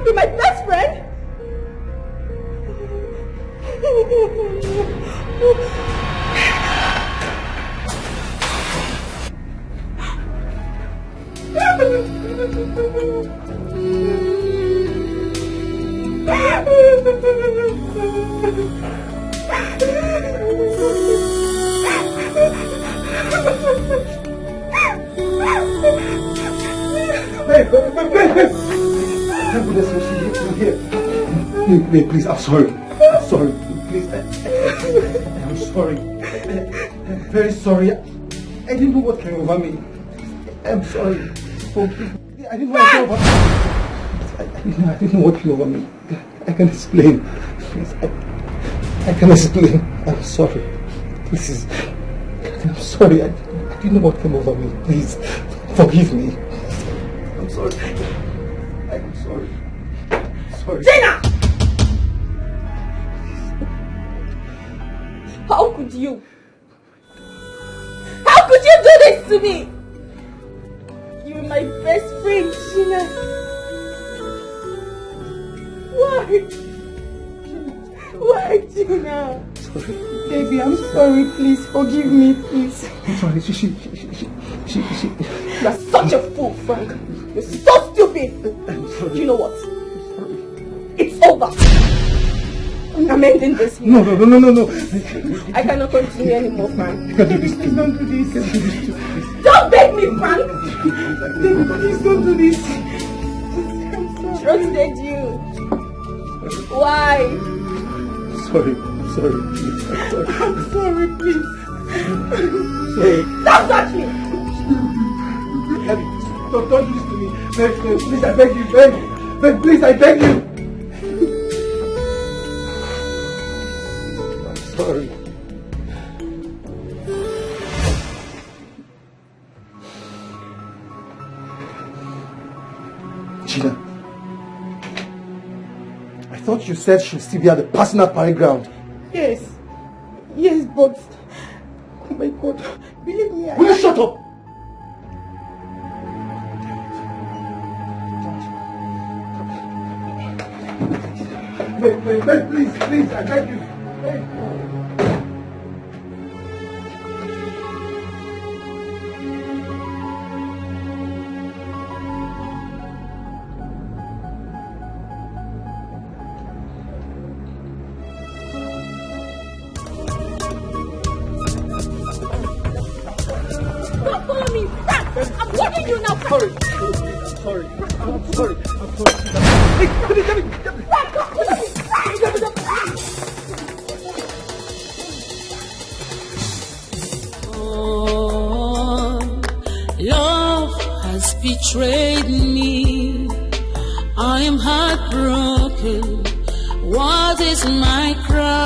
be my best friend? Wait, please, I'm sorry. I'm sorry. Please, I'm sorry. I'm very sorry. I didn't know what came over me. I'm sorry. Forgive me. I didn't know what came over me. I didn't know what came over me. I can explain. Please, I can explain. I'm sorry. Please. I'm sorry. I didn't know what came over me. Please, forgive me. I'm sorry. I'm sorry. Sorry. Gina! How could you? How could you do this to me? You were my best friend, Gina. Why? Why, Gina? Sorry. Baby, I'm sorry. Please forgive me, please. I'm sorry. She. You are such a fool, Frank. You're so stupid. I'm sorry. You know what? I'm sorry. It's over. I'm ending this here. No. I cannot continue anymore, Frank. You can't do this. Please don't do this. You can't do this. Please. Don't beg me, Frank. Please don't do this. Trusted you. Why? Sorry. I'm sorry. Please. I'm sorry. I'm sorry, please. Sorry. Don't touch me. Don't do this to me. Please, I beg you. Beg, please, I beg you. I'm sorry. Gina, I thought you said she'll still be at the personal parade ground. Yes, but oh my God, believe me. Will you shut up? Wait, please, I beg you. Wait. Don't follow me, Frank. I'm warning you now, Frank. Sorry. I'm sorry. Frank, don't follow me, Frank. Love has betrayed me. I am heartbroken. What is my cry?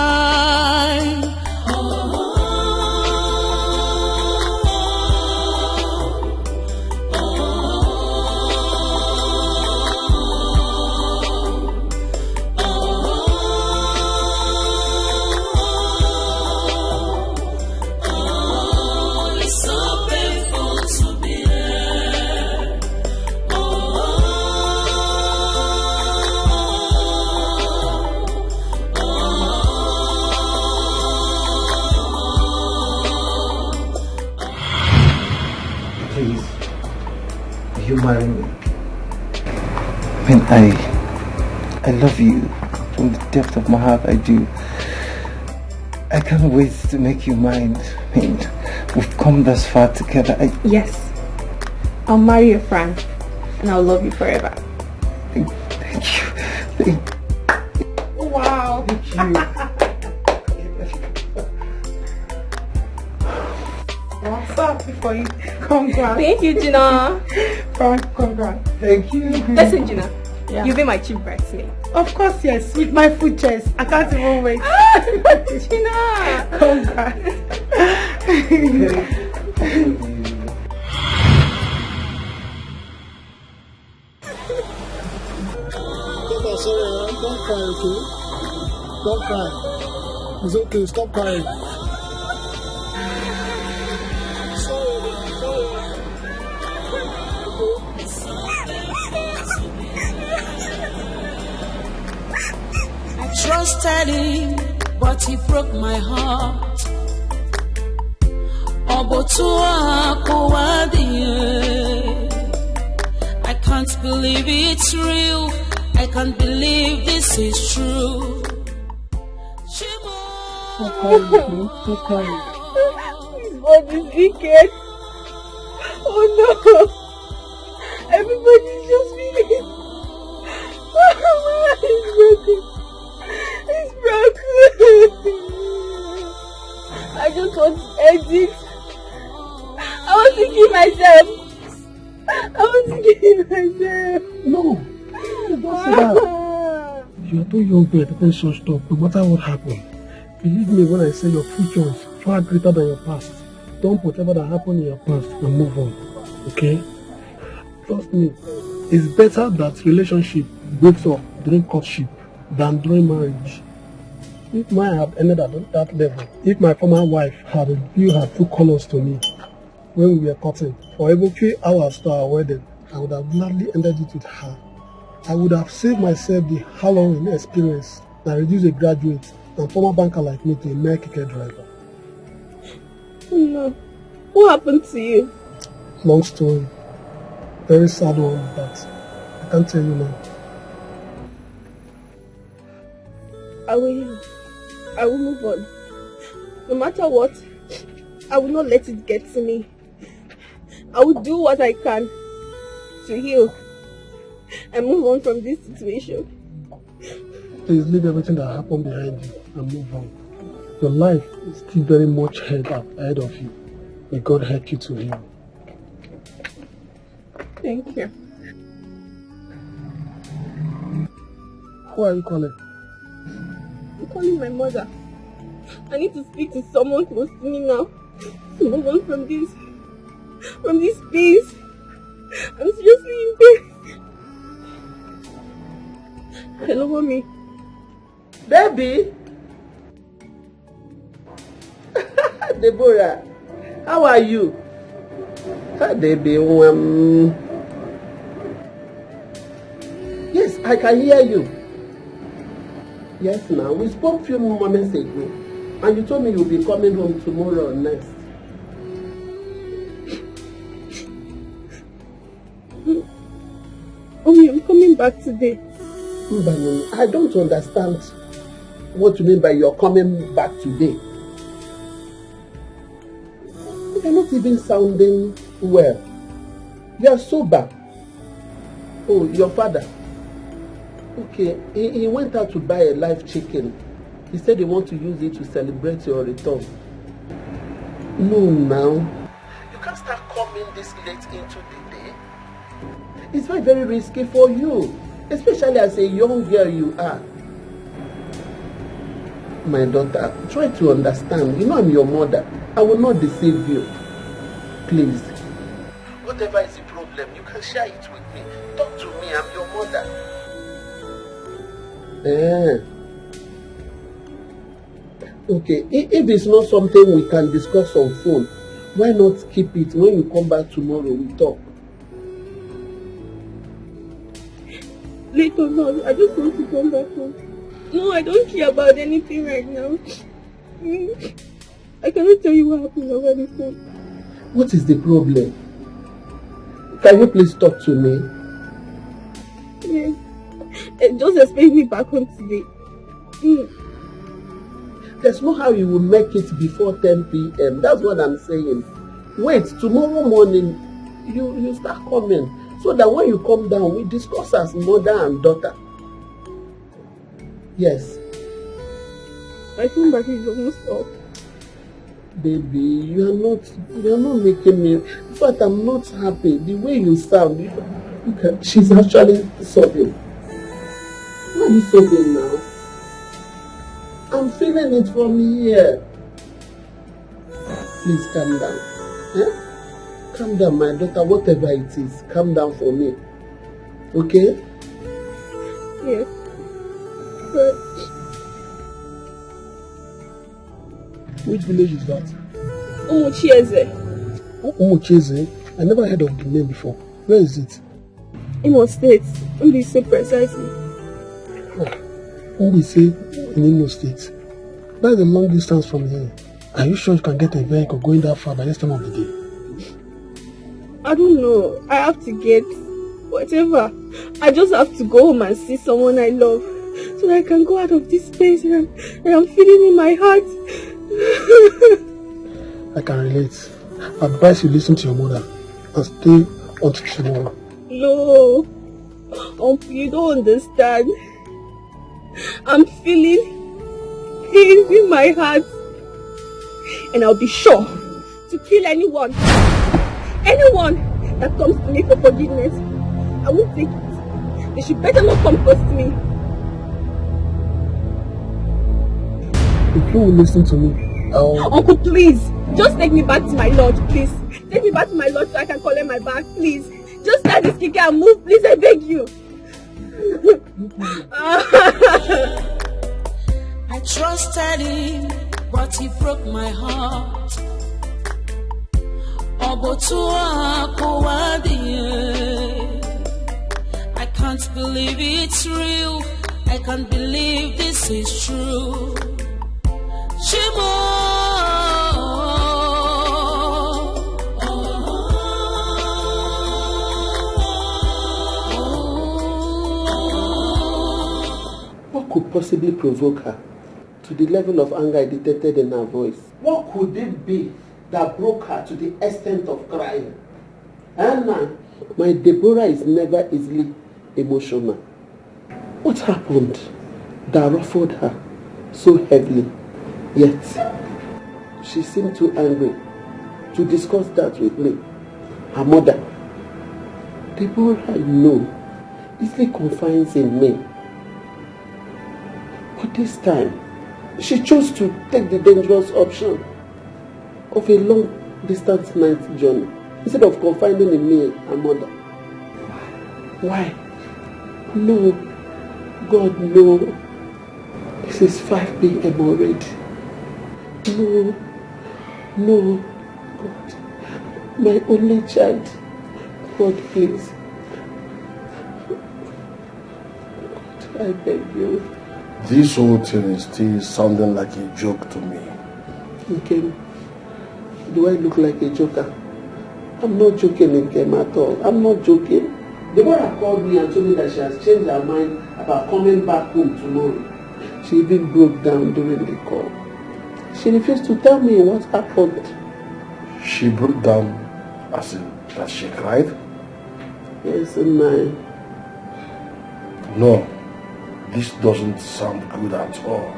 You marry me. I love you from the depth of my heart. I do. I can't wait to make you mine. We've come this far together. Yes, I'll marry you, Frank, and I'll love you forever. Thank you. Wow. Thank you. What's up before you? Congrats. Thank you, Gina. Congrats. Thank you. Listen, Gina. Yeah. You'll be my chief bridesmaid. Of course, yes. With my food chest. I can't even wait. Gina. Congrats. Sorry, don't cry, okay? Don't cry. It's okay, stop crying. trusted him, but he broke my heart. I can't believe it's real. I can't believe this is true. Stop crying, stop crying. His body's wicked. Oh no! Everybody's just feeling. He's broken. He's broken. I just want to exit. I want to kill myself. No, don't say that. You're too young to entertain such stuff, no matter what happens. Believe me when I say your future is far greater than your past. Don't put whatever that happened in your past and move on, okay? Trust me, it's better that relationship breaks up during courtship than during marriage. If mine had ended at that level, if my former wife had revealed her true colors to me when we were courting, for even 3 hours to our wedding, I would have gladly ended it with her. I would have saved myself the harrowing experience and reduced a graduate and former banker like me to a mere keke driver. Oh no. What happened to you? Long story. Very sad one, but I can't tell you now. I will move on. No matter what, I will not let it get to me. I will do what I can to heal and move on from this situation. Please leave everything that happened behind you and move on. Your life is still very much ahead of you. May God help you to heal. Thank you. Who are you calling? I'm calling my mother. I need to speak to someone close to me now to move on from this place. I'm seriously in pain. Hello, mommy. Baby. Deborah, how are you? Hi, baby. Yes, I can hear you. Yes, now. We spoke a few moments ago, and you told me you'll be coming home tomorrow or next. Mommy, I'm coming back today. I don't understand what you mean by you're coming back today. You're not even sounding well. You're sober. Oh, your father. Okay, he went out to buy a live chicken. He said he wants to use it to celebrate your return. No, now. You can't start coming this late into the day. It's very, very risky for you. Especially as a young girl you are. My daughter, try to understand. You know I'm your mother. I will not deceive you. Please. Whatever is the problem, you can share it with me. Talk to me, I'm your mother. Okay, if it's not something we can discuss on phone, why not keep it? When you come back tomorrow, we talk. Later on, I just want to come back home. No, I don't care about anything right now. I cannot tell you what happened over the phone. What is the problem? Can you please talk to me? Yes. Just expect me back home today. There's no how you will make it before 10 p.m. That's what I'm saying. Wait, tomorrow morning, you start coming. So that when you come down, we discuss as mother and daughter. Yes. My phone battery is almost off. Baby, you are not making me. In fact, I'm not happy. The way you sound, she's actually sobbing. Why are you sobbing now? I'm feeling it from here. Please calm down. Calm down, my daughter, whatever it is. Calm down for me. Okay? Yes. But which village is that? Umuchieze. Umuchieze? I never heard of the name before. Where is it? Imo State. Only so precisely. When we say in Imo State, that's a long distance from here. Are you sure you can get a vehicle going that far by this time of the day? I don't know. I have to get whatever. I just have to go home and see someone I love so that I can go out of this place and I'm feeling in my heart. I can relate. I advise you listen to your mother and stay until tomorrow. No, you don't understand. I'm feeling pains in my heart and I'll be sure to kill anyone that comes to me for forgiveness. I won't take it. They should better not come close to me. If you will listen to me, Uncle, please, just take me back to my lodge, please. Take me back to my lodge so I can collect my bag, please. Just start this kicker and move, please, I beg you. I trusted him, but he broke my heart. I can't believe it's real. I can't believe this is true. Shimo. What could possibly provoke her to the level of anger I detected in her voice? What could it be that broke her to the extent of crying? Anna, my Deborah is never easily emotional. What happened that ruffled her so heavily? Yet, she seemed too angry to discuss that with me. Her mother, Deborah, I know, easily confides in me. But this time, she chose to take the dangerous option of a long-distance night journey instead of confiding in me, her mother. Why? No. God, no. This is 5 p.m. already. No. God. My only child. God, please. God, I beg you. This whole thing is still sounding like a joke to me. Nkem, do I look like a joker? I'm not joking, Nkem, at all. I'm not joking. Deborah called me and told me that she has changed her mind about coming back home tomorrow. She even broke down during the call. She refused to tell me what happened. She broke down as in that she cried? Yes, and No, this doesn't sound good at all.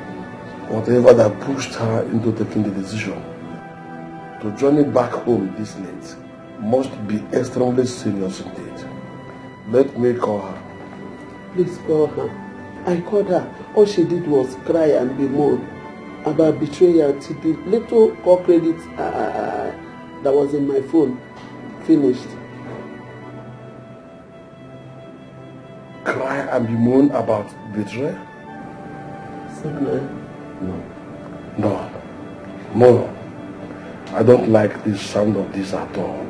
Whatever that pushed her into taking the decision to journey back home this late must be extremely serious indeed. Let me call her. Please call her. I called her. All she did was cry and bemoan about betrayal till the little call credit that was in my phone finished. Cry and bemoan about betrayal? No. I don't like the sound of this at all.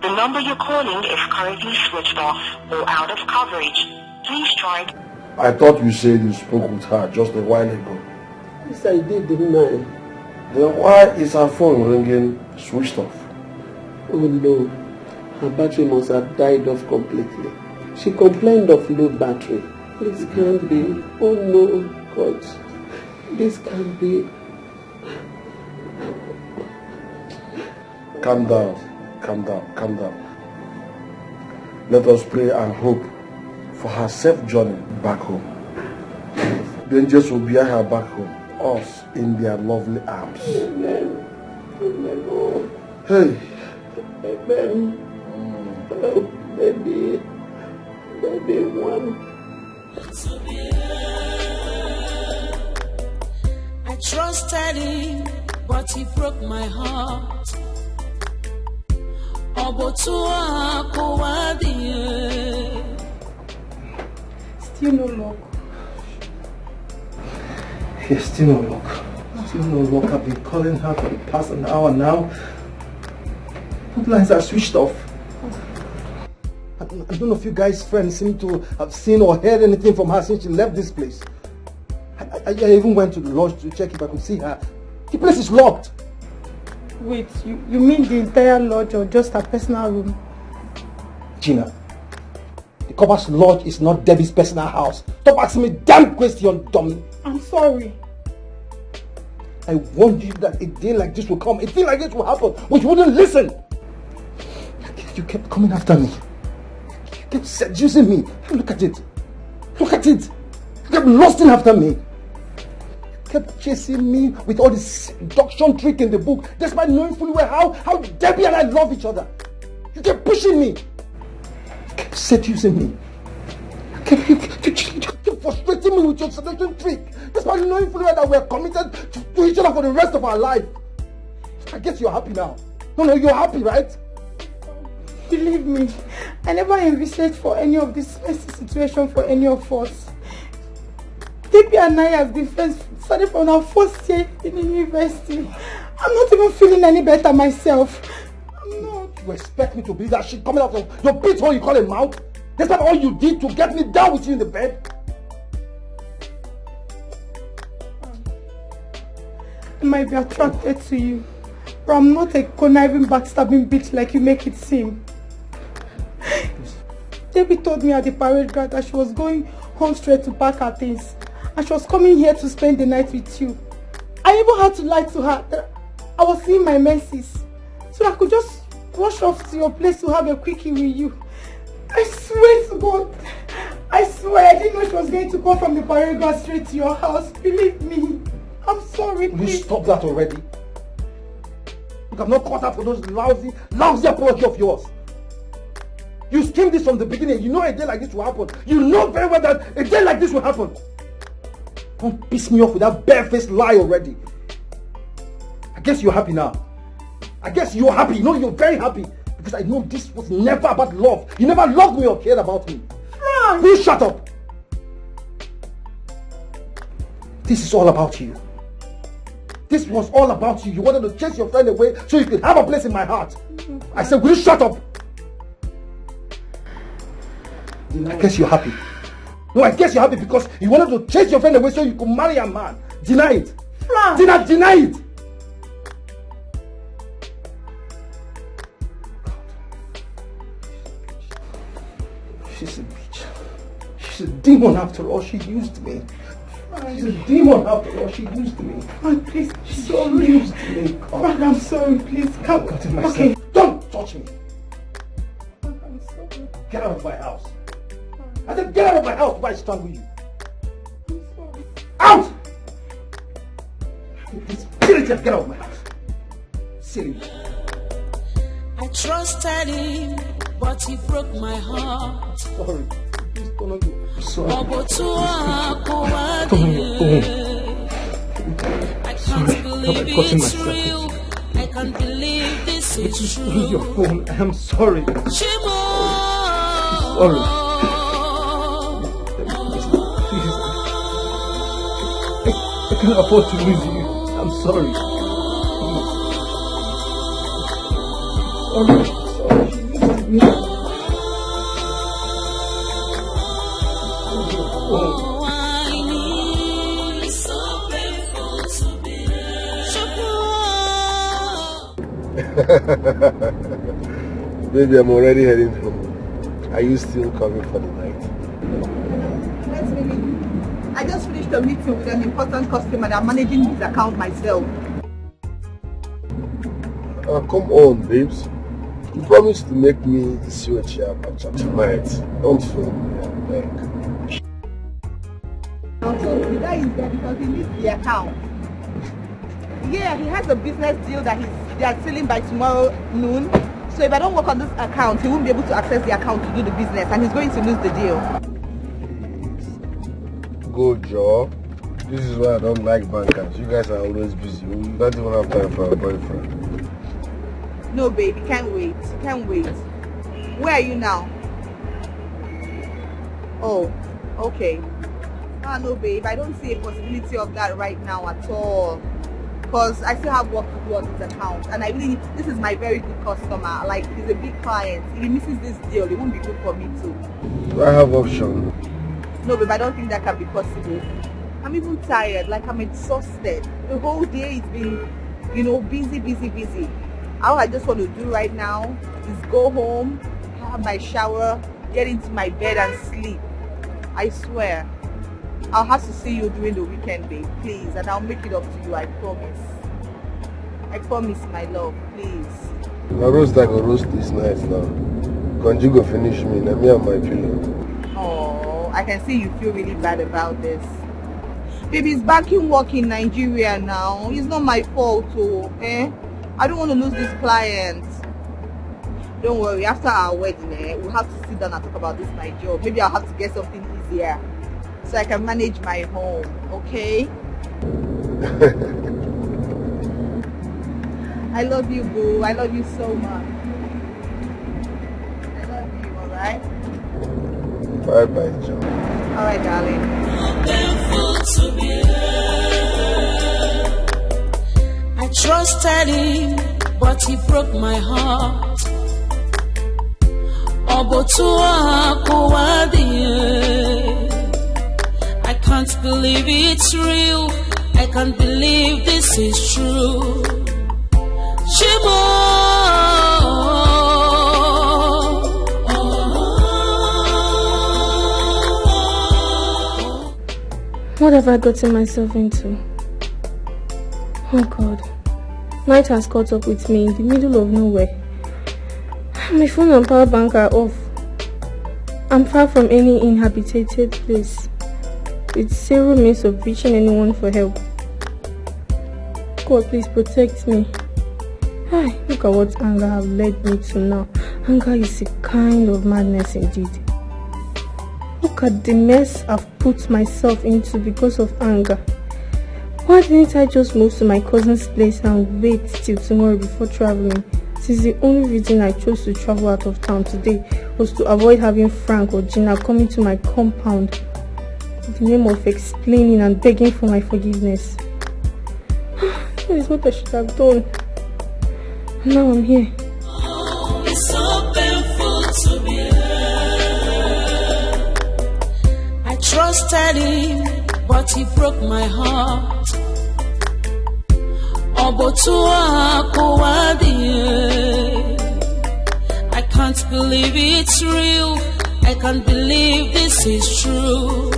The number you're calling is currently switched off or out of coverage. Please try. I thought you said you spoke with her just a while ago. Yes, I did, didn't I? Then why is her phone ringing switched off? Oh no, her battery must have died off completely. She complained of low battery. This can't be. Oh no, God. This can't be. Calm down. Let us pray and hope for her safe journey back home. The angels will bear her back home, us in their lovely arms. Amen. Oh. Hey. Amen. Oh, baby one. I trusted him, but he broke my heart. Still no luck. Yes, still no luck. Still no luck. I've been calling her for the past an hour now. Both lines are switched off. I don't know if you guys' friends seem to have seen or heard anything from her since she left this place. I even went to the lodge to check if I could see her. The place is locked. Wait, you mean the entire lodge or just her personal room? Gina, the Copper's lodge is not Debbie's personal house. Stop asking me damn question, dummy. I'm sorry. I warned you that a day like this will come. A thing like this will happen, but you wouldn't listen. You kept coming after me. You kept seducing me. Look at it. Look at it. You kept lusting after me. You kept chasing me with all this seduction trick in the book, despite knowing fully well how Debbie and I love each other. You kept pushing me. You kept seducing me. You kept frustrating me with your seduction trick, despite knowing fully well that we are committed to each other for the rest of our life. I guess you're happy now. No, you're happy, right? Believe me, I never envisaged for any of this messy situation for any of us. Debbie and I have been friends starting from our first year in the university. I'm not even feeling any better myself. I'm not. You expect me to believe that shit coming out of your pit hole you call a mouth? That's not all you did to get me down with you in the bed? I might be attracted to you, but I'm not a conniving, backstabbing bitch like you make it seem. Debbie told me at the parade ground that she was going home straight to pack her things, and she was coming here to spend the night with you. I even had to lie to her that I was seeing my menses, so I could just rush off to your place to have a quickie with you. I swear to God, I swear I didn't know she was going to come from the parade ground straight to your house. Believe me. I'm sorry, please. Will you stop that already? Look, I'm not caught up for those lousy apology of yours. You schemed this from the beginning. You know a day like this will happen. You know very well that a day like this will happen. Don't piss me off with that barefaced lie already. I guess you're happy now. I guess you're happy. No, you're very happy. Because I know this was never about love. You never loved me or cared about me. Frank! Please shut up. This is all about you. This was all about you. You wanted to chase your friend away so you could have a place in my heart. I said, will you shut up? I guess you're happy. No, I guess you're happy because you wanted to chase your friend away so you could marry a man. Deny it. Frank! Deny it. She's a bitch. She's a demon after all. She used me. She's a demon after all. She used me. Frank, please. She used me. Frank, I'm sorry. Please. Come. Okay. Don't touch me. Frank, I'm sorry. Get out of my house. I said get out of my house before I strangle you. I'm sorry. Out! This spirit, get out of my house. Silly. I trusted him, but he broke my heart. Sorry. Please don't go. I'm sorry. I can't believe it's real. I can't believe this is true. Leave your phone. I am sorry. Shimo. Sorry. I can't afford to lose you. I'm sorry. Sorry. She used me. Oh, I need so painful to be Shimo. Baby, I'm already heading home. Are you still coming for the night? Let's finish. I just finished a meeting with an important customer and I'm managing his account myself. Come on, babes. You promised to make me the switch tonight. Don't fail me, I beg. So the guy is there because he needs the account. Yeah, he has a business deal that they are selling by tomorrow noon. So if I don't work on this account, he won't be able to access the account to do the business and he's going to lose the deal. Good job. This is why I don't like bankers. You guys are always busy. You don't even have time for a boyfriend. No, baby, can't wait. Can't wait. Where are you now? Oh, okay. Ah, no, babe, I don't see a possibility of that right now at all. because I still have work to do on this account, and this is my very good customer. Like, he's a big client. If he misses this deal, it won't be good for me too. Do I have option? No, babe, I don't think that can be possible. I'm even tired, like I'm exhausted. The whole day it's been, busy. All I just want to do right now is go home, have my shower, get into my bed and sleep. I swear. I'll have to see you during the weekend, babe, please, and I'll make it up to you, I promise. I promise, my love, please. My roast, I go roast this night now. Conju go finish me, now me and my pillow. Oh, I can see you feel really bad about this. Baby, it's back in work in Nigeria now. It's not my fault, eh? I don't want to lose this client. Don't worry, after our wedding, we'll have to sit down and talk about this my job. Maybe I'll have to get something easier so I can manage my home, okay? I love you, boo. I love you so much. I love you, alright? Bye-bye, John. Alright, darling. I trusted him, but he broke my heart. I can't believe it's real. I can't believe this is true. What have I gotten myself into? Oh God. Night has caught up with me in the middle of nowhere. My phone and power bank are off. I'm far from any inhabited place, with zero means of reaching anyone for help. God, please protect me. Ay, look at what anger have led me to now. Anger is a kind of madness indeed. Look at the mess I've put myself into because of anger. Why didn't I just move to my cousin's place and wait till tomorrow before traveling? Since the only reason I chose to travel out of town today was to avoid having Frank or Gina coming to my compound in the name of explaining and begging for my forgiveness. That is what I should have done. And now I'm here. Oh, it's so painful to be here. I trusted him, but he broke my heart. I can't believe it's real. I can't believe this is true.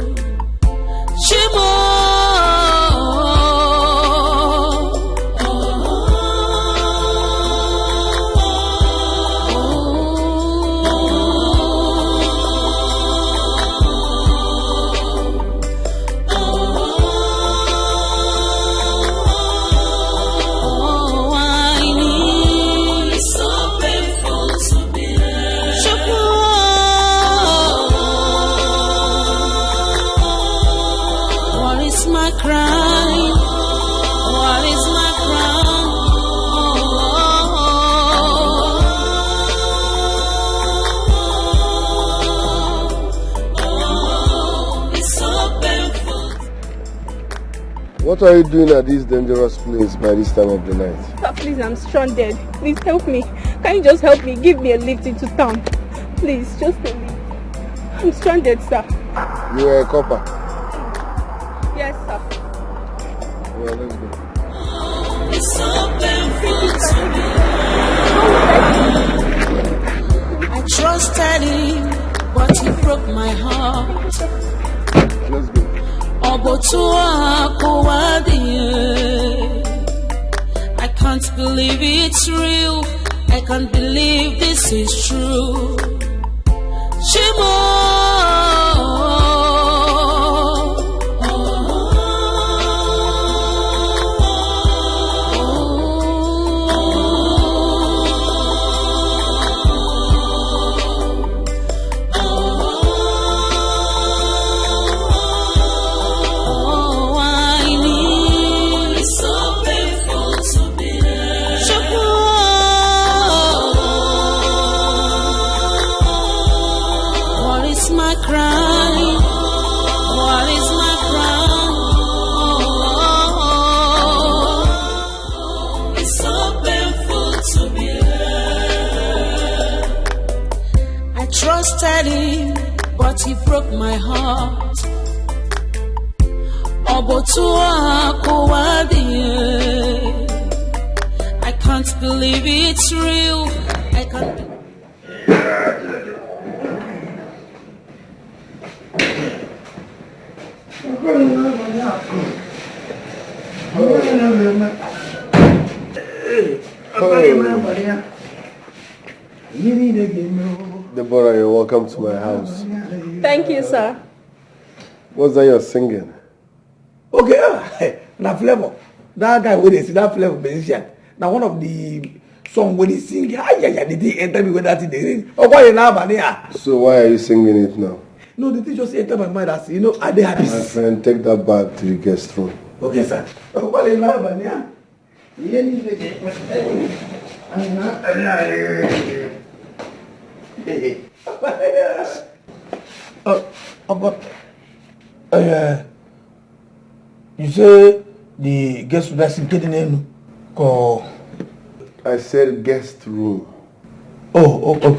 What are you doing at this dangerous place by this time of the night? Sir, please, I'm stranded. Please help me. Can you just help me? Give me a lift into town. Please, just a lift. I'm stranded, sir. You are a copper? Yes, sir. Well, let's go. It's so painful to me. I trusted him, but he broke my heart. Let's go. I can't believe it's real. I can't believe this is true. trusted him, but he broke my heart. I can't believe it's real. I can't. Deborah, you're welcome to my house. Thank you, sir. What's that you're singing? Okay, now flavor. That guy when they see that flavor musician. Now one of the song when he sing, did he enter me with that in the ring? Oh, why now, man? So why are you singing it now? No, the thing just entered my mind as I did have My this. friend, take that back to the guest room. Okay, sir. Oh, why now, man? You say the guest that's in the call. I said guest room. Oh, okay.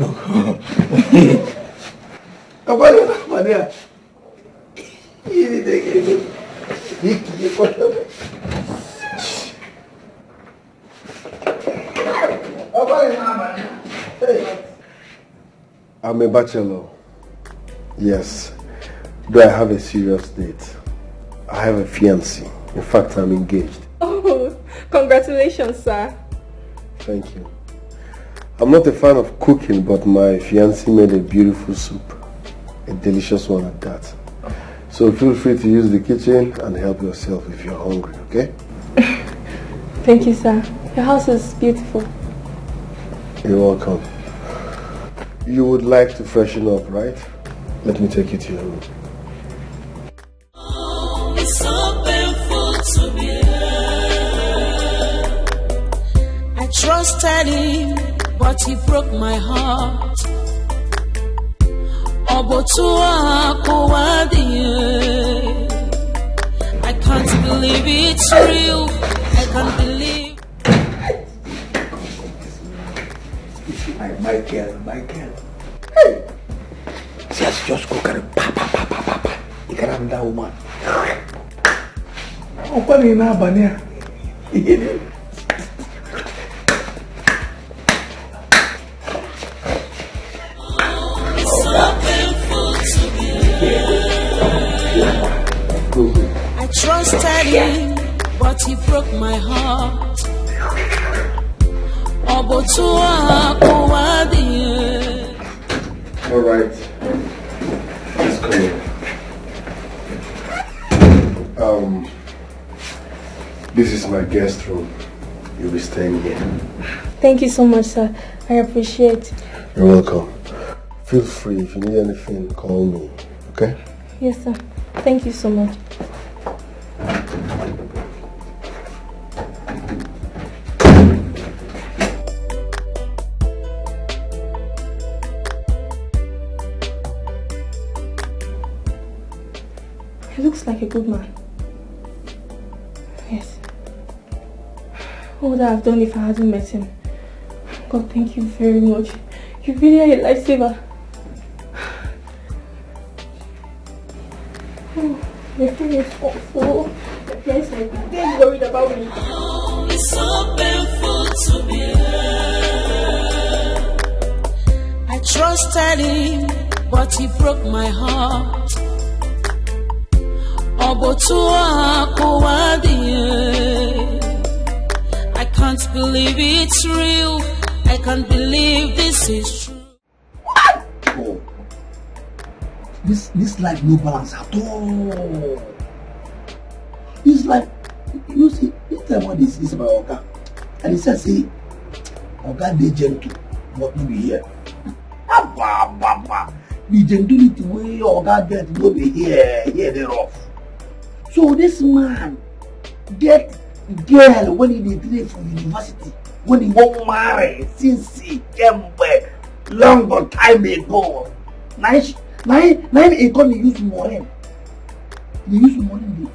I'm a bachelor. Yes. Do I have a serious date? I have a fiancé. In fact, I'm engaged. Oh, congratulations, sir. Thank you. I'm not a fan of cooking, but my fiancé made a beautiful soup. A delicious one at that. So feel free to use the kitchen and help yourself if you're hungry, okay? Thank you, sir. Your house is beautiful. You're welcome. You would like to freshen up, right? Let me take you to your room. It's so painful to be I trusted him, but he broke my heart. I can't believe it's real. I can't believe. Michael. Hey! See, I just go carry pa. You can have that woman. Oh, funny now, Bania. I trusted him, but he broke my heart. All right. Let's go. This is my guest room. You'll be staying here. Thank you so much, sir. I appreciate it. You're welcome. Feel free. If you need anything, call me. Okay? Yes, sir. Thank you so much. He looks like a good man. Yes. What would I have done if I hadn't met him? God, thank you very much. You really are a lifesaver. Oh, my friend is awful. My friends like that. They're worried about me. Oh, it's so painful to be I trusted him, but he broke my heart. I can't believe it's real. I can't believe this is true. What? Oh. This life no balance at all. This life, you see, this time what this is about Oga. And he says, say, Oga dey gentle, but no be here. The gentility way Oga get no be here they rough. So this man get girl when he dey for university, when he won't marry since he came back long time ago. Nice he come use money. They use money dey.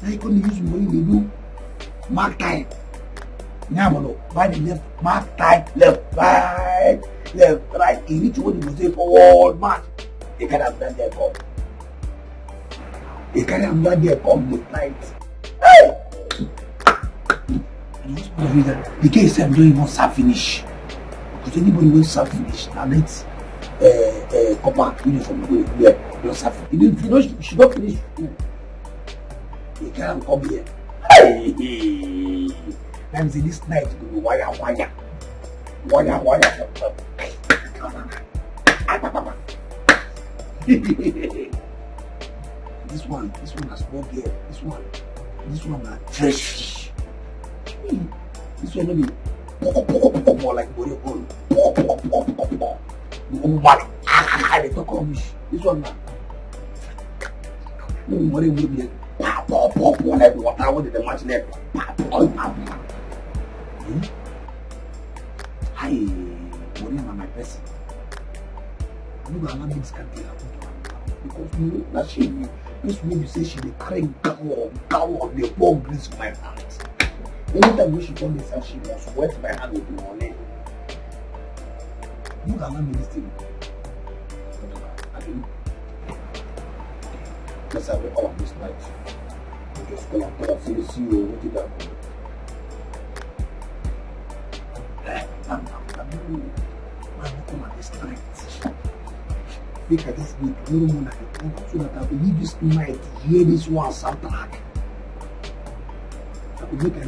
Now he come use money dey do mark time. Nyamolo, by the left, mark time left, by right, left, right. He reach what he go say forward march. He carry am down there come. He carry am down there come this night. Hey! The case don't even serve finish. Because anybody will serve finish. Now let's copper uniform there. Don't serve. He didn't finish. She don't finish. He can't come here. Hey! I'm saying this night will be wire. This one has more gear. This one has fresh fish. This one will be poko like body hole. Poko. They talk rubbish. This one now. Money will be like like water with the match left. Hi, money na my person. You gonna allow this can happen to her because you know that she this movie say she dey carry gown dey pour grease for my hand. Anytime when she come this house, she must wet my hand with the money. You gonna allow me this thing? I don't know. Let's have it all this night. You just call and tell her, see you, what did happen? I'm come at this night. Look at this week, no more like a so that I will leave this night, hear this one soundtrack. I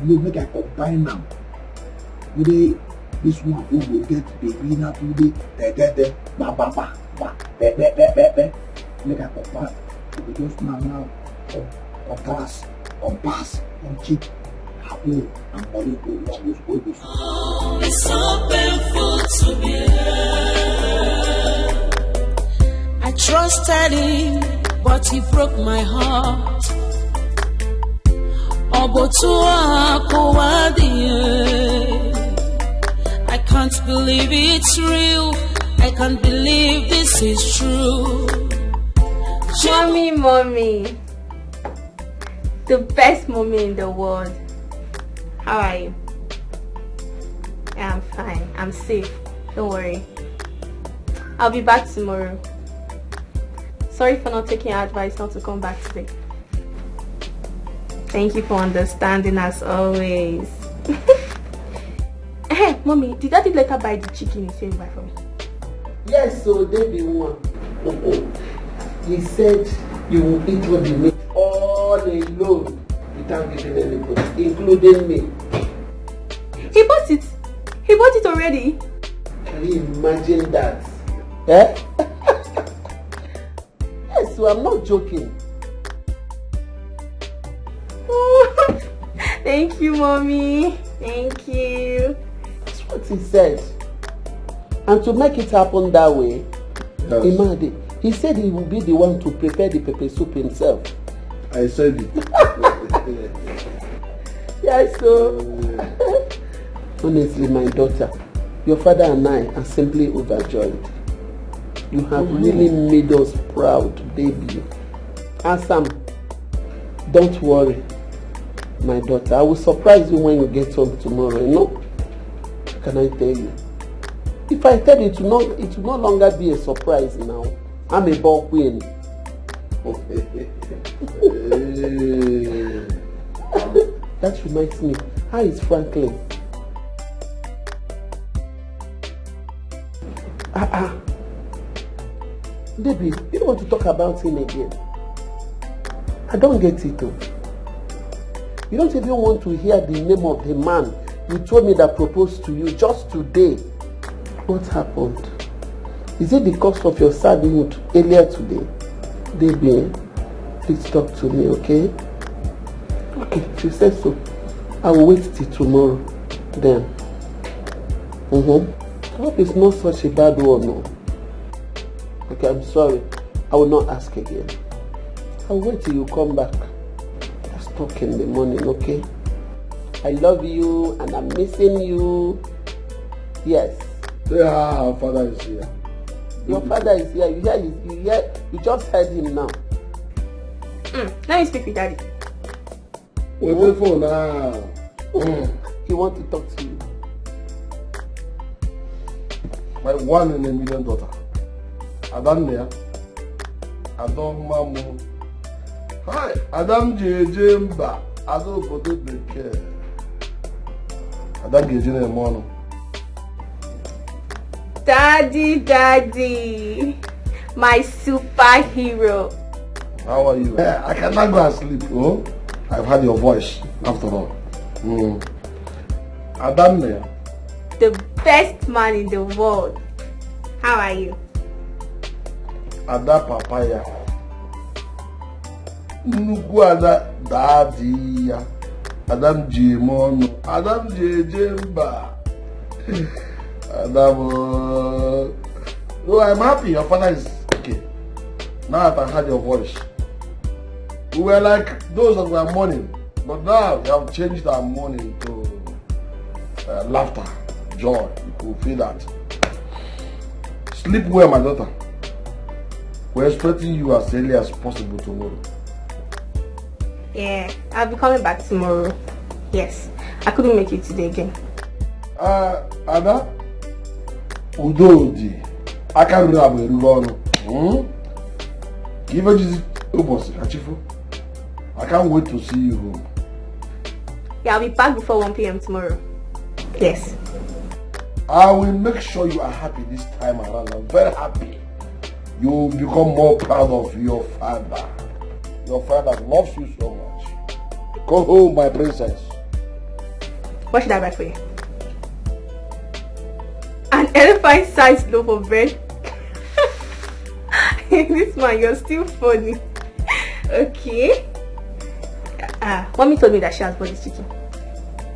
will make I combine them. Today, this one who will get baby now today, ba. Make I combine. We just now on pass, on cheap. And money go long. It's so painful to bear. I trusted him, but he broke my heart. I can't believe it's real. I can't believe this is true. Mommy. The best mommy in the world. How are you? Yeah, I'm fine. I'm safe. Don't worry. I'll be back tomorrow. Sorry for not taking your advice not to come back today. Thank you for understanding as always. Hey, Mommy, did Daddy later buy the chicken he said buy for me? Yes, so they be one. He said you will eat what you make all alone without giving anybody, including me. He bought it. He bought it already. Can you imagine that? Eh? Yes, so I'm not joking. Thank you, Mommy. Thank you. That's what he said. And to make it happen that way, yes. Imadi, he said he will be the one to prepare the pepper soup himself. I said it. Yes, so honestly, my daughter, your father and I are simply overjoyed. You have really made us proud, baby. And Sam, don't worry, my daughter. I will surprise you when you get home tomorrow. You know? Can I tell you? If I tell you, it will no longer be a surprise now. I'm a ball queen. That reminds me. How is Franklin? Baby, you don't want to talk about him again. I don't get it though. You don't even want to hear the name of the man you told me that proposed to you just today. What happened? Is it because of your sad mood earlier today? Baby, please talk to me, okay? Okay, she said so. I will wait till tomorrow. Then. I hope it's not such a bad one, no. Okay, I'm sorry. I will not ask again. I'll wait till you come back. Let's talk in the morning, okay? I love you and I'm missing you. Yes. Yeah, our father is here. Your father is here. You just heard him now. Let me speak with Daddy. Wait for now. He wants to talk to you. My 1 in a million daughter. Adam there. Adam Mamu. Hi, Adam Jemba. Adam Bodo Beke. Adam Gejine Mono. Daddy, my superhero. How are you? I cannot go and sleep. Oh, I've heard your voice after all. Adam there. The best man in the world. How are you? Ada papaya. Nnukwu Ada daddy ya. Adam Jimono. Adam Jemba. Adam. Oh, I'm happy. Your father is okay. Now that I heard your voice. We were like those that were mourning, but now you have changed our mourning to laughter, joy. You could feel that. Sleep well, my daughter. We're expecting you as early as possible tomorrow. Yeah, I'll be coming back tomorrow. Yes, I couldn't make it today again. Ada, Udodi, I can't remember where Give us Achifu. I can't wait to see you home. Yeah, I'll be back before 1 p.m. tomorrow. Yes. I will make sure you are happy this time around. I'm very happy. You will become more proud of your father. Your father loves you so much. Go home, my princess. What should I buy for you? An elephant-sized loaf of bread. This man, you're still funny. Okay. Mommy told me that she has bought this chicken.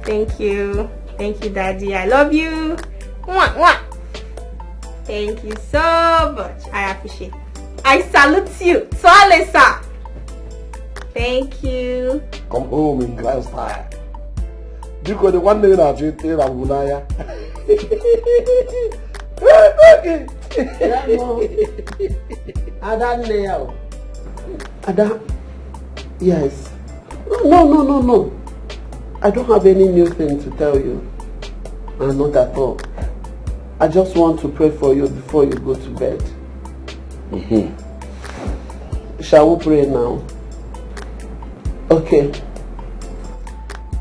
Thank you, Daddy. I love you. Mwah, mwah. Thank you so much. I appreciate it. I salute you. So, Alessa. Thank you. Come home in grand style. Because the one day I treat you, I'm Gunaya. Ada, yes. No. I don't have any new thing to tell you. Not at all. I just want to pray for you before you go to bed. Shall we pray now? Okay.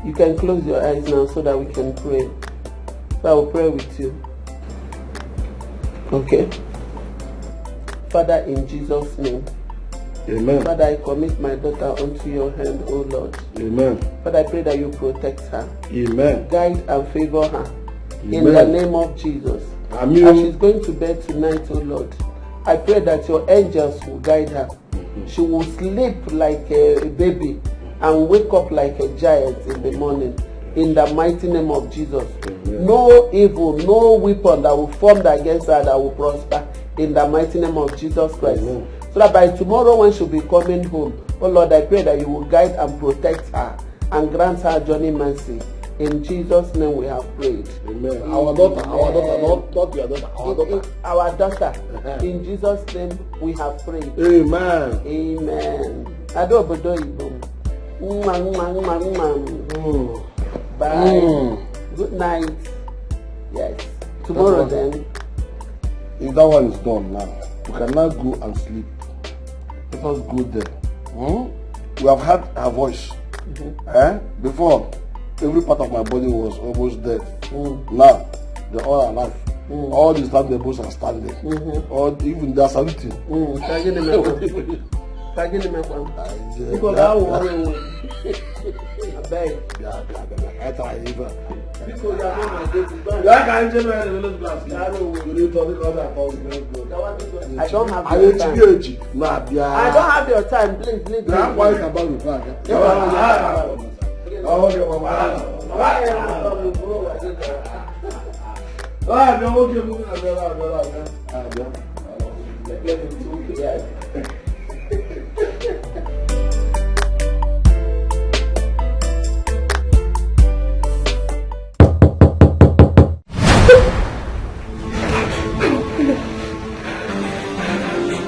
You can close your eyes now so that we can pray. So I will pray with you. Okay. Father, in Jesus' name. Amen. Father, I commit my daughter unto your hand, O Lord. Amen. Father, I pray that you protect her. Amen. Guide and favor her. Amen. In the name of Jesus. Amen. As she's going to bed tonight, O Lord, I pray that your angels will guide her. She will sleep like a baby and wake up like a giant in the morning. In the mighty name of Jesus. Amen. No evil, no weapon that will form against her that will prosper. In the mighty name of Jesus Christ. Amen. So that by tomorrow when she'll be coming home, oh Lord, I pray that you will guide and protect her and grant her journey mercy. In Jesus' name we have prayed. Amen. Our daughter, not your daughter, our daughter. In Jesus' name we have prayed. Amen. Amen. Bye. Good night. Yes. Tomorrow then. If that one is done now, we can now go and sleep. Let us go there. We have heard her voice. Before, every part of my body was almost dead. Now, they're all alive. All these time the bones are standing. Or even they are saluting. I don't have your time. I don't have your time. Please.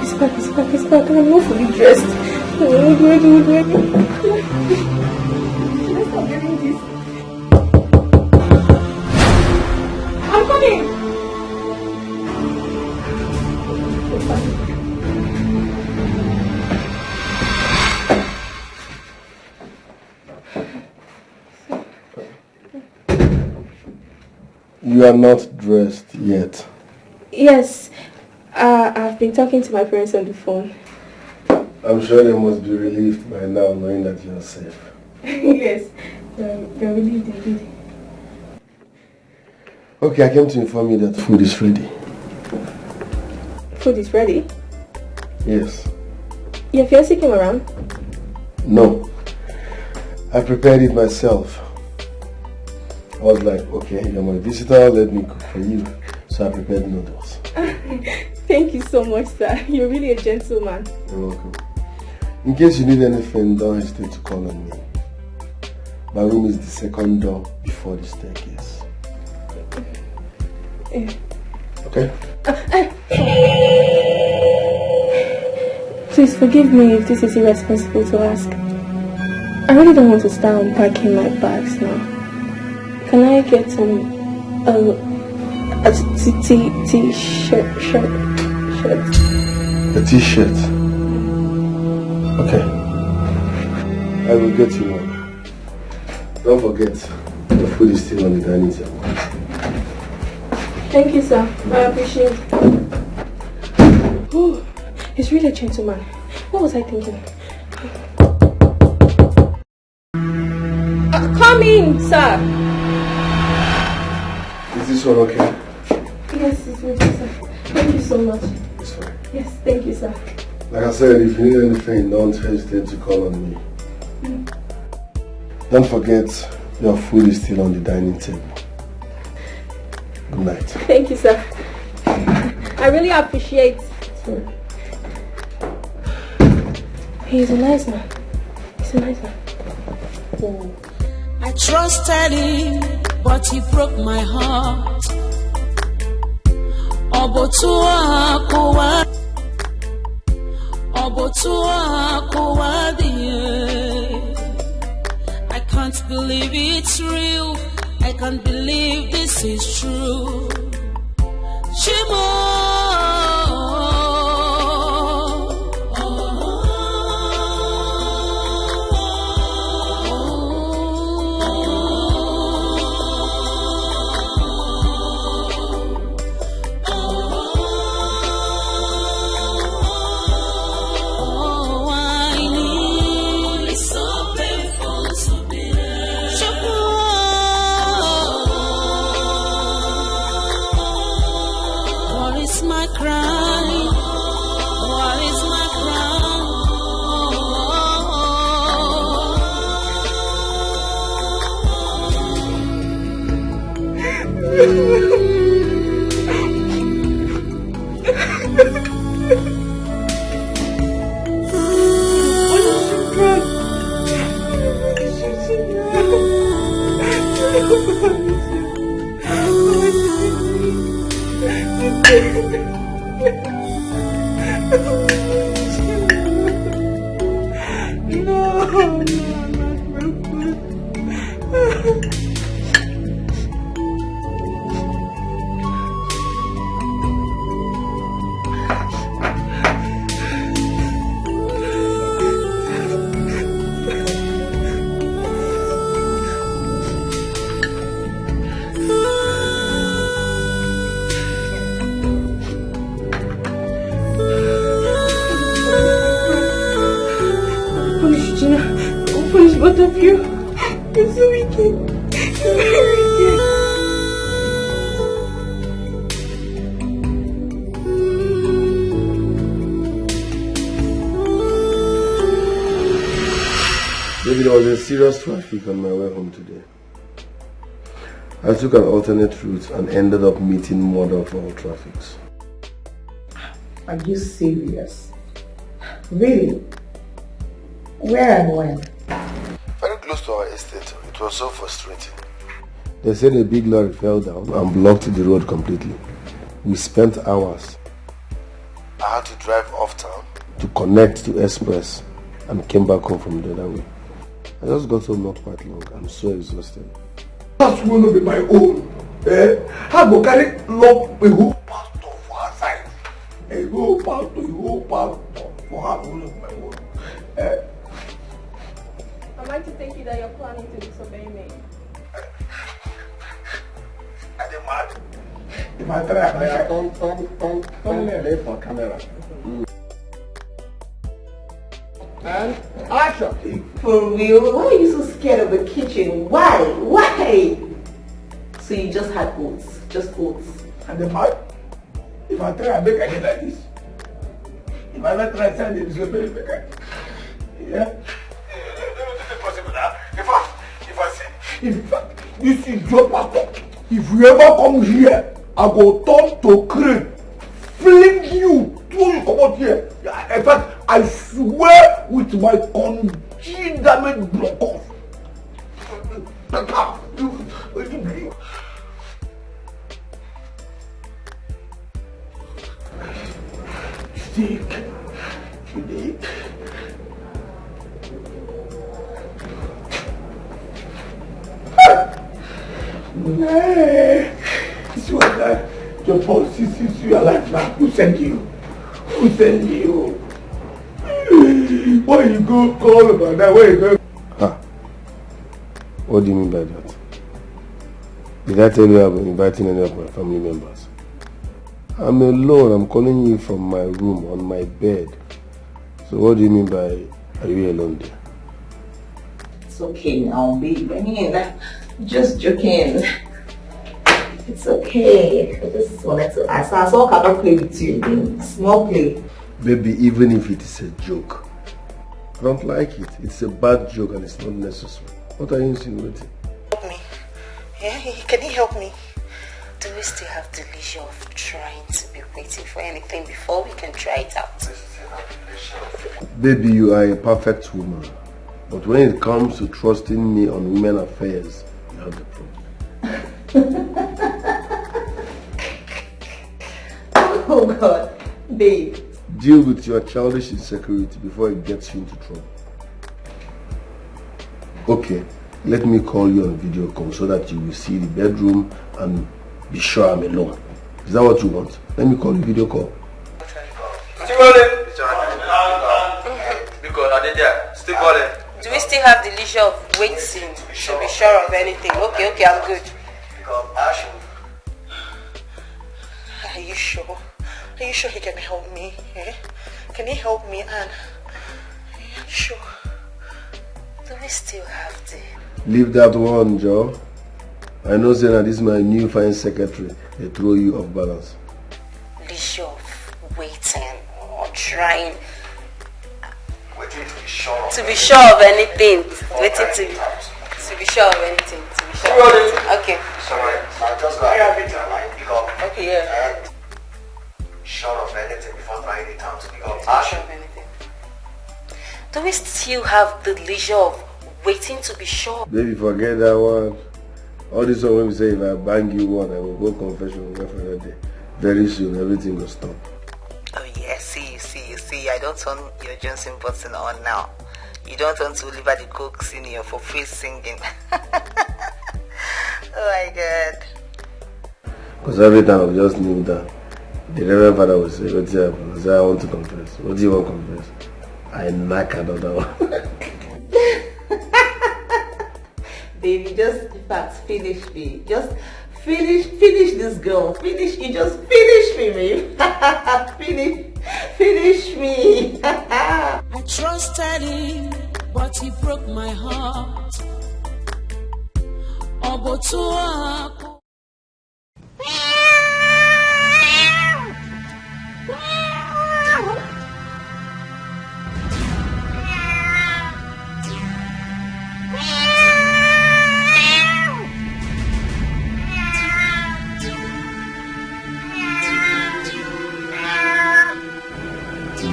It's back. I'm not fully dressed. Let's stop getting this. I'm coming. You are not dressed yet. Yes, I've been talking to my parents on the phone. I'm sure they must be relieved by now knowing that you are safe. Yes, they're relieved indeed. Okay, I came to inform you that food is ready. Food is ready? Yes. Your fiancé came around? No. I prepared it myself. I was like, okay, you're my visitor, let me cook for you. So I prepared noodles. Thank you so much, sir. You're really a gentleman. You're welcome. In case you need anything, don't hesitate to call on me. My room is the second door before the staircase. Okay? Please forgive me if this is irresponsible to ask. I really don't want to start unpacking my bags now. Can I get a t-shirt? A t-shirt? Okay. I will get you one. Don't forget, the food is still on the dining table. Thank you, sir. I appreciate it. Oh, he's really a gentleman. What was I thinking? Come in, sir. Is this one okay? Yes, it's okay, sir. Thank you so much. It's fine. Yes, thank you, sir. Like I said, if you need anything, don't hesitate to call on me. Don't forget, your food is still on the dining table. Good night. Thank you, sir. I really appreciate. Sorry. He's a nice man. He's a nice man. Oh. I trusted him, but he broke my heart. I can't believe it's real. I can't believe this is true. Shimo. Both of you. You're so wicked. You're very wicked. Maybe there was a serious traffic on my way home today. I took an alternate route and ended up meeting mother of all traffics. Are you serious? Really? Where and when? Very close to our estate. It was so frustrating. They said a big lorry fell down and blocked the road completely. We spent hours. I had to drive off town to connect to Express and came back home from the other way. I just got home not quite long. I'm so exhausted. That's going to be my own. How go carry love a whole pastor for her side? A whole pastor for her my own. Am I to take it that you're planning to disobey me? I demand If I try, Turn left for camera. And action. For real? Why are you so scared of the kitchen? Why? Why? So you just had oats? Just oats? And the man, if I try, I make again like this. If I ever try to send it, it's going to be better. Yeah? In fact, this is your pastor. If you ever come here, I go turn to crane, fling you, throw you come out here. In fact, I swear with my congealed damaged block off. Sick. This was your boss sees you alive now. Who sent you? Who sent you? Why you go call about that? Where you go? What do you mean by that? Did I tell you I'm inviting any of my family members? I'm alone. I'm calling you from my room on my bed. So what do you mean by are you alone there? It's okay now, babe. I mean, just joking. It's okay. I just wanted to ask. I saw I cannot play with you. Small play. Baby, even if it is a joke, I don't like it. It's a bad joke and it's not necessary. What are you insinuating? Help me. Yeah, can you help me? Do we still have the leisure of trying to be waiting for anything before we can try it out? Baby, you are a perfect woman. But when it comes to trusting me on women affairs, you have the problem. Oh God, babe. Deal with your childish insecurity before it gets you into trouble. Okay, let me call you on video call so that you will see the bedroom and be sure I'm alone. Is that what you want? Let me call you video call. Do we still have the leisure of waiting to be sure of anything? Okay, I'm good. Are you sure? Are you sure he can help me? Eh? Can he help me, Anne? Are you sure? Do we still have the... Leave that one, Joe. I know that this is my new fine secretary. They throw you off balance. leisure of waiting or trying to be sure of anything. Waiting to be sure of anything. Okay. Okay, yeah. Sure of anything before trying it out to become Sure of anything. Do we still have the leisure of waiting to be sure? Baby, forget that one. All this one when we say if I bang you one, I will go confession for another day. Very soon, everything will stop. Oh yeah, see. I don't turn your Johnson button on now. You don't want to Oliver the Coke Senior for free singing. Oh my God. Because every time I just knew that the Reverend Father would say, "What's happening?" I said, "I want to confess." "What do you want to confess?" I knock another one. Baby, just in fact finish me. Just finish this girl. You just finish me, babe. finish me. I trusted him, but he broke my heart.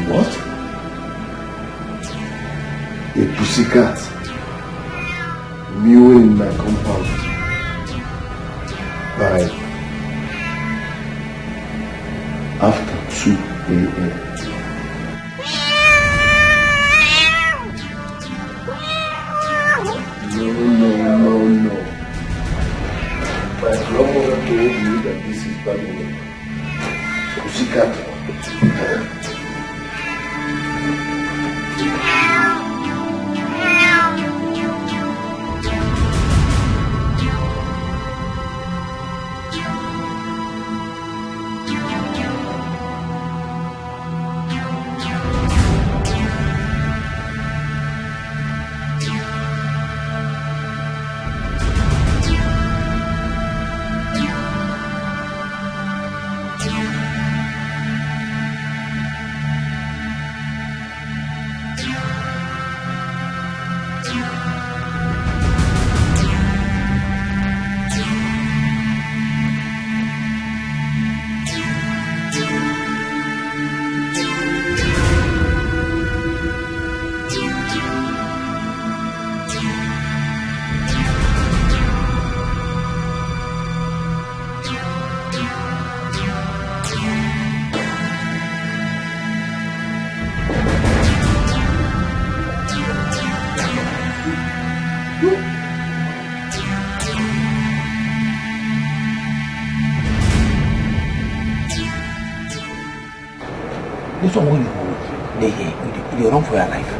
What? A pussycat mewing in my compound by after 2 a.m. No. My grandmother told me that this is Babylon. Pussycat. This one when you run for your life.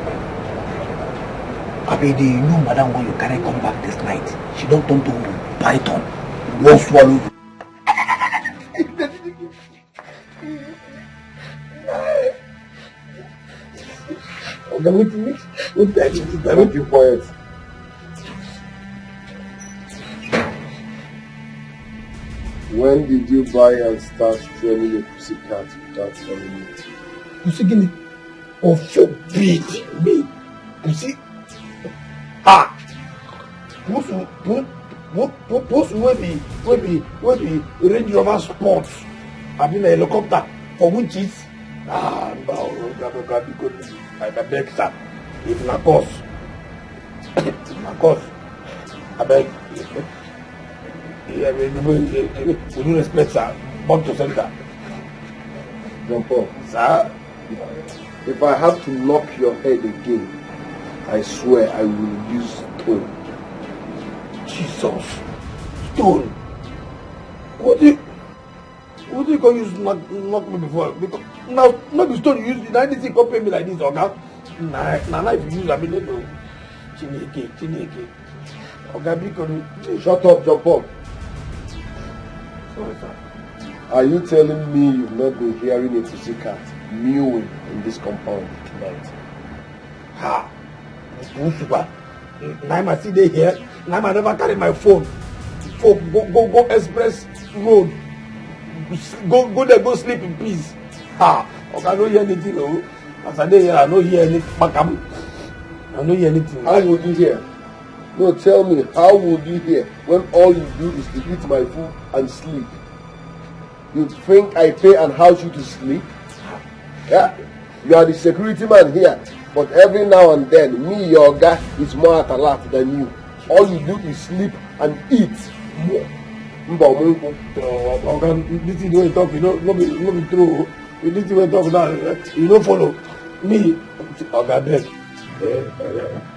I mean, you know, madam, when you carry come back this night, she don't turn to python. Won't swallow you. Keep quiet. When did you buy and start training a pussycat without telling me? Pussy guinea? Oh, forbid me. Pussy? Ah! Pussy will be Range Rover Sports. I mean a helicopter for witches. Ah, no, I beg, sir. If na cause, I beg. We do respect, sir. Born to center. John Paul. Sir? If I have to knock your head again, I swear I will use stone. Jesus. Stone? What do you go use knock me before? Because now, not the stone you use, now this thing come pay me like this, okay? Now if you use, I mean, no. Chineke. Okay, because... Shut up, John Paul. Sorry, sir. Are you telling me you've not been hearing a pussycat mewing in this compound tonight? Ha! Super. Now I see they here. Now I never carry my phone. Go express road. Go there, go sleep in peace. Ha! Okay, I don't hear anything. No. As I dey here, I don't hear anything. I don't hear anything. How would you hear? No, tell me, how would you hear when all you do is to eat my food and sleep? You think I pay and house you to sleep? Yeah? You are the security man here, but every now and then, me, your guy, is more at alert than you. All you do is sleep and eat. Okay, this is the way you talk, you know, not be true. This is the way you talk now, you don't follow me. Okay, I beg.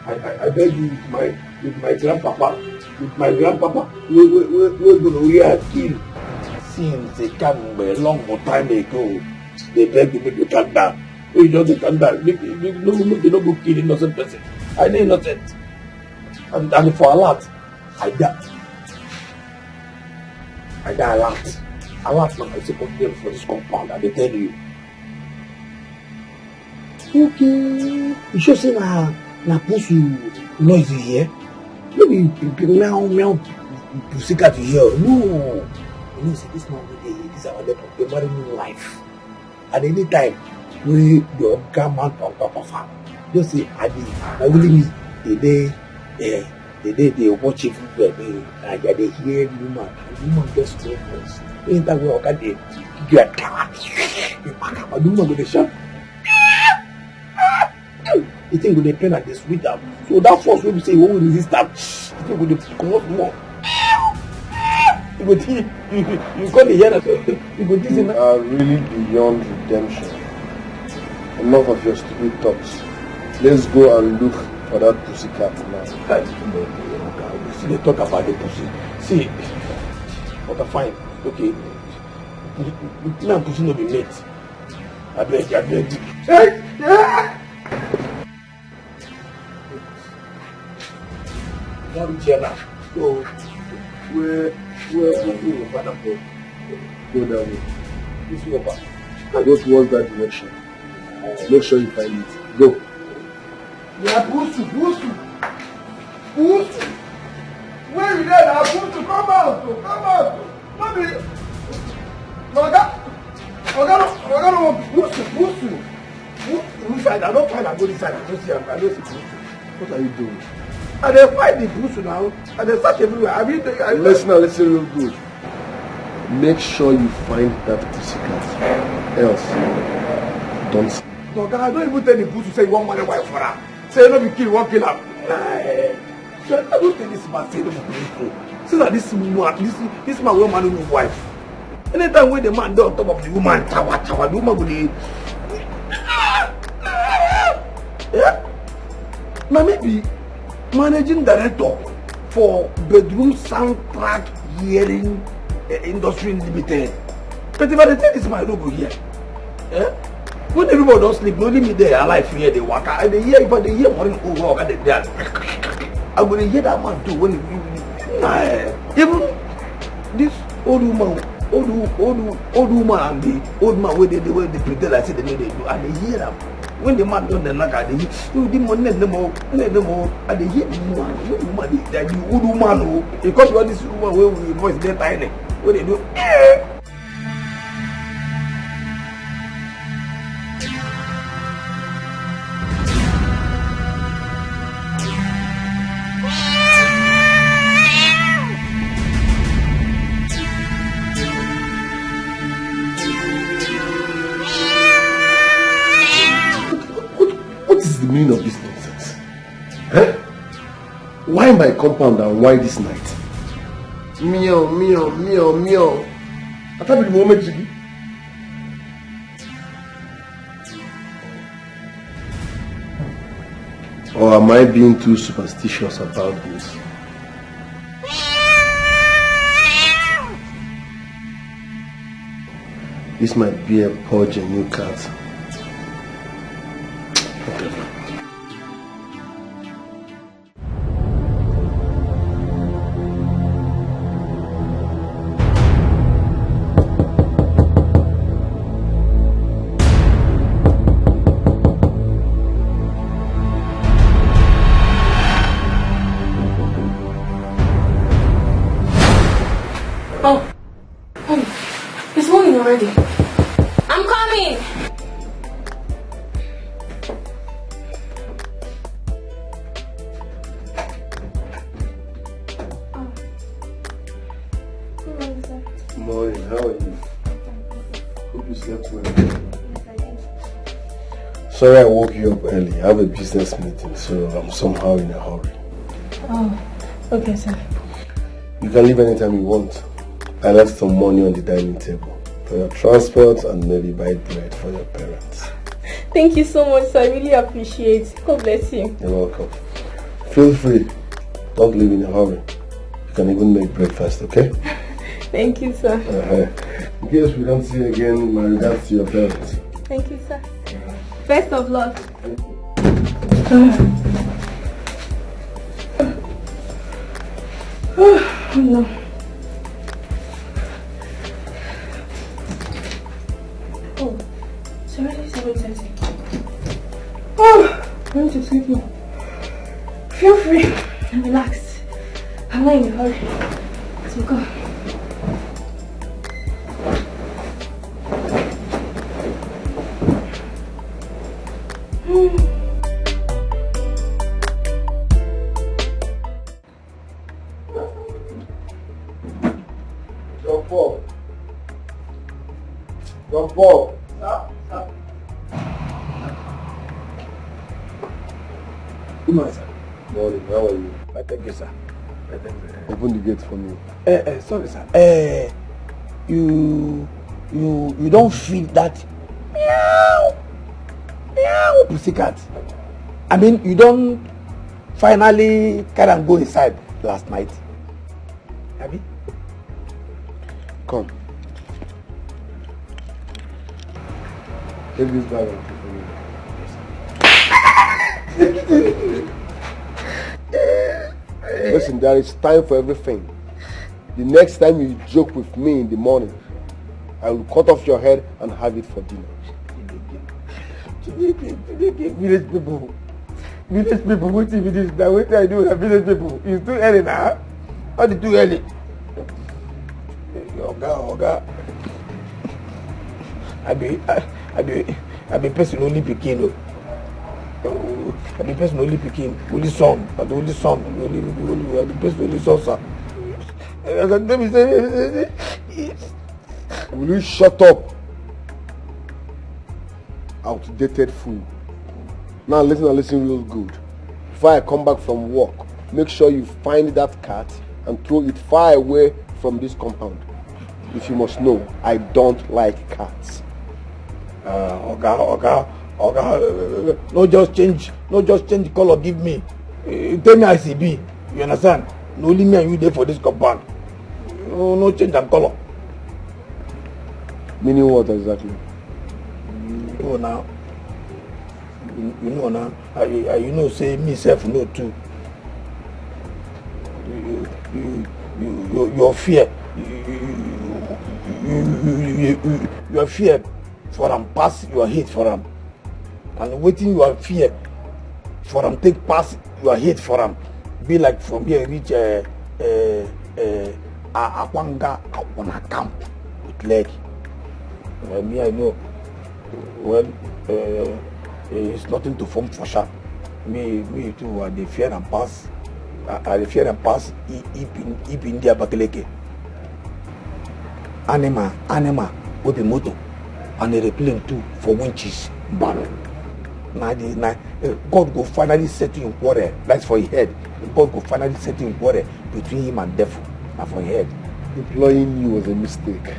I beg you with my grandpapa, we're gonna really kill. Since they come a long time ago, they beg to make you calm down. You just calm down. They don't go kill innocent person. I know innocent. And for a lot, I die a lot. A lot now, I say for this compound, I tell you. Okay. You sure say na pussy noisy here? Maybe meow pussycat here. No. You know, say this man this is our they marry new life. At any time, we your grandma on top of her. Just say I really me they watch it they hear the woman. The woman gets so close. In that way, okay, they get tired. The woman go to shout. The thing will depend on the sweet up. So that force will say, who will resist that? The thing will come out more. You can't hear that. You are really beyond redemption. Enough of your stupid thoughts. Let's go and look for that pussycat now. See, they talk about the pussy. See, okay, fine. Okay. Me and pussy no be mate. I beg you. Hey! Now we here now. So, where will you find out? Go that way. This way back. I go towards that direction. Make sure you find it. Go. Yeah, pussy. Where you there now? Pussy, come out. Not be. Oga, pussy. Which side? I don't find a good side. I don't see pussy. What are you doing? And they find the pussy now. And they search everywhere. Listen real good. Make sure you find that pussycat. Else, don't sleep. Oga, I don't even tell the pussy say you want money wife for her. Say you no be kill, one kill her. I don't think this man say no be true. See that this man will marry his wife. Anytime when the man dey on top of the woman, the woman will be. Yeah? Now maybe managing director for bedroom soundtrack hearing industry limited. But if I tell this man no go here, When everybody don't sleep, only me there alive here, they walk out. And they hear, if they hear morning, oh, walk out, they I will hear that man too when even this old woman and the old man where they pretend like say they know they do, and they hear them. When the man done the knock, they hear, oh, the man let them all, and they hear the woman, that the old woman, oh, because you are this woman where we voice their tiny, what they do, the meaning of this nonsense? Eh? Why my compound and why this night? Meow, meow, meow, meow. I thought the moment Jiggy. Or am I being too superstitious about this? This might be a poor genuine cat. Sorry I woke you up early. I have a business meeting, so I'm somehow in a hurry. Oh, okay, sir. You can leave anytime you want. I left some money on the dining table for your transport and maybe buy bread for your parents. Thank you so much, sir. I really appreciate it. God bless you. You're welcome. Feel free. Don't leave in a hurry. You can even make breakfast, okay? Thank you, sir. In case we don't see you again, my regards to your parents. Thank you, sir. Best of luck. Oh no. Oh, it's already 7:30. Oh, I want to sleep now. Feel free and relax. I'm not in a hurry. So go. Good morning, sir. Morning, how are you? Thank you, sir. Open the gate for me. Sorry, sir. You don't feel that meow, meow pussycat. I mean, you don't finally carry and go inside last night. Abi? Come. Take this bag and keep me. Listen, there is time for everything. The next time you joke with me in the morning, I will cut off your head and have it for dinner. Village people, what if it is that what I do with village people? It's too early now. How did too early? Oga. I be person only picking. I be person only picking. Only son, but only son. Only I be person only son, sir. Let me say. Will you shut up? Outdated fool. Now listen real good. Before I come back from work, make sure you find that cat and throw it far away from this compound. If you must know, I don't like cats. Oga, no just change the color, give me. Tell me I see be. You understand? No only me and you there for this compound. No change and color. Meaning what exactly? Oh, now. You know now. You know, say myself no too. Your fear. Your fear for them pass your hate for them. And waiting your fear for them take pass your hate for them. Be like from here reach Akwanga on a camp with leg. Me I know. Well, it's nothing to form for sure. Me too. The fear and pass. I fear and pass. If India Bakeleke. Anima with the motor and the plane too for winches. But now God go finally set you in quarrel. That's for your head. God go finally set you in quarrel between him and devil. And for your head. Employing you was a mistake.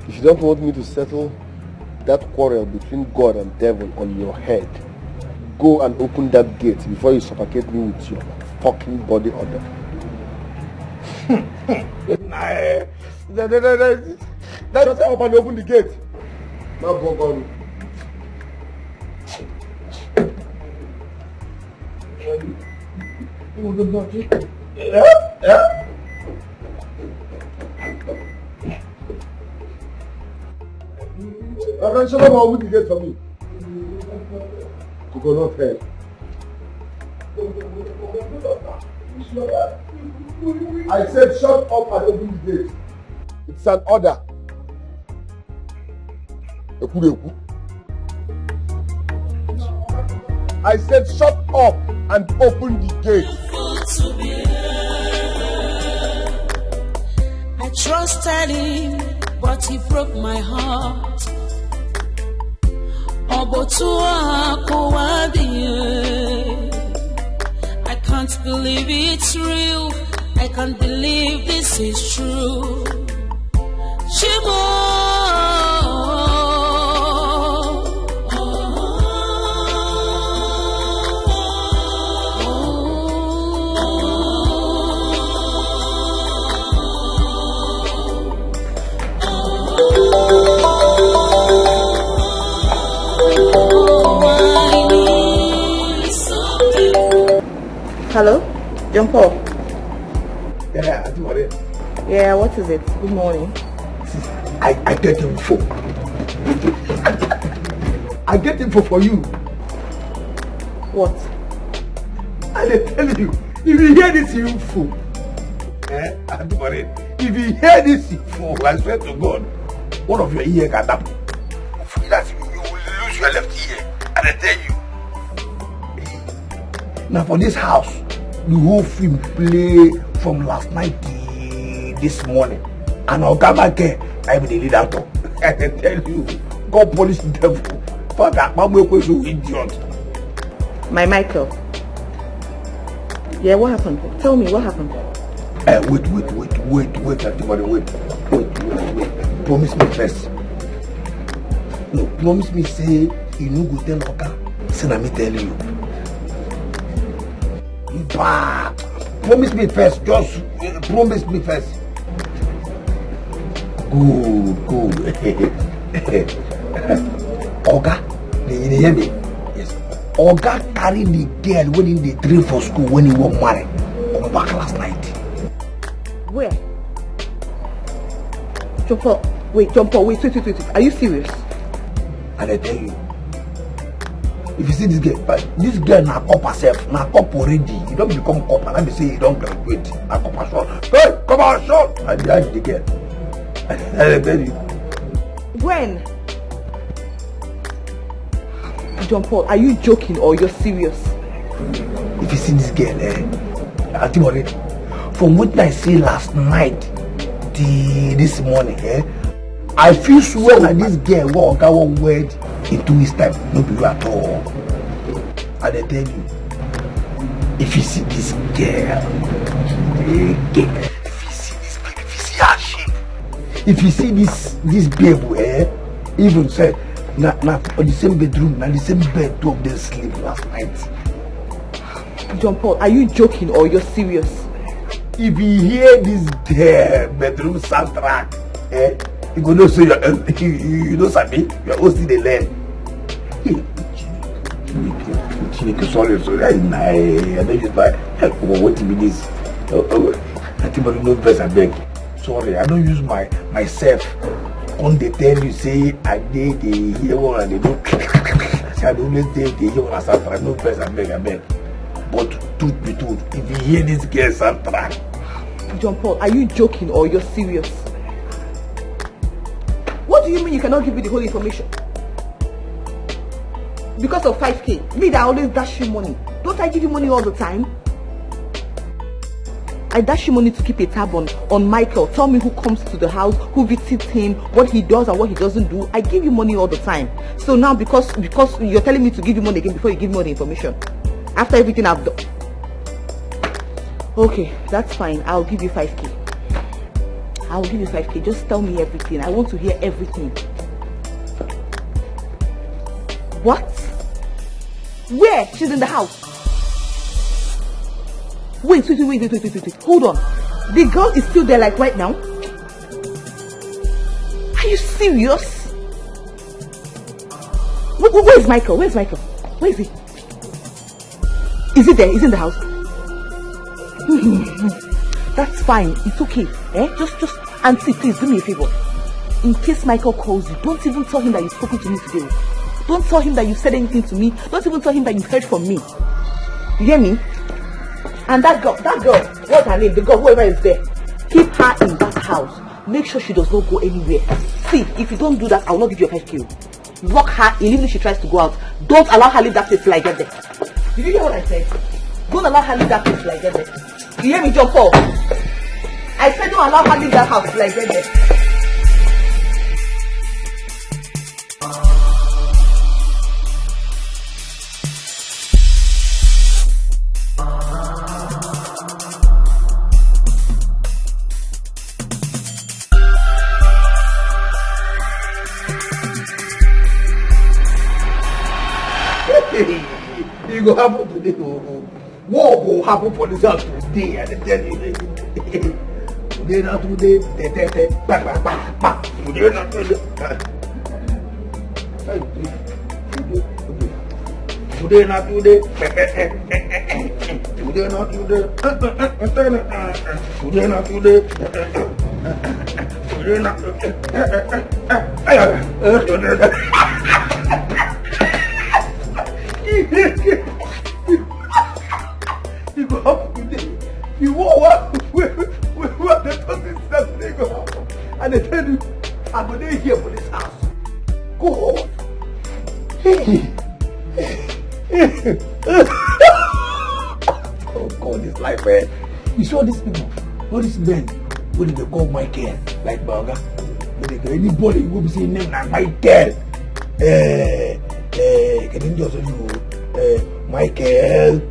If you don't want me to settle that quarrel between God and devil on your head, go and open that gate before you suffocate me with your fucking body odor. Shut up and open the gate. Now go on. Yeah. Shut up and open the gate for me. Coconut head. I said shut up and open the gate. It's an order. I said shut up and open the gate. I trusted him, but he broke my heart. I can't believe it's real. I can't believe this is true. Hello? John Paul? Yeah, I do worry. Yeah, what is it? Good morning. I get info. I get info for you. What? I tell you, if you hear this info, I do worry. If you hear this info, I swear to God, one of your ears can tap. You will lose your left ear. And I tell you. Now for this house, the whole film play from last night to this morning. And I'll come back here, I will lead out. I tell you, God punish the devil. Father, Mama is so idiot. My Michael. Yeah, what happened? Tell me, what happened? Wait, everybody, wait. Promise me first. No, promise me, say, you no go tell Oga. Say, let me tell you. Bah, promise me first, just promise me first. Good. Oga, you hear me? Yes. Oga carried the girl when he trained for school when he was married. Come back last night. Where? John Paul, wait. Are you serious? And I tell you, if you see this girl na cop herself, na cop already. You don't become cop and let me say you don't graduate. Na cop herself. Hey, come on, shot! And behind the girl. And I tell you. When? John Paul, are you joking or you're serious? If you see this girl, I think already. From what I see last night, this morning, I feel sure that this girl will go one word in 2 weeks time. No be at all. And I tell you, if you see this girl, if you see this baby, if you see her shape, if you see this baby, even say na on the same bedroom, na the same bed two of them sleep last night. John Paul, are you joking or you're serious? If you hear this bedroom soundtrack, you go know say you know Zubby, you're also the learn. Sorry, I don't use my what to be this. I think I know best. I beg. Sorry, I don't use myself. On the tell you say I did the hear one and they do. I don't always say the hear one as I know best. I beg. But truth be told, if you hear this girl Sandra. John Paul, are you joking or you're serious? What do you mean you cannot give me the whole information? Because of 5k, me that always dash you money. Don't I give you money all the time? I dash you money to keep a tab on Michael. Tell me who comes to the house, who visits him, what he does and what he doesn't do. I give you money all the time. So now because you're telling me to give you money again before you give me all the information. After everything I've done. Okay, that's fine. I'll give you 5k. I'll give you 5k. Just tell me everything. I want to hear everything. What? Where? She's in the house. Wait. Hold on. The girl is still there like right now? Are you serious? Where is Michael? Where is he? Is he there? Is he in the house? That's fine. It's okay. Just auntie, please do me a favor. In case Michael calls you, don't even tell him that you've spoken to me today. Don't tell him that you've said anything to me. Don't even tell him that you've heard from me. You hear me? And that girl, what's her name? The girl, whoever is there, keep her in that house. Make sure she does not go anywhere. See, if you don't do that, I will not give you a 5k. Lock her in, even if she tries to go out. Don't allow her leave that place till I get there. Did you hear what I said? Don't allow her leave that place till I get there. You hear me, John Paul? I said don't allow her leave that house till I get there. It will happen today. What will happen for this house today? I tell you. Today not today. Today not today. Today not today. Today not today. Today not today. Today not You go up today. You walk where the person is that they go up. And they tell you, I'm going to here for this house. Go on. Oh God, this life, man. You saw these people, all these men, what did they call Michael? Like Burger. Anybody will be saying name like Michael. Can you just Michael,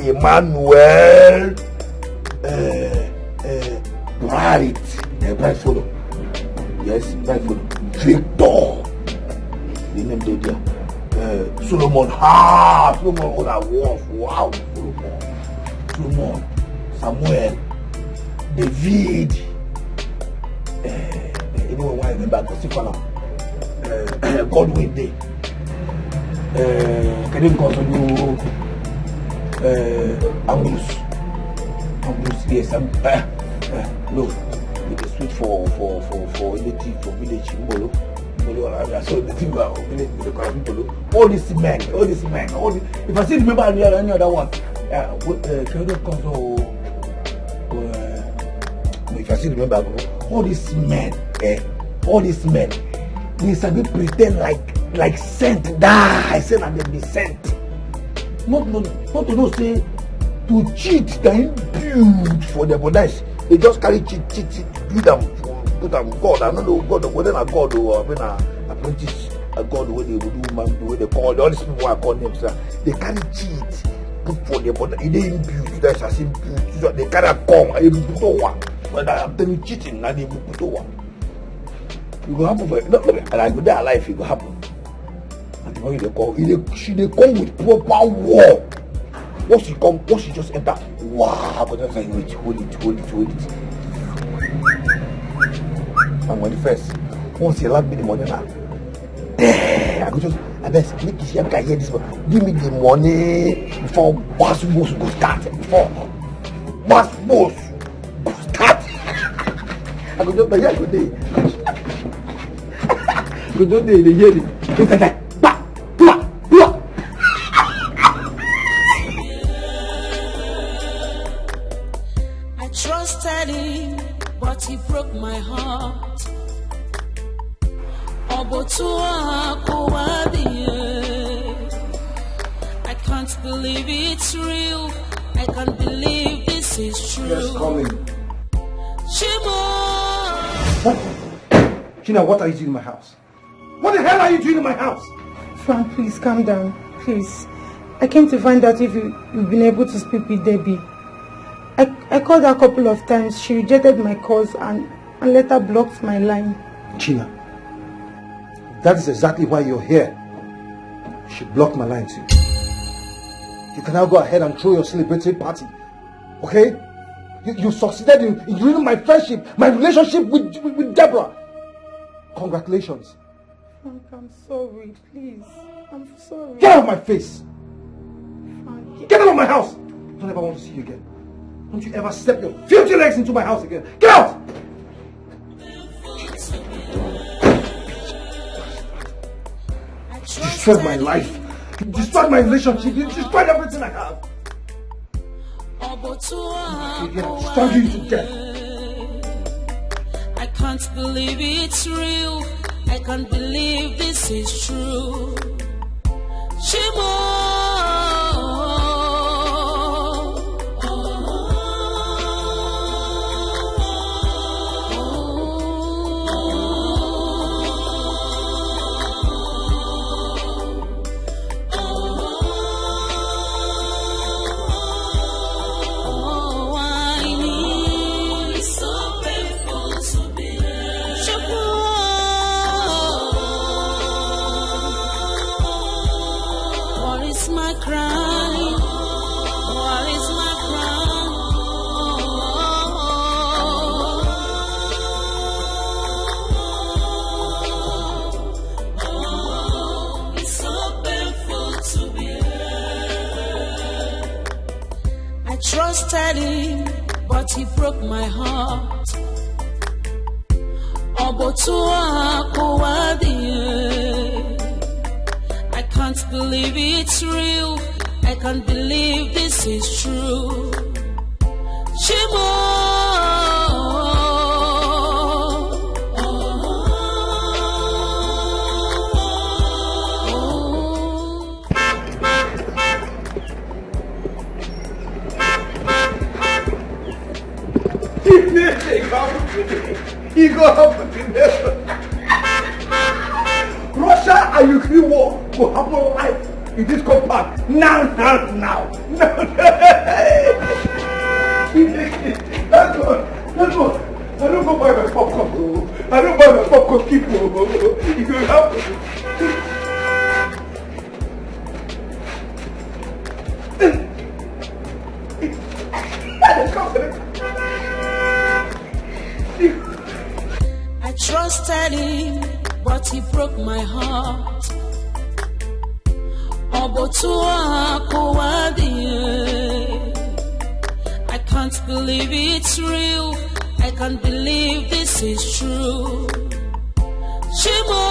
Emmanuel, Bright follow. Yes, Bright follow. Victor, the name there. Solomon, Solomon, all that wolf, wow, Solomon, Samuel, David, anyone want to remember Gosifana, Godwin Day. Can you continue? Angus, yes, no, with the sweet for native for village Mbolo. So the thing about village with the people, all these men, if I still remember any other one, can you console? If I still remember, all these men, they sabi pretend like sent die. I said that they be sent. Not to know say to cheat then build for them, but that's they just carry cheat do them put them God. I don't know God whether a God or an apprentice a God the way they would do man the way they call all these people I call names. They carry cheat put for them, but they didn't build. That's as in build. So they carry come and put one. But I'm telling you cheating and they put one. It will happen for and I go there alive. It will happen. And when they call, she come with proper war. Once she just enter, wow! But that's like hold it. And when the first, once he allowed me the money now, damn. I go just, I best make this, I can hear this one. Give me the money before boss go start. Before boss go start. I go just, yeah, go there. Go just there, they hear it. It's like, I trusted him, but he broke my heart. I can't believe it's real. I can't believe this is true. Yes, coming. Shimo! Gina, what are you doing in my house? What the hell are you doing in my house? Frank, please calm down. Please. I came to find out if you've been able to speak with Debbie. I called her a couple of times. She rejected my calls and later blocked my line. Gina, that is exactly why you're here. She blocked my line too. You can now go ahead and throw your celebratory party. Okay? You succeeded in ruining my friendship, my relationship with Deborah. Congratulations. Frank, I'm sorry. Please. I'm sorry. Get out of my face. Frank. Get out of my house. Don't ever want to see you again. Don't you ever step your filthy legs into my house again. Get out! You destroyed my life. You destroyed my relationship. You destroyed everything I have. You're struggling to death. I can't believe it's real. I can't believe this is true. Shimo! Trusted him, but he broke my heart. I can't believe it's real. I can't believe this is true. Shimo! He got up with the Russia and Ukraine war will happen live in this compound. Now. That's what. I don't go buy my popcorn. I don't buy my popcorn. Keep it will happen. I trusted him, but he broke my heart. I can't believe it's real. I can't believe this is true. Shimo!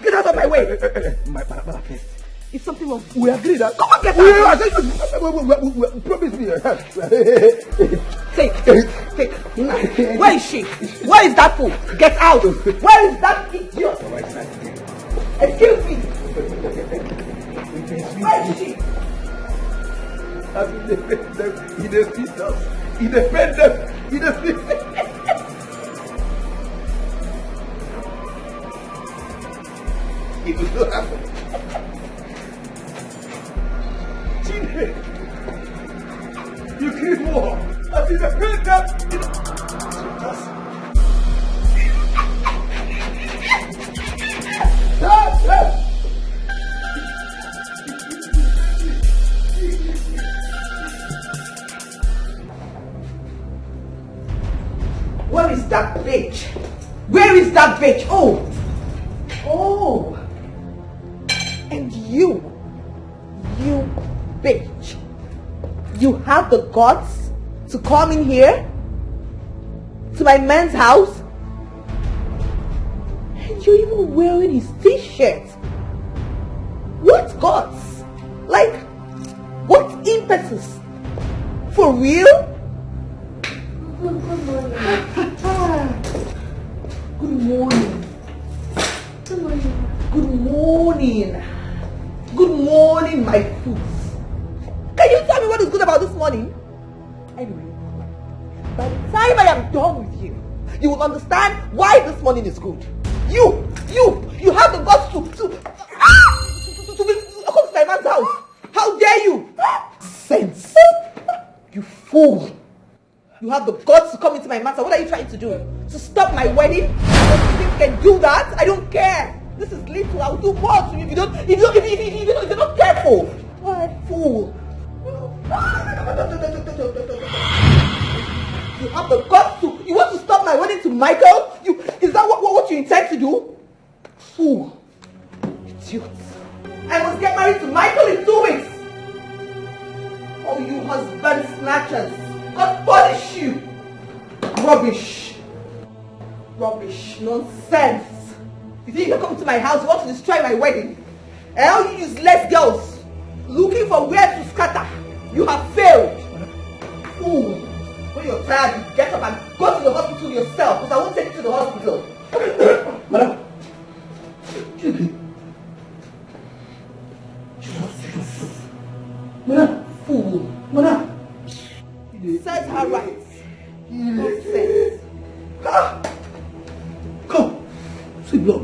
Get out of my way! Is something wrong? We agreed that. Come on, get out! Promise me. Take. Where is she? Where is that fool? Get out! Where is that idiot? Excuse me! Where is she? He defeats us. He defends them. He defeats them. It will not happen. You create war. I mean, the defend them. Where is that bitch? Where is that bitch? Oh! Oh! And you bitch, you have the guts to come in here to my man's house and you're even wearing his t-shirt. What guts? Like, what impetus? For real? Good morning. Good morning. Good morning. Good morning, my fools. Can you tell me what is good about this morning? Anyway, by the time I am done with you, you will understand why this morning is good. You have the guts to come to my man's house. How dare you? Sense. You fool. You have the guts to come into my man's house. What are you trying to do? To stop my wedding? You think you can do that? I don't care. This is little. I will do more to you if you're not careful. What fool. You have the guts to. You want to stop my wedding to Michael? Is that what you intend to do? Fool. Idiot. I must get married to Michael in 2 weeks. Oh, you husband snatchers. God punish you. Rubbish. Rubbish. Nonsense. You think you come to my house, you want to destroy my wedding? All you useless girls looking for where to scatter. You have failed. Fool. When you're tired, you get up and go to the hospital yourself, because I won't take you to the hospital. Madam. Madam. Fool. Madam. Set her right. Nonsense. Come. See blood.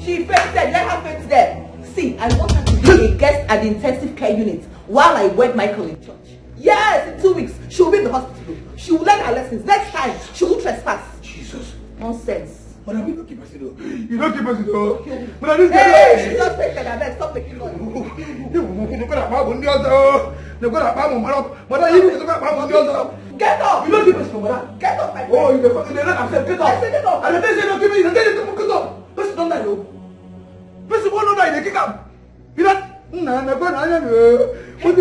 She fainted. Let her faint there. See, I want her to be a guest at the intensive care unit while I wed Michael in church. Yes, in 2 weeks. She will be in the hospital. She will learn her lessons. Next time, she will trespass. Jesus. Nonsense. Madam, you don't keep us in. You don't keep us in. Madam, this Hey, she's not fainted. I beg, stop making noise. Get up! You don't keep us in, madam. Get up, my friend. Oh, you're fucking get up. I said get up. And if they say no, give me, you get it, get up. Person don't die, no. Person won't die, they kick up. You know? What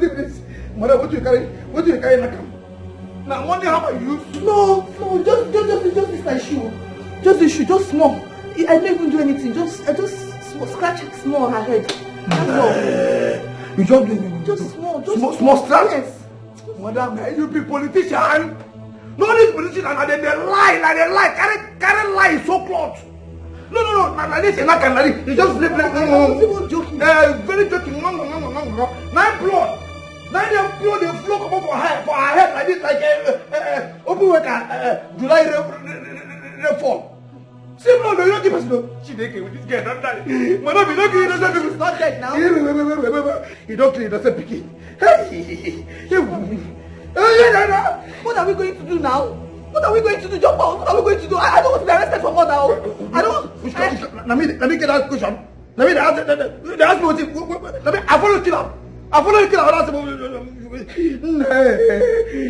is this? Madam, what do you carry? What do you carry in the camp? Now, one day, how about you? No, just this my shoe. Just the shoe, just small. I don't even do anything. I just scratch it small on her head. That's all. You Just small. Small scratch? Yes. Madam, you be politician. No, this politician, and they lie. Carry lie so close. No. Like this, not can lie. You just play. I was even joking. Very joking. No. 9 blood. 9 blood, they flow come up for her head like this, like open water, July rainfall. See, no, you don't keep us. She didn't with this girl, don't die. Madam, you don't kill it. She's not dead now. You don't kill it, doesn't pick it. What are we going to do now? What are we going to do, Jumbo? What are we going to do? I don't want to be arrested for more now. I don't. Let me get that question. Let me ask me what I follow kill her.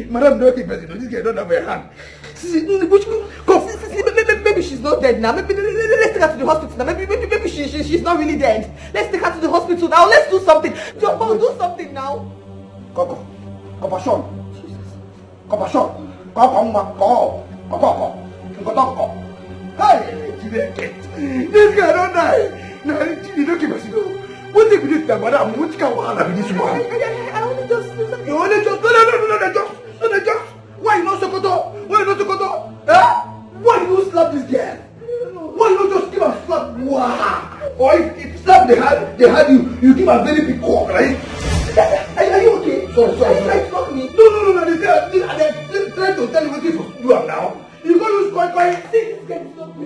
Madam, don't keep us. This girl don't have a hand. Maybe she's not dead now. Maybe let's take her to the hospital now. Maybe she's not really dead. Let's take her to the hospital now. Let's do something. Jumbo, do something now. Compassion. Hey, this guy don't die. No, you don't keep us. What if this time, madam? What can we have this one? I only just do something. You only just no. Why you not Sokoto? Why you slap this girl? Why you not just give her slap? Wow. Or if slap they had you give a very big cock, right? Are you okay? Sorry. Are you trying to talk to me? No. They're trying to tell you what you are now. You go use coin. See, this girl is not. No.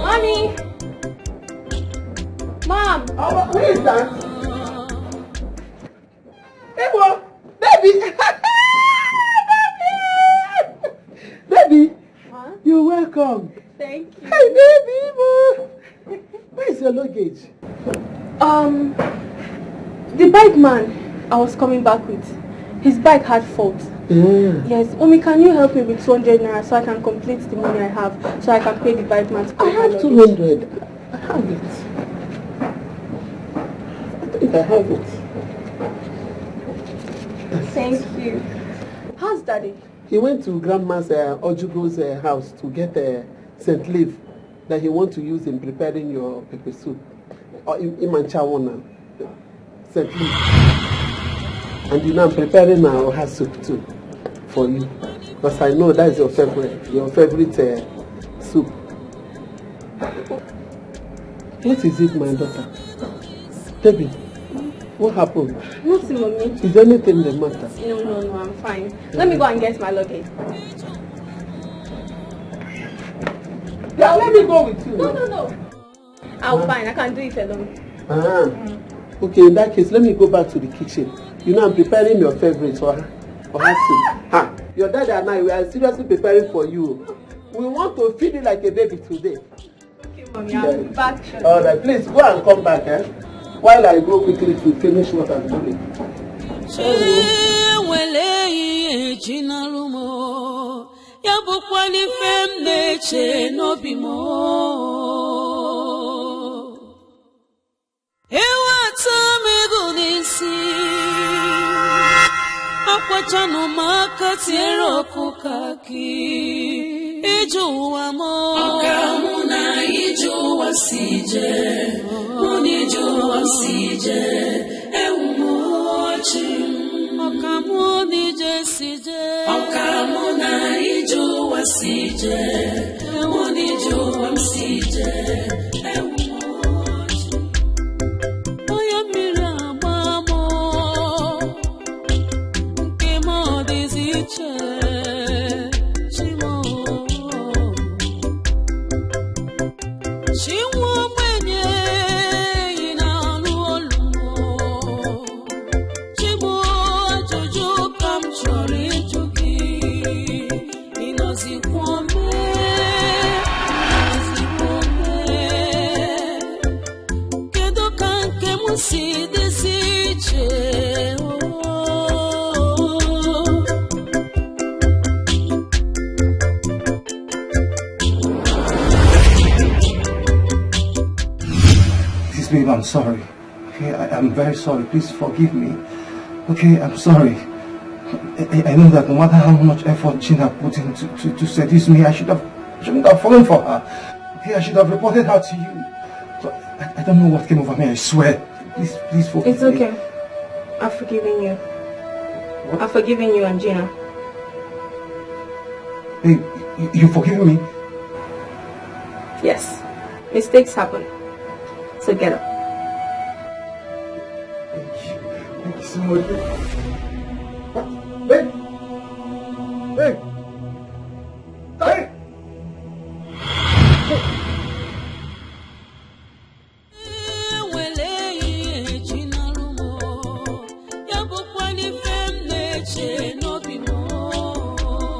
Mommy! Mom! Oh, who is that? Ewo, baby. Baby, huh? You're welcome. Thank you. Hey, baby. Where is your luggage? The bike man I was coming back with, his bike had fault. Yes, Omi, can you help me with 200 naira so I can complete the money I have, so I can pay the bike man to pay I have 200. I have it. I think I have it. Thank you. How's Daddy? He went to Grandma's Ojugo's house to get St. Leaf that he wants to use in preparing your pepper soup. Or Imanchawana, St. Leaf. And you know I'm preparing our Oha soup too for you. Because I know that is your favorite soup. What is it, my daughter? Debbie, what happened? Nothing, Mommy. Is anything the matter? No, I'm fine. Let me go and get my luggage. Yeah, let me go with you. No. I'm fine. I can do it alone. Okay, in that case, let me go back to the kitchen. You know, I'm preparing your favorite for her soup. Your dad and I, we are seriously preparing for you. We want to feed you like a baby today. Okay, Mommy, I'll be back. All right, please go and come back, while I go quickly to finish what I'm doing. Akwachano makatiero kukaki Ijuwa mo Okamuna ijuwa sije Unijuwa sije Ewumochi Okamuni je sije Okamuna ijuwa sije Unijuwa sije Ewumochi Oyamira mamo See this Babe, I'm sorry. Okay, I'm very sorry. Please forgive me. Okay, I'm sorry. I know that no matter how much effort Gina put in to seduce me, I shouldn't have fallen for her. Okay, I should have reported her to you. So I don't know what came over me, I swear. Please forgive me. It's okay. I've forgiven you. What? I've forgiven you and Gina. Hey, you forgiven me? Yes. Mistakes happen. So get up. Thank you so much. Hey! Hey! Hey!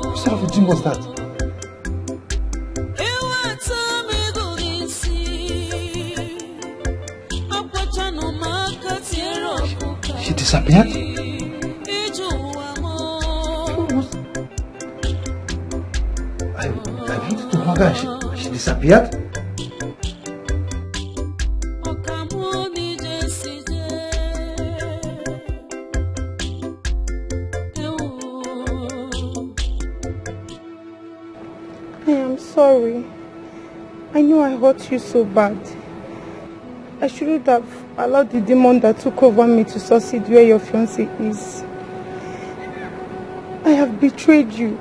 What sort of a dream was that? She disappeared? I wanted to hug her. She disappeared? I am sorry. I know I hurt you so bad. I shouldn't have allowed the demon that took over me to succeed where your fiancé is. I have betrayed you.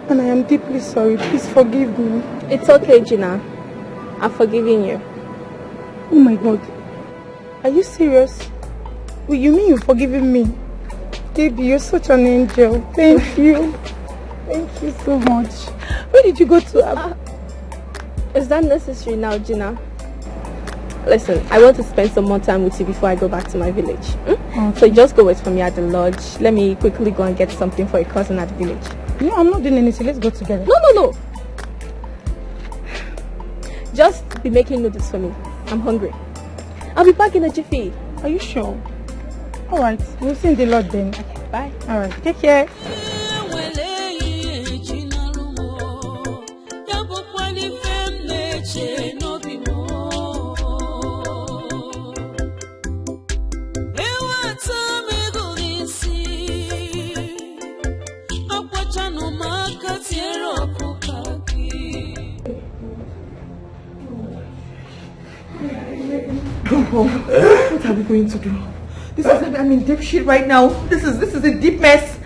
And I am deeply sorry. Please forgive me. It's okay, Gina. I'm forgiving you. Oh my God. Are you serious? Wait, you mean you're forgiving me? Baby, you're such an angel. Thank you. Thank you so much. Where did you go to? Is that necessary now, Gina? Listen, I want to spend some more time with you before I go back to my village. Okay. So just go wait for me at the lodge. Let me quickly go and get something for a cousin at the village. No, I'm not doing anything. Let's go together. No. Just be making noodles for me. I'm hungry. I'll be back in a jiffy. Are you sure? Alright, we'll see in the lodge then. Okay, bye. Alright, take care. What are we going to do? This is, I'm in deep shit right now. This is a deep mess.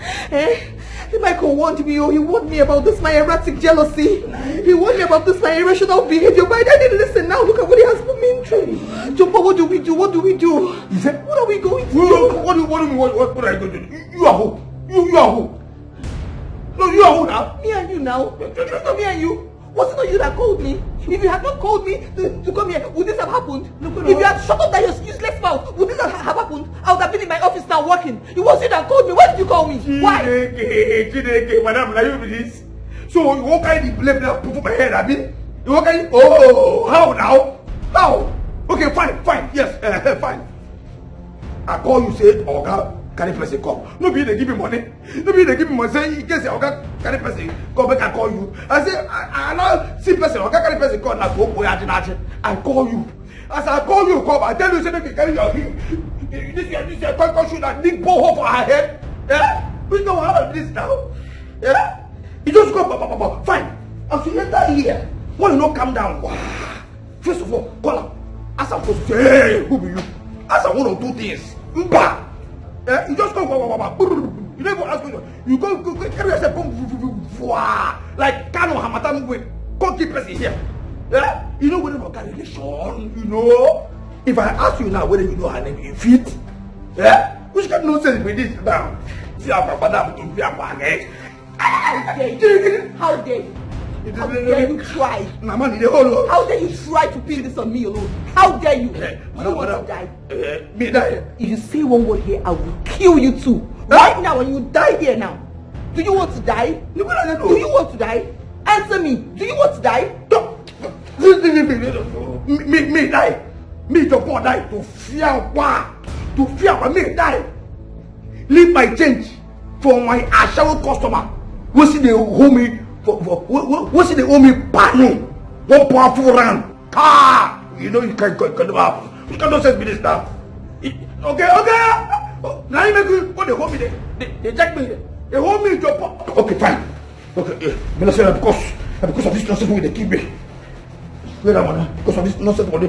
Michael warned me, he warned me about this, my erratic jealousy. He warned me about this, my irrational behavior, but I didn't listen. Now look at what he has put me into. Jumbo, what do we do? What do we do? He said, what are we going to do? What are you going to do? You are who? You are who? No, you are who now? Me and you now. It's not me and you. Was it not you that called me? If you had not called me to come here, would this have happened? If you had shut up that your useless mouth, would this have happened? I would have been in my office now working. It was you that called me. Why did you call me? Why? Madam, now you this. So you walk out the blame now, put my head, Abi? You walk out, oh, how now? How? Okay, fine, yes, fine. I call you, say, Oga, carry person come. No be they give me money. No be they give me money. Say, in case Oga carry person come back, I call you. I say, I now see person, Oga carry person come, now go, I call you. As I call you, come, I tell you, say, no, carry your this is a shoot that big ball for her head. Yeah? We know how this now. Yeah? You just go, fine. As you enter here, why you not come down? First of all, call him. As I'm supposed to say, hey, who be you? As I want to do this. Mba. You just go, you never ask me. You go carry yourself, like Kano Hamatan with cocky person here. Yeah? You know whether you got relation, you know. If I ask you now whether you know her name, you fit. Yeah? Which kind of nonsense with this now? See how madam to be a bag. How dare you? How dare you? How dare you try? How dare you try to pin this on me alone? How dare you? You want to die? Me die. If you say one word here, I will kill you too. Right now, and you die here now. Do you want to die? Do you want to die? Answer me. Do you want to die? Me die. Me to go die. To fear what? To fear what? Me die. Leave my change for my ashawo customer. What's the homie? What's the homie panning? 1 powerful round. Ah! You know you can't go. You cannot say this now. Okay. Now you make you what the homie they jack me. The homie to okay, fine. Okay, because of this nonsense they keep me. Wait a minute, because of this nonsense no,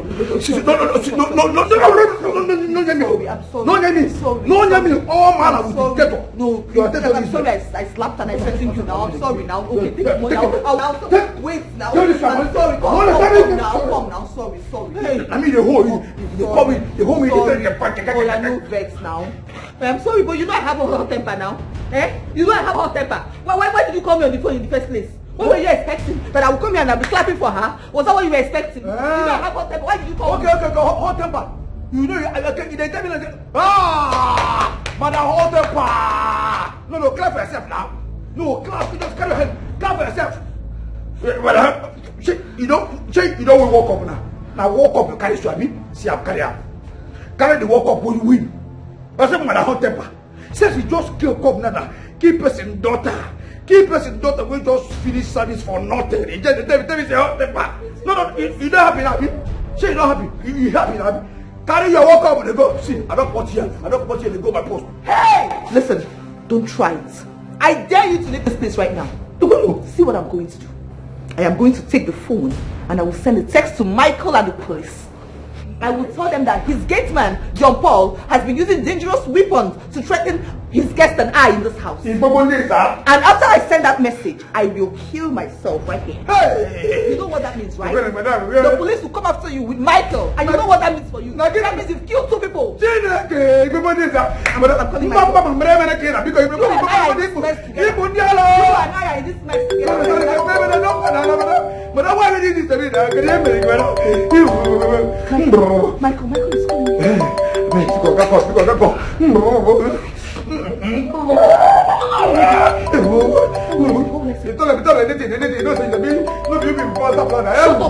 all man I will get up. No, I'm sorry, I slapped and I threatened you now. I'm sorry now. Okay, take the money out. Wait now. I'm sorry. Come now. Sorry. Hey, I mean the whole you call me the whole me. Oh, no vex now. I'm sorry, but you know I have a hot temper now. You know I have a hot temper. Why did you call me on the phone in the first place? What were you expecting? That I would come here and I'll be clapping for her? Was that what you were expecting? You know I have hot temper. Why did you call me? Okay, hot temper. You know, they tell me like, madam, hot temper. No, clap for yourself now. No, clap, just carry your head. Clap for yourself. You don't walk up now. Now walk up, you carry Zubby. See, I'm carry up. Carry the walk up when you win. I said, madam, hot temper. Says he just kill come now. Keep us in daughter. Keep us in daughter. We just finish service for nothing. He just tell me say hot temper. No, you don't happy. Say you don't happy. You happy. Carry your walk up and go. See, I don't put here. They go by post. Hey! Listen, don't try it. I dare you to leave this place right now. See what I'm going to do. I am going to take the phone and I will send a text to Michael and the police. I will tell them that his gate man, John Paul, has been using dangerous weapons to threaten his guest and I in this house. And after I send that message, I will kill myself right here. Hey. You know what that means, right? The police will come after you with Michael, and you know what that means for you. That means you've killed 2 people. I'm calling Michael. You and I are in this mess together. But I want to do this. Michael is coming.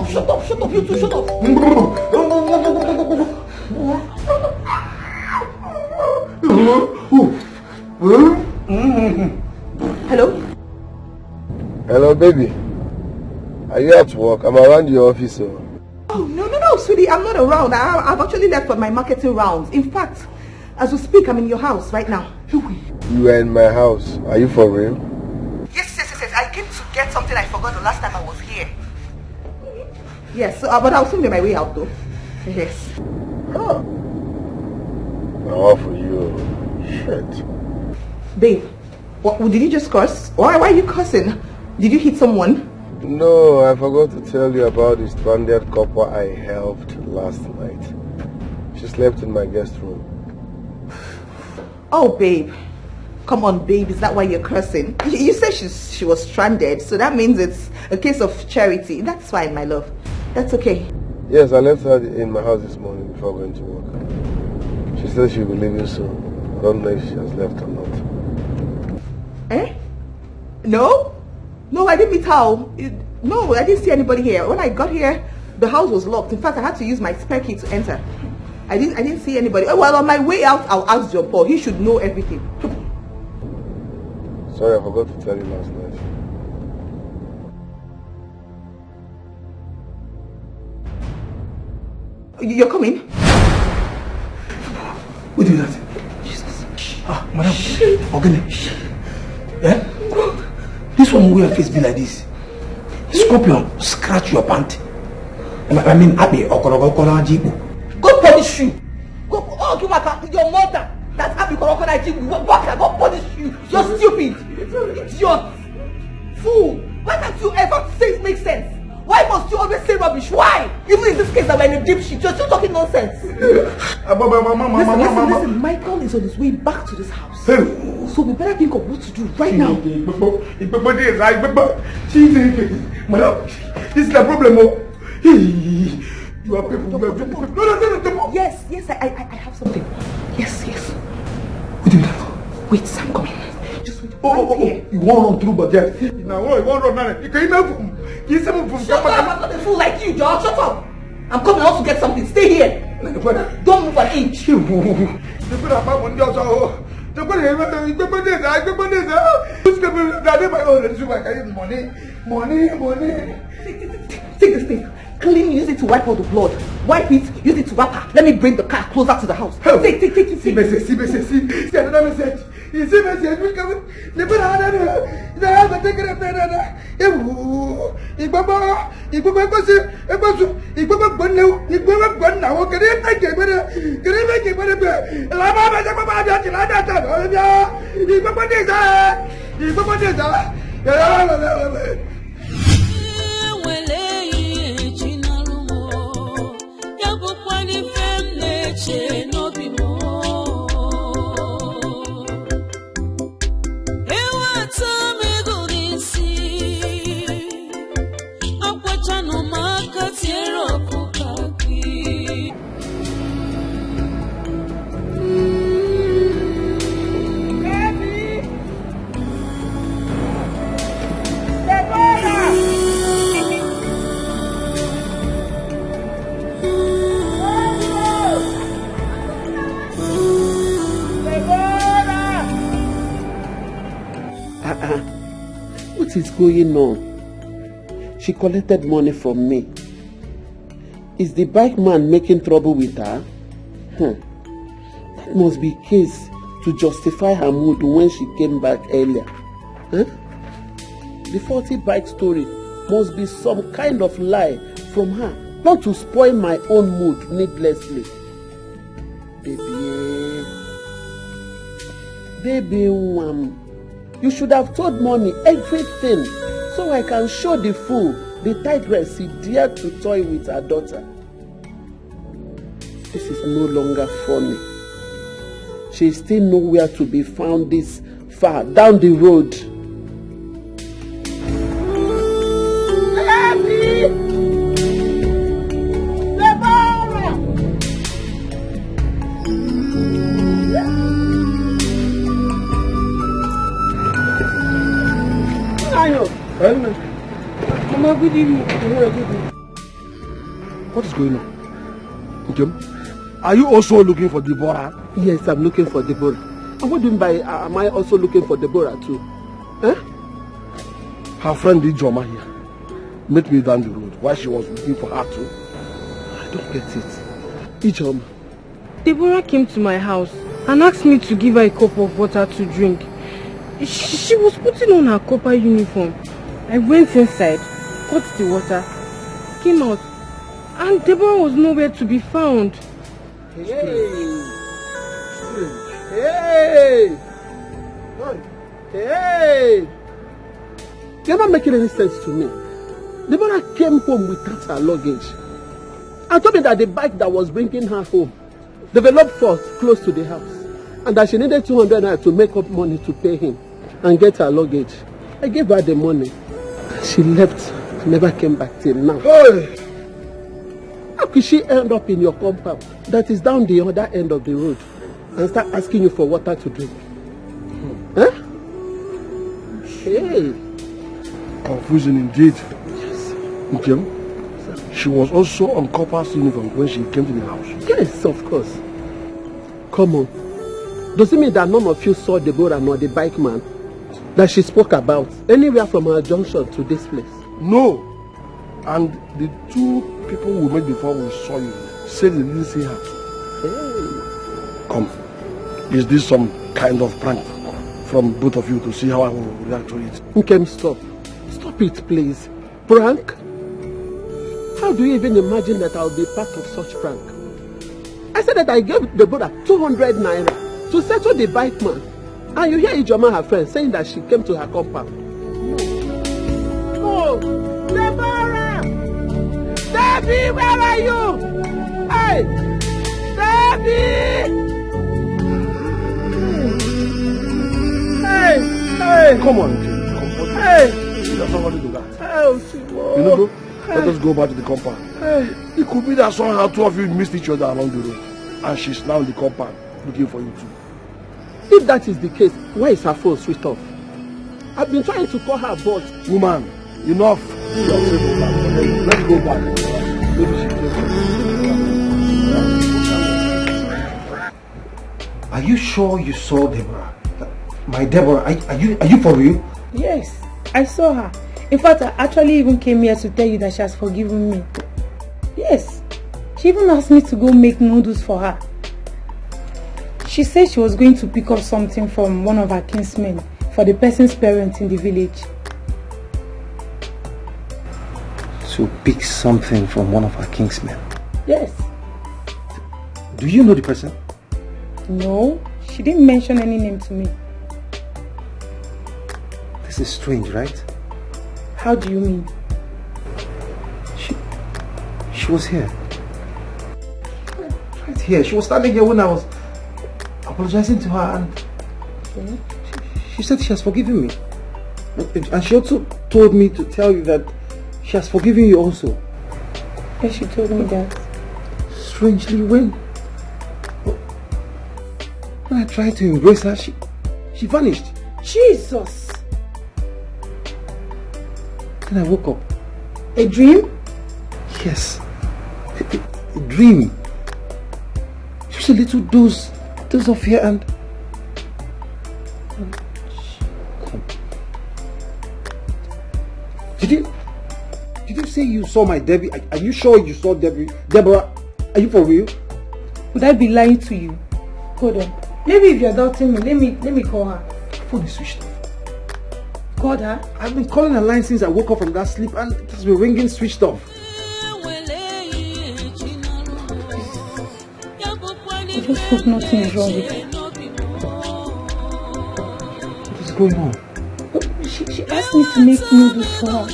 Shut up, you two, shut up. Hello? Hello, baby. Are you at work? I'm around your office. So. Oh, no, sweetie, I'm not around. I've actually left for my marketing rounds. In fact, as we speak, I'm in your house right now. You are in my house. Are you for real? Yes. I came to get something I forgot the last time I was here. Yes, but I'll soon be my way out though. Yes. Huh. Now for you. Shit. Babe, did you just curse? Why are you cursing? Did you hit someone? No, I forgot to tell you about the stranded couple I helped last night. She slept in my guest room. Oh, babe. Come on, babe. Is that why you're cursing? You said she was stranded, so that means it's a case of charity. That's fine, my love. That's okay. Yes, I left her in my house this morning before going to work. She said she'll be leaving soon. I don't know if she has left or not. Eh? No, I didn't meet her. No, I didn't see anybody here. When I got here, the house was locked. In fact, I had to use my spare key to enter. I didn't see anybody. Well, on my way out, I'll ask John Paul. He should know everything. Sorry, I forgot to tell you last night. You're coming? Who did that? Jesus. Madam. Okay. Yeah? This one will face be like this. Scorpion scratch your pant. I mean, Abby or Njubigbo. Go punish you. Go, your mother. That's Abby Njubigbo. Go punish you. You're stupid. Idiot. Fool. Why can't you ever say it makes sense? Why must you always say rubbish? Why? Even in this case that we're in a deep shit, you're still talking nonsense. Listen, Michael is on his way back to this house. So we better think of what to do right now. Madam, this is the problem. You are people. No. Yes, I have something. Yes. Who did that? Wait, I'm coming. Just wait. Oh. You won't run through, but yes. Now, you won't run now. You can even. Shut up, I'm not a fool like you, George. Shut up. I'm coming out to get something. Stay here. Don't move an inch. Money. Take this thing. Clean, use it to wipe all the blood. Wipe it, use it to wrap her. Let me bring the car closer to the house. Take. See message. Another message. You see message which coming. Never had it. They have to take it up there. What is going on? She collected money from me. Is the bike man making trouble with her? That must be case to justify her mood when she came back earlier. The 40 bike story must be some kind of lie from her, not to spoil my own mood needlessly. Baby, you should have told mommy everything so I can show the fool the tigress he dared to toy with her daughter. This is no longer funny. She is still nowhere to be found this far down the road. Happy! Mama, good evening. What is going on? Okay. Are you also looking for Deborah? Yes, I'm looking for Deborah. And what do you mean by am I also looking for Deborah too? Eh? Her friend Ijoma here met me down the road while she was looking for her too. I don't get it. Ijoma. Deborah came to my house and asked me to give her a cup of water to drink. She was putting on her copper uniform. I went inside, got the water, came out, and Deborah was nowhere to be found. Hey! Hey! Hey! You're not making any sense to me. Deborah came home without her luggage. And told me that the bike that was bringing her home developed fault close to the house. And that she needed 200 naira to make up money to pay him and get her luggage. I gave her the money. She left, never came back till now. Hey! How could she end up in your compound that is down the other end of the road and start asking you for water to drink? Huh? Hey! Confusing indeed. Yes. Okay. She was also on Copper's uniform when she came to the house. Yes, of course. Come on. Does it mean that none of you saw Deborah nor the bike man that she spoke about anywhere from our junction to this place? No. And the two people we met before we saw you said they didn't see her. Hey. Come. Is this some kind of prank from both of you to see how I will react to it? Okay, stop. Stop it, please. Prank? How do you even imagine that I'll be part of such prank? I said that I gave Deborah 200 naira to settle the bike man. And you hear Ijoma, her friend, saying that she came to her compound. No. Oh, Deborah! Debbie, where are you? Hey! Debbie! Hey! Hey! Come on, Jim. Hey! There's somebody to that. Oh, you know, let us go back to the compound. Hey. It could be that somehow two of you missed each other along the road. And she's now in the compound looking for you too. If that is the case, why is her phone switched off? I've been trying to call her, but... Woman, enough. Let's go back. Maybe she Are you sure you saw Deborah? My Deborah, are you for real? Yes, I saw her. In fact, I actually even came here to tell you that she has forgiven me. Yes, she even asked me to go make noodles for her. She said she was going to pick up something from one of her kinsmen for the person's parents in the village. So pick something from one of her kinsmen? Yes. Do you know the person? No, she didn't mention any name to me. This is strange, right? How do you mean? She was here. Right here. She was standing here when I was apologizing to her, and she said she has forgiven me. And she also told me to tell you that she has forgiven you also. Yes, she told me that. Strangely, when I tried to embrace her, she vanished. Jesus! Then I woke up. A dream? Yes. A dream. Just a little dose of fear and... Come. Did you say you saw my Debbie? Are you sure you saw Debbie? Deborah, are you for real? Would I be lying to you? Hold on. Maybe if you're doubting me, let me call her. Phone is switched off. Called her? I've been calling her line since I woke up from that sleep, and it has been ringing switched off. I just hope nothing is wrong with her. What is going on? She asked me to make noodles for her.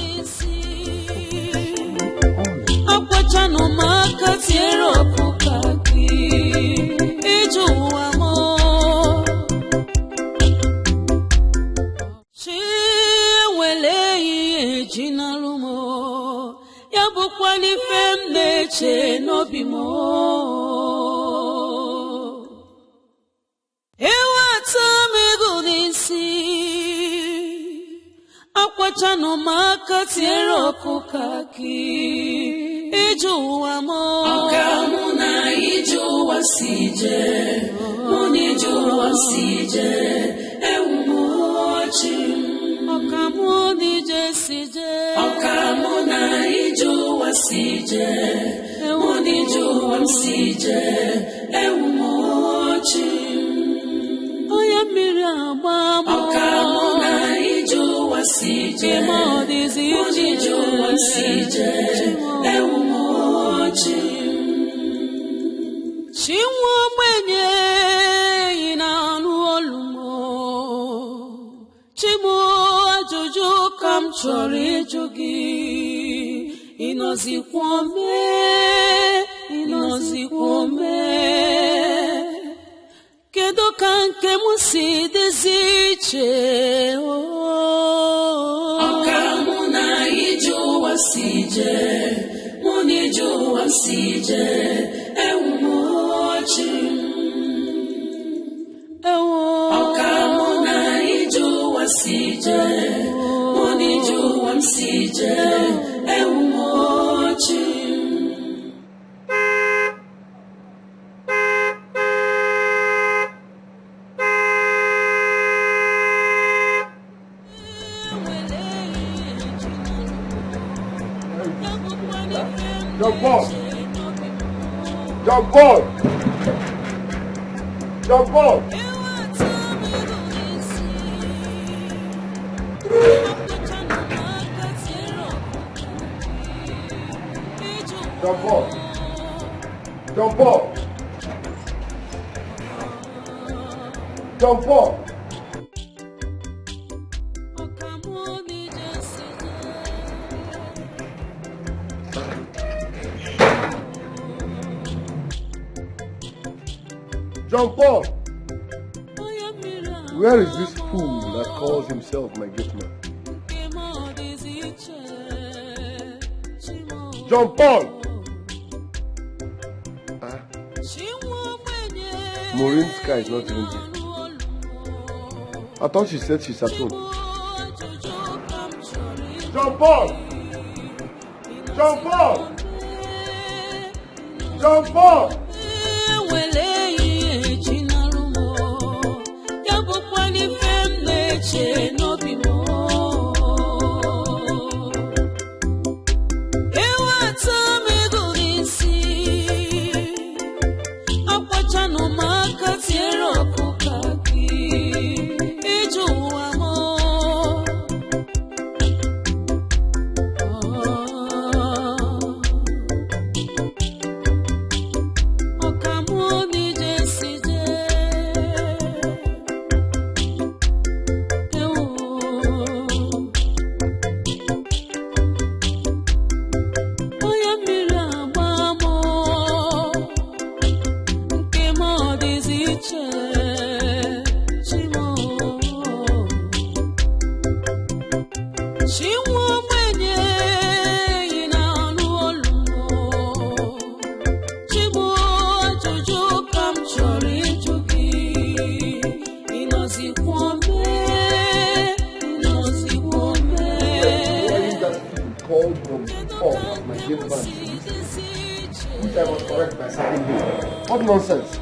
Akwachano maka tiero kukaki Ijuwa mo Okamuna ijuwa sije Unijuwa sije Ewumochi Okamuni jesije Okamuna ijuwa sije Unijuwa sije Ewumochi Oya miri agbamo Okamuna ijuwa sije Unijuwa sije Ewumochi Chinwo mwenye inanu olumo Chimo ajuju kam chori jugi Inozi kwome Kedo kanke musi deziche Okamuna ijuwa sije Munijuwa sije Ewumochi Okamuna ijuwa sije Munijuwa sije Ewumochi Jump on! Jump on! Jump on! Jump on! Jump on! Jump on! Jump on! Where is this fool that calls himself my gate man? Jump on! Maureen's car is not even here. I thought she said she's at home. Jump on! Jump on! Jump on! No be more. Akwachano maka tiero kukaki Ijuwa mo Okamuni jesije Which I was correct by saying this. What nonsense!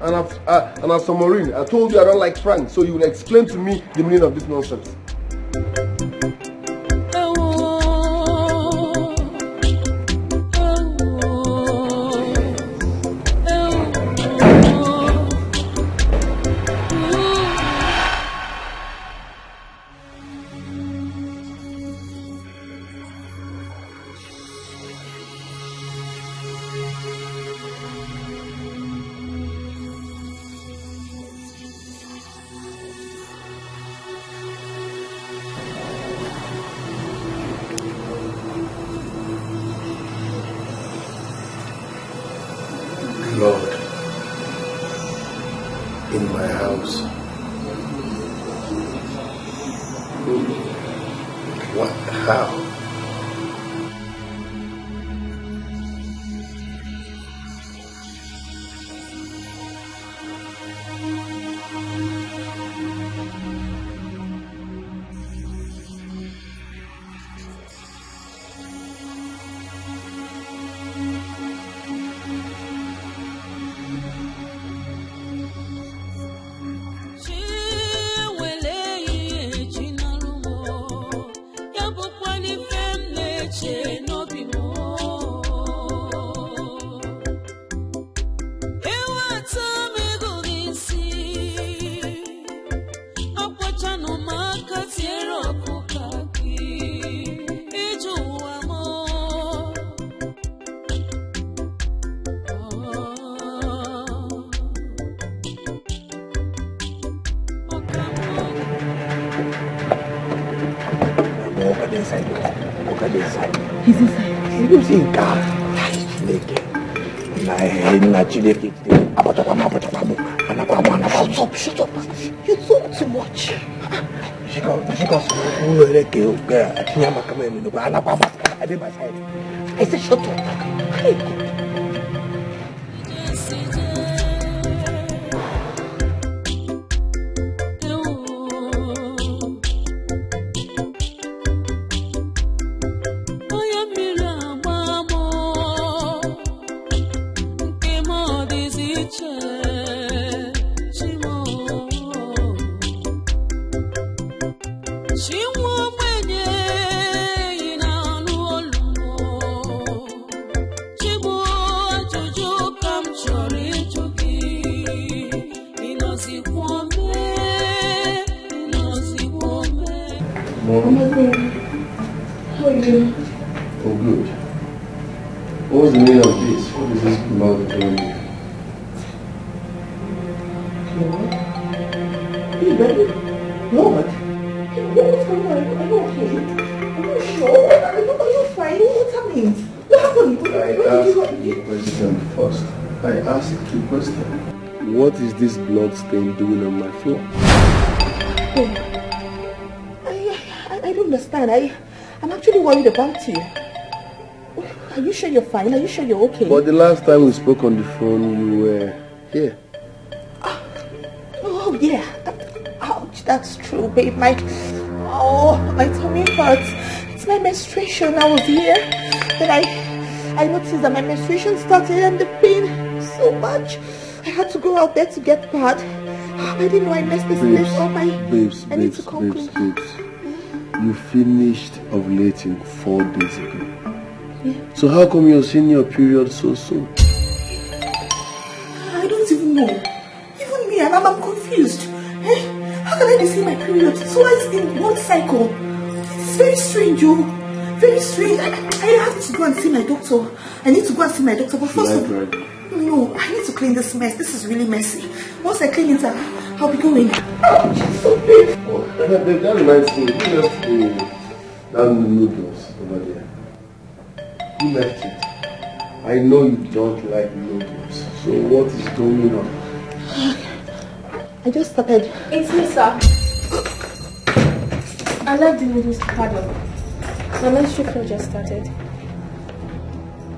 And as for Maureen, I told you I don't like Frank, so you will explain to me the meaning of this nonsense. Lord, in my house. What? How? inside. Look at this side. He's inside. You don't see him car. Shut up. You talk too much. I said shut up. Hey, God. How are you? Oh, good. What was the meaning of this? What is this blood doing? Lord? Hey, baby. Lord? What's going on? Are you okay? Are you sure? Are you fine? What's happening? What happened? I asked you a question first. I asked you a question. What is this blood stain doing on my floor? Oh. I don't understand. I'm actually worried about you. Are you sure you're fine? Are you sure you're okay? But the last time we spoke on the phone, you were here. Oh, yeah. Ouch, that's true, babe. My tummy hurts. It's my menstruation. I was here. Then I noticed that my menstruation started and the pain so much. I had to go out there to get pad. I didn't know I messed this place up. I need to come clean. You finished ovulating 4 days ago. Yeah. So how come you're seeing your period so soon? I don't even know. Even me, I'm confused. How can I be seeing my period twice in one cycle? It's very strange, yo. Very strange. I have to go and see my doctor. I need to go and see my doctor. But first of all, no, I need to clean this mess. This is really messy. Once I clean it up, I'll be going. It's so painful. That reminds me, who left that noodles over there? Who left it? I know you don't like noodles. So what is going on? I just started. It's me, sir. I left the noodles to pardon. My menstruation just started.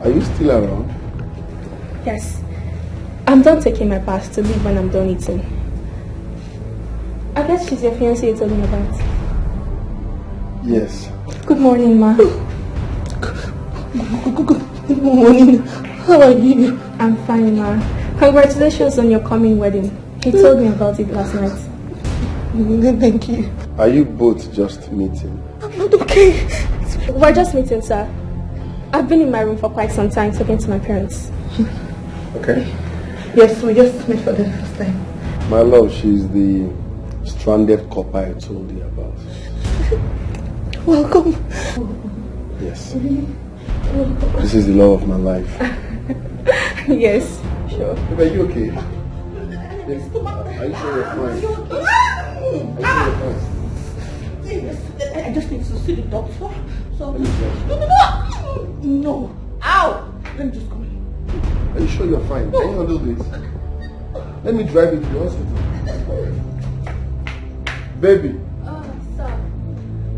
Are you still around? Yes. I'm done taking my bath to leave when I'm done eating. I guess she's your fiancée you're talking about. Yes. Good morning, ma. Good morning. How are you? I'm fine, ma. Congratulations on your coming wedding. He told me about it last night. Thank you. Are you both just meeting? I'm not okay. We're just meeting, sir. I've been in my room for quite some time talking to my parents. Okay. Yes, we just met for the first time. My love, she's the stranded copper I told you about. Welcome. Yes. This is the love of my life. Yes, sure. Are you okay? Yes. Are you sure you're fine? Are you sure you're fine? Yes. I just need to see the doctor. So no. Ow! Let me just come in. Are you sure you're fine? Can you handle this? Let me drive you to the hospital. Baby. Sir.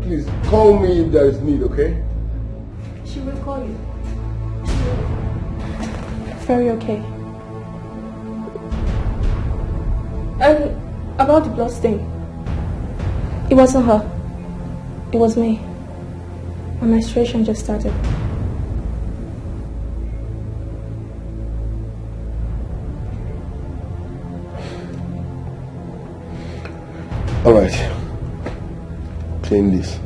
Please call me if there is need, okay? She will call you. Very okay. And about the blood stain. It wasn't her. It was me. My menstruation just started. All right. Clean this.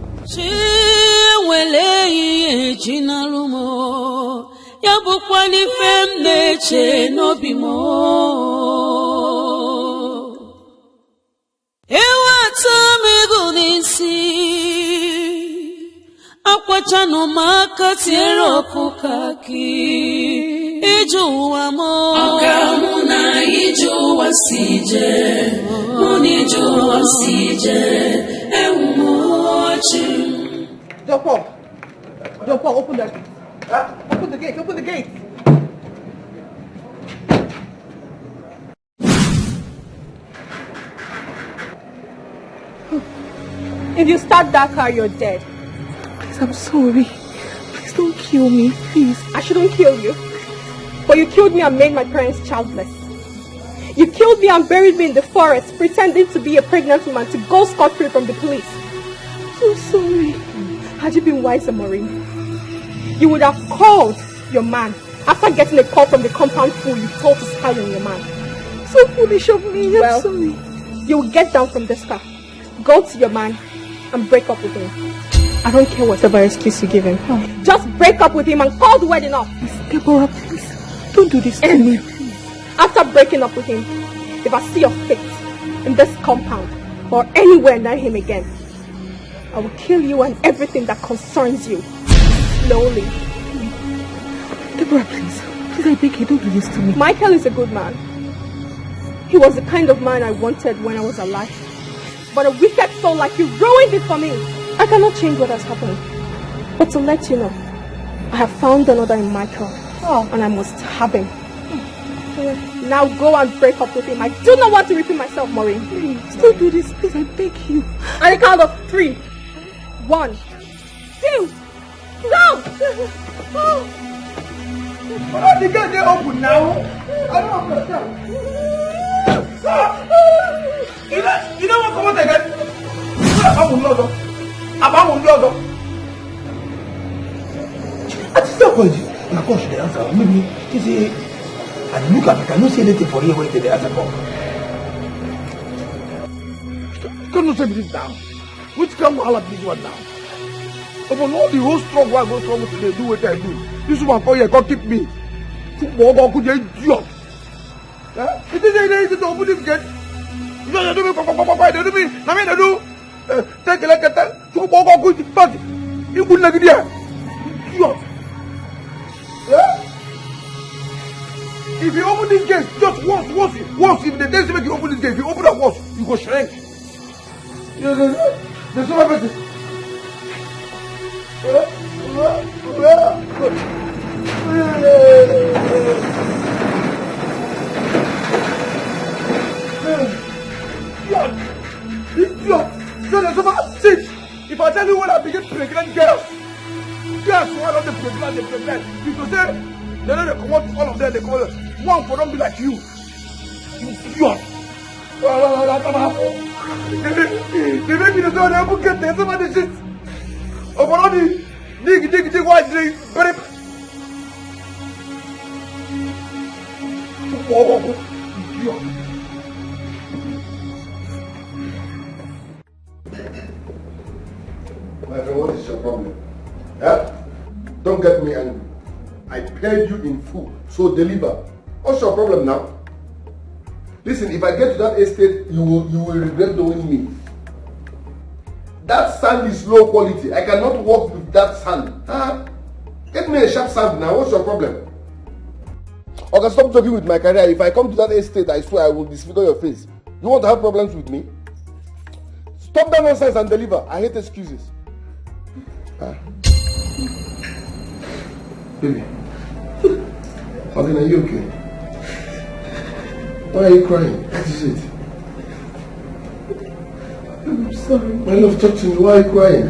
Akwachano maka tiero kukaki Ijuwa mo Okamuna ijuwa sije Muni juwa sije Ewu mochi Jump up. Jump up, open that gate. Open the gate, open the gate. If you start that car, you're dead. Please, I'm sorry. Please don't kill me, please. I shouldn't kill you. But you killed me and made my parents childless. You killed me and buried me in the forest, pretending to be a pregnant woman to go scot-free from the police. I'm so sorry. Had you been wiser, Maureen, you would have called your man after getting a call from the compound fool you told to spy on your man. So foolish of me, I'm sorry. You will get down from this car, go to your man, and break up with him. I don't care whatever excuse you give him. Just break up with him and call the wedding off. Deborah, please, don't do this to me. After breaking up with him, if I see your face in this compound or anywhere near him again, I will kill you and everything that concerns you. Slowly. Deborah, please. Please, I beg you, don't do this to me. Michael is a good man. He was the kind of man I wanted when I was alive. But a wicked soul like you ruined it for me. I cannot change what has happened. But to let you know, I have found another in Michael. And I must have him. Now go and break up with him. I do not want to repeat myself, Maureen. Please, don't do this. Please, I beg you. On the count of 3. 1, 2, go! But the gate they open now. I don't understand. You know what? Come on, again. I will not. I just said, "Of course, the answer. Maybe you see, and look at me. Can you see anything for you? Wait till the answer comes. Can you say this down? Which come all of this one now? Upon all the whole struggle I go through today, do what I do. This woman for you, God keep me. What could you do? It is easy to open this gate. You don't do me, Papa. They do me. I mean, they do. Take a look at that. So, what could you do? You couldn't like it here. If you open this gate, just once, if the day make you open this gate, if you open it once, you go shrink. There's no other person. If I tell you when I begin pregnant girls, one of the pregnant, you can say, they know they come out, all of them, they come out, one for them be like you. You idiot. They make me the door, they open get there, somebody shit. Over all the dig, white dig, very. Idiot. My friend, what is your problem? Yeah? Don't get me angry. I paid you in full, so deliver. What's your problem now? Listen, if I get to that estate, you will regret knowing me. That sand is low quality. I cannot work with that sand. Get me a sharp sand now. What's your problem? Okay, stop joking with my career. If I come to that estate, I swear I will disfigure your face. You want to have problems with me? Stop that nonsense and deliver. I hate excuses. Baby. Okay, are you okay? Why are you crying? What is it? I'm sorry. My love, talk to me. Why are you crying?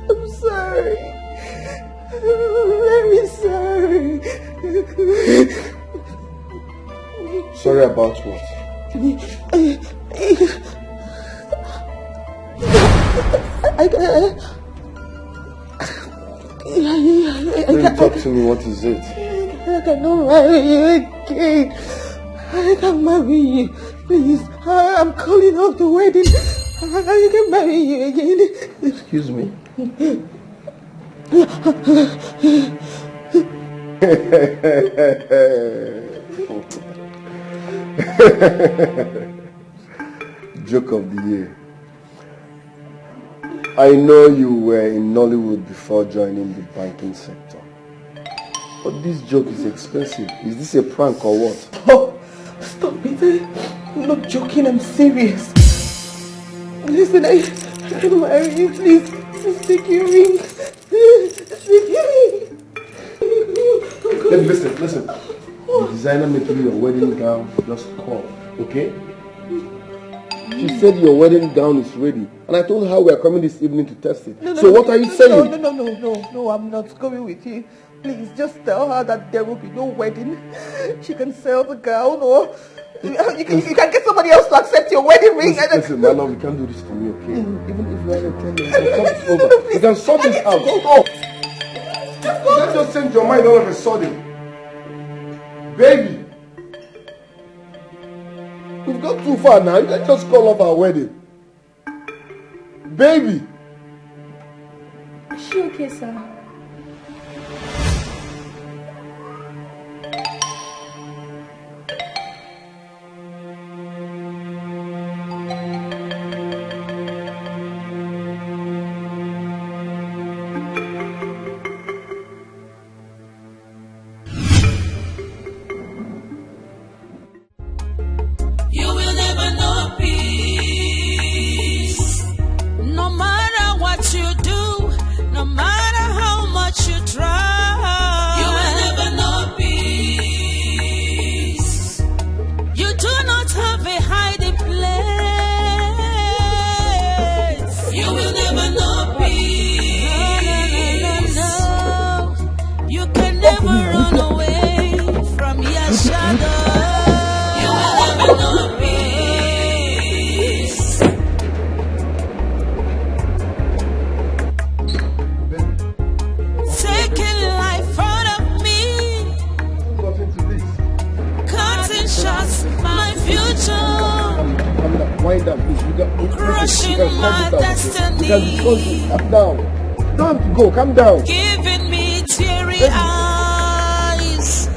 I'm sorry. I'm very sorry. Sorry about what? Talk to me, what is it? I cannot marry you again. I can't marry you. Please, I'm calling off the wedding. I can marry you again. Excuse me. Joke of the year. I know you were in Nollywood before joining the banking sector. But this joke is expensive. Is this a prank or what? Stop it. I'm not joking, I'm serious. Listen, I can marry you, please. Just take your ring. Take your ring. Listen. The designer making your wedding gown just called, okay? She said your wedding gown is ready. And I told her we are coming this evening to test it. What are you saying? No, I'm not going with you. Please, just tell her that there will be no wedding. She can sell the gown or you can get somebody else to accept your wedding ring. Listen, my love, you can't do this to me, okay? Even if you are a 10 minutes, you can sort this over. You can sort this out. Stop! You can't just change your mind all of a sudden. Baby! We've got too far now. You can't just call off our wedding. Baby! Is she okay, sir? Calm down. Giving me teary eyes,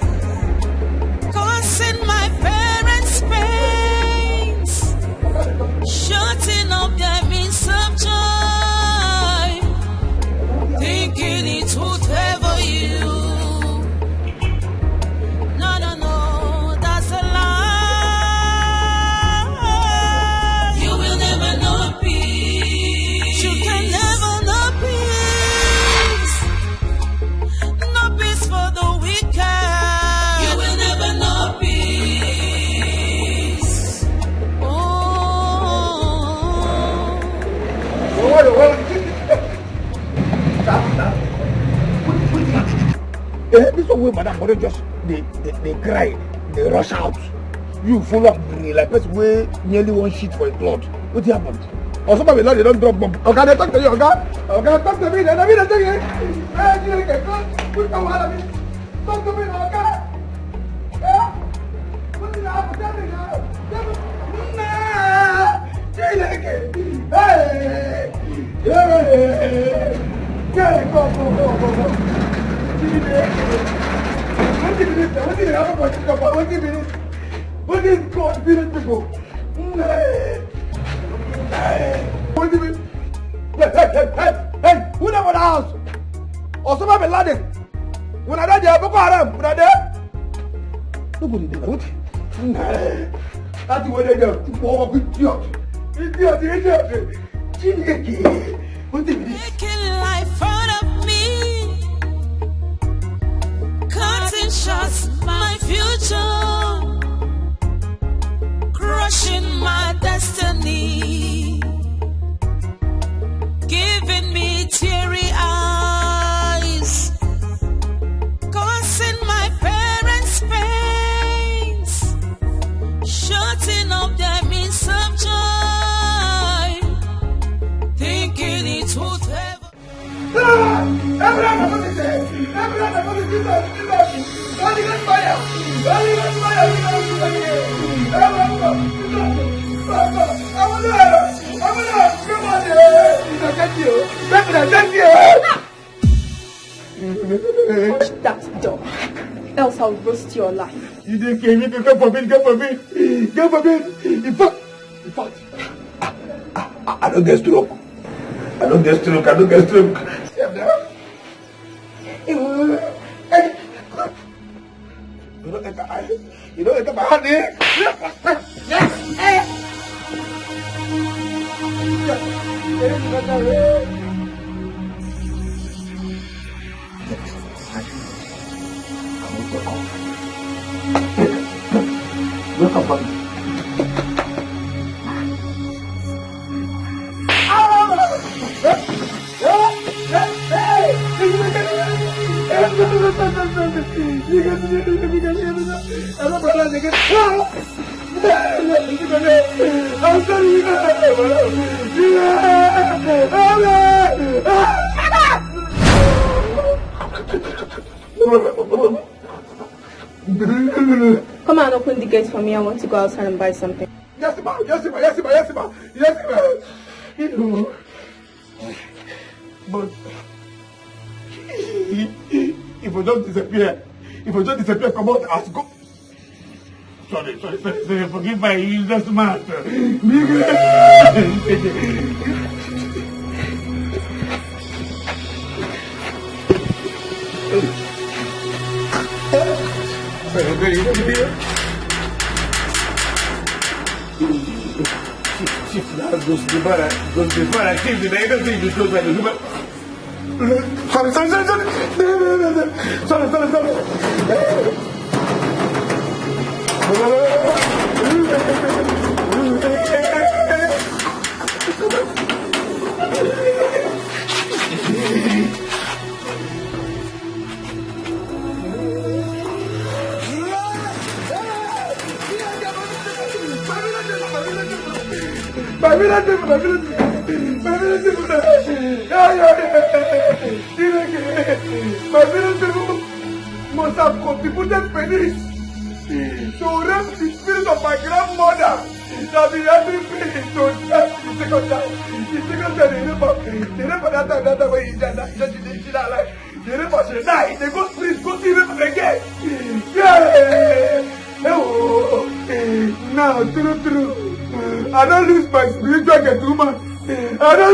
causing my parents pains, shutting up their means of joy, thinking it would favor you. No, that's a lie. You will never know peace. You can never know peace. This one way, madam, but just they cry, they rush out. You full of me like person way nearly one sheet for a blood. What happened? Or somebody they don't drop bomb. Okay, they talk to you, okay? Okay, talk to me. Let me tell you. Talk to me, okay? Yeah? What did I have to tell you now? Hey, go. What is God feeling to go? Hey, who never the house? Or somebody landed. When I died, Boko Haram, when I there? Nobody did what? That's what they do. Idiot. Making life out of me, cutting shots my future, crushing my destiny, giving me teary eyes, causing my parents pains, shutting up their means of joy, thinking it would ever. Push that door, else I'll roast your life. You didn't care. You come for me. In fact, I don't get stroke. I don't get stroke. You don't enter my hand here. Welcome back. I'm sorry. Come on, open the gate for me. I want to go outside and buy something. Yes, ma. You know, but if I don't disappear, come out as go. Sorry, forgive my useless mouth. My village must have contributed pennies to raise the spirit of my grandmother that be having me to death the second time. The second time they never that way he died, he alive. The never should die. They go spirit, go see him again. Yeah. Oh. Now, true. I don't lose my spiritual gentleman. Sorry, I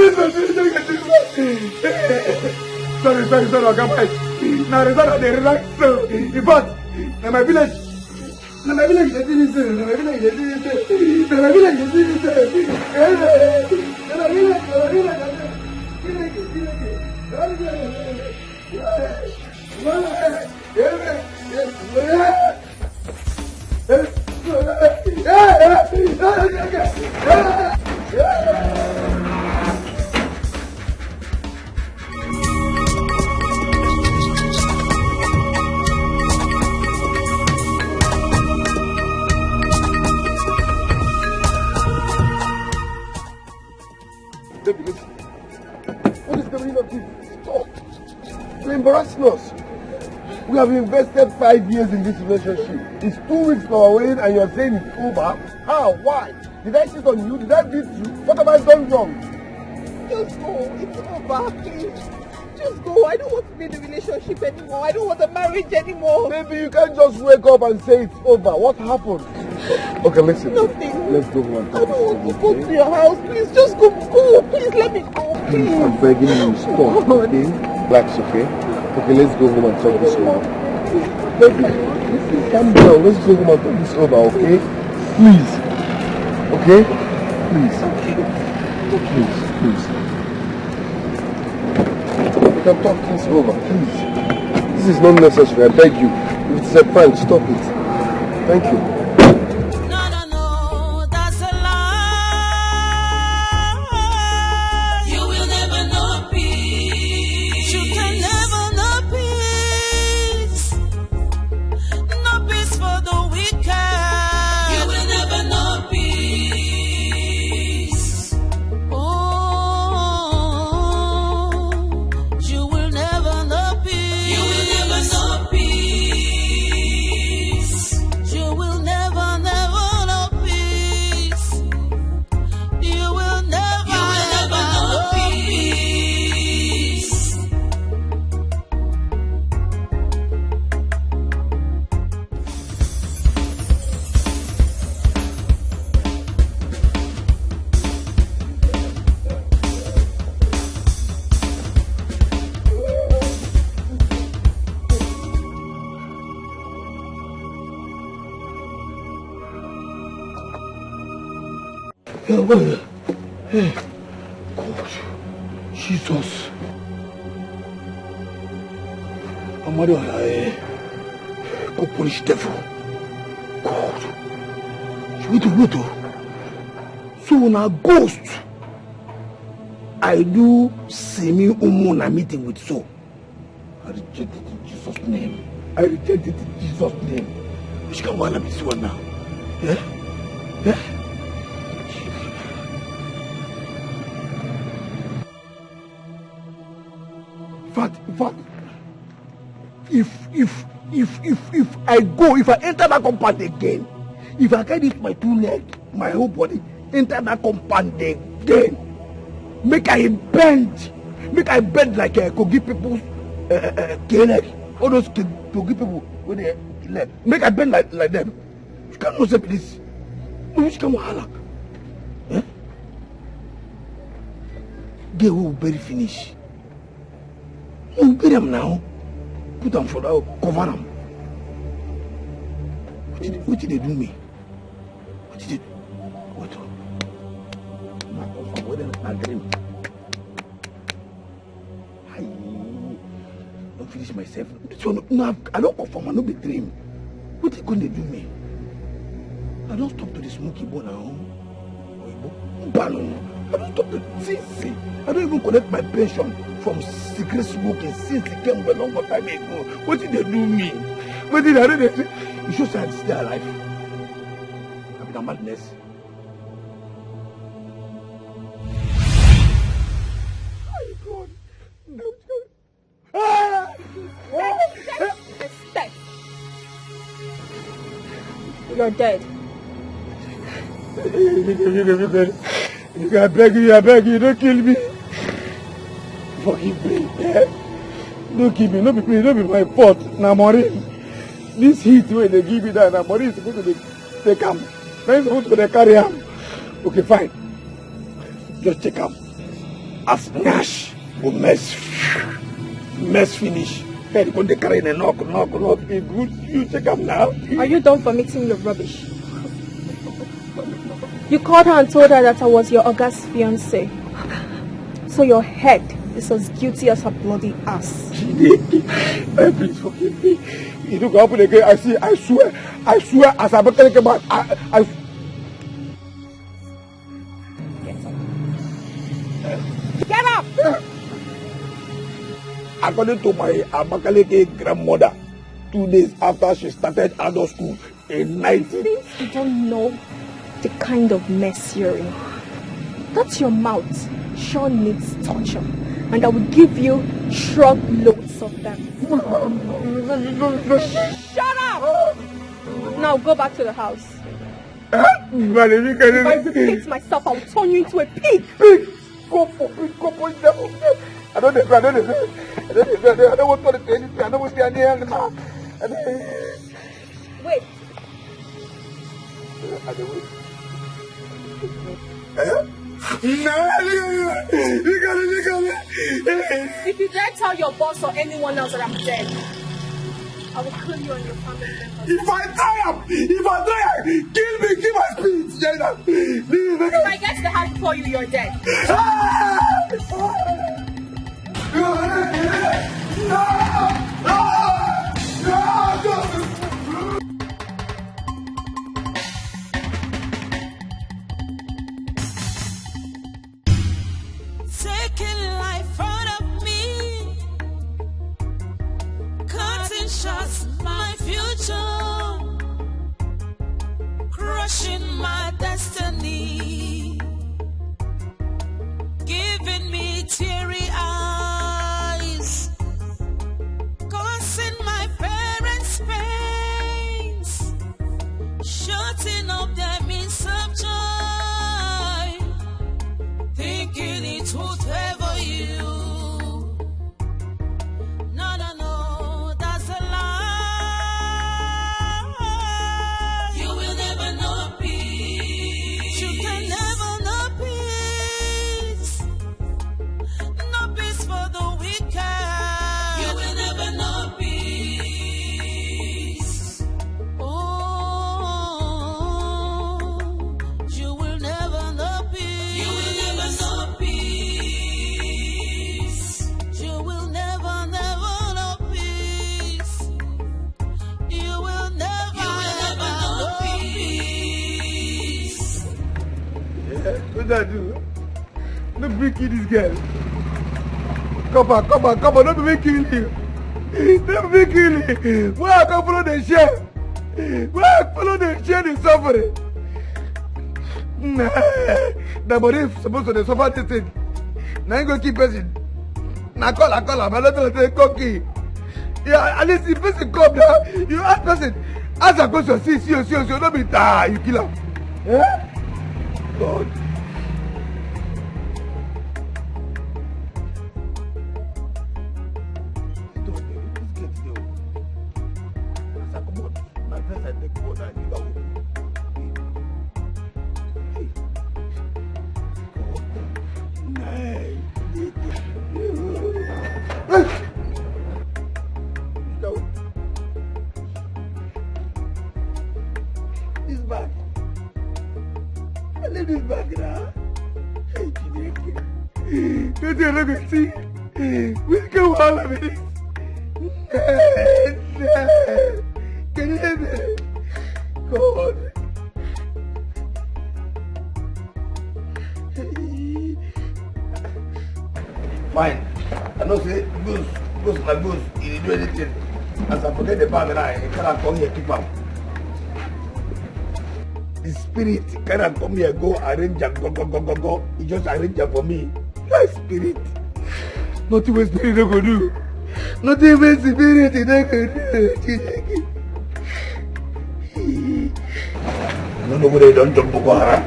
can't fight. Now, the son of the relax. In fact, in my village, What is the meaning of this? Stop! You're embarrassing us. We have invested 5 years in this relationship. It's 2 weeks for our wedding and you're saying it's over? How? Why? Did I cheat on you? Did I beat you? What have I done wrong? Just go. It's over, please. Just go. I don't want to be in the relationship anymore. I don't want a marriage anymore. Maybe you can't just wake up and say it's over. What happened? Okay, listen. Nothing. Let's go home. I don't want to go to your house. Please, just go. Go. Please, let me go. Please, I'm begging you. Stop, okay? Relax, okay? Okay, let's go home and talk this over. Baby, listen, calm down. Let's go home and talk this over, okay? Please. Okay? Please. Please. We can talk things over, please. This is not necessary, I beg you. If it's a prank, stop it. Thank you. Hey, God, Jesus. go punish devil. God. Wait. So now ghost. I do semi umuna meeting with so. I reject it in Jesus' name. Which can wanna be so now? Yeah? In fact, if I enter that compound again, if I can use my 2 legs, my whole body, enter that compound again, make I bend like I could give people leg. All those to give people with their leg. Make I bend like them. You cannot say this. Which come halak? Eh? They will bury finish. You bury them now. Put them for that, cover them. What did they do me? What did they do? What? I dream. I don't finish myself. No, I don't confirm. I don't be dream. What are you going to do me? I don't stop to the smoky bone now. I don't stop to see. I don't even collect my pension from cigarette smoking since it came a long time ago. What did they do me? What did I do? You should say I'm still alive. I'm in a madness. Respect. You're dead. I beg you, don't kill me. Forgive me. Don't kill me, don't be my fault. Now, Maureen, this heat where they give me that, now Maureen is supposed to take him. Now he's supposed to carry him. Okay, fine. Just take him. As Nash will mess finish. Hey, when they carry the knock. It's good. You take him now. Are you done for mixing your rubbish? You called her and told her that I was your August fiancé. So your head is as guilty as her bloody ass. Please forgive me. It will happen again. I swear, as I'm talking about, I Get up! According to my Abakaleke grandmother, 2 days after she started adult school in 19... You don't know the kind of mess you're in. That's your mouth. Sure needs torture. And I will give you truckloads of them. Shut up! Now go back to the house. If I repeat myself, I will turn you into a pig. Pig! Go for devil. I don't want to say anything. I don't want to say anything now. Wait. If you dare tell your boss or anyone else that I'm dead, I will kill you and your family members. If I die, kill me, give my speech. If I get to the house before you, you're dead. Taking life out of me, cutting shots my future, crushing my destiny, giving me teary eyes, causing my parents pains, shutting up their means of joy, thinking it would favor you. No, that's a lie. You will never know peace. You can never know peace. that do? Don't be kill this girl. Come on, don't be killing you. Don't be killing you. Why I come follow the share? Why I follow the share the suffering? The body is supposed to suffer this thing. Now you go keep person. Now call her, but let her say cocky. Yeah, at least if person come now, you ask person, as a question, see, don't be tired, you kill her. Yeah? God. This bag. I leave this bag now. Hey, don't you look and see? We'll go all of it. Can you hear me? God. Fine. I know say goose like goose. He didn't do anything. As I forget the bag now, he cannot come here keep up. The spirit cannot come here go arrange and go. He just arrange for me. My spirit. Nothing with spirit they go do. Nothing with spirit they go do. I don't know whether they don't jump Boko Haram.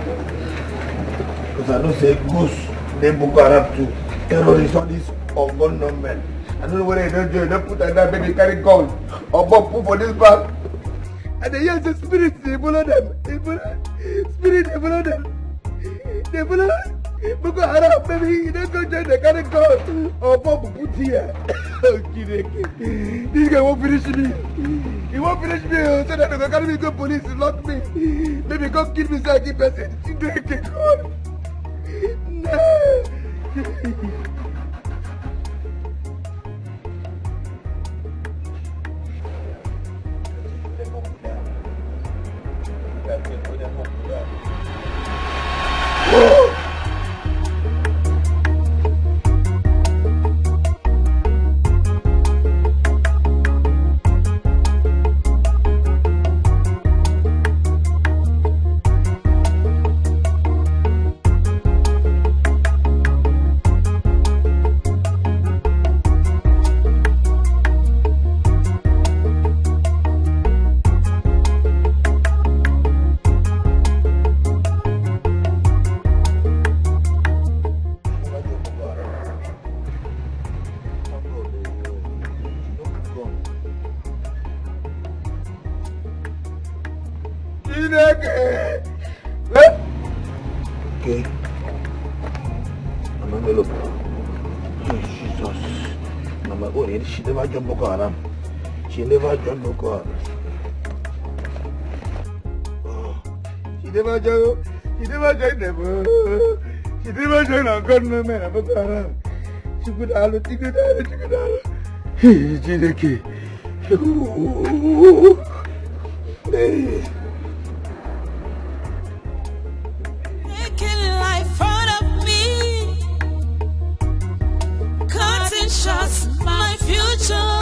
Because I know say goose name Boko Haram too. Terrorists on this or gun number. I don't know whether they don't join. Don't put that baby carry gun or bomb put for this bag. And they use the spirit, they follow them. Spirit, they follow them. They follow Boko Haram, baby. You don't go join the carry gun or bomb put here. This guy won't finish me. He won't finish me. So that they can carry me go police, lock me. Maybe come kill me so I keep person. She don't get caught. No. Okay. Mama, look. Jesus. Mama, oh, she never joined Boko Haram. She never joined Boko Haram. Oh, she never joined them. She never joined our government, Boko Haram. She could have looked at it. Hey. Shots my future,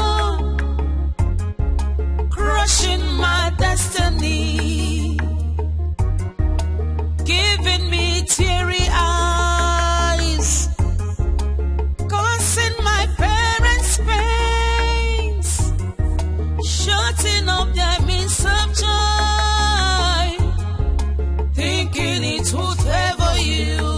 crushing my destiny, giving me teary eyes, causing my parents pains, shutting up their means of joy, thinking it would favor you.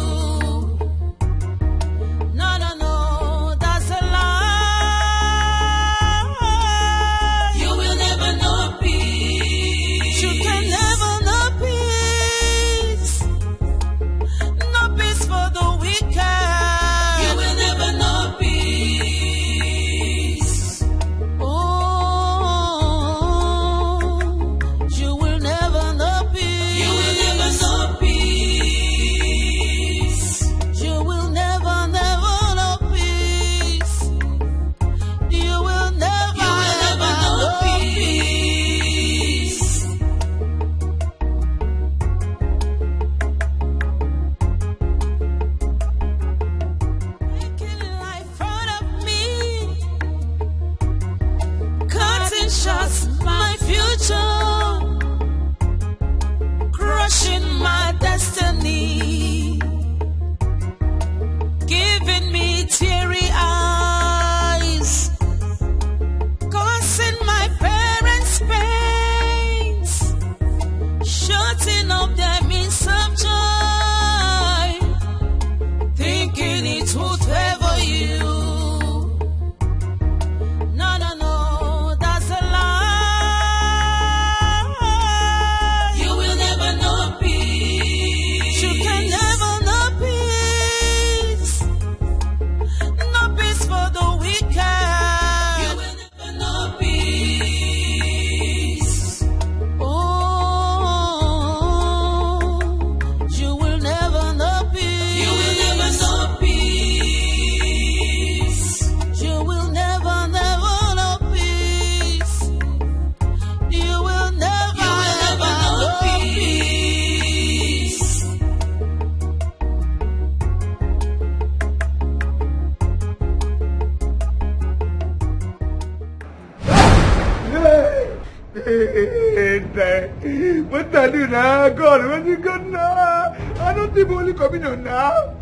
What I do now? God, where's you going now? I don't think only coming on now.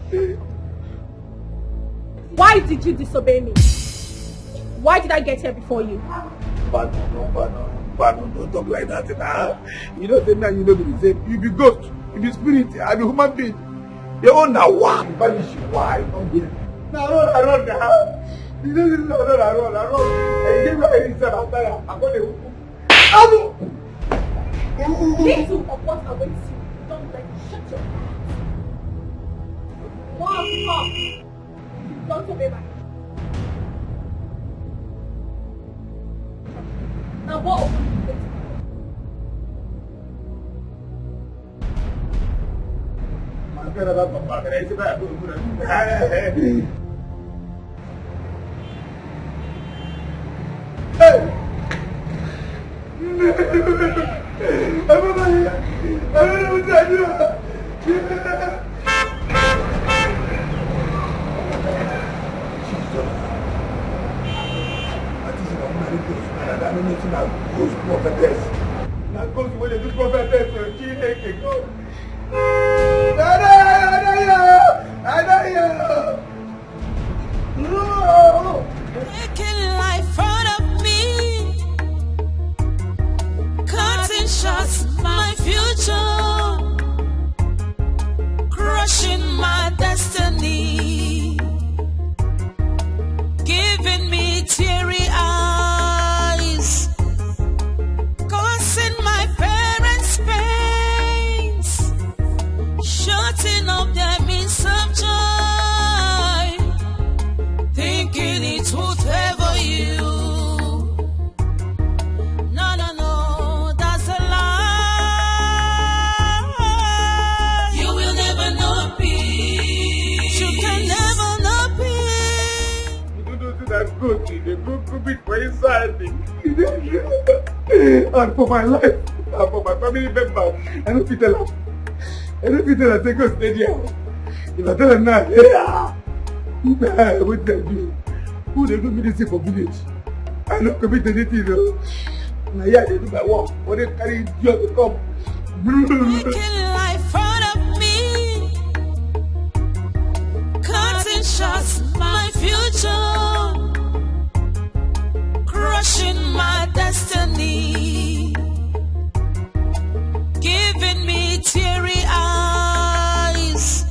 Why did you disobey me? Why did I get here before you? Pardon, don't talk like that now. You know, now you know be the same. You be ghost, you be spirit, I be human being. You own now one. Banish you. Why? Don't get it. Now run now. You know this is run. And you give me a reason after that. I'm going to. Little of what awaits you. Don't let me shut your mouth. Come. Don't obey my. Now what opened the gate? Making life out of me, cutting shots my future, crushing my destiny, giving me teary eyes, causing my parents pains, shutting up their means of joy. Thinking it would favor you. No, that's a lie. You will never know peace. You can never know peace. You don't do that good. The good could be for inside me. And for my life, and for my family members. I don't feel tell them. I don't feel tell them to go stay there. If I tell them now, what they do? Who they do me this for village? I don't commit anything though. Now yeah, they do my work. When they carry you to come. Making life out of me, cutting shots my future, crushing my destiny, giving me teary eyes,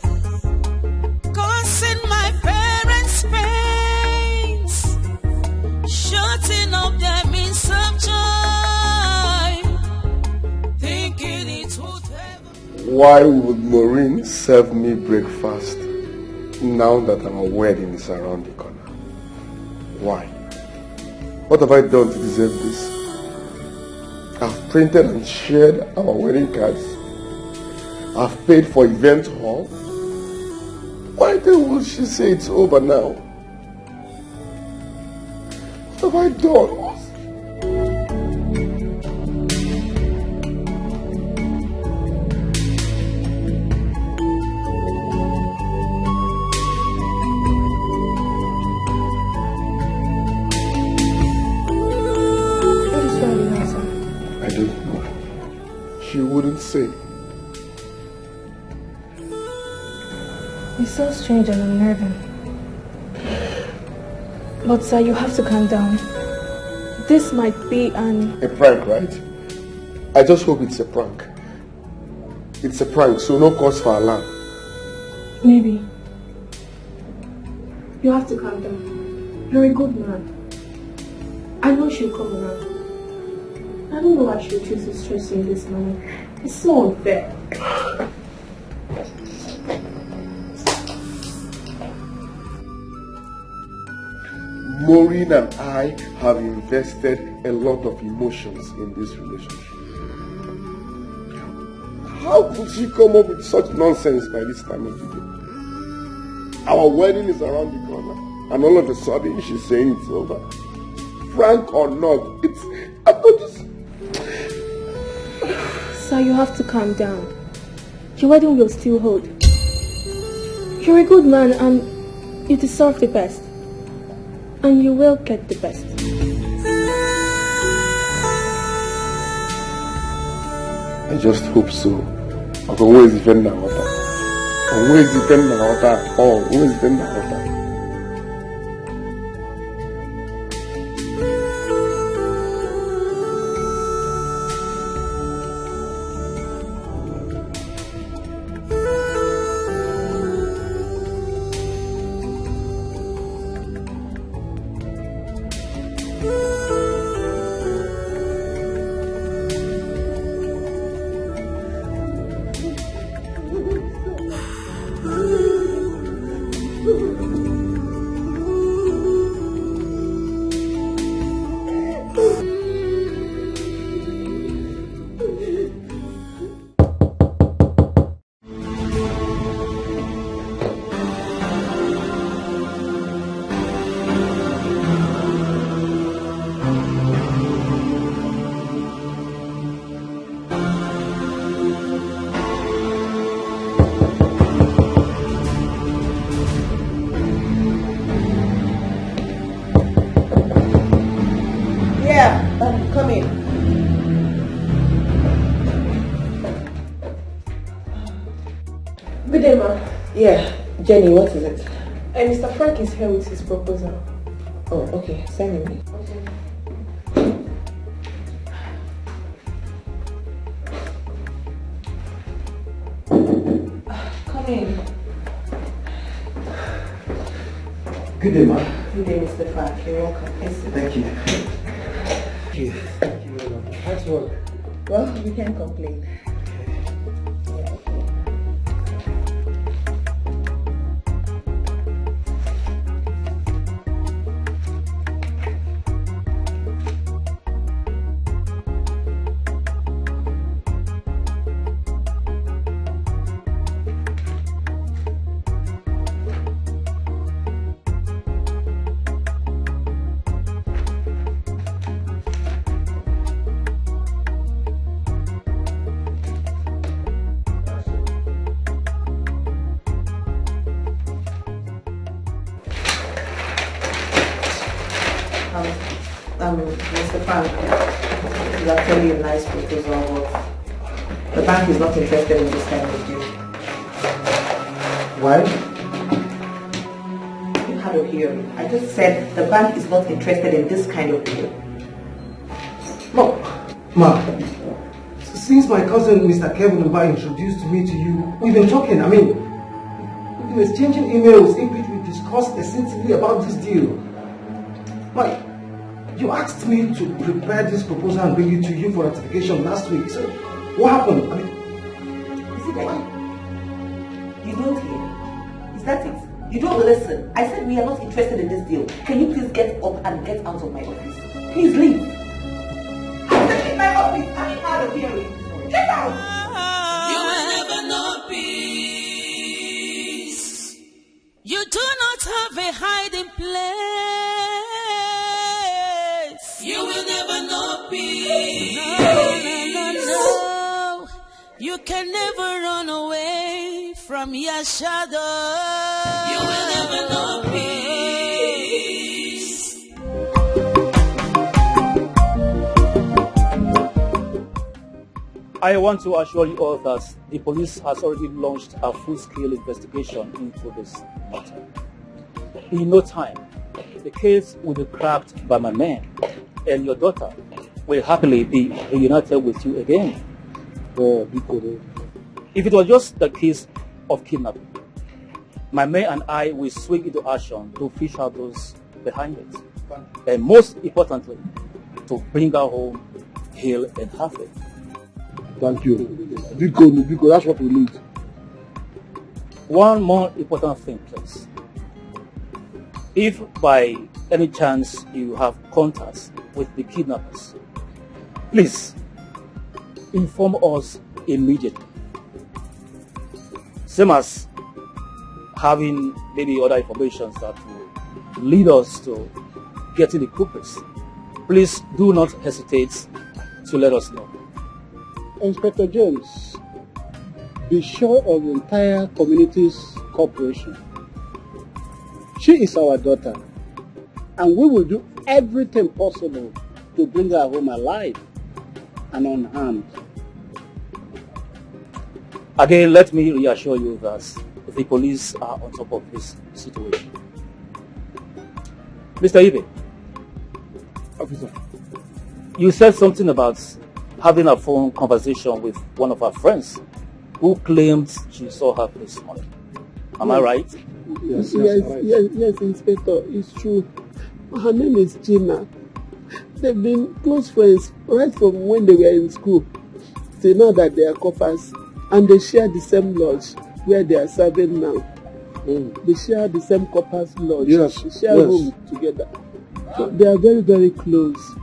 causing my parents pains, shutting up their means of joy, thinking it would ever. Why would Maureen serve me breakfast now that our wedding is around the corner? Why? What have I done to deserve this? I've printed and shared our wedding cards. I've paid for event hall. Why then will she say it's over now? What have I done? I don't know. She wouldn't say. It's so strange and unnerving. But sir, you have to calm down. This might be a prank, right? I just hope it's a prank. It's a prank, so no cause for alarm. Maybe. You have to calm down. You're a good man. I know she'll come around. I don't know why she'll choose to stress you in this manner. It's so unfair. Maureen and I have invested a lot of emotions in this relationship. How could she come up with such nonsense by this time of the day? Our wedding is around the corner, and all of a sudden she's saying it's over. Frank or not, I've got this. Sir, you have to calm down. Your wedding will still hold. You're a good man and you deserve the best. And you will get the best. I just hope so. I'm always defending my water. Always defending my water. Always defending my water. Yeah, Jenny, what is it? Mr. Frank is here with his proposal. Oh, okay. Send me. Okay. Come in. Good day, ma'am. Good day, Mr. Frank. You're welcome. Thank you. Thank you. Thank you very much. How's work? Well, we can't complain. Mr. Frank, it's actually a nice proposal, but the bank is not interested in this kind of deal. Why? You had a hearing. I just said the bank is not interested in this kind of deal. No, ma. Since my cousin Mr. Kevin Uba introduced me to you, we've been talking. I mean, we've been exchanging emails in which we discussed extensively about this deal. Ma, you asked me to prepare this proposal and bring it to you for ratification last week. So, what happened? I mean, is it that you don't hear? Is that it? You don't listen. I said we are not interested in this deal. Can you please get up and get out of my office? Please leave. I said in my office. I'm out of here. Get out. You will never know peace. You do not have a hiding place. You will never know peace. No. You can never run away from your shadow. You will never know peace. I want to assure you all that the police has already launched a full-scale investigation into this matter. In no time, the case will be cracked by my men, and your daughter will happily be reunited with you again. If it was just the case of kidnapping, my men and I will swing into action to fish out those behind it. And most importantly, to bring her home healed and happy. Thank you. Because that's what we need. One more important thing, please. If by any chance you have contacts with the kidnappers, please inform us immediately. Same as having maybe other information that will lead us to getting the culprits. Please do not hesitate to let us know. Inspector James, be sure of the entire community's cooperation. She is our daughter, and we will do everything possible to bring her home alive and unharmed. Again, let me reassure you that the police are on top of this situation. Mr. Ibe. Officer. You said something about having a phone conversation with one of our friends who claimed she saw her this morning. Am I right? Yes, Inspector. It's true. Her name is Gina. They've been close friends right from when they were in school. They know that they are coppers and they share the same lodge where they are serving now. They share the same coppers lodge. Yes. They share room together. So they are very, very close.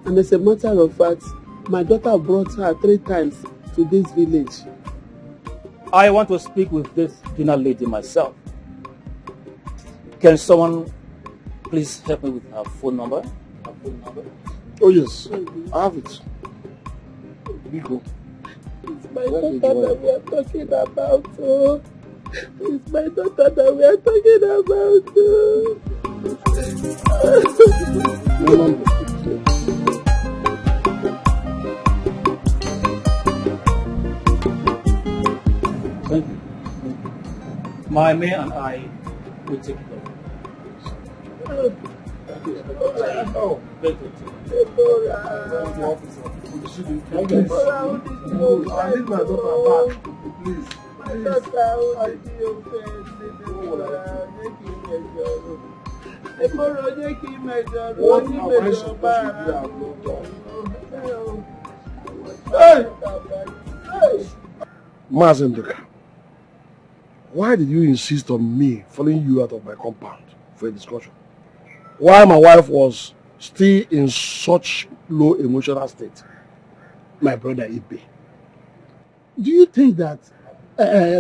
And as a matter of fact, my daughter brought her 3 times to this village. I want to speak with this Gina lady myself. Can someone please help me with her phone number? Oh yes, I have it. Biko. It's my daughter that we are talking about. Oh. It's my daughter that we are talking about. Thank you. My man and I will take it over. Oh, thank you. I need my daughter back, please. Mazenduka, why did you insist on me following you out of my compound for a discussion? Why my wife was still in such low emotional state? My brother Ibe, do you think that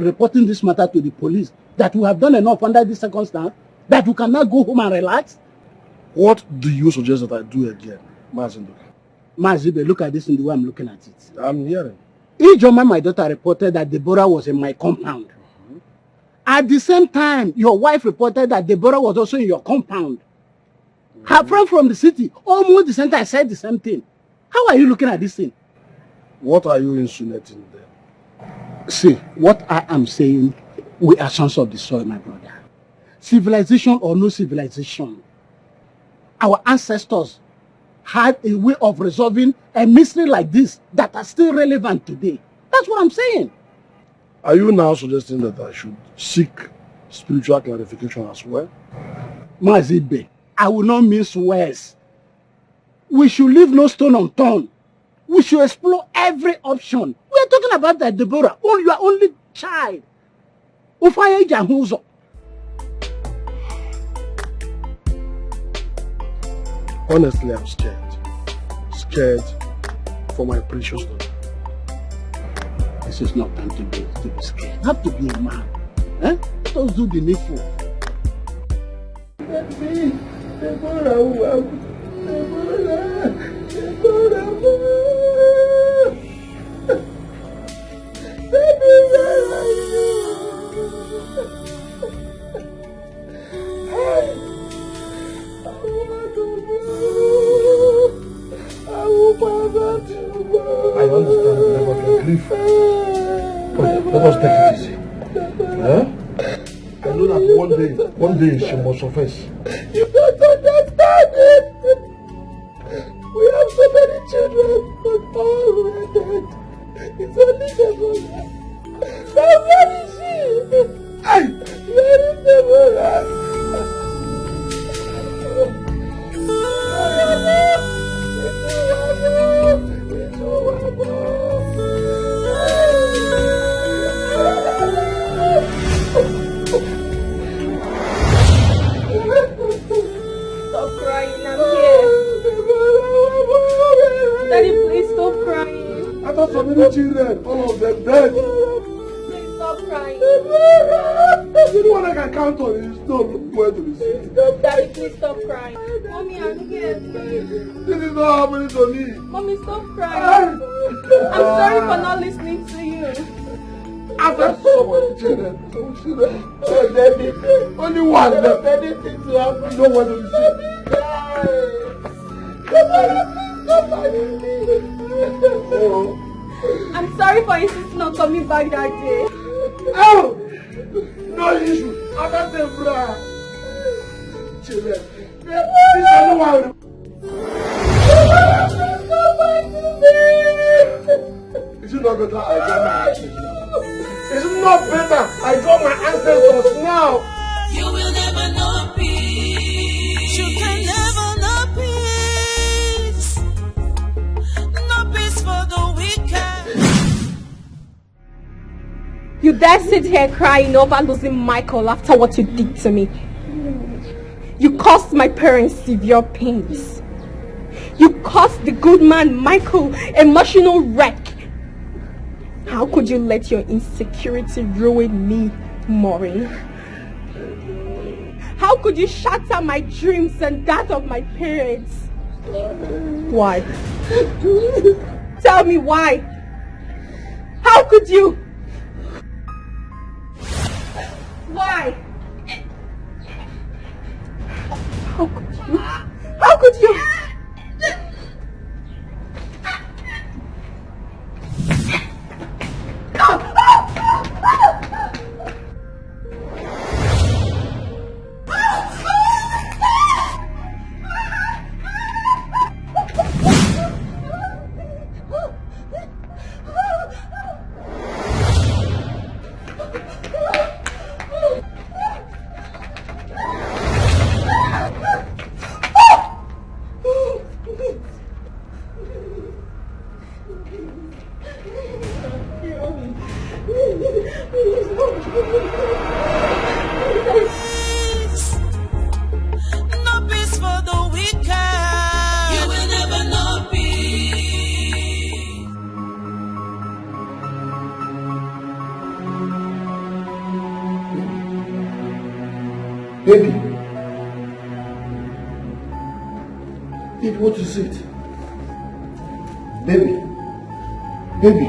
reporting this matter to the police, that we have done enough under this circumstance, that we can now go home and relax? What do you suggest that I do again, Mazenduka? Mazibe, look at this in the way I'm looking at it. I'm hearing. Ijoma, my daughter, reported that Deborah was in my compound. At the same time, your wife reported that Deborah was also in your compound. Her friend from the city, almost the same time, said the same thing. How are you looking at this thing? What are you insinuating then? See, what I am saying, we are sons of the soil, my brother. Civilization or no civilization, our ancestors had a way of resolving a mystery like this that are still relevant today. That's what I'm saying. Are you now suggesting that I should seek spiritual clarification as well? Mazibe, I will not mince words. We should leave no stone unturned. We should explore every option. We are talking about that, Deborah, your only child. Honestly, I'm scared. Scared for my precious daughter. This is not time to be scared. You have to be a man. Eh? Let us do the needful. Let me, Deborah. I understand the level of your grief. But let us take it easy. Huh? I know that one day she must surface. You don't understand it. We have so many children, but all were dead. It's only Deborah. Now where is she? Where is Deborah? Stop crying, I'm here. Daddy, please stop crying. I thought so many children, all of them dead. Please stop crying. The one I can count on is not where to be seen. Daddy, please stop crying. Mommy, I'm here. This is not happening to me. Mommy, stop crying. I'm sorry for not listening to you. I've had so many children. Only one left. Anything to happen. No one to be seen. I'm Sorry for insisting on coming back that day. Oh! No issue. I'm not the bra. Children. Is it not better I draw my ancestors? Is it not better I draw my ancestors now? You will never know peace. You can never know peace. No peace for the wicked. You dare sit here crying over losing Michael after what you did to me. You caused my parents severe pains. You caused the good man Michael emotional wreck. How could you let your insecurity ruin me, Maureen? How could you shatter my dreams and that of my parents? Why? Tell me why? How could you? Why? How could you? How could you? Baby. Baby, what is it? Baby. Baby.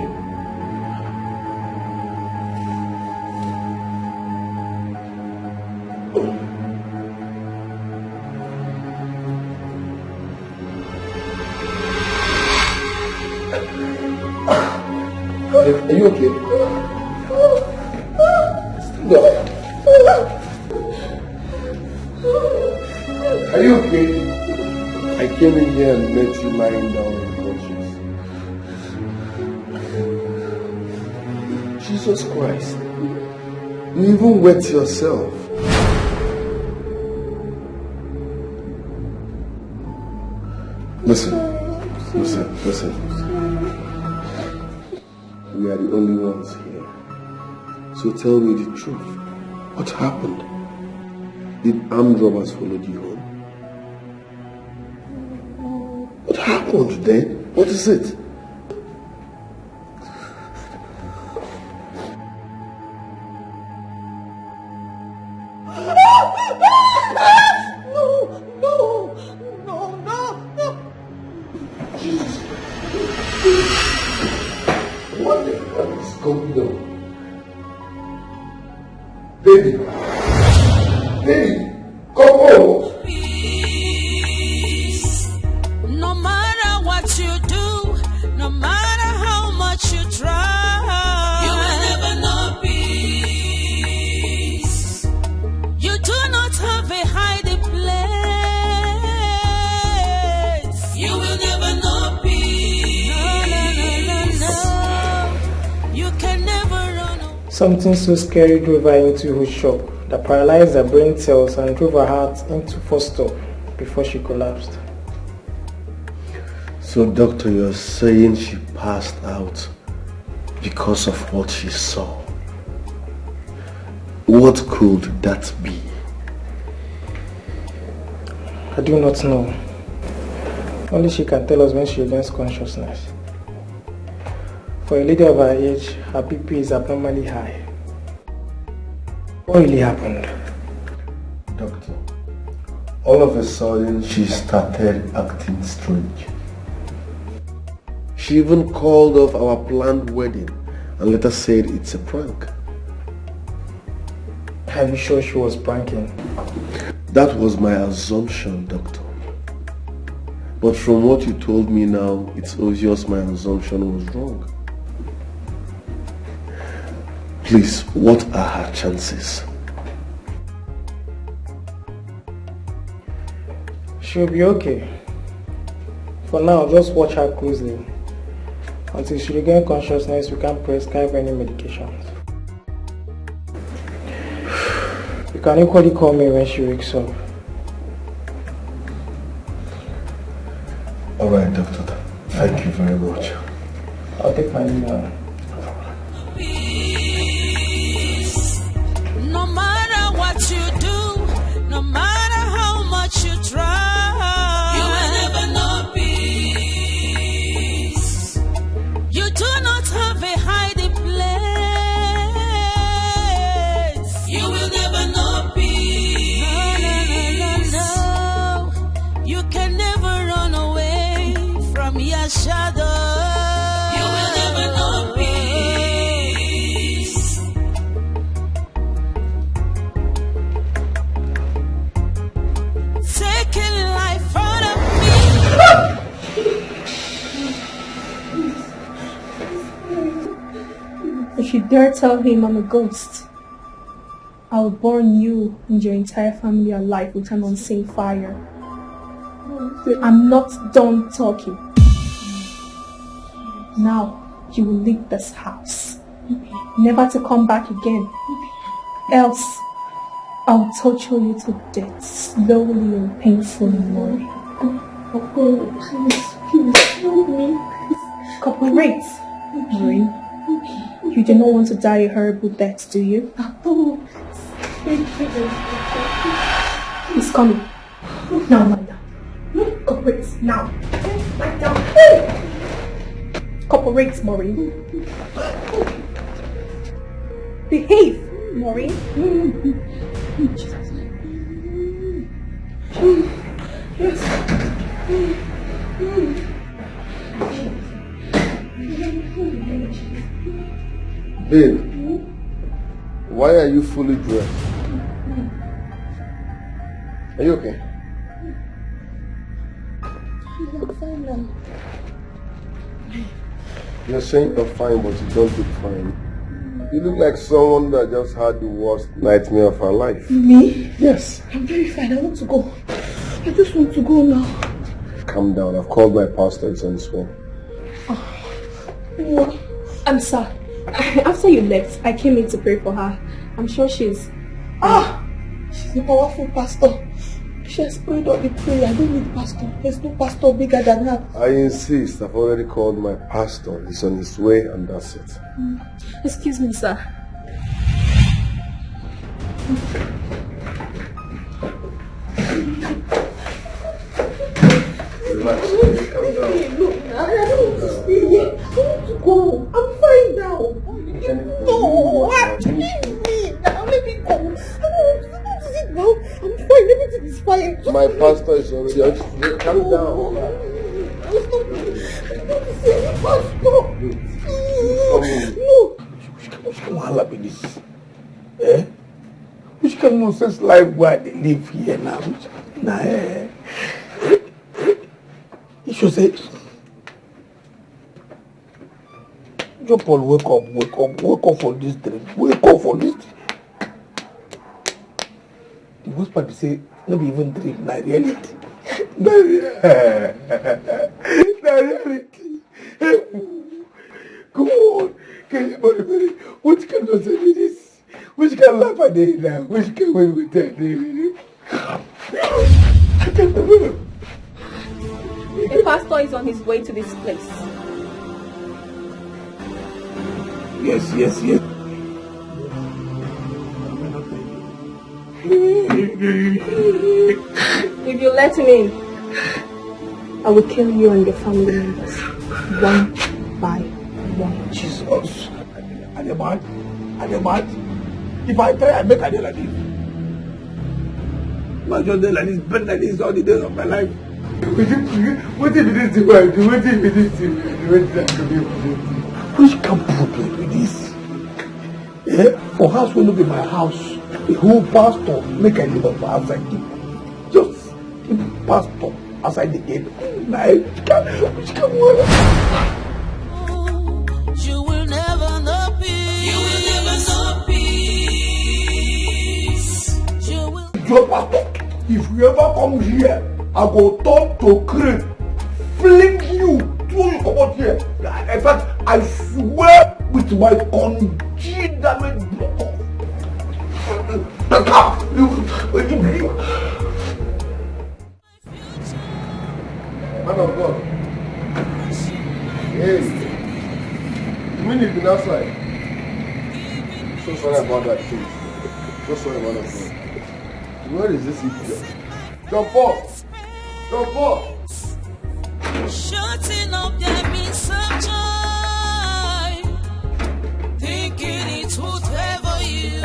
Are you okay? Stand up. Are you okay? I came in here and met you lying down unconscious. Jesus Christ. You even wet yourself. Listen. We are the only ones here. So tell me the truth. What happened? Did armed robbers follow you home? What happened then? What is it? No. Jesus. What the hell is going on? Baby. Baby. Come on. No matter what you do, no matter how much you try, you will never know peace. You do not have a hiding place. You will never know peace. No. You can never run away. Something so scary drove her into her shop that paralyzed her brain cells and drove her heart into first stop before she collapsed. So, doctor, you're saying she passed out because of what she saw. What could that be? I do not know. Only she can tell us when she regains consciousness. For a lady of her age, her BP is abnormally high. What really happened? Doctor, all of a sudden she started acting strange. She even called off our planned wedding and later said it's a prank. Are you sure she was pranking? That was my assumption, doctor. But from what you told me now, it's obvious my assumption was wrong. Please, what are her chances? She'll be okay. For now, just watch her closely. Until she regains consciousness, we can't prescribe any medications. You can equally call me when she wakes up. Alright, doctor. Thank you very much. I'll take my email. No matter what you do, no matter how much you try, you will never know peace. You do not have a hiding place. You will never know peace. No. You can never run away from your shadow. You will never know peace. If you dare tell him I'm a ghost, I will burn you and your entire family alive with an unseen fire. I'm not done talking. Now you will leave this house, never to come back again. Else, I will torture you to death, slowly and painfully, Mori. Please help me. Cooperate, Mori. You do not want to die a horrible death, do you? He's coming. Now, lie down. Cooperate, now. Lie down. Cooperate, Maureen. Behave, Maureen. Babe, why are you fully dressed? Are you okay? I'm fine now. You're saying you're fine, but you don't look fine. You look like someone that just had the worst nightmare of her life. Me? Yes. I'm very fine. I want to go. I just want to go now. Calm down. I've called my pastor. It's on his phone. What? Sir, after you left, I came in to pray for her. I'm sure she's... She's a powerful pastor. She has prayed all the prayer. I don't need pastor. There's no pastor bigger than her. I insist. I've already called my pastor. He's on his way and that's it. Excuse me, sir. Relax. Calm down. Look, I don't want to stay here. I want to go. I'm fine now. No, leave me now. Let me go. I don't want to sit now. I'm fine. Everything is fine. My pastor is already on his way. Calm down. I was not going to see any pastor. No. Which kind of wahala be this? Eh? Which kind of nonsense life where they live here now? You should say, John Paul, wake up for this dream. Wake up for this. The worst part is say, not even dream, not reality. Not reality. Come on. Can you, which kind of say this? Which kind of life are they now? Which kind of with that? I can't believe. The pastor is on his way to this place. Yes. If you let him in, I will kill you and your family members, one by one. Jesus. Are they mad? If I try, I make a day like this. My just day like this, bend like this all the days of my life. What if it is the way I do? What if it is the way I do? Which can problem with this? Yeah? For house will not be my house. The whole pastor make a little for outside keep. Just keep pastor outside the gate. Which can You will never know peace. You will never know your pastor. If you ever come here, I go talk to crane, fling you, throw you come out here. In fact, I swear with my congealed damage block. Man of God. Hey. You mean you've been outside? So sorry about that, please. So sorry about that, please. Where is this idiot? Jump off! Jump off! Shutting up there means some joy. Thinking it would favor you.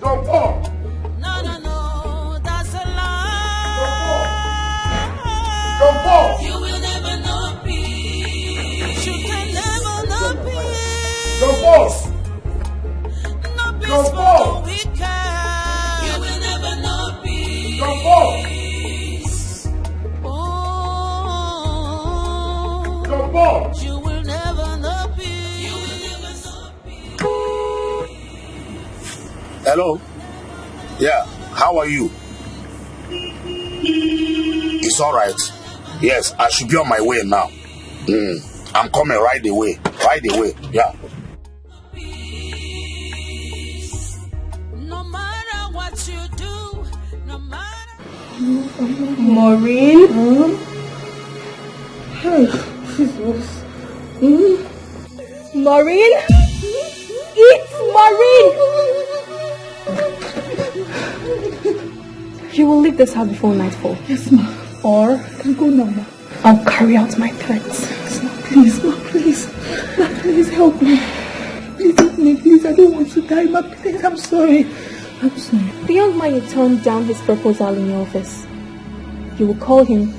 Jump off! No, that's a lie. Jump off! You will never know peace. You can never know peace. Jump off! No peace Jump for off! the wicked. You will never know peace. Jump off! Oh, Jump off! you will never know peace. You will never know peace. Hello? Yeah, how are you? It's alright. Yes, I should be on my way now. I'm coming right away. Right away, yeah. No matter what you do, no matter. Maureen? Hey, Jesus. Maureen? It's Maureen! You will leave this house before nightfall. Yes, ma. Or I can go now, ma. I'll carry out my threats. Yes, ma, please, ma, please. Ma, please help me. Please help me, please. I don't want to die, ma. Please, I'm sorry. I'm sorry. The young man you turned down his proposal in your office. You will call him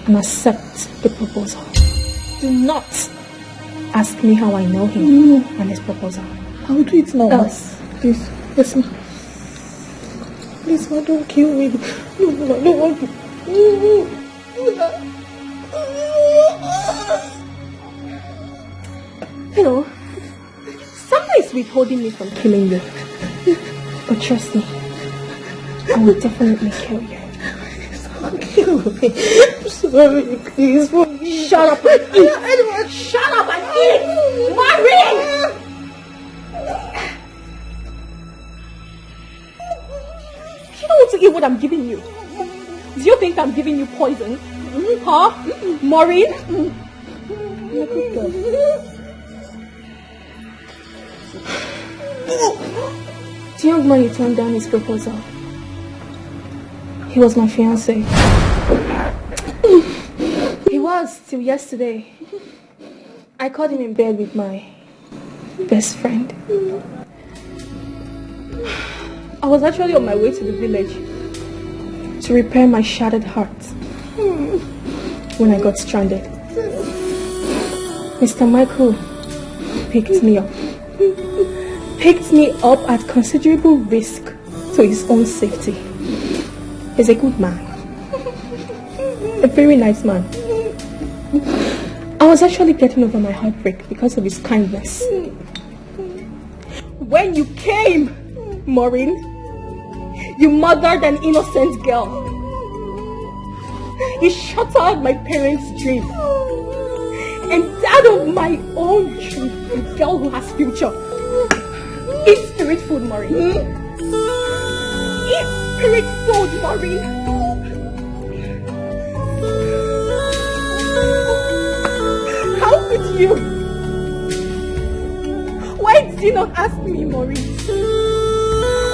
and accept the proposal. Do not ask me how I know him and his proposal. I will do it now, Else. ma. Please. Yes, ma. Please, ma, don't kill me. No, I don't want to. You know, something is withholding me from killing you. But trust me, I will definitely kill you. Kill me. I'm sorry, please. Shut up and eat. Shut up and eat. Maureen! You don't want to eat what I'm giving you. Do you think I'm giving you poison? Huh? Maureen? The young man you turned down his proposal. He was my fiancé. He was till yesterday. I caught him in bed with my best friend. I was actually on my way to the village to repair my shattered heart when I got stranded. Mr. Michael picked me up. Picked me up at considerable risk to his own safety. He's a good man. A very nice man. I was actually getting over my heartbreak because of his kindness. When you came, Maureen, you murdered an innocent girl. You shattered my parents' dream. And that of my own dream, a girl who has future. Eat spirit food, Maureen. Eat spirit food, Maureen. How could you? Why did you not ask me, Maureen?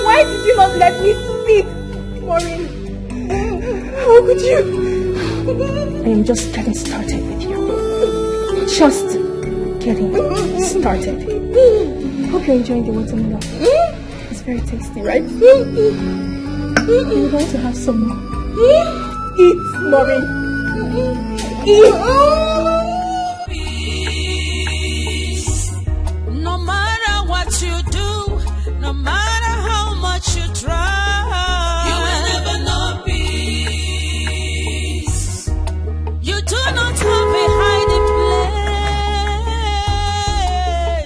Why did you not let me speak, Maureen? How could you? I am just getting started with you. Just getting started. Hope you're enjoying the watermelon. It's very tasty, right? You're going to have some more. Eat, Maureen. Eat. No matter what you do, no matter how much you try, you will never know peace. You do not have a hiding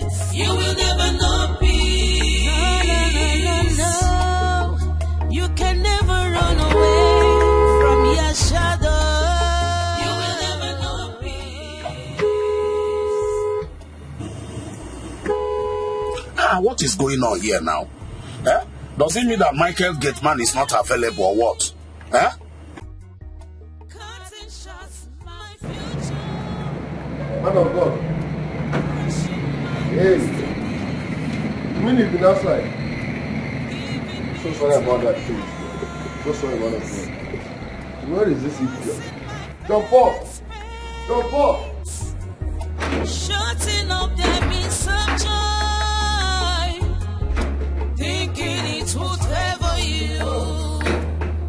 place. You will never know peace. No. what is going on here now? Eh? Does it mean that Michael Gateman is not available or what? Eh? Man of God. Hey. You mean you've been outside? So sorry about that, please. So sorry about that, please. Where is this idiot? John Paul! John Paul! Shutting up there means some joy. Thinking it would favor you.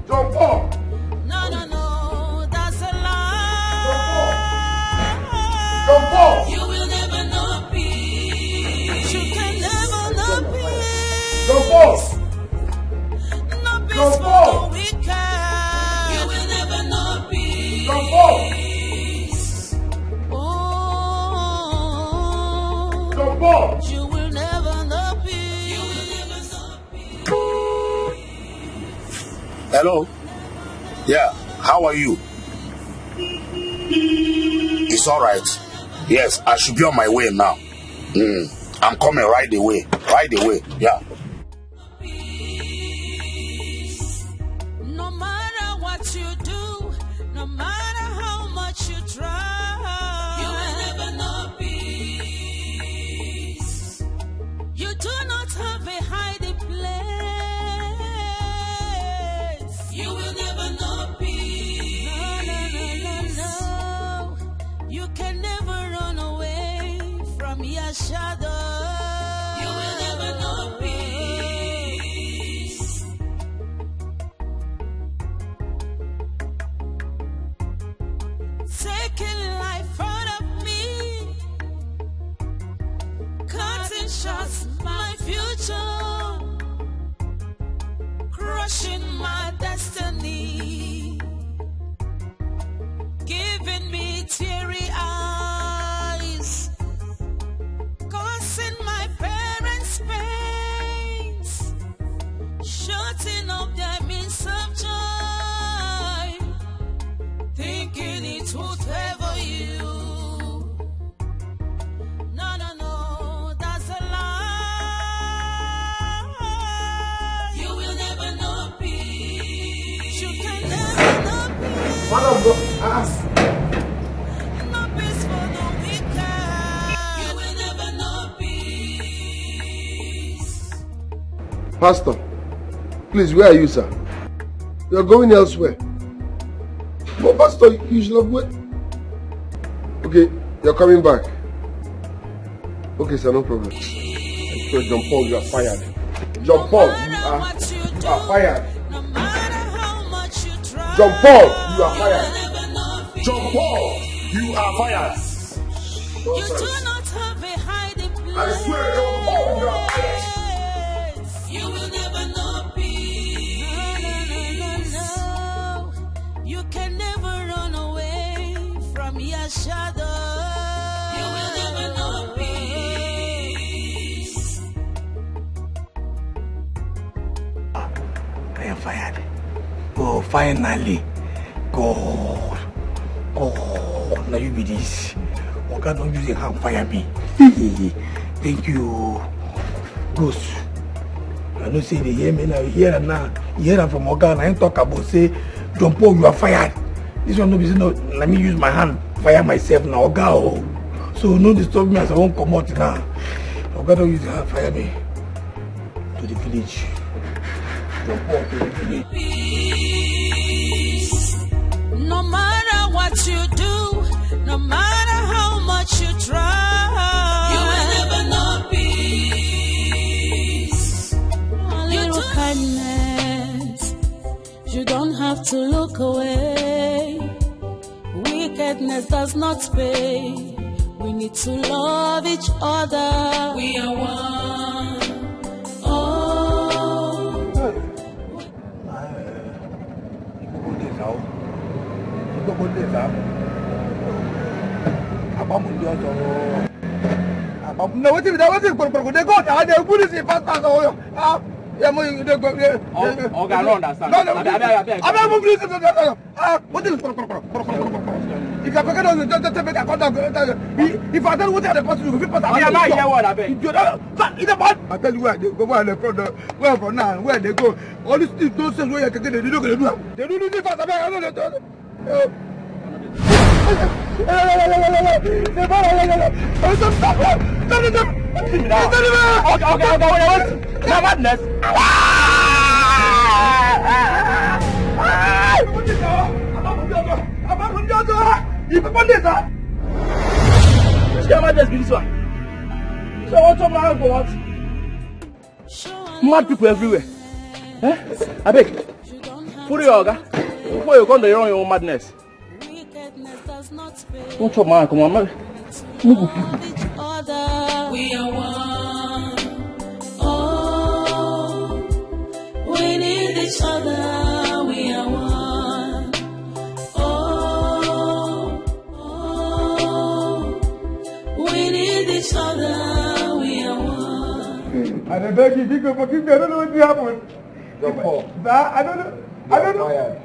John Paul! No, no, no, that's a lie. John Paul! You will never know peace. You can never know peace. John Paul! No peace John for Paul! the wicked. You will never know peace. John Paul! Oh, John Paul! you will never know peace. You will never know peace. Hello? Yeah, how are you? It's alright. Yes, I should be on my way now. I'm coming right away. Right away, yeah. No matter what you do, no matter how much you try, you will never know peace. You do not have a hiding place. You will never know peace. No. You can never run away from your shadow. You will never know peace. Taking life out of me, cutting shots my future, crushing my destiny, giving me teary eyes, causing my parents pains, shutting up their means of joy, thinking it would favor you. No, that's a lie. You will never know peace. You can never know peace. Man of God, No peace for the wicked. You will never know peace. Pastor, please, where are you, sir? You're going elsewhere. But Pastor, you should have wait. Okay, you're coming back. Okay, sir, no problem. So, John Paul, you are fired. John Paul, you are fired. John Paul, you are fired. John Paul, you are fired. You do not have a hiding place. I swear, John Paul, you are fired. You will never know peace. No. You can never run away from your shadow. You will never know peace. I am fired. Oh, finally. God. Now you be this. God don't use your hand fire me. Thank you. Ghost. I don't say they hear me now. Hear and now. Hear that from Oga. I ain't talk about say, John Paul, you are fired. This one no be say no. Let me use my hand fire myself now, Oga. Oh. So no disturb me as I won't come out now. Oga don't use your hand fire me to the village. John Paul to the village. No matter what you do, no matter how much you try, you will never know peace. A little kindness, you don't have to look away. Wickedness does not pay. We need to love each other. We are one. No, what if that was it? They go down, they put it in fast. I don't understand. No. What is If I forget to make a contact, if I tell you what the person you will I am not here. What I beg. I tell you where they go, where they where for now, where they go. All these things don't say where you can get. They don't do. They don't do this fast. I don't know. Mad people everywhere. I beg. Put your organ. Before you come to run your own madness. What's up, man? Come on, man. We are one. Oh, we need each other. We are one. Oh, we need each other. We are one. I beg you, because forgive me. I don't know what happened. I don't know.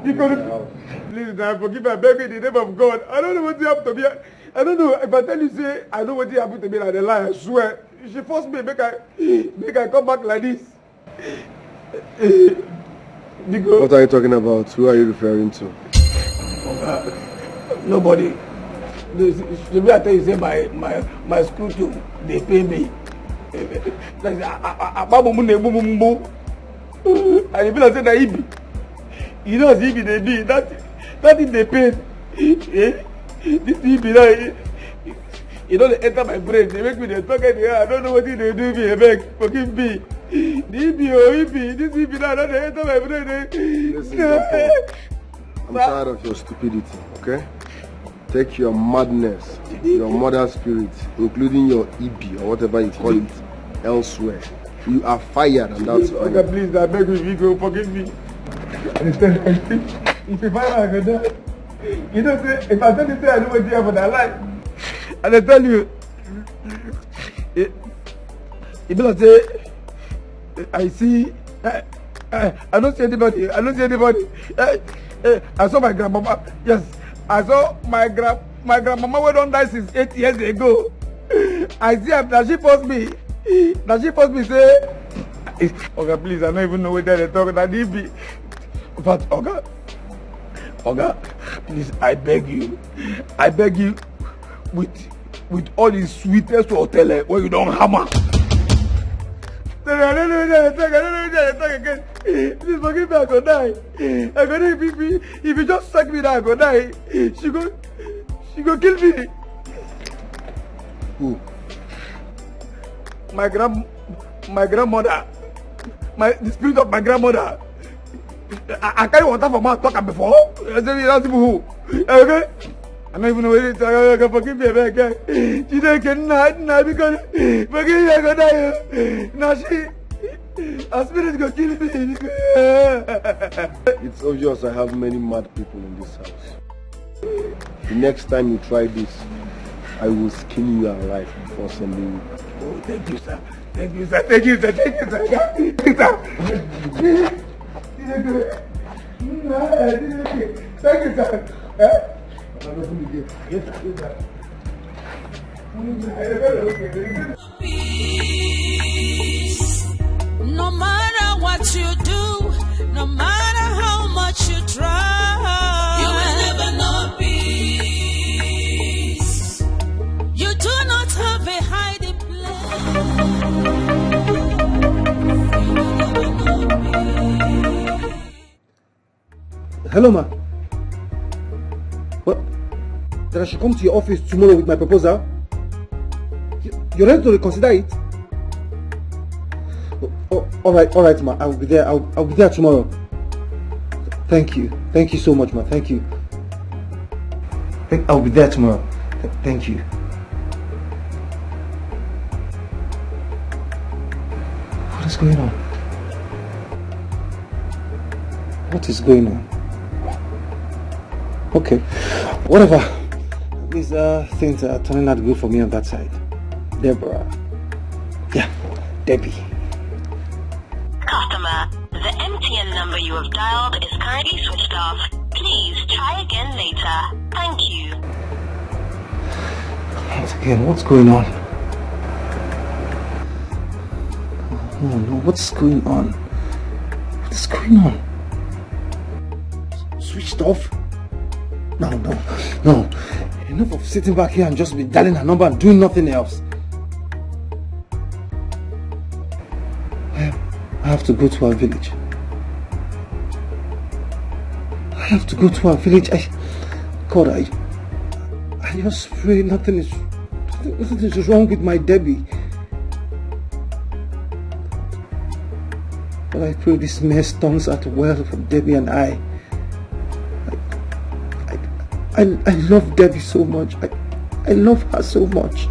You could. Please, now forgive me. I beg you in the name of God. I don't know what happened to me. I don't know. If I tell you, say, I know what happened to me like the lie, I swear. She forced me, make I come back like this. What are you talking about? Who are you referring to? Nobody. The way I tell you, say my school too, they pay me. Like, and if you say that Ibi, you know, Ibi they be that is the pain. This Ibi now, you know, they enter my brain. They make me the talk in the air. I don't know what they do me. I beg, forgive me. The Ibi, this Ibi now, they enter my brain. Listen, I'm tired of your stupidity. Okay, take your madness, your mother spirit, including your Ibi or whatever you call it, elsewhere. You are fired, and that's fine. Okay, please, I beg you, go forgive me. If you find out, I go die. You know, say, if I tell you, say, I know what you have for that life, and I tell you, it be like, say, I see, I don't see anybody, I saw my grandmama, yes, I saw my grandmama who don't die since 8 years ago. I see her, that she forced me. Now she forced me say, okay, please, I don't even know whether they talk that DB. But okay, please, I beg you, with all the sweetest hotel where you don't hammer. I don't know again. Please forgive me, I go die. I go die if you just suck me down, I go die. She go kill me. Who? My grandmother, the spirit of my grandmother. I carry water from her talk before. I said, that's who. Okay? I don't even know what it is. I can forgive me. She didn't not because forgive me, I go die. Now her spirit go kill me. It's obvious I have many mad people in this house. The next time you try this, I will skin you alive before sending you. Oh, thank you, sir. Thank you, sir. Thank you, sir. Thank you, sir. Thank you, sir. Thank you, sir. Peace. No matter what you do, no matter how much you try, you will never know peace. You do not have a hiding place. Hello, ma. What? That I should come to your office tomorrow with my proposal? You're ready to reconsider it? All right, ma. I'll be there. I'll be there tomorrow. Thank you so much, ma. Thank you. I'll be there tomorrow. Thank you. What is going on? What is going on? Okay, whatever. These things are turning out good for me on that side. Deborah. Yeah, Debbie. Customer, the MTN number you have dialed is currently switched off. Please Try again later. Thank you. Once again, what's going on? Oh no, what's going on? What is going on? Switched off? No. Enough of sitting back here and just be dialing her number and doing nothing else. I have to go to our village. I just pray nothing is wrong with my Debbie. But I pray this mess turns out well for Debbie and I. I love Debbie so much. I love her so much.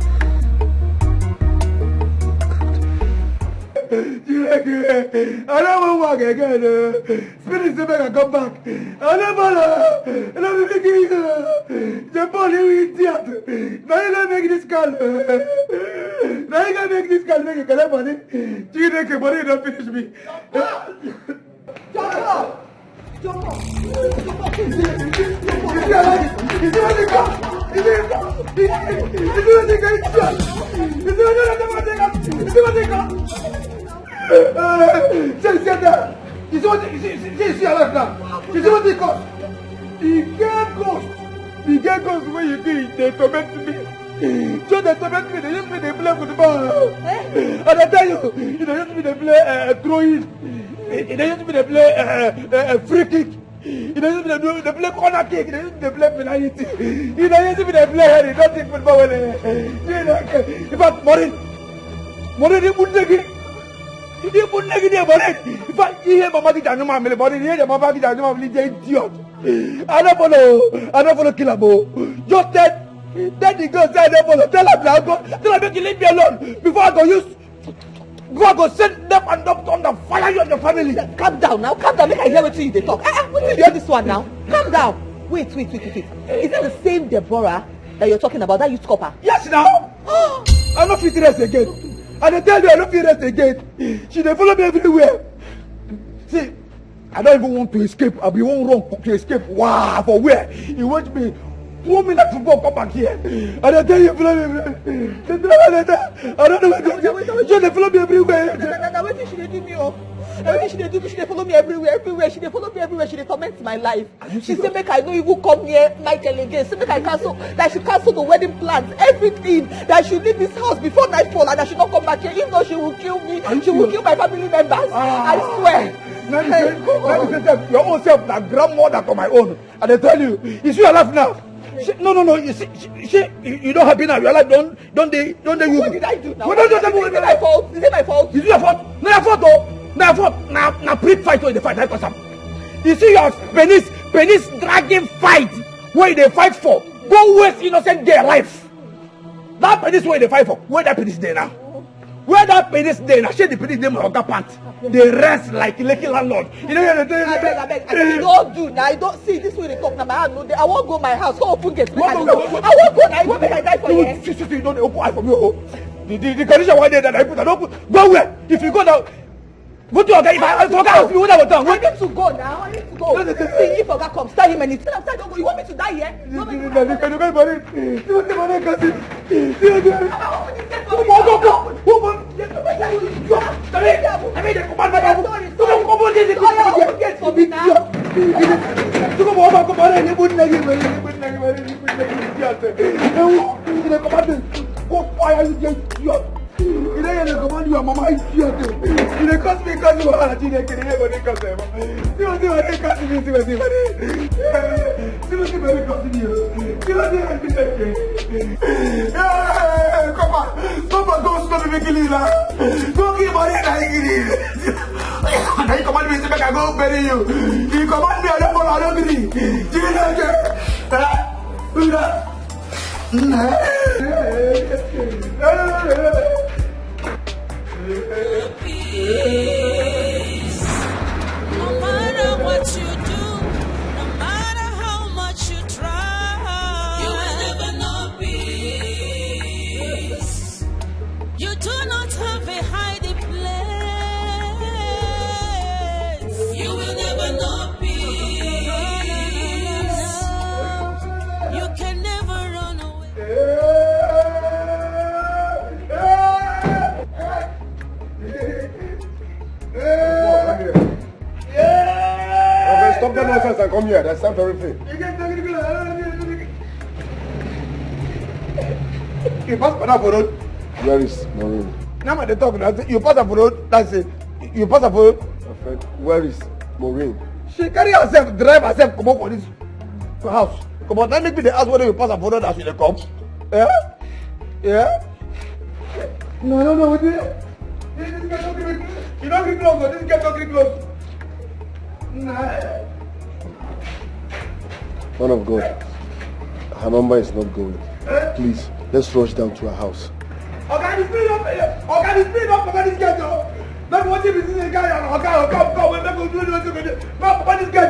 I don't want to work again. Spirit say make I come back. I never know. The body will idiot. Now you gonna make this call. Make a collect money. You take your money don't finish me. You see what they call? The gay ghost where you be, they torment me. So they torment me, they use me, they play football. And I tell you, they use me, they play throwing. They use me, they play free kick. They use me, they play corner kick. They use me, they play penalty. They use me, they play head. They don't think football. In fact, Morin, they put the game. You put negative on it. If I hear Mama Gitanuma, Melody, hear Mama Gitanuma, idiot. I don't follow Killabo. Just that the girl said, I don't follow. Tell her to leave me alone before I go send them and up on the fire you and your family. Calm down now, make I hear what you they talk. What is this one now? Calm down. Wait. Is that the same Deborah that you're talking about, that you copper? Yes, now. I'm not fit rest again. And I tell you, I don't feel rest again. She they follow me everywhere. See, I don't even want to escape. I'll be one wrong to escape. Wow, for where? You want me 2 minutes to go come back here. And I tell you, follow me everywhere. I don't know what to do. They follow me everywhere. What did she do me off? Everything she do, she follow me everywhere. She follow me everywhere. She torment my life. She say make I no even come near Michael again. Say make I cancel. That she cancel the wedding plans, everything. That I should leave this house before nightfall and I should not come back here. If not, she will kill me. She will kill my family members. I swear. Now your own self, that grandmother to my own. And I tell you, is you alive now? No. You see, you don't happy now. You're alive. Don't you? What did I do now? Is it my fault? Is it my fault? Is it your fault? No, your fault though. Now pre-fight where they fight. Like some. You see your penis dragging fight where they fight for. Go waste innocent their life. That penis where they fight for. Where that penis there now? Where that penis there now? Share the penis name of that pant. They rest like lucky landlord. You know I beg. I don't do now. I don't see this way they talk now. I won't go my house. Go open gate. I won't go now. I won't die for you. You don't open eye from you. The condition why they that I put an open. Go where? If you go now. Go to your guy. If I forgot you would have done. I need to go now. I need to go. See if Oga comes, tell him and he's don't go. You want me to die here? Go. You are mama idiot. You cost me because you are a teenager. You never cost them. You want to cost me. Come on, go stop me killing her. Go give money and I give it. Now you command me to make I go bury you. You command me, I don't follow, I don't agree. Do you know Peace. No matter what you do, no matter how much you try, you will never know peace. You do not have a hiding place. You will never know peace. come here. That's not very fair. You pass for road. Where is Maureen? Now they talk. You pass for road. That's it. You pass for road. My friend, where is Maureen? She carry herself, drive herself, come up for this house. Come on, let me be the house where you pass for road as you come. Yeah? Yeah? No. This guy don't give me. You don't get close. This guy don't get close. Man of God, her number is not going. Please, let's rush down to her house. Okay, speed up. This guy. Don't want to be this guy. Okay, come. We're not going to do this. Not this guy.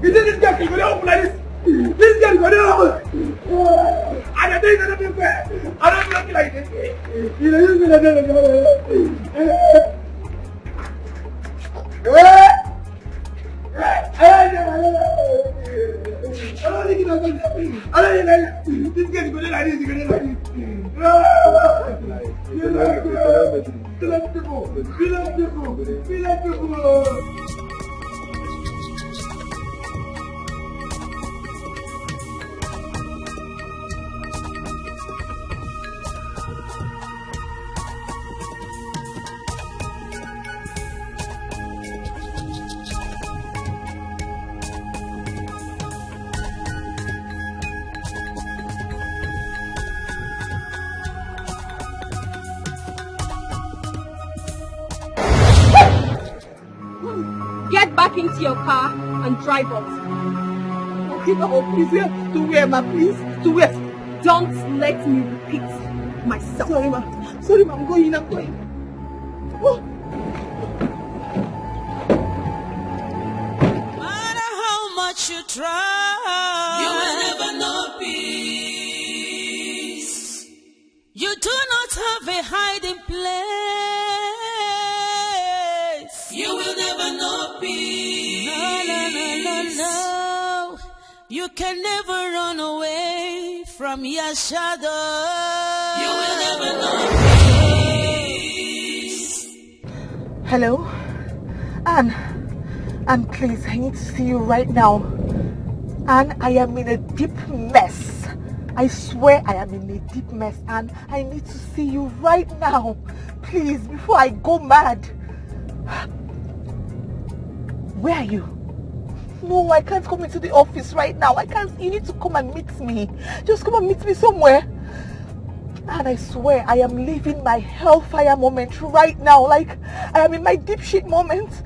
You think this guy can go down like this? This guy can go down. I don't think that'll be fair. I don't look like this. You know, you're gonna do this guy is going like this. Get back into your car and drive off. Okay, no, please, to where, ma, please? To where? Don't let me repeat myself. Sorry, ma, I'm going. Oh. No matter how much you try, you will never know peace. You do not have a hiding place. You will never know peace. No. You can never run away from your shadow. You will never know peace. Hello? Anne, please, I need to see you right now. Anne, I am in a deep mess. I swear I am in a deep mess, Anne. I need to see you right now. Please, before I go mad. Where are you? No, I can't come into the office right now. I can't. You need to come and meet me. Just come and meet me somewhere. And I swear I am living my hellfire moment right now. Like I am in my deep shit moment.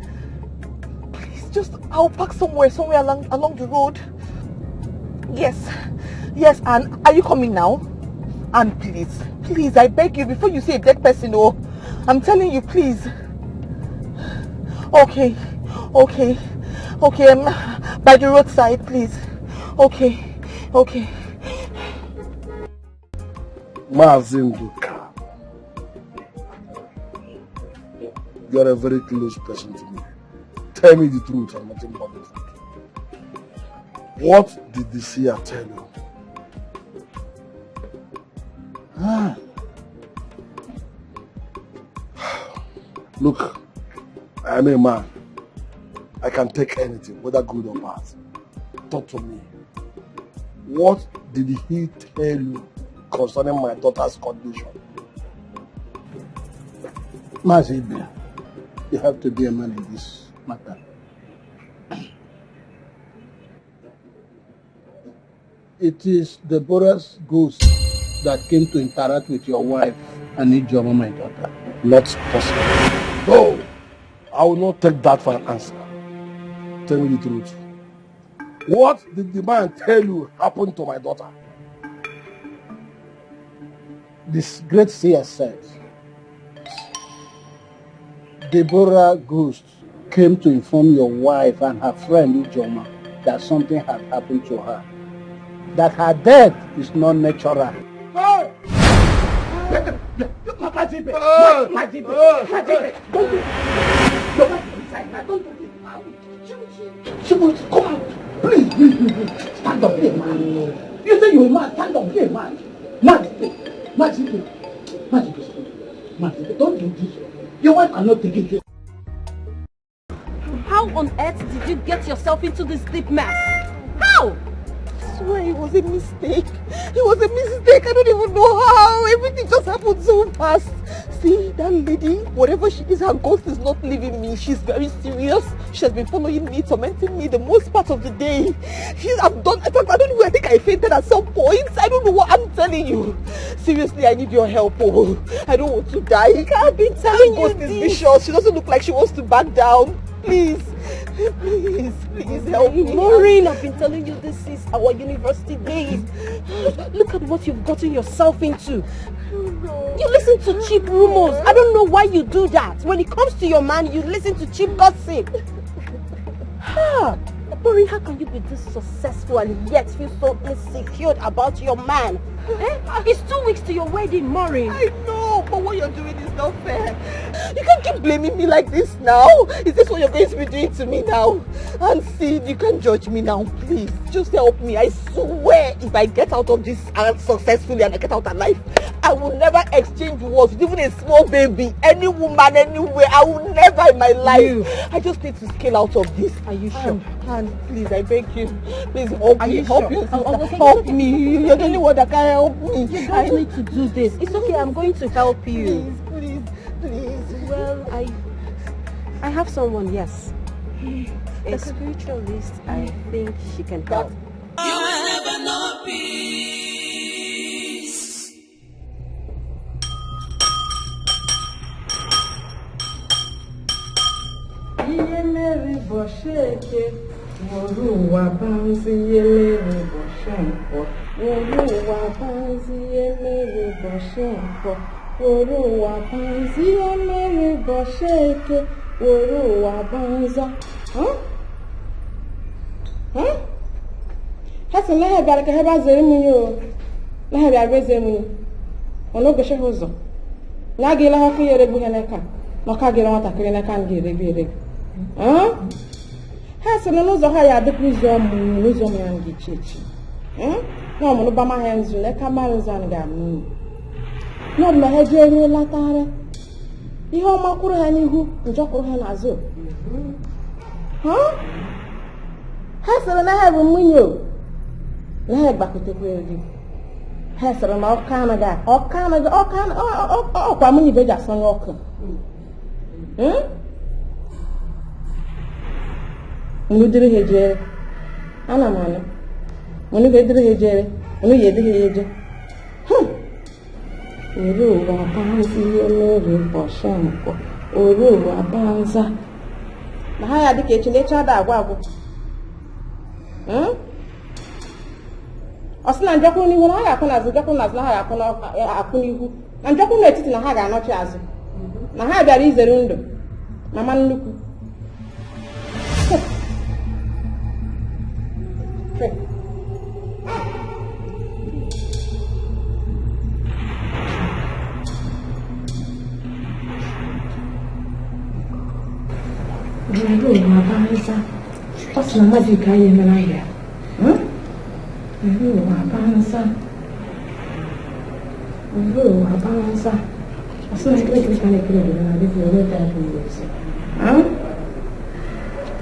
Please, I'll park somewhere along the road. Yes, Anne. Are you coming now? Anne, please, I beg you, before you say a dead person, oh, I'm telling you, please. Okay, by the roadside, please. Okay. Mazinduka, you're a very close person to me. Tell me the truth and nothing but the truth. What did the seer tell you? Look, I am a man. I can take anything, whether good or bad. Talk to me. What did he tell you concerning my daughter's condition? Mazibe, you have to be a man in this matter. It is Deborah's ghost that came to interact with your wife and Njubigbo, my daughter. Not possible. No, I will not take that for an answer. Tell me the truth. What did the man tell you happened to my daughter? This great seer said, Deborah Ghost came to inform your wife and her friend Njubigbo that something had happened to her. That her death is not natural. Hey! Mazibe, don't do it. Come on. Please. Stand up, be a man. You say you're mad. Stand up, be a man. Mad, don't do this. Your wife cannot take it. How on earth did you get yourself into this deep mess? How? I swear it was a mistake. It was a mistake. I don't even know how. Everything just happened so fast. See, that lady, whatever she is, her ghost is not leaving me. She's very serious. She has been following me, tormenting me the most part of the day. I've done, in fact, I don't know, I think I fainted at some point. I don't know what I'm telling you. Seriously, I need your help. Oh, I don't want to die. I've been telling you this. Her ghost is vicious. She doesn't look like she wants to back down. Please help me. Maureen, I've been telling you this is our university days. Look at what you've gotten yourself into. You listen to cheap rumors. I don't know why you do that. When it comes to your man, you listen to cheap gossip. Maureen, how can you be this successful and yet feel so insecure about your man? It's 2 weeks to your wedding, Maureen. I know, but what you're doing is not fair. You can't keep blaming me like this now. Is this what you're going to be doing to me now? And see, you can't judge me now, please. Just help me. I swear, if I get out of this successfully and I get out alive, I will never exchange words with even a small baby, any woman, anywhere. I will never in my life. I just need to scale out of this. Are you sure? And please, I beg you, please help me. Help sure? Help me. You're the only one that can help me. You don't need to do this. It's okay. I'm going to help you. Please. Well, I have someone. Yes, a spiritualist. I think she can help. You will never know peace. Hasa lahe baraka heba zere munyo. Lahe ba be zere munyo. Ono go sheho zo. Na ge la hafu yere bu heneka. No ka ge wata kire na kan ge rebe. Hasa no zo ha ya de prizo mu no zo me angi chechi. No mo no ba ma henzu le ka ma nzan ga mu. No me he je ru latare. Ihe o makuru ha n'ihu, njo kuru ha n'azu. Hasa na ha bu munyo. Lahe bakote kweli. Hasa na okana kwa munyi beja sonyo oku. Mudiri hejere. Ana mana. Munu bediri hejere. Munu yediri heje. Uru wa banzi emere boshanko. Uru wa banza. Na haya dike chinecha da agwa. Osina njokwu n'ihu na ha ga-akụ n'azụ, njokwu n'azụ na ha ga-akụ n'ihu. Na njokwu n'etiti na ha ga-anọchi azụ. Na ha bịara izere ndụ. Mama nnukwu. Uru wa banza. Osina magic ayi emela ya. Uru wa banza. Asina kile kana kile na ndio ndio tatu hizo.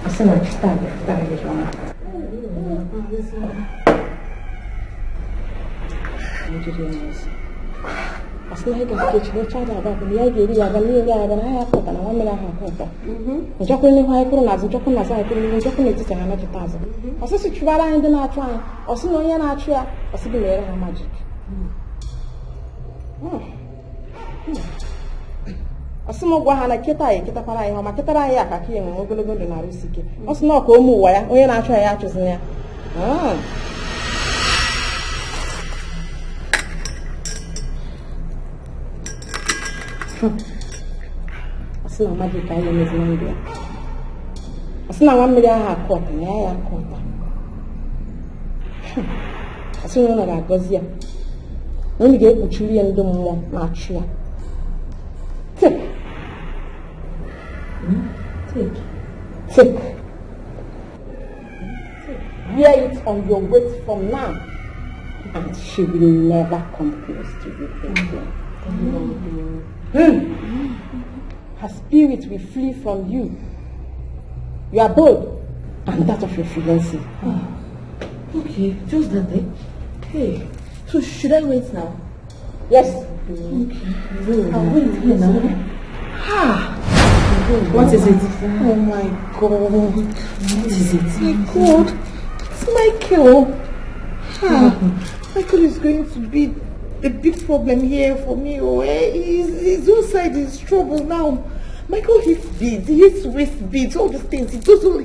Asina chitaba tayari sana. Asina hika kichwa chada baba ni yeye ili angalie ya bana haya kwa na wamela hapa. Njoko ni kwa ikuru nazo njoko na sai ikuru njoko ni tita na chitaza. Asisi chwala ende na atwa. Asina onya na atwa. Asibi lera ha magic. Asimo gwa ha na kita ya kita para ya ma kita ra ya ka ki enwe ogologo ndụ na rusike. Asina ka omu ụwa ya onye na-achọ ya achụzina ya. Asina magic ka ya mezina ndia. Asina nwa mmiri aha akọta na ya akọta. Asina na ga-agọzi ya. Onye ga-ekpuchiri ya ndị mmụọ na-achụ ya. Take. wear it on your waist from now. And she will never come close to you again. Her spirit will flee from you. You are bold, and that of your fiancé. Okay, just that day. Hey, so should I wait now? Yes. Okay. I'll wait here now. What is it? Oh my God. What is it? My God. It's Michael. Michael is going to be a big problem here for me. His own side is trouble now. Michael hates beads, he hates waist beads, all these things. He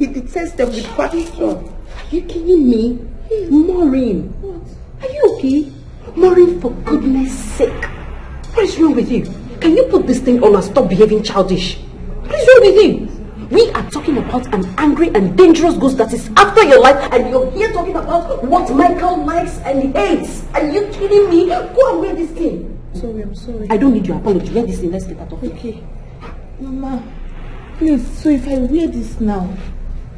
detests them with passion. Are you kidding me? Maureen. What? Are you okay? Maureen, for goodness sake. What is wrong with you? Can you put this thing on and stop behaving childish? What is wrong with you? We are talking about an angry and dangerous ghost that is after your life, and you're here talking about what Michael likes and hates. Are you kidding me? Go and wear this thing. I'm sorry. I don't need your apology. Wear this thing. Let's get out of here. Okay. Mama, please, so if I wear this now,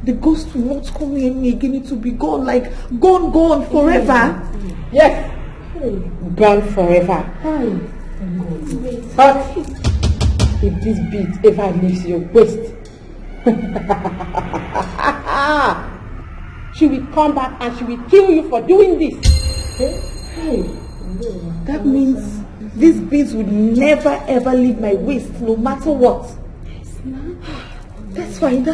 the ghost will not come near me again. It will be gone, like gone forever. Yes. Gone forever. But if this bead ever leaves your waist, she will come back and she will kill you for doing this. That means these beads would never ever leave my waist, no matter what. That's fine.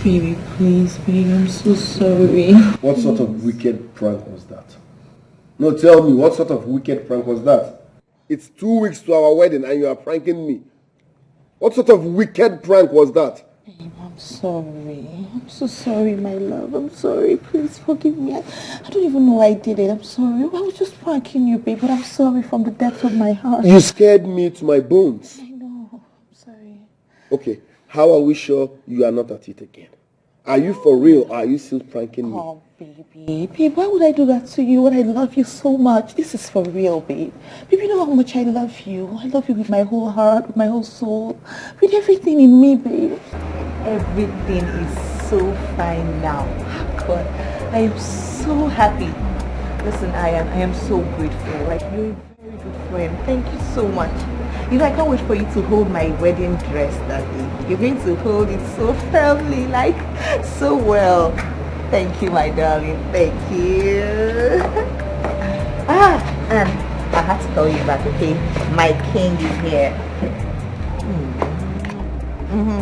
Baby, please, baby, I'm so sorry. What sort of wicked prank was that? No, tell me, what sort of wicked prank was that? It's 2 weeks to our wedding and you are pranking me. What sort of wicked prank was that? Babe, I'm sorry. I'm so sorry, my love. I'm sorry. Please forgive me. I don't even know why I did it. I'm sorry. I was just pranking you, babe, but I'm sorry from the depths of my heart. You scared me to my bones. I know. I'm sorry. Okay, how are we sure you are not at it again? Are you for real or are you still pranking me? Oh, baby. Babe, why would I do that to you when I love you so much? This is for real, babe. Babe, you know how much I love you. I love you with my whole heart, with my whole soul, with everything in me, babe. Everything is so fine now. God, I am so happy. Listen, I am so grateful. Like, you're a very good friend. Thank you so much. You know, I can't wait for you to hold my wedding dress that day. You're going to hold it so firmly, like, so well. Thank you, my darling. Thank you. And I have to call you back, okay? My king is here.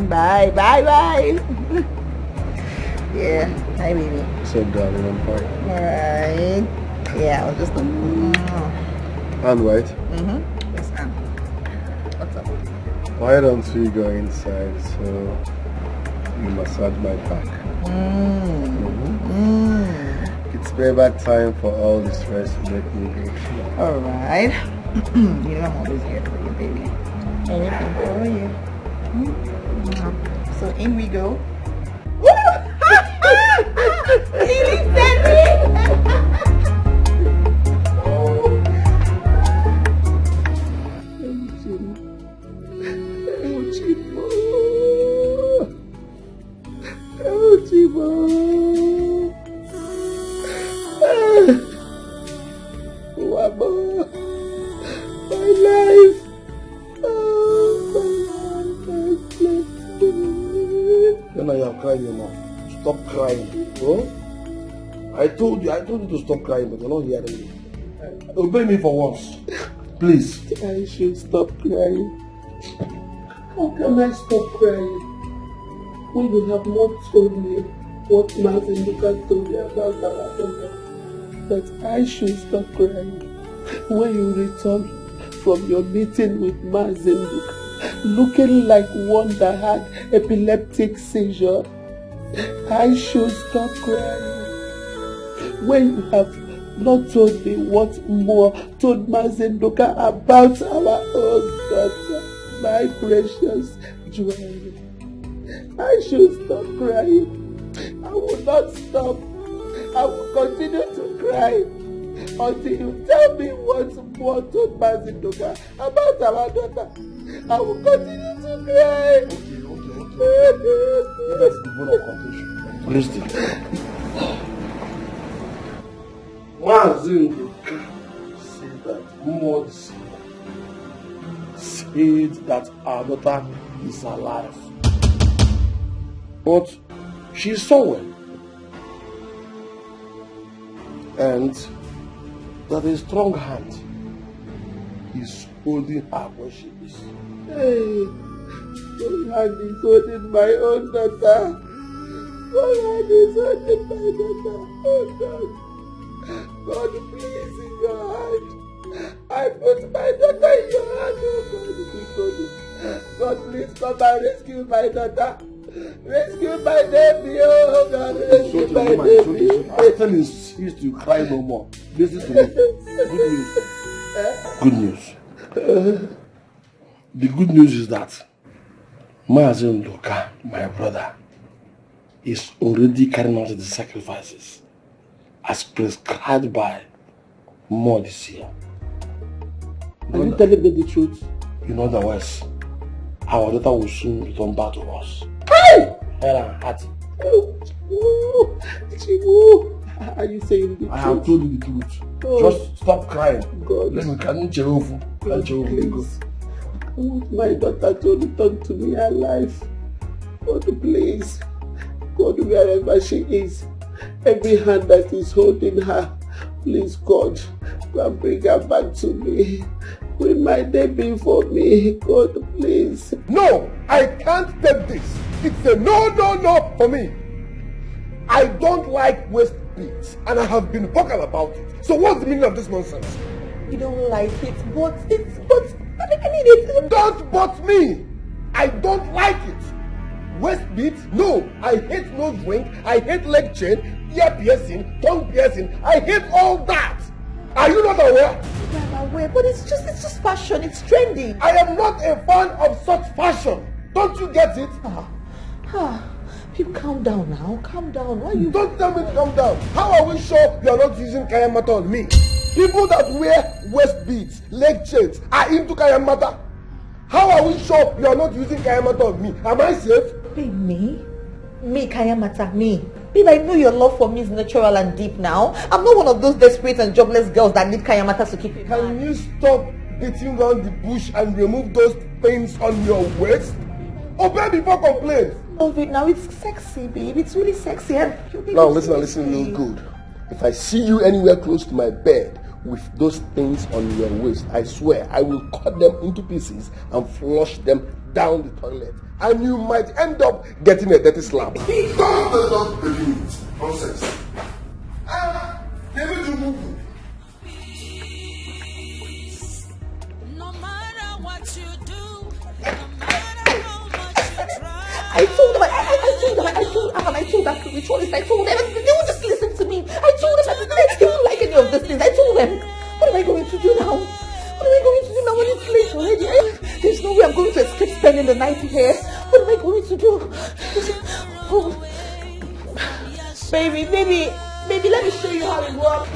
Bye. Yeah, hi, baby. What's up, darling? I'm fine. Alright. Yeah, I was just And right? Yes, ma'am. What's up? Why don't we go inside so you massage my back? It's payback time for all the stress you make me go through. Alright. You know I'm always here for you, baby. Anything for you. So in we go. Stop crying. Oh? I told you to stop crying, but you're not hearing me. Obey me for once. Please. I should stop crying. How can I stop crying when you have not told me what Martin Lucas told me about our daughter? That I should stop crying when you return from your meeting with Mazenduka, looking like one that had epileptic seizure. I should stop crying when you have not told me what more told Mazenduka about our own daughter, my precious Joanne. I should stop crying. I will not stop. I will continue to cry until you tell me what more told Mazenduka about our daughter. I will continue to cry. That's the bone of contention. Listen. Mazin said that Mods said that our daughter is alive. But she's somewhere. And that a strong hand is holding her where she is. Hey, your hand is holding my own daughter. Your hand is holding my daughter. Oh God. God, please, in your hand. I put my daughter in your hand. Oh God, please come and rescue my daughter. Rescue my baby, oh God, rescue my baby. I still insist you cry no more. Listen to me. Good news. The good news is that Mazin Loka, my brother, is already carrying out the sacrifices as prescribed by more this year. Are you telling me the truth? In other words, our daughter will soon return back to us. Hey! Helen, Hattie. Are you saying the truth? I have told you the truth. Oh. Just stop crying. God. Let me can Jehovah. Please. I want my daughter to return to me alive. God, please. God, wherever she is, every hand that is holding her, please, God, go and bring her back to me. Bring my baby for me. God, please. No, I can't take this. It's a no for me. I don't like waste beats, and I have been vocal about it. So what's the meaning of this nonsense? You don't like it, but I need it. Don't but me. I don't like it. Waist beats? No. I hate nose ring. I hate leg chain, ear piercing, tongue piercing. I hate all that. Are you not aware? I'm aware, but it's just fashion. It's trendy. I am not a fan of such fashion. Don't you get it? People, calm down now. Calm down. Why you? Don't tell me to calm down. How are we sure you are not using kayamata on me? People that wear waist beads, leg chains are into kayamata. How are we sure you are not using kayamata on me? Am I safe? Babe, me, kayamata, me. Babe, I know your love for me is natural and deep now. I'm not one of those desperate and jobless girls that need kayamata to keep it. Can you stop beating around the bush and remove those things on your waist? Obey before complain. Love it now. It's sexy, babe. It's really sexy. Now listen real good. If I see you anywhere close to my bed with those things on your waist, I swear I will cut them into pieces and flush them down the toilet. And you might end up getting a dirty slap. Don't believe it. Nonsense. Never do move. I told them, I told that ritualist, I told them, they won't just listen to me. I told them, they don't like any of these things. I told them, what am I going to do now? What am I going to do now when it's late already? There's no way I'm going to escape spending the night here. What am I going to do? Oh. Baby, let me show you how it works.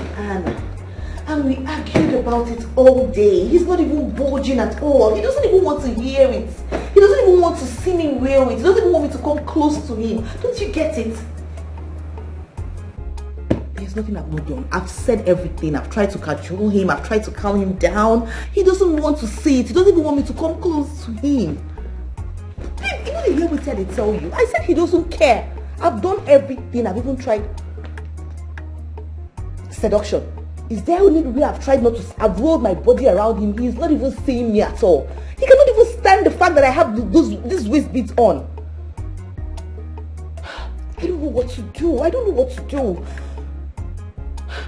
And we argued about it all day. He's not even budging at all. He doesn't even want to hear it. He doesn't even want to see me wear it. He doesn't even want me to come close to him. Don't you get it? There's nothing I've not done. I've said everything. I've tried to cajole him. I've tried to calm him down. He doesn't want to see it. He doesn't even want me to come close to him. You know the hear what I tell you? I said he doesn't care. I've done everything. I've even tried seduction. Is there only way I've tried not to? I've rolled my body around him. He's not even seeing me at all. He cannot even stand the fact that I have this waist beads on. I don't know what to do.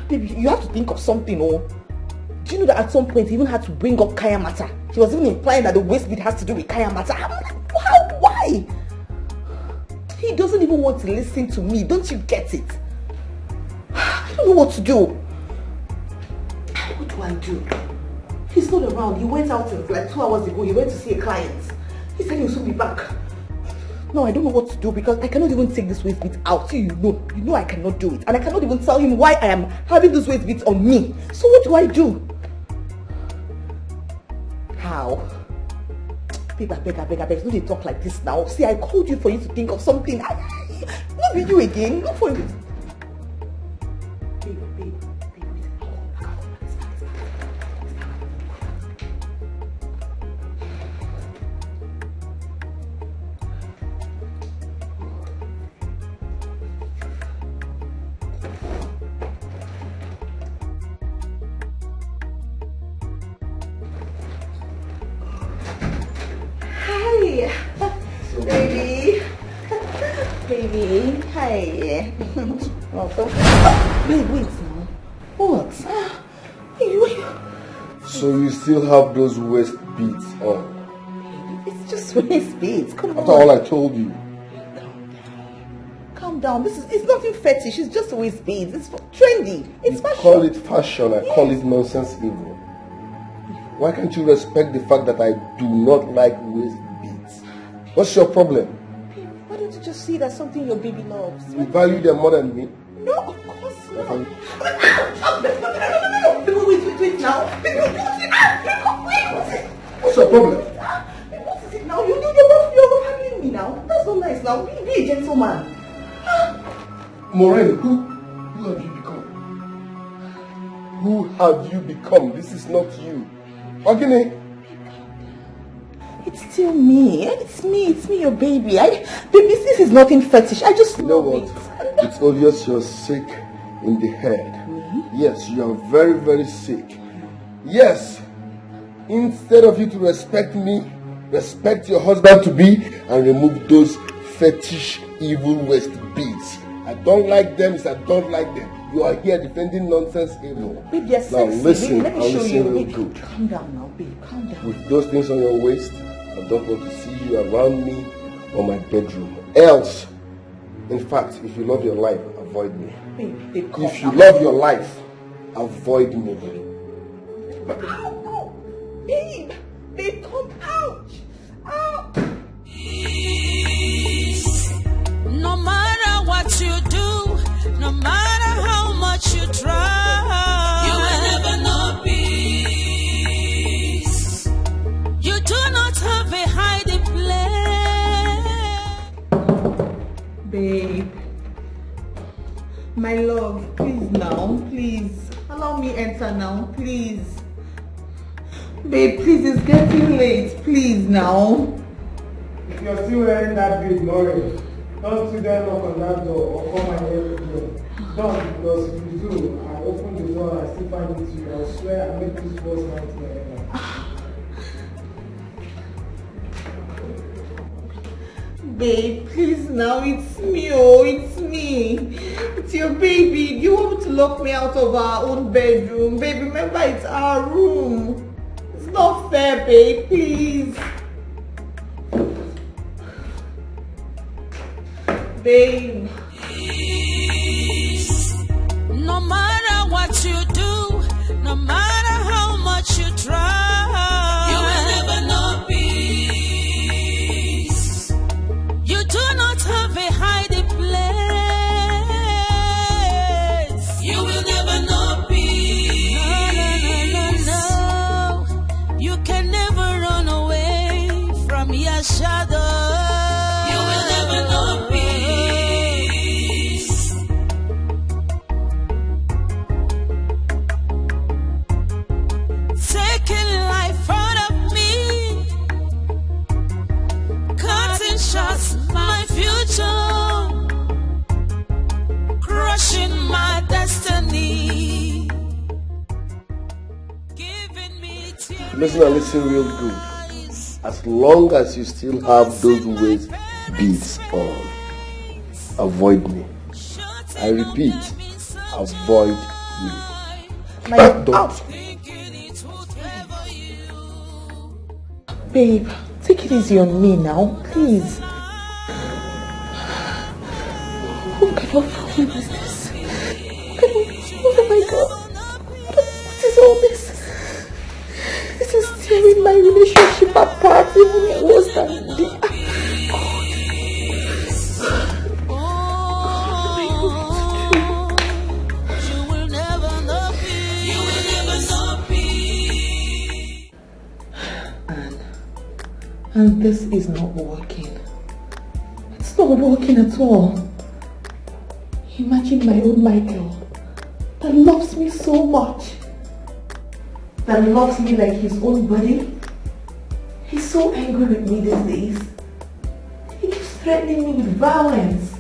Baby, you have to think of something, oh. Do you know that at some point he even had to bring up kayamata? He was even implying that the waist bead has to do with kayamata. I'm like, why? He doesn't even want to listen to me. Don't you get it? I don't know what to do. What do I do? He's not around. He went out like 2 hours ago. He went to see a client. He said he'll soon be back. No, I don't know what to do because I cannot even take this waist bead out. You know I cannot do it. And I cannot even tell him why I am having this waist beads on me. So what do I do? How? Babe, I beg. Don't you talk like this now. See, I called you for you to think of something. Not be you again. Not for you. Babe. Baby, hi. Welcome. Babe, wait now. What? So you still have those waist beads on? It's just waist beads. Come on. After all I told you. Calm down. It's nothing fetish. It's just waist beads. It's trendy. It's fashion. Call it fashion. I call it nonsense evil. Why can't you respect the fact that I do not like waist beads? What's your problem? Why don't you just see that's something your baby loves? You value them more than me? No, of course not. No. Wait now. What's your problem? What is it now? You're handling me now. That's not nice now. Be a gentleman. Maureen, who have you become? Who have you become? This is not you. Ogini. It's still me. It's me, your baby. Baby, this is nothing fetish. I just know what? It's obvious you're sick in the head. Yes, you are very, very sick. Yes. Instead of you to respect me, respect your husband to be and remove those fetish evil waist beads. I don't like them. I don't like them. You are here defending nonsense evil. Babe, they're now sexy. listen, Babe, let me show you. real Babe, good. calm down now, babe. Calm down. With those things on your waist, I don't want to see you around me or my bedroom. Else, in fact, if you love your life, avoid me. Babe, calm if you down. love your life, avoid me. Babe, come out. No matter what you do, no matter how much you try, you will never know peace. You do not have a hiding place. Babe, my love, please now, please. Allow me enter now, please. Babe, please, it's getting late. Please now. If you're still wearing that bead, Maureen, don't sit there, knock on that door or come and hear the door. Don't, because if you do, I open the door and I still find it to you. I swear I make this worst nightmare ever. Babe, please now, it's me, oh, it's me. It's your baby. Do you want to lock me out of our own bedroom? Babe, remember it's our room. It's not fair, babe, please. Babe. No matter what you do, no matter how much you try, you will never know peace. You do not have a hiding place. You will never know peace. No. You can never run away from your shadow. You will never know peace. Taking life out of me, cutting shots my future, crushing my destiny. Listen and listen real good. As long as you still have those waist beads on, avoid me. I repeat, avoid me. Don't. Babe, take it easy on me now, please. What kind of problem is this? Oh my God. What is all this? This is tearing my relationship apart even worse than the... And this is not working. It's not working at all. Imagine my own Michael that loves me so much. That loves me like his own body. He's so angry with me these days. He keeps threatening me with violence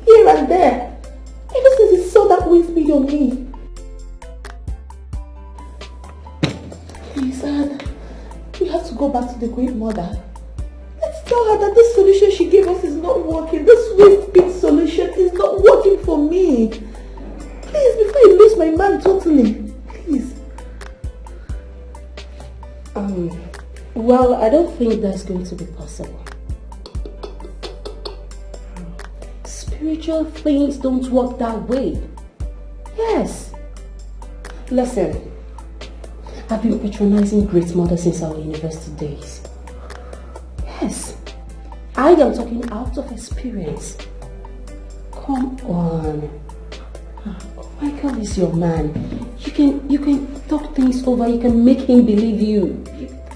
here and there. Ever since he saw that waist bead on me. Please, Anne, we have to go back to the great mother. Let's tell her that this solution she gave us is not working. This waist bead solution is not working for me. Please, before I lose my man totally. Please. Well, I don't think that's going to be possible. Spiritual things don't work that way. Yes. Listen, I've been patronizing Great Mother since our university days. Yes, I am talking out of experience. Come on. Michael is your man. You can talk things over. You can make him believe you.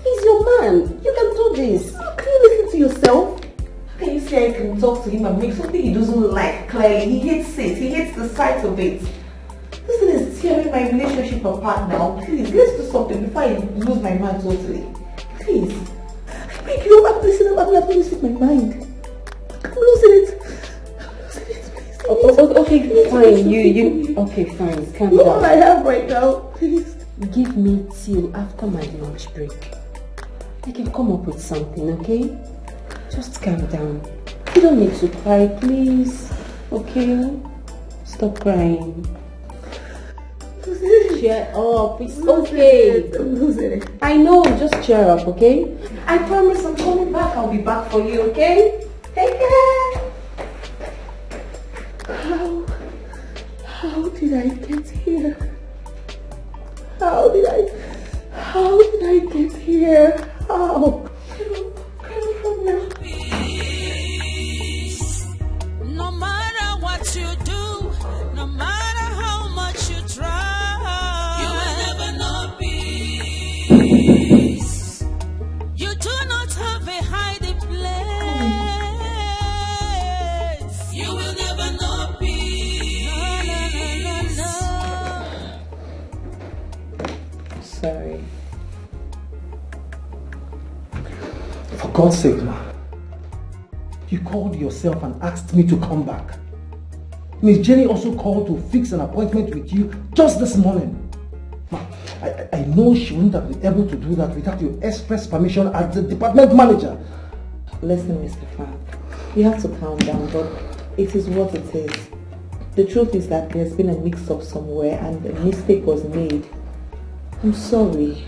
He's your man. You can do this. Can you listen to yourself? How can you say I can talk to him and make something he doesn't like clearly? He hates it. He hates the sight of it. This thing is tearing my relationship apart now. Please, let's do something before I lose my mind totally. Please. I beg you, I'm listening. I'm not losing my mind. I'm losing it. Okay, fine. Okay, fine. Calm down. All I have right now, please. Give me till after my lunch break. I can come up with something, okay? Just calm down. You don't need to cry, please. Okay? Stop crying. Cheer up. It's okay. I'm losing it. I know. Just cheer up, okay? I promise I'm coming back. I'll be back for you, okay? Take care. How did I get here? How did I get here? How? No matter what you do, no matter how much you try, you will never know peace. You do not have a hiding place. You will never know peace. No. Sorry. For God's sake, ma. You called yourself and asked me to come back. Miss Jenny also called to fix an appointment with you just this morning. Ma, I know she wouldn't have been able to do that without your express permission as the department manager. Listen, Mr. Frank, you have to calm down, but it is what it is. The truth is that there's been a mix-up somewhere and a mistake was made. I'm sorry.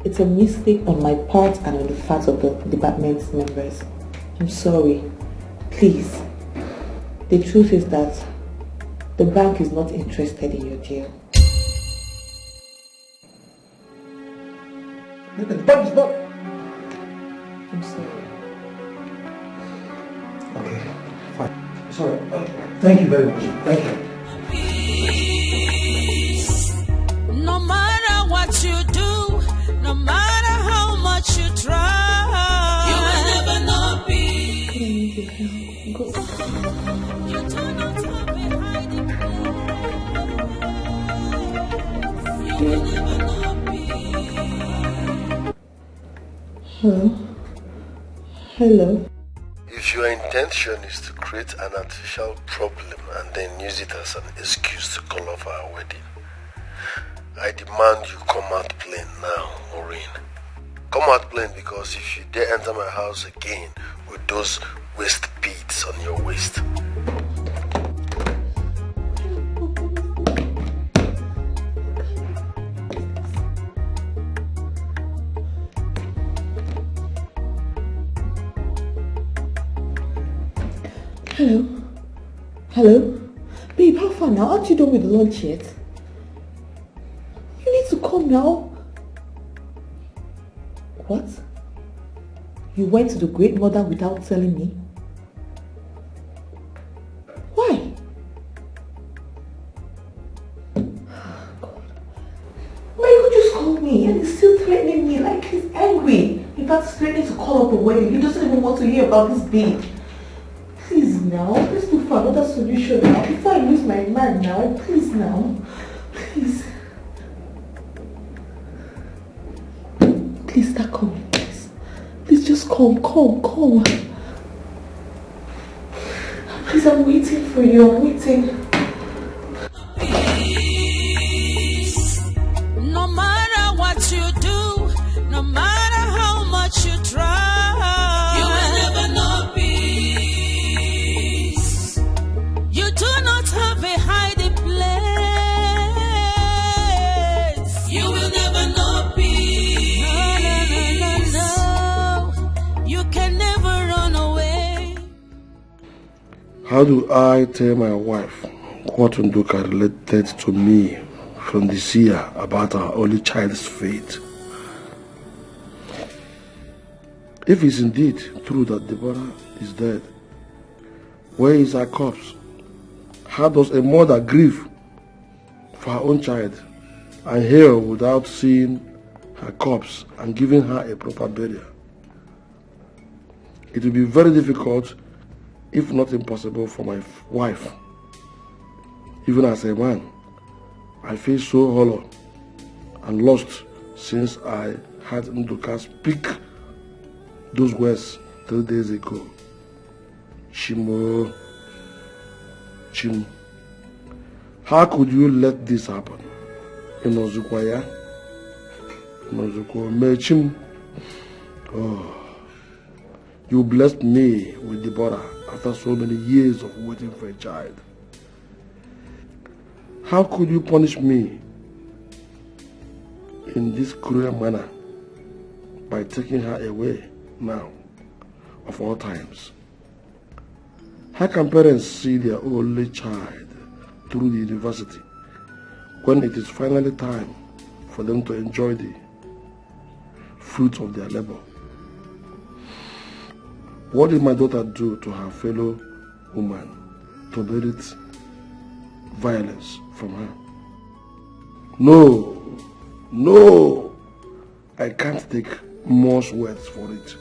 It's a mistake on my part and on the part of the department members. I'm sorry. Please. The truth is that the bank is not interested in your deal. The bank is not. I'm sorry. Okay, fine. Sorry. Thank you very much. Thank you. No matter what you do, no matter how much you try, you will never know peace. You do not have a hiding place. You will never know peace. Hello? Hello? If your intention is to create an artificial problem and then use it as an excuse to call off our wedding, I demand you come out plain now, Maureen. Come out plain, because if you dare enter my house again with those waist beads on your waist. Hello? Hello? Babe, how far now? Aren't you done with the lunch yet? You need to come now. What? You went to the great mother without telling me? Why? God. Why you just call me and he's still threatening me like he's angry? In fact, he's threatening to call up a wedding. He doesn't even want to hear about this babe. Please now, let's look for another solution now. Before I lose my man now, please now. Please. Please start coming, please. Please just come. Please, I'm waiting for you, I'm waiting. No matter what you do, no matter how much you try, you will never know peace. You do not have a hiding place. You will never know peace. No. You can never run away. How do I tell my wife what Nduka related to me from this year about our only child's fate? If it's indeed true that Deborah is dead, where is her corpse? How does a mother grieve for her own child and heal without seeing her corpse and giving her a proper burial? It will be very difficult, if not impossible, for my wife. Even as a man, I feel so hollow and lost since I had Nduka speak those words 3 days ago. Chimo. How could you let this happen? Inozukwaya? Inozukwa mechim. Oh. You blessed me with Deborah after so many years of waiting for a child. How could you punish me in this cruel manner by taking her away now, of all times? How can parents see their only child through the university when it is finally time for them to enjoy the fruits of their labor? What did my daughter do to her fellow woman to merit violence from her? No, I can't take more words for it.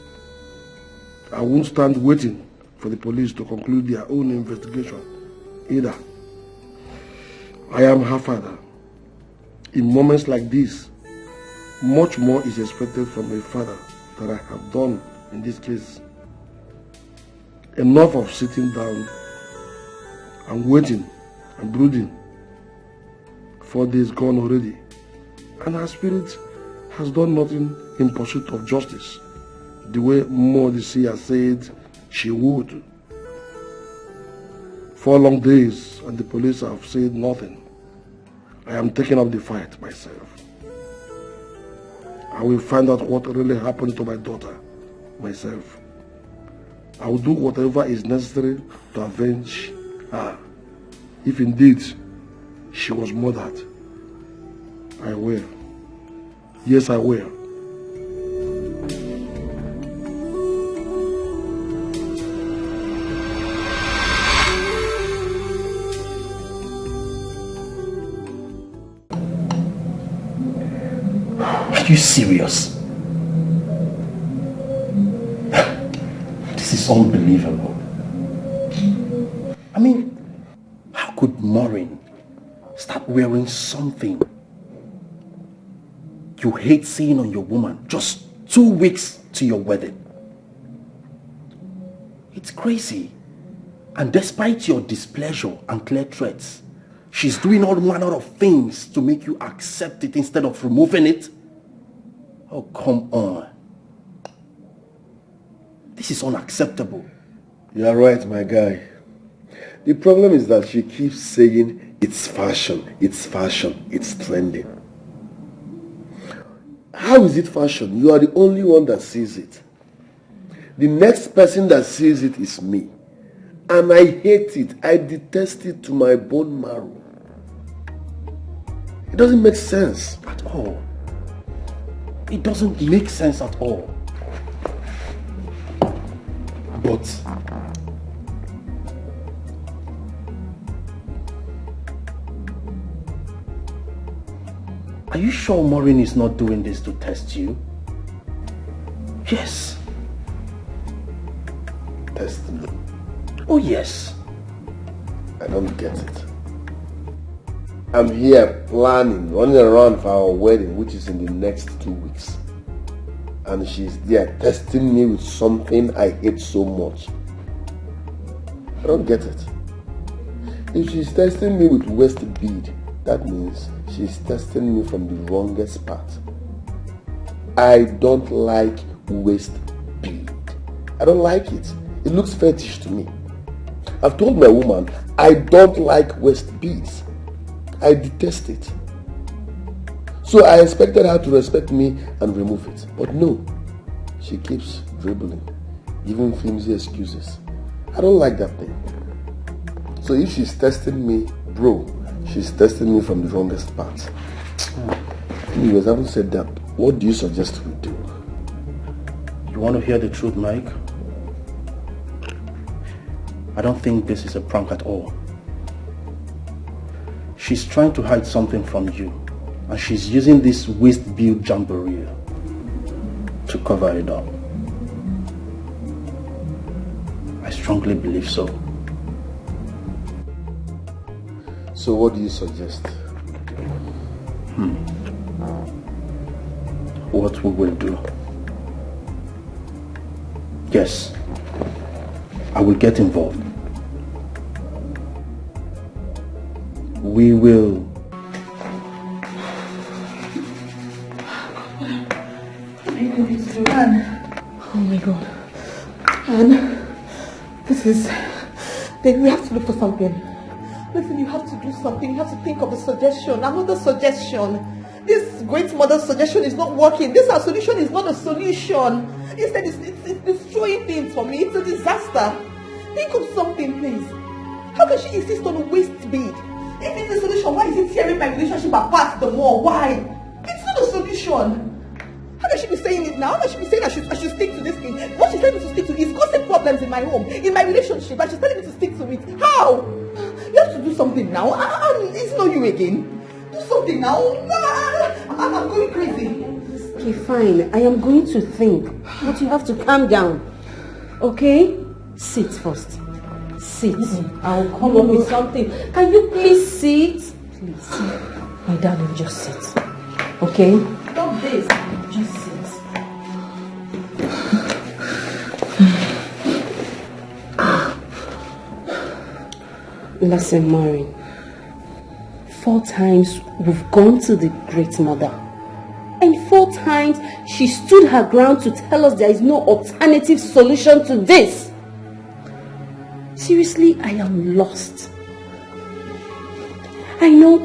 I won't stand waiting for the police to conclude their own investigation either. I am her father. In moments like this, much more is expected from a father than I have done in this case. Enough of sitting down and waiting and brooding. 4 days gone already, and her spirit has done nothing in pursuit of justice, the way Modisia said she would. 4 long days and the police have said nothing. I am taking up the fight myself. I will find out what really happened to my daughter myself. I will do whatever is necessary to avenge her. If indeed she was murdered, I will. Yes, I will. Are you serious? This is unbelievable. I mean, how could Maureen start wearing something you hate seeing on your woman just 2 weeks to your wedding? It's crazy. And despite your displeasure and clear threats, she's doing all manner of things to make you accept it instead of removing it. Oh, come on. This is unacceptable. You are right, my guy. The problem is that she keeps saying it's fashion, it's trending. How is it fashion? You are the only one that sees it. The next person that sees it is me. And I hate it. I detest it to my bone marrow. It doesn't make sense. At all. It doesn't make sense at all. But are you sure Maureen is not doing this to test you? Yes. Testing me. Oh yes. I don't get it. I'm here planning, running around for our wedding, which is in the next 2 weeks. And she's there testing me with something I hate so much. I don't get it. If she's testing me with waist bead, that means she's testing me from the wrongest part. I don't like waist bead. I don't like it. It looks fetish to me. I've told my woman I don't like waist beads. I detest it. So I expected her to respect me and remove it. But no, she keeps dribbling, giving flimsy excuses. I don't like that thing. So if she's testing me, bro, she's testing me from the wrongest part. Anyways, having said that, what do you suggest we do? You want to hear the truth, Mike? I don't think this is a prank at all. She's trying to hide something from you, and she's using this waist bead jamboree to cover it up. I strongly believe so. So what do you suggest? What we will do? Yes, I will get involved. We will. Oh my God. Anne, this is... Then we have to look for something. Listen, you have to do something. You have to think of a suggestion. Another suggestion. This great mother's suggestion is not working. This our solution is not a solution. Instead, it's destroying things for me. It's a disaster. Think of something, please. How can she insist on a waist bead? If it's a solution, why is it tearing my relationship apart the more? Why? It's not a solution. How can she be saying it now? How can she be saying I should stick to this thing? What she's telling me to stick to is causing problems in my home, in my relationship, and she's telling me to stick to it. How? You have to do something now. It's not you again. Do something now. I'm going crazy. Okay, fine. I am going to think. But you have to calm down. Okay? Sit first. Sit. I'll come up with something. Can you please sit? Please. My darling, just sit. Okay? Stop this. Just sit. Listen, Maureen. 4 times we've gone to the great mother. And 4 times she stood her ground to tell us there is no alternative solution to this. Seriously, I am lost. I know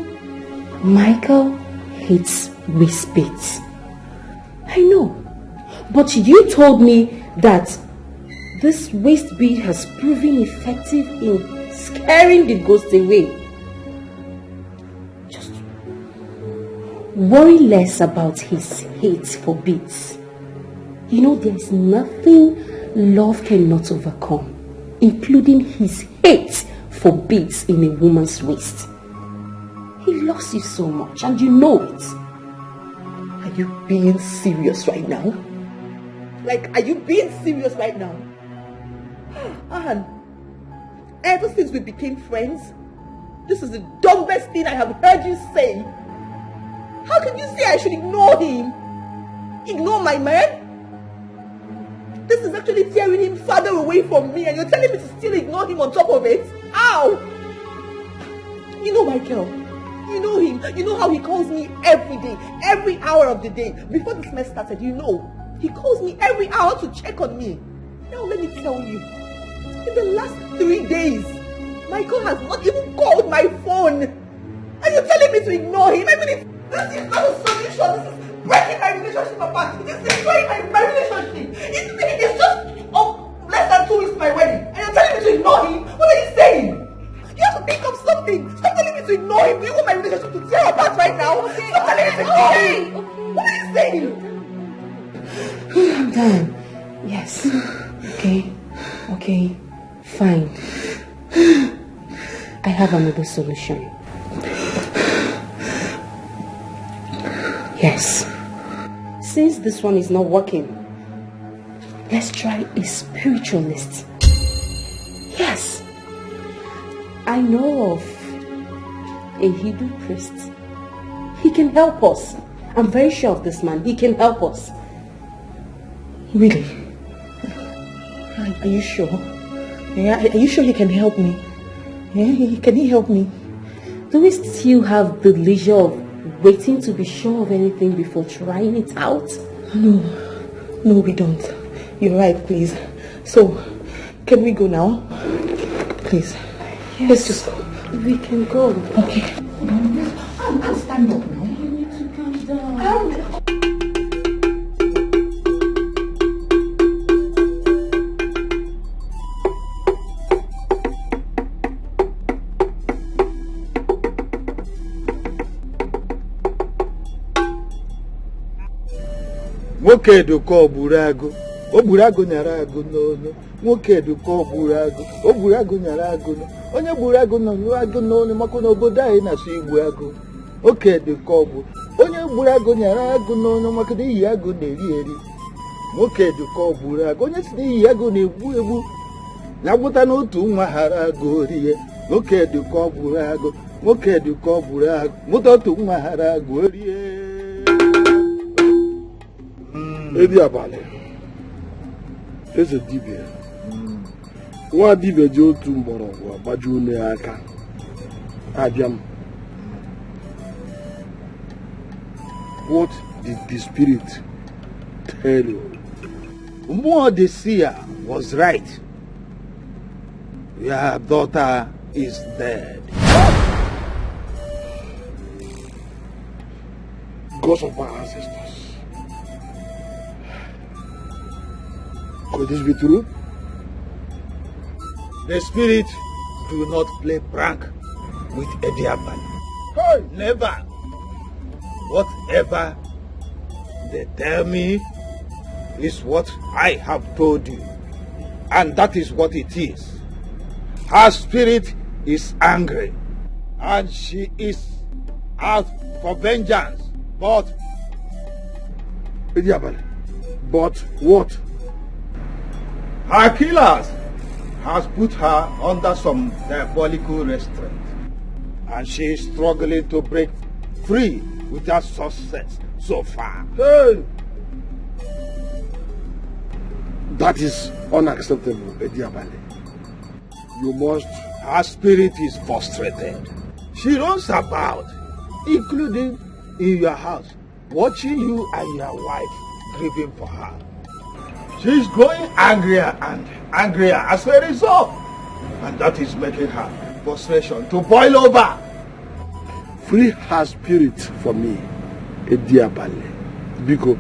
Michael hates waist beads. I know. But you told me that this waist bead has proven effective in scaring the ghost away. Just worry less about his hate for beads. You know, there's nothing love cannot overcome, including his hate for beads in a woman's waist. He loves you so much, and you know it. Are you being serious right now? Like, are you being serious right now? Anne, ever since we became friends, this is the dumbest thing I have heard you say. How can you say I should ignore him? Ignore my man? This is actually tearing him further away from me, and you're telling me to still ignore him on top of it? Ow! You know Michael. You know him. You know how he calls me every day, every hour of the day. Before this mess started, you know, he calls me every hour to check on me. Now let me tell you, in the last 3 days, Michael has not even called my phone. And you're telling me to ignore him? I mean, this is not a solution. This is breaking my relationship apart. This is destroying my relationship. It's just less than 2 weeks to my wedding. And you're telling me to ignore him? What are you saying? You have to think of something. Stop telling me to ignore him. Do you want my relationship to tear apart right now? Okay, Stop telling me to ignore him. What are you saying? I'm done. Yes. Okay. Fine. I have another solution. Yes. Since this one is not working, let's try a spiritualist. Yes, I know of a Hindu priest. He can help us. I'm very sure of this man. He can help us. Really? Are you sure? Yeah, are you sure he can help me? Yeah, can he help me? Do we still have the leisure of waiting to be sure of anything before trying it out? No, we don't. You're right, please. So, can we go now? Please. Yes, let's just go. We can go. Okay. I'll stand up now. You need to calm down. Nwoke duka ogburu agụ nyara agụ n'onu. Nwoke duka ogburu agụ nyara agụ. Onye gburu agụ nọ agụ n'onu maka na obodo anyị na-asụ igbu agụ. Nwoke duka ogburu. Onye gburu agụ nyara agụ n'onu maka na iyi agụ na-eri eri. Nwoke duka ogburu agụ. Onye si na iyi agụ na-egbu egbu. Na-agwụta n'otu nwa hara agụ orie. Nwoke duka ogburu agụ. Nwoke duka ogburu agụ. Mụta otu nwa hara agụ orie. Edi abalị eze dibịa nwa dibịa ji otu mgbọrọgwụ agbaji une aka abịa m. What did the spirit tell you? Mmụọ the seer was right. Your daughter is dead. Because of my ancestors. Could this be true? The spirit do not play prank with a diablo. Hey! Never. Whatever they tell me is what I have told you. And that is what it is. Her spirit is angry. And she is out for vengeance. But what? Her killers has put her under some diabolical restraint, and she is struggling to break free without success so far. Hey! That is unacceptable, Ediabale. You must... Her spirit is frustrated. She runs about, including in your house, watching you and your wife grieving for her. She is growing angrier and angrier as a result, and that is making her frustration to boil over. Free her spirit for me, Ediabale. Biko,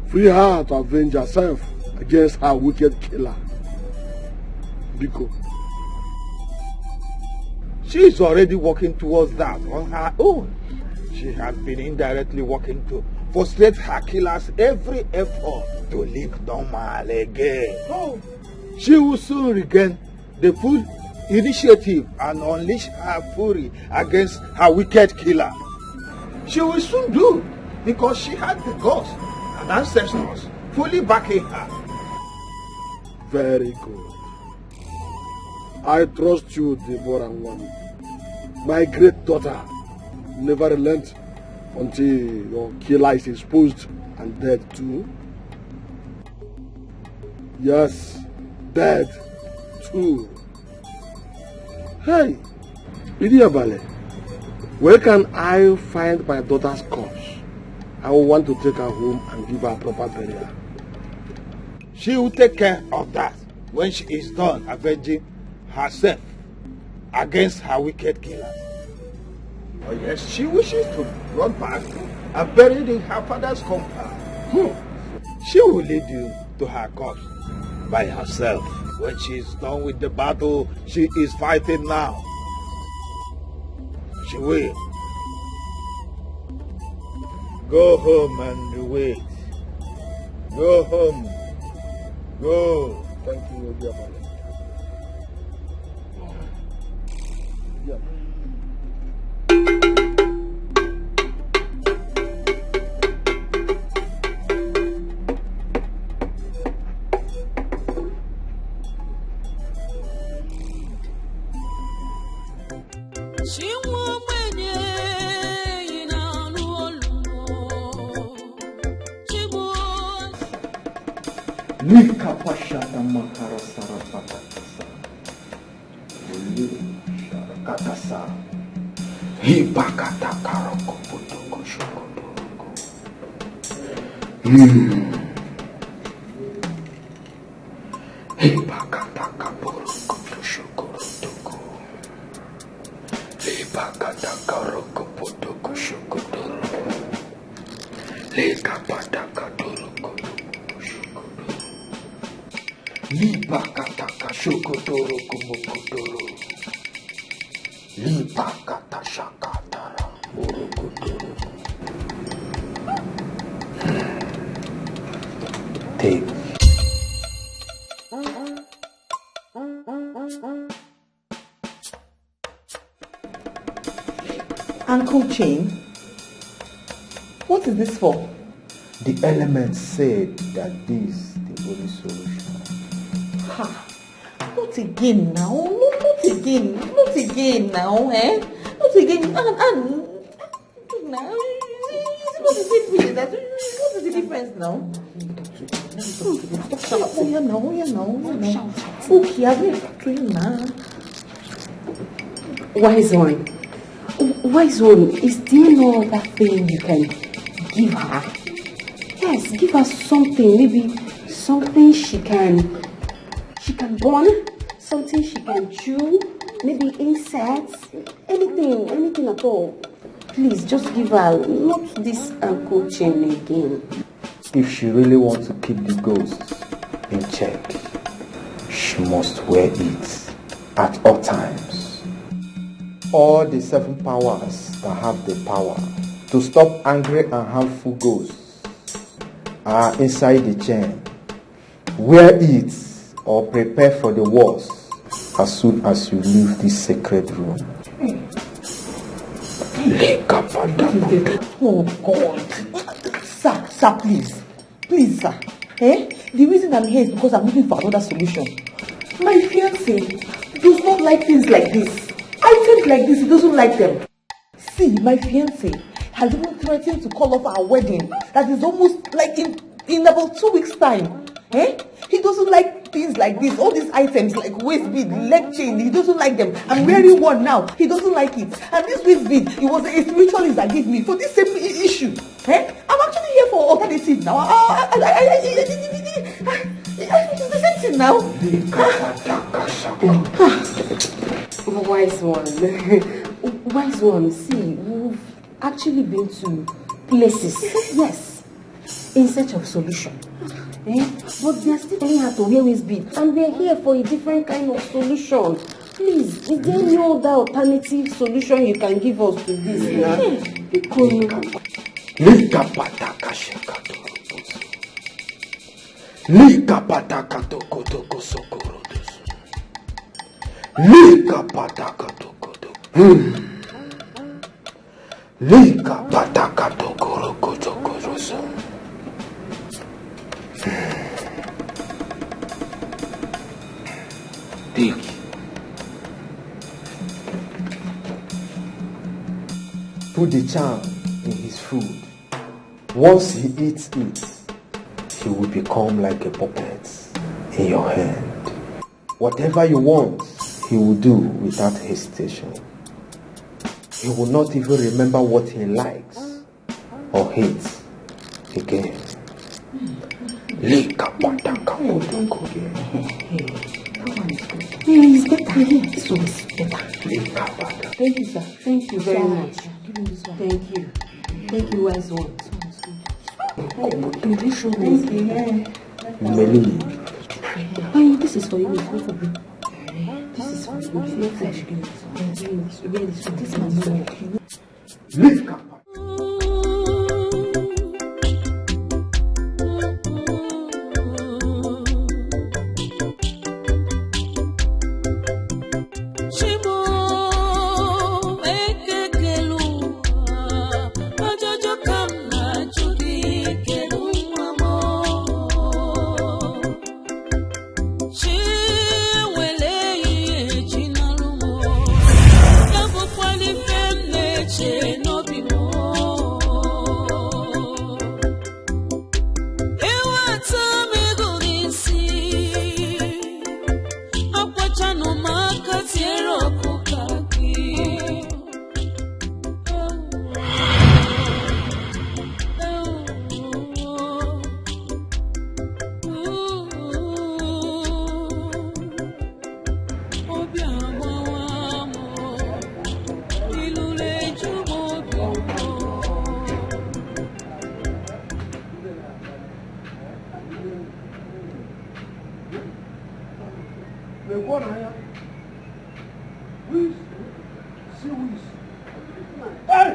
free her to avenge herself against her wicked killer. Biko. She is already working towards that on her own. She has been indirectly working to frustrate her killers every effort to live normal again. Oh. She will soon regain the full initiative and unleash her fury against her wicked killer. She will soon do, because she had the gods and ancestors fully backing her. Very good. I trust you, Deborah. My great daughter never relent until your killer is exposed and dead too. Yes, dead too. Hey, Idiabale, where can I find my daughter's corpse? I will want to take her home and give her proper burial. She will take care of that when she is done avenging herself against her wicked killers. Oh yes, she wishes to run back and bury it in her father's compound. She will lead you to her corpse by herself when she is done with the battle she is fighting now. She will. Go home and wait. Go home. Go. Thank you, dear father. Yeah. Lika pashata makara sarapatasa. Katasa. Hipakata karoko potoko shokodoroko. Hipakata kaporoko shokodoroko. Hipakata karoko potoko shokodoroko. Lekapata kadoroko shokodoroko. Lipakata shokodoroko mokodoro. Lipakata shakatara morokodoro. Take. Uncle Chain, what is this for? The elements said that this is the only solution. Ha! Not again now. No, not again. Not again now, eh? Not again. And now, is it not the same thing? What is the difference now? Stop. Oh, yeah, now. Okay, I've been doing now. Wise one. Wise one, is there no other thing you can give her? Yes, give her something. Maybe something she can burn, something she can chew, maybe insects, anything at all. Please, just give her, not this Uncle Chain again. If she really wants to keep the ghosts in check, she must wear it at all times. All the 7 powers that have the power to stop angry and harmful ghosts are inside the chain. Wear it or prepare for the worst as soon as you leave this sacred room. Oh God. Sir, please, sir. The reason I'm here is because I'm looking for another solution. My fiancé does not like things like this. Items like this, he doesn't like them. See, my fiancé has even threatened to call off our wedding. That is almost like in about 2 weeks' time. He doesn't like things like this. All these items like waist bead, leg chain, he doesn't like them. I'm wearing one now. He doesn't like it. And this waist bead, it was a spiritualist that gave me for this same issue. I'm actually here for alternative now. It's the same thing now. Wise one, see, we've actually been to places, yes, in search of solution. But they are still telling her to wear waist bead, and we are here for a different kind of solution. Please, is there no other alternative solution you can give us to this? Put the charm in his food. Once he eats it, he will become like a puppet in your hand. Whatever you want, he will do without hesitation. He will not even remember what he likes or hates again. He's better. This one is better. Thank you, sir. Thank you very much. Thank you. Thank you, wise one. Delicious. This is for you. It's not for me. This is for you. This is my No be more. Hey!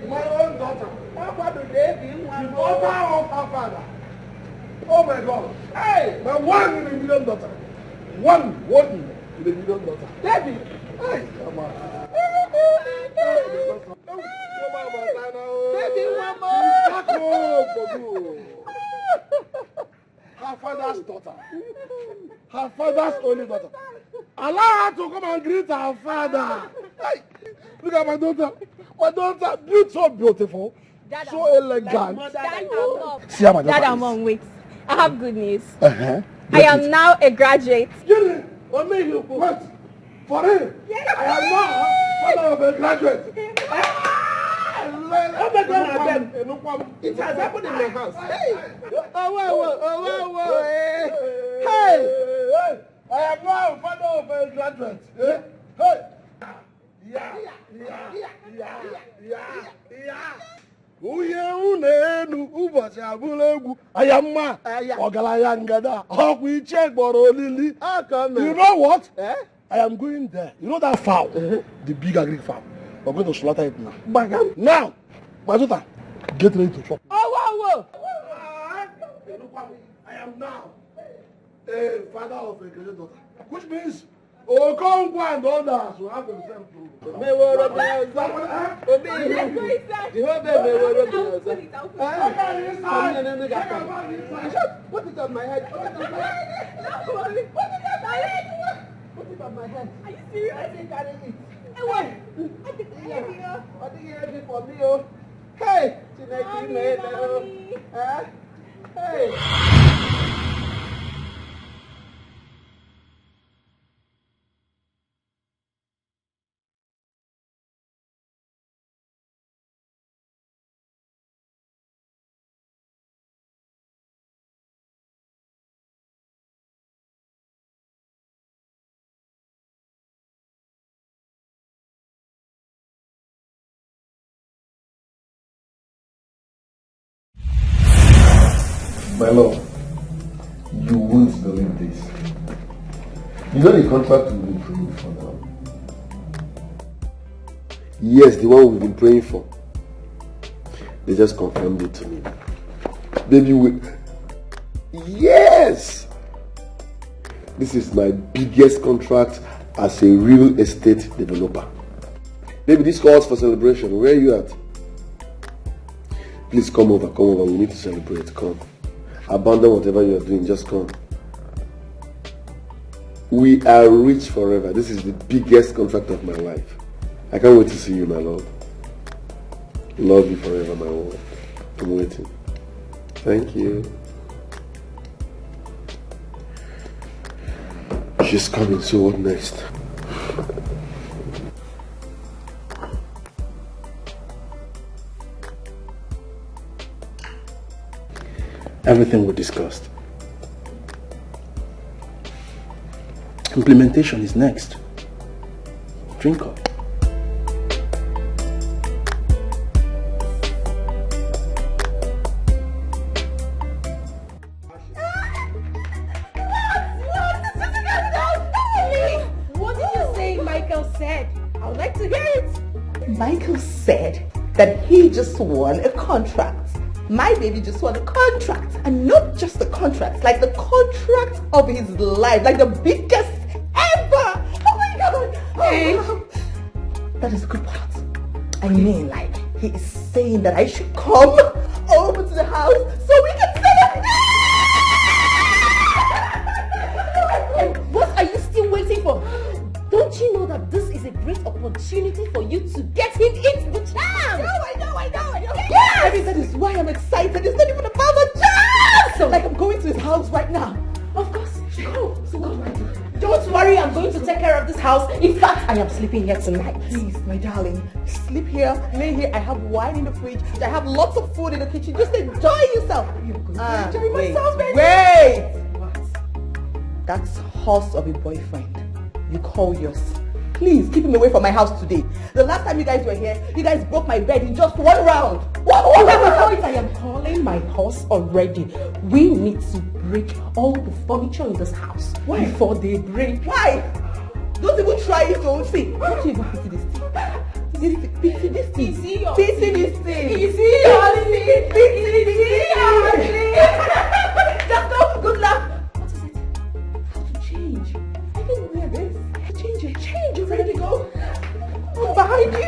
My own daughter. The daughter of her father. Oh my God. Hey! My 1 in a million daughter. One in a million daughter. David! Hey! Come on. Her father's daughter. Her father's only daughter. Allow her to come and greet her father. Hey, look at my daughter. My daughter, so beautiful, Dad, so elegant. See how my daughter Dad, is. Mom, wait. I have good news. Uh-huh. I am now a graduate. Jenny, what? For real? Yes. I am now father of a graduate. It has happened in my house. Hey! Hey! I am now father of a graduate. Hey! Yeah. Uye unenu ụbọchị abụla egwu ayamma ọgaranya ngada ọkwa iche gbọrọ olili. You know what? I am going there. You know that fowl? The big agric fowl. We're going to slaughter it now. Now, my daughter, get ready to chop. I am now a father of a graduate daughter, which means Okonkwo and others will have themselves to. Put it on my head. Put it on my head. Put it on my head. Are you serious? I think I didn't eat. What do you have for me? Hey! Hey! My love, you won't believe this. You know the contract we've been praying for now? Yes, the one we've been praying for. They just confirmed it to me. Baby, yes! This is my biggest contract as a real estate developer. Baby, this calls for celebration. Where are you at? Please come over. We need to celebrate. Come. Abandon whatever you are doing, just come. We are rich forever. This is the biggest contract of my life. I can't wait to see you, my love. Love you forever, my love. I'm waiting. Thank you. She's coming, so what next? Everything we discussed. Implementation is next. Drink up. What did you say Michael said? I would like to hear it. Michael said that he just won a contract. My baby just won a contract, and not just a contract, like the contract of his life, like the biggest ever. Oh my God! Oh, that is the good part. I mean, like, he is saying that I should come over to the house so we can celebrate. What are you still waiting for? Don't you know that this is a great opportunity for you to get him into the jam? No, I know. Yes! I mean, that is why I'm excited. It's not even about the jam! So, like, I'm going to his house right now. Of course. Go. Don't worry, I'm going to take care of this house. In fact, I am sleeping here tonight. Please, my darling, sleep here, lay here. I have wine in the fridge. I have lots of food in the kitchen. Just enjoy yourself. You're going to enjoy myself, baby. Wait! What? That's horse of a boyfriend. You call yours. Please keep him away from my house today. The last time you guys were here, you guys broke my bed in just one round. What? I am calling my horse already. We need to break all the furniture in this house before they break. Why? Don't even try it, don't see. Don't you even pity this thing? Pity this thing. Pity this thing. Just go. Good luck. What is it? How to change? I didn't wear this. Change it. You ready to go? I'm behind you.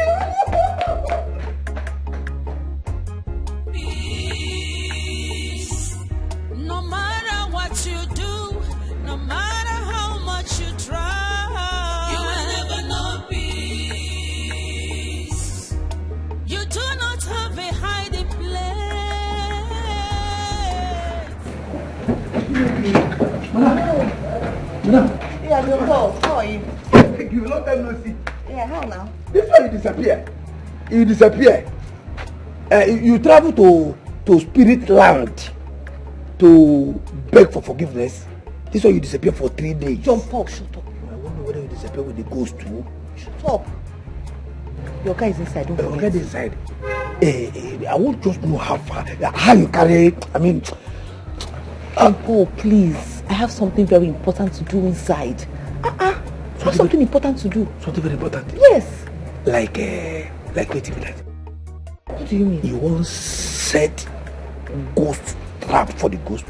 No matter what you do, no matter how much you try, you will never know peace. You do not have a hiding place. Madam. Yeah, your boss. How are you? You long time no see. Yeah, how now? This why you disappear. You disappear. You travel to spirit land to beg for forgiveness. This why you disappear for 3 days. John Paul, shut up. I wonder whether you disappear with the ghost too. Shut up. Your guy is inside. Don't forget. Get inside. I won't just know how far, how you carry it. I mean, John Paul, please. I have something very important to do inside. I have something important to do. Something very important? Yes. Like wait a minute. What do you mean? You won't set ghost trap for the ghost.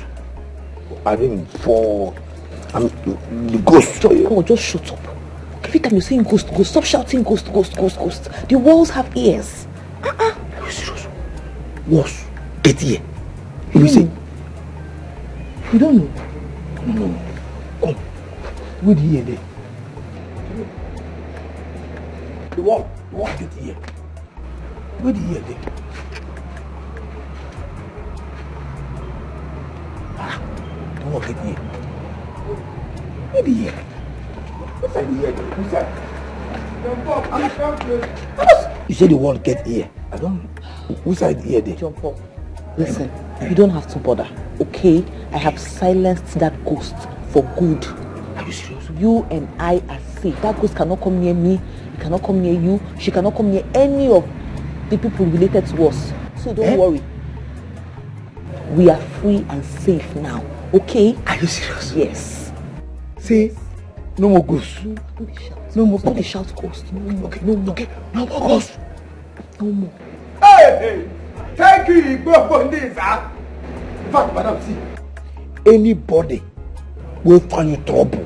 I mean for the ghost. Oh, just shut up. Every time you're saying ghost, stop shouting ghost. The walls have ears. Are you serious? Walls get ear. You say? You don't know? No. Come. Where the ear there? The wall get ear. Where the ear there? The wall get ear. Where the ear? What's the ear there? You say the wall get ear. I don't. Which side the ear there? John Paul, listen. You don't have to bother. Okay, I have silenced that ghost for good. Are you serious? You and I are safe. That ghost cannot come near me. It cannot come near you. She cannot come near any of the people related to us. So don't worry. We are free and safe now. Okay? Are you serious? Yes. See, no more ghosts. No more. Don't shout ghost. No more. Okay. No more ghosts. No more. Hey! Thank you, Igbo, this, huh? In fact, madam, see, anybody will find you trouble,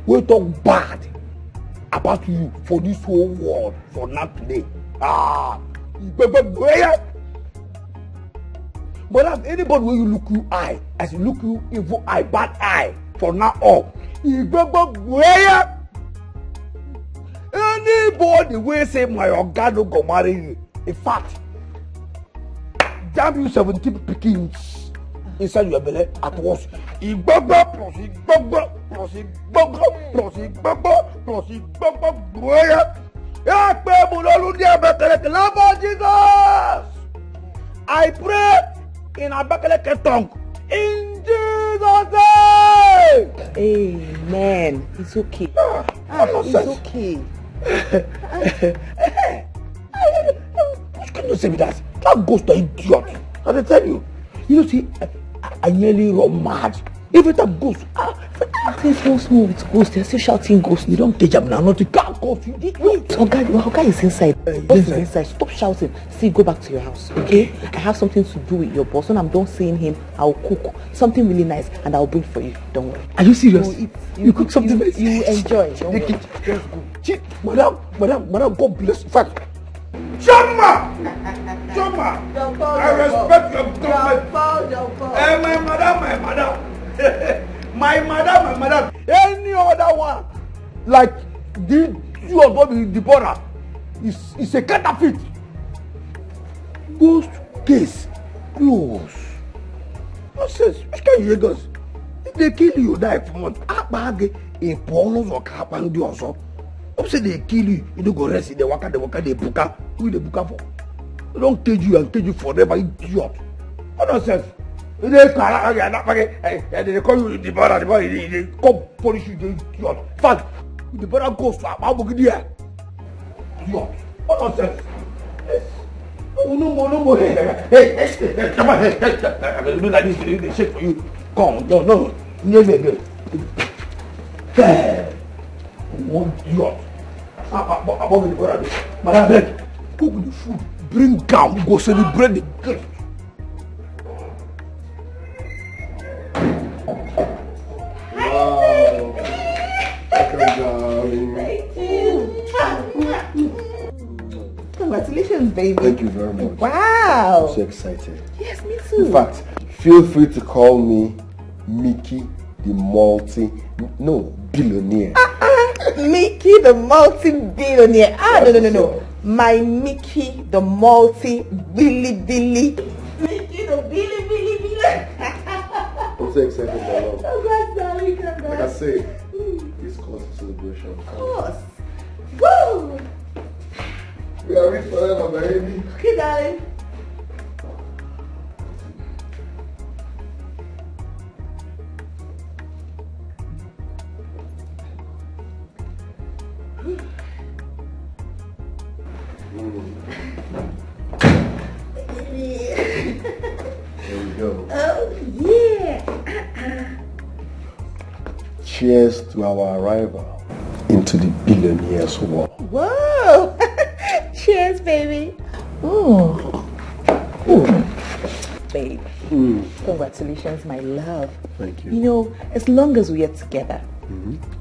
will talk bad about you for this whole world for now today. But as anybody will you look you eye, as you look you evil eye, bad eye, for now on, anybody will say my organ no go marry you. In fact, damn you 17 pickings inside your belly at once. Igbagba plus Igbagba plus Igbagba plus Igbagba plus Igbagba boya. Jesus! I pray in Abakaleke tongue. In Jesus' name! Amen. It's okay. It's okay. What can you say with that? That ghost is idiot. I tell you. You see, I nearly run mad. Every time ghost. Things don't small with ghost. They're still shouting ghost. You don't catch up now. Not to can't ghost. You did wait. Oga is inside. Boss is inside. Stop shouting. See, go back to your house. Okay? I have something to do with your boss. When I'm done seeing him, I'll cook something really nice and I'll bring for you. Don't worry. Are you serious? You cook something nice. You enjoy. Don't worry. Just go. Madam, God bless you. Fact. Chama! I respect your government. My madam. Any other one, like the you are going to be Deborah, is a counterfeit. Ghost case close. Nonsense. Which kind of Lagos? If they kill you, die for months. Abage in pornos or kapandi or so. Say they kill you, you don't go rest in the waka, they buka. Who they buka for? They don't cage you and cage you forever, idiot. What nonsense? They call you the brother, they come punish you, the idiot. Fact, The better go far. How about you? What nonsense? Oh, no more. Hey, come on, hey, do like this, they shake for you. Come, no. Hey, one idiot. Above the brother. Madam, cook the food, bring down, go celebrate the gift. Wow. Thank you. Congratulations, baby. Thank you very much. Wow. I'm so excited. Yes, me too. In fact, feel free to call me Mickey the billionaire. Mickey the multi-billionaire. No. My Mickey the multi-billy. Mickey the billy. I'm so excited, my love. Congrats, darling. Congrats. Like I say, this calls for celebration. Of course. Woo! We are rich forever, baby. Okay, darling. Here we go. Oh, yeah. Cheers to our arrival into the billionaire's world. Whoa. Cheers, baby. Babe. Congratulations, my love. Thank you. You know, as long as we are together,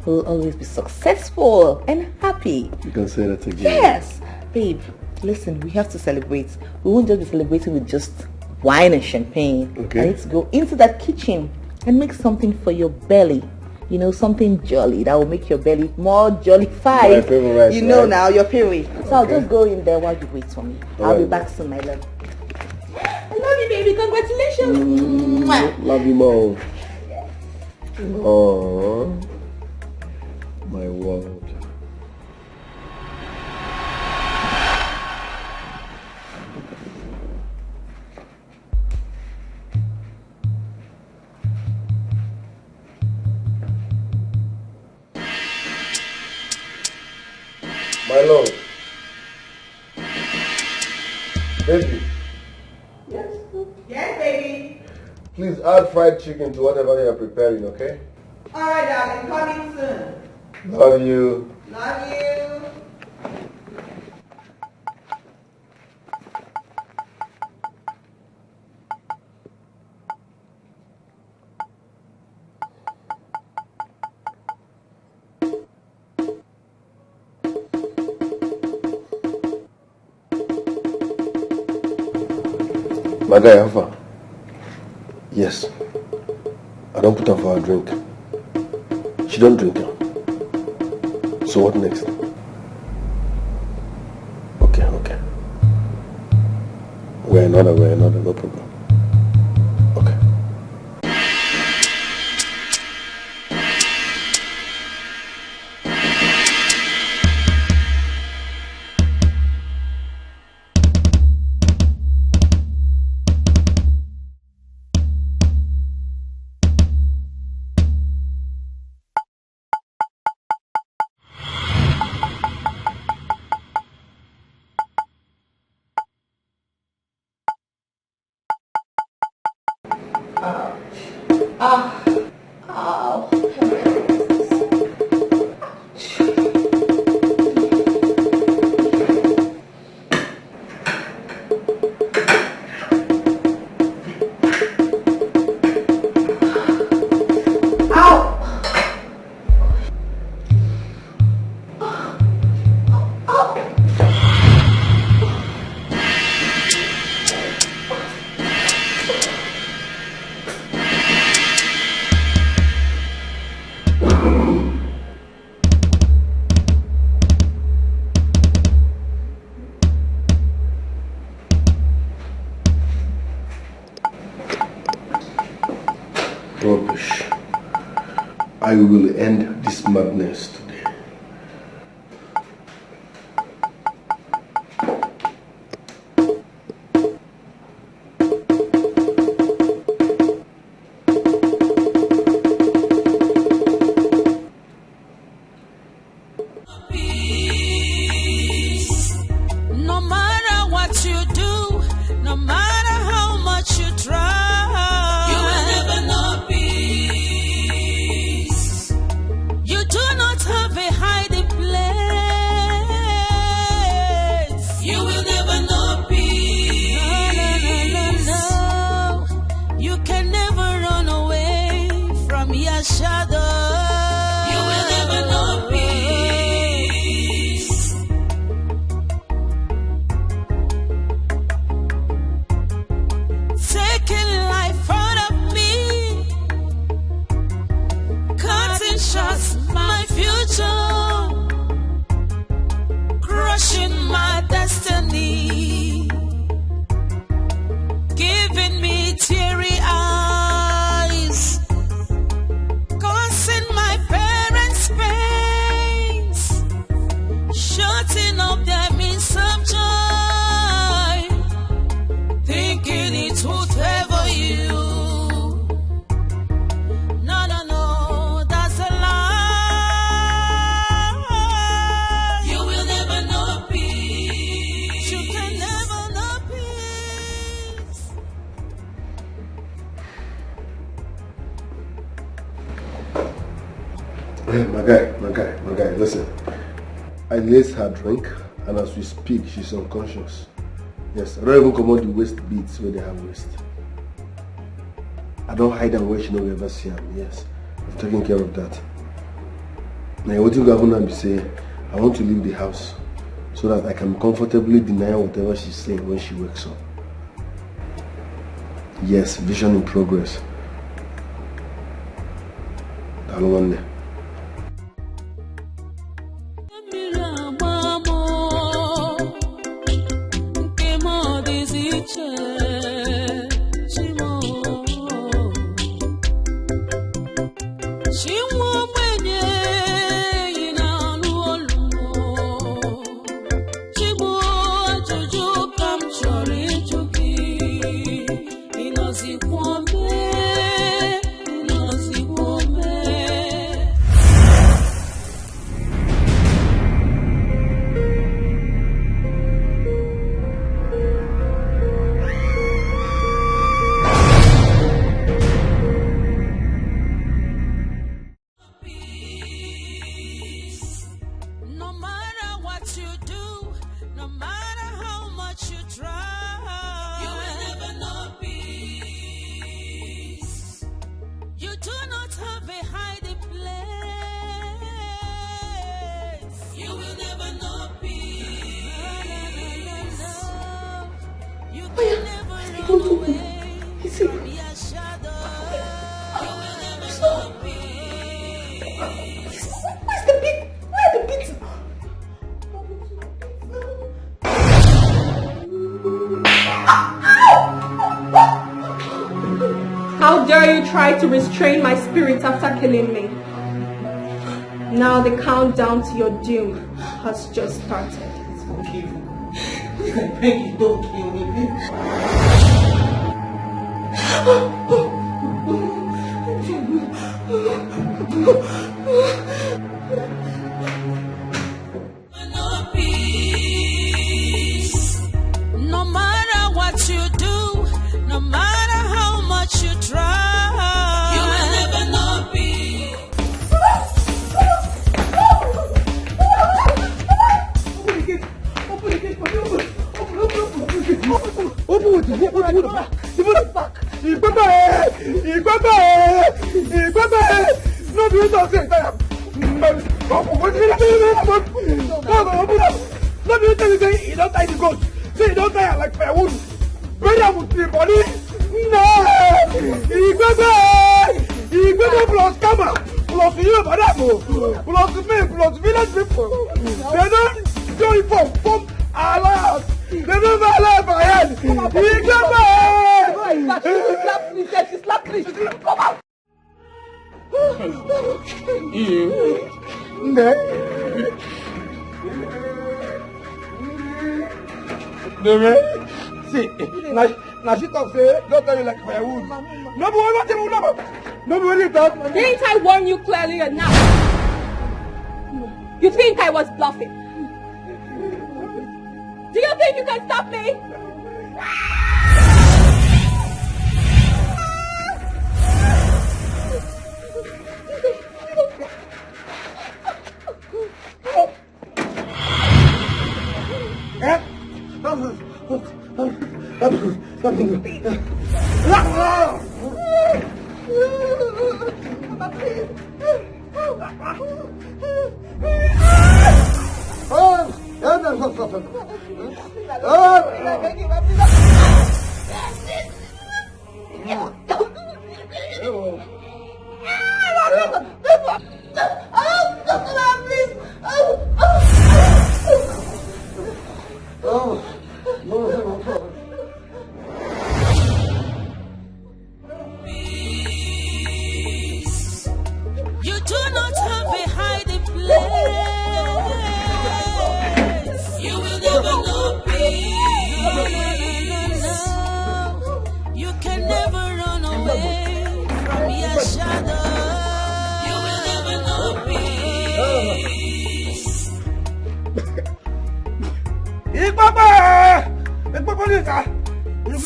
we'll always be successful and happy. You can say that again. Yes. Babe, listen, we have to celebrate. We won't just be celebrating with just wine and champagne. Okay. I need to go into that kitchen and make something for your belly. You know, something jolly that will make your belly more jollified. My favorite, you know right? now, your favorite. So I'll just go in there while you wait for me. I'll be back soon, my love. I love you, baby. Congratulations. Love you more. Oh, my world. My lord. Baby. Yes, baby. Please add fried chicken to whatever you are preparing, okay? Alright, darling. Coming soon. Love you. Love you. My guy, how far? Yes. I don't put her for a drink. She don't drink now. So what next? Okay. We're another, no problem. Okay. Rubbish. I will end this madness today. crushing my destiny, giving me teary eyes, causing my parents pains, shutting up their means of joy, thinking it would favor you. No, no, no, that's a lie. You will never know peace. You can never know peace. My guy, listen. I laced her drink, and as we speak, she's unconscious. Yes, I don't even come out the waist beads where they have waist. I don't hide them where she don't ever see them. Yes, I've taken care of that. Now, what you going to say? I want to leave the house so that I can comfortably deny whatever she's saying when she wakes up. Yes, vision in progress. I don't want that. How dare you try to restrain my spirit after killing me? Now the countdown to your doom has just started. Forgive me. I beg you, don't kill me, No matter what you do, no matter how much you try, you will never know peace. Open the gate for me. Open it. Back. No, you don't say that. No, you tell me say you don't tie the goat. Say you don't tie like firewood. Brother would be body. No. Igwebe plus camera. Plus you, madam. Plus me. Plus village people. They don't do it from allowed. They don't allow my head. Igwebe. She slapped me. Come out. See, now she talks, don't tell you like firewood. Nobody talk. Didn't I warn you clearly enough? You think I was bluffing? Do you think you can stop me?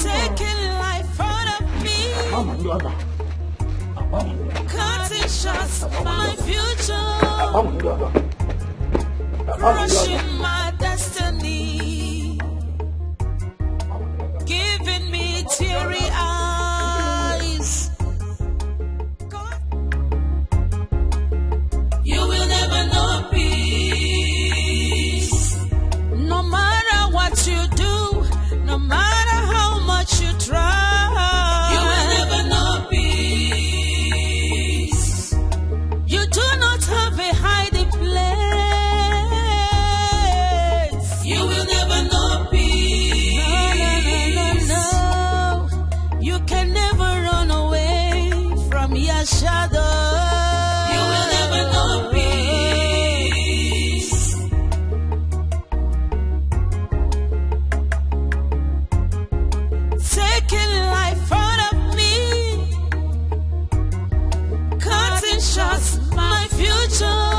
Taking life out of me, cutting shots my future, crushing my destiny, giving me teary eyes. You will never know peace, no matter what you do, no matter how much you try. You will never know peace. You do not have a hiding place. You will never know peace. No. You can never run away from your shadow. You will never know peace. Taking life out of me, cutting shots my future.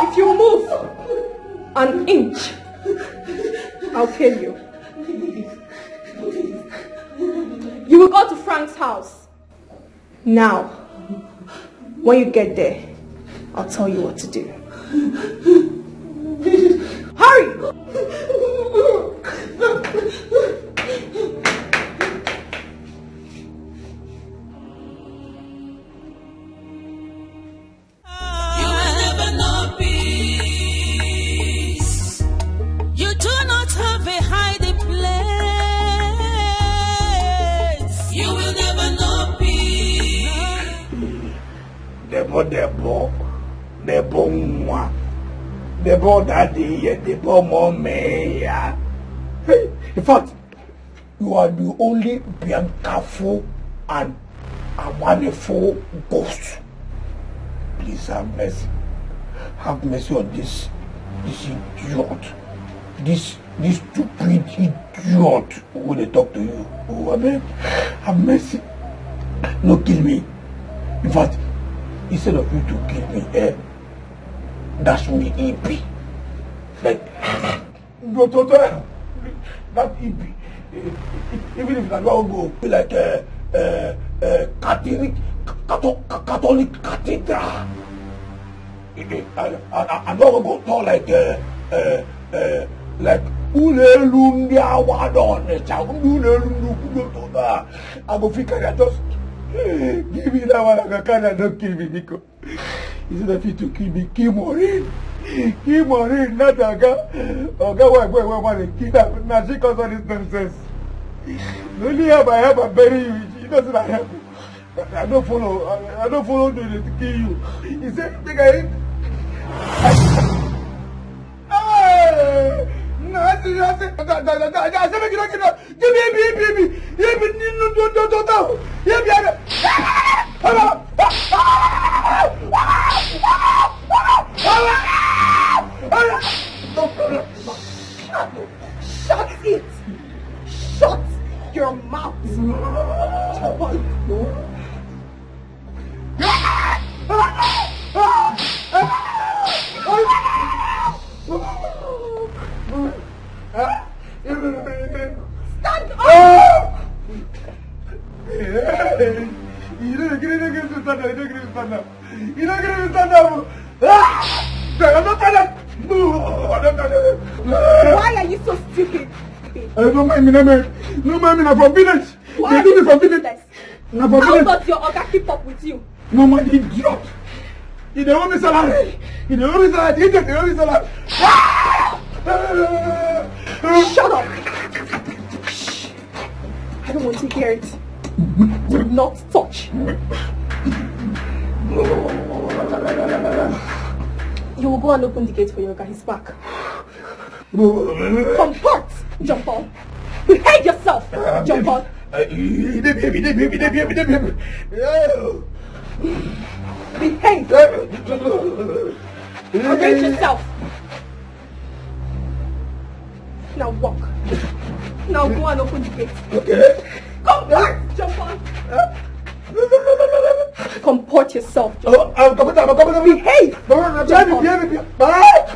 If you move an inch, I'll kill you. You will go to Frank's house. Now, when you get there, I'll tell you what to do. Hurry! You will never know peace. You do not have a hiding place. You will never know peace. Deborah daddy, Deborah mommy. Hey, in fact, you are the only beautiful and a wonderful ghost. Please have mercy. Have mercy on this idiot. This stupid idiot who they talk to you. Oh, I mean, have mercy. No, kill me. In fact, instead of you to kill me, dash me EP. Like, that EP. Even if I don't go be like Catholic cathedral. I don't go talk like Ulelundia Wadon. I go figure I just give me that one. I can't don't kill me, Nico. Instead of you to kill me, kill Maureen. Kill Maureen, not Aga. Aga, why want to kill her? Now she cause all this nonsense. The only help I have, I bury you. She doesn't help. I don't follow to kill you. He said, take a hit. No, I said, Shut it! Shut your mouth! Stand up! You don't get to stand up. You don't get to stand up. Why are you so stupid? Don't mind me, no mind me, I'm from village. Why They do me from village. How does your Oga keep up with you? No man, idiot. You don't want me salary. You don't want me salary. You don't want me salary. Shut up. Shh. I don't want to hear it. Do not touch. You will go and open the gate for your guy. He's back. Comport, jump on. Behave yourself, jump on. Behave! Arrange yourself! Now walk. Now go and open the gate. Okay. Come back! Jump on! Comport yourself. I'm coming. Behave! Behave.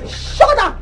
Shut up!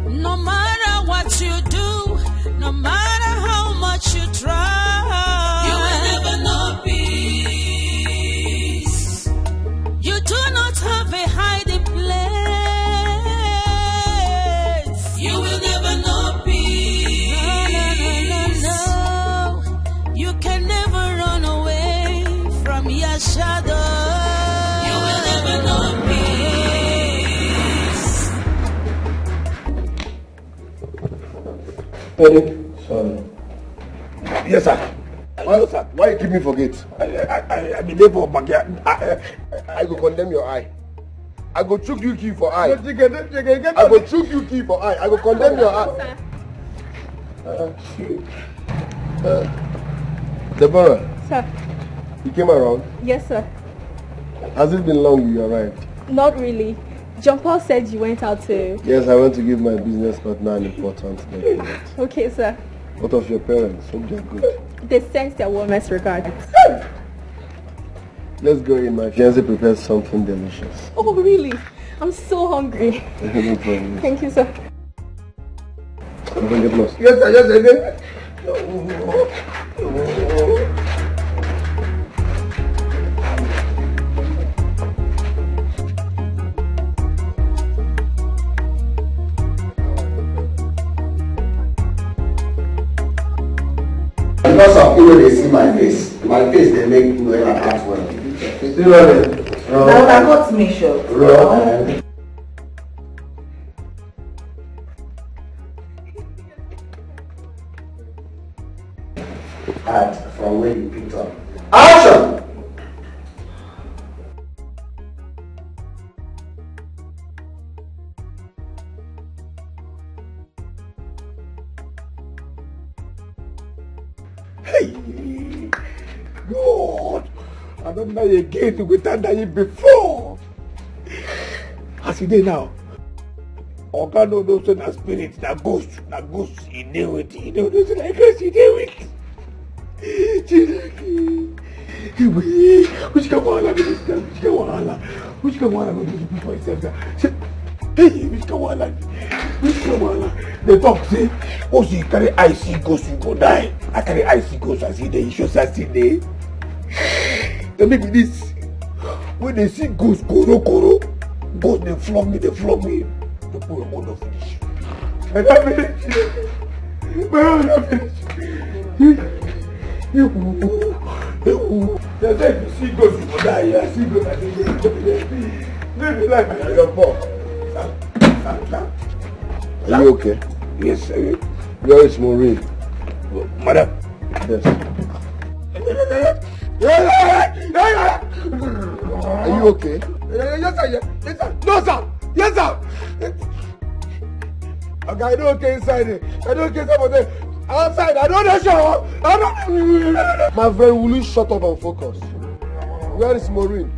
No matter what you do, no matter how much you try, you will never know peace. You do not have a hiding place. You will never know peace. No. You can never run away from your shadow. You will never know peace. Sorry. Yes, sir. Why you keep me forget? I be there for backyard. I go condemn your eye. I go chook you key for eye. I go chook you key for eye. I go condemn your eye. Deborah. Sir. You came around? Yes, sir. Has it been long you arrived? Not really. John Paul said you went out to... Yes, I went to give my business partner an important document. Okay, sir. What of your parents? Hope they're good. They sent their warmest regards. Let's go in. My fiancé prepared something delicious. Oh, really? I'm so hungry. No problem. Thank you, sir. Don't get lost. Yes, sir. Yes, sir. Because of people they see my face they make Nuella act well. Now I got me sure. Act from where you picked up. Action! God, I don't know again without dying before. As it is now, Oga no knows na spirit, na ghost, he knew it, he knows like us, he knew it. Which come on, which come on, before himself. Hey, which come on, they talk, say, oh, so you carry icy ghost, you go die. I carry icy ghost, I see the issues, I see the. Then maybe this, when they see ghost, koro, ghost, they flog me, the poor one of finish. And I finish. They say if you see ghost, you go die. I see ghost, I see maybe like your poor. Are you okay? Yes, sir. Where is Maureen? Madam. Yes. Are you okay? Yes, sir. No, sir. Yes, sir. Okay, I don't okay inside it. I don't okay inside outside. I don't know. My friend, will you shut up and focus? Where is Maureen?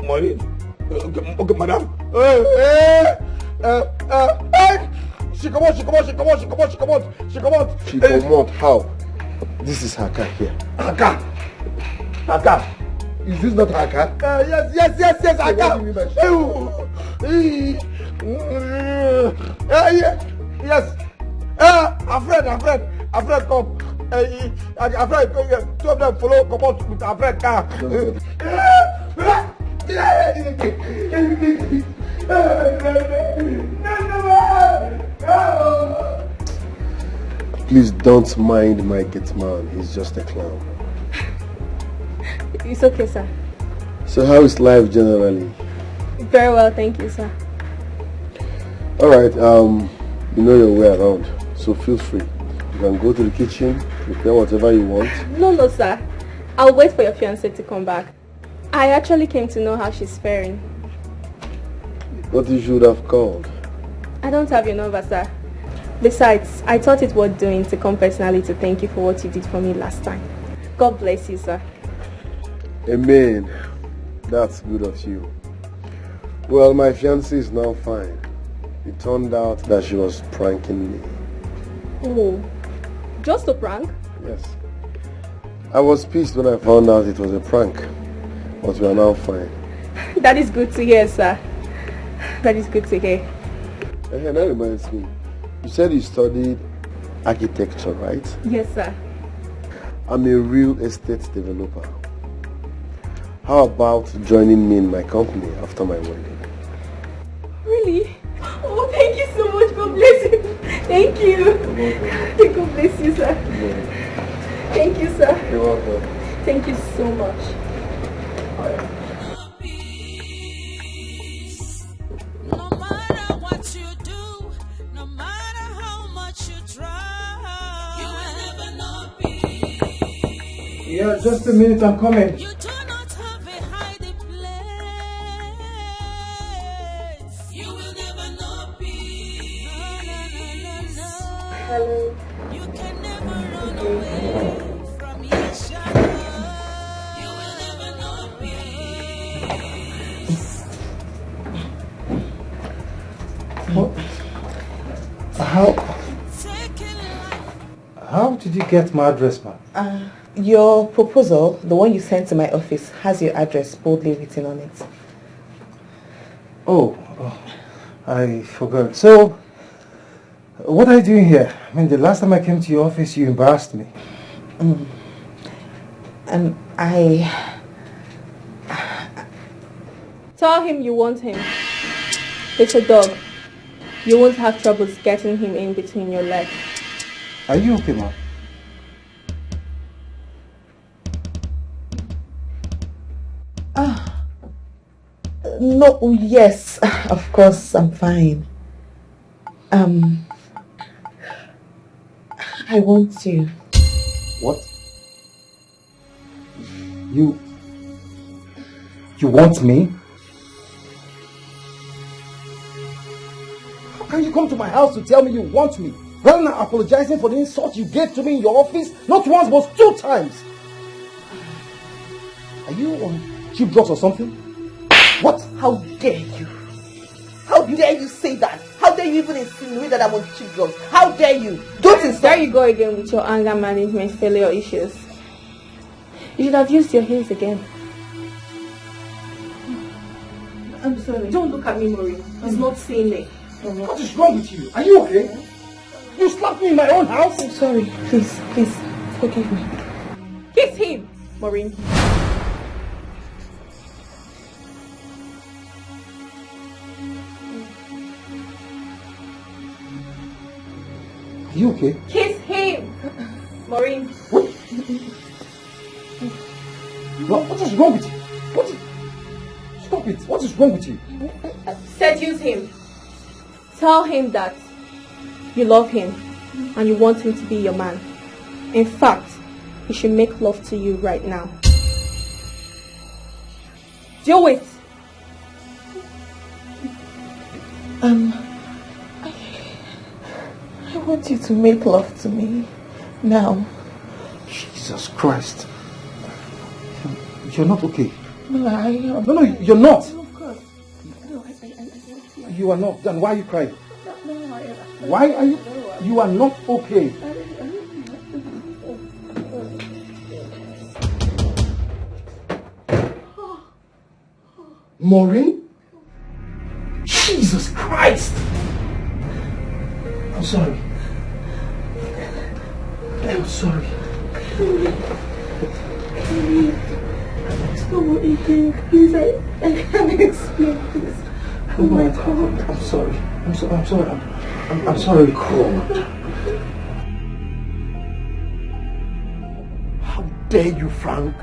Maureen? Okay, madam. She come out. She come out. How? This is her car here. Her car. Is this not her car? Yes, her car. Yes. Alfred, come. Alfred, two of them follow, come out with Alfred car. Please don't mind my gate man. He's just a clown. It's okay, sir. So how is life generally? Very well, thank you, sir. Alright, you know your way around, so feel free. You can go to the kitchen, prepare whatever you want. No, sir. I'll wait for your fiancé to come back. I actually came to know how she's faring. But you should have called. I don't have your number, sir. Besides, I thought it worth doing to come personally to thank you for what you did for me last time. God bless you, sir. Amen. That's good of you. Well, my fiancée is now fine. It turned out that she was pranking me. Oh, just a prank? Yes. I was pissed when I found out it was a prank, but we are now fine. That is good to hear, sir. That is good to hear. Hey, that reminds me. You said you studied architecture, right? Yes, sir. I'm a real estate developer. How about joining me in my company after my wedding? Really? Oh, thank you so much. God bless you. Thank you. God bless you, sir. Thank you, sir. You're welcome. Thank you so much. No matter what you do, no matter how much you try, you will never know peace. Yeah, just a minute, I'm coming. You do not have a hiding place. You will never know peace. No. Hello. You can never run away from your shadow. You will never know peace. How did you get my address, man? Your proposal, the one you sent to my office, has your address boldly written on it. Oh, I forgot. So, what are you doing here? I mean, the last time I came to your office, you embarrassed me. And Tell him you want him. It's a dog. You won't have troubles getting him in between your legs. Are you okay, man? No, yes, of course, I'm fine. I want you. What? You want me? How can you come to my house to tell me you want me, rather than apologizing for the insult you gave to me in your office, not once but 2 times? Are you on cheap drugs or something? What? How dare you? How dare you say that? How dare you even insinuate that I'm on cheap drugs? How dare you? Don't insult. There you go again with your anger management failure issues. You should have used your hands again. I'm sorry. Don't look at me, Maureen. He's not seeing me. What is wrong with you? Are you okay? You slapped me in my own house? I'm sorry. Please, forgive me. Kiss him, Maureen. Are you okay? Kiss him, Maureen. What is wrong with you? Stop it. What is wrong with you? Seduce him. Tell him that you love him and you want him to be your man. In fact, he should make love to you right now. Do it. I want you to make love to me now. Jesus Christ. You're not okay. No, I am. No, you're not. Of course. No, You are not. Then why are you crying? No, Why are you? You are not okay. Maureen? Jesus Christ! I'm sorry. I'm sorry. It's not what you think. Please, I can't explain this. Oh my God. I'm sorry. I'm sorry. I'm sorry. God. How dare you, Frank?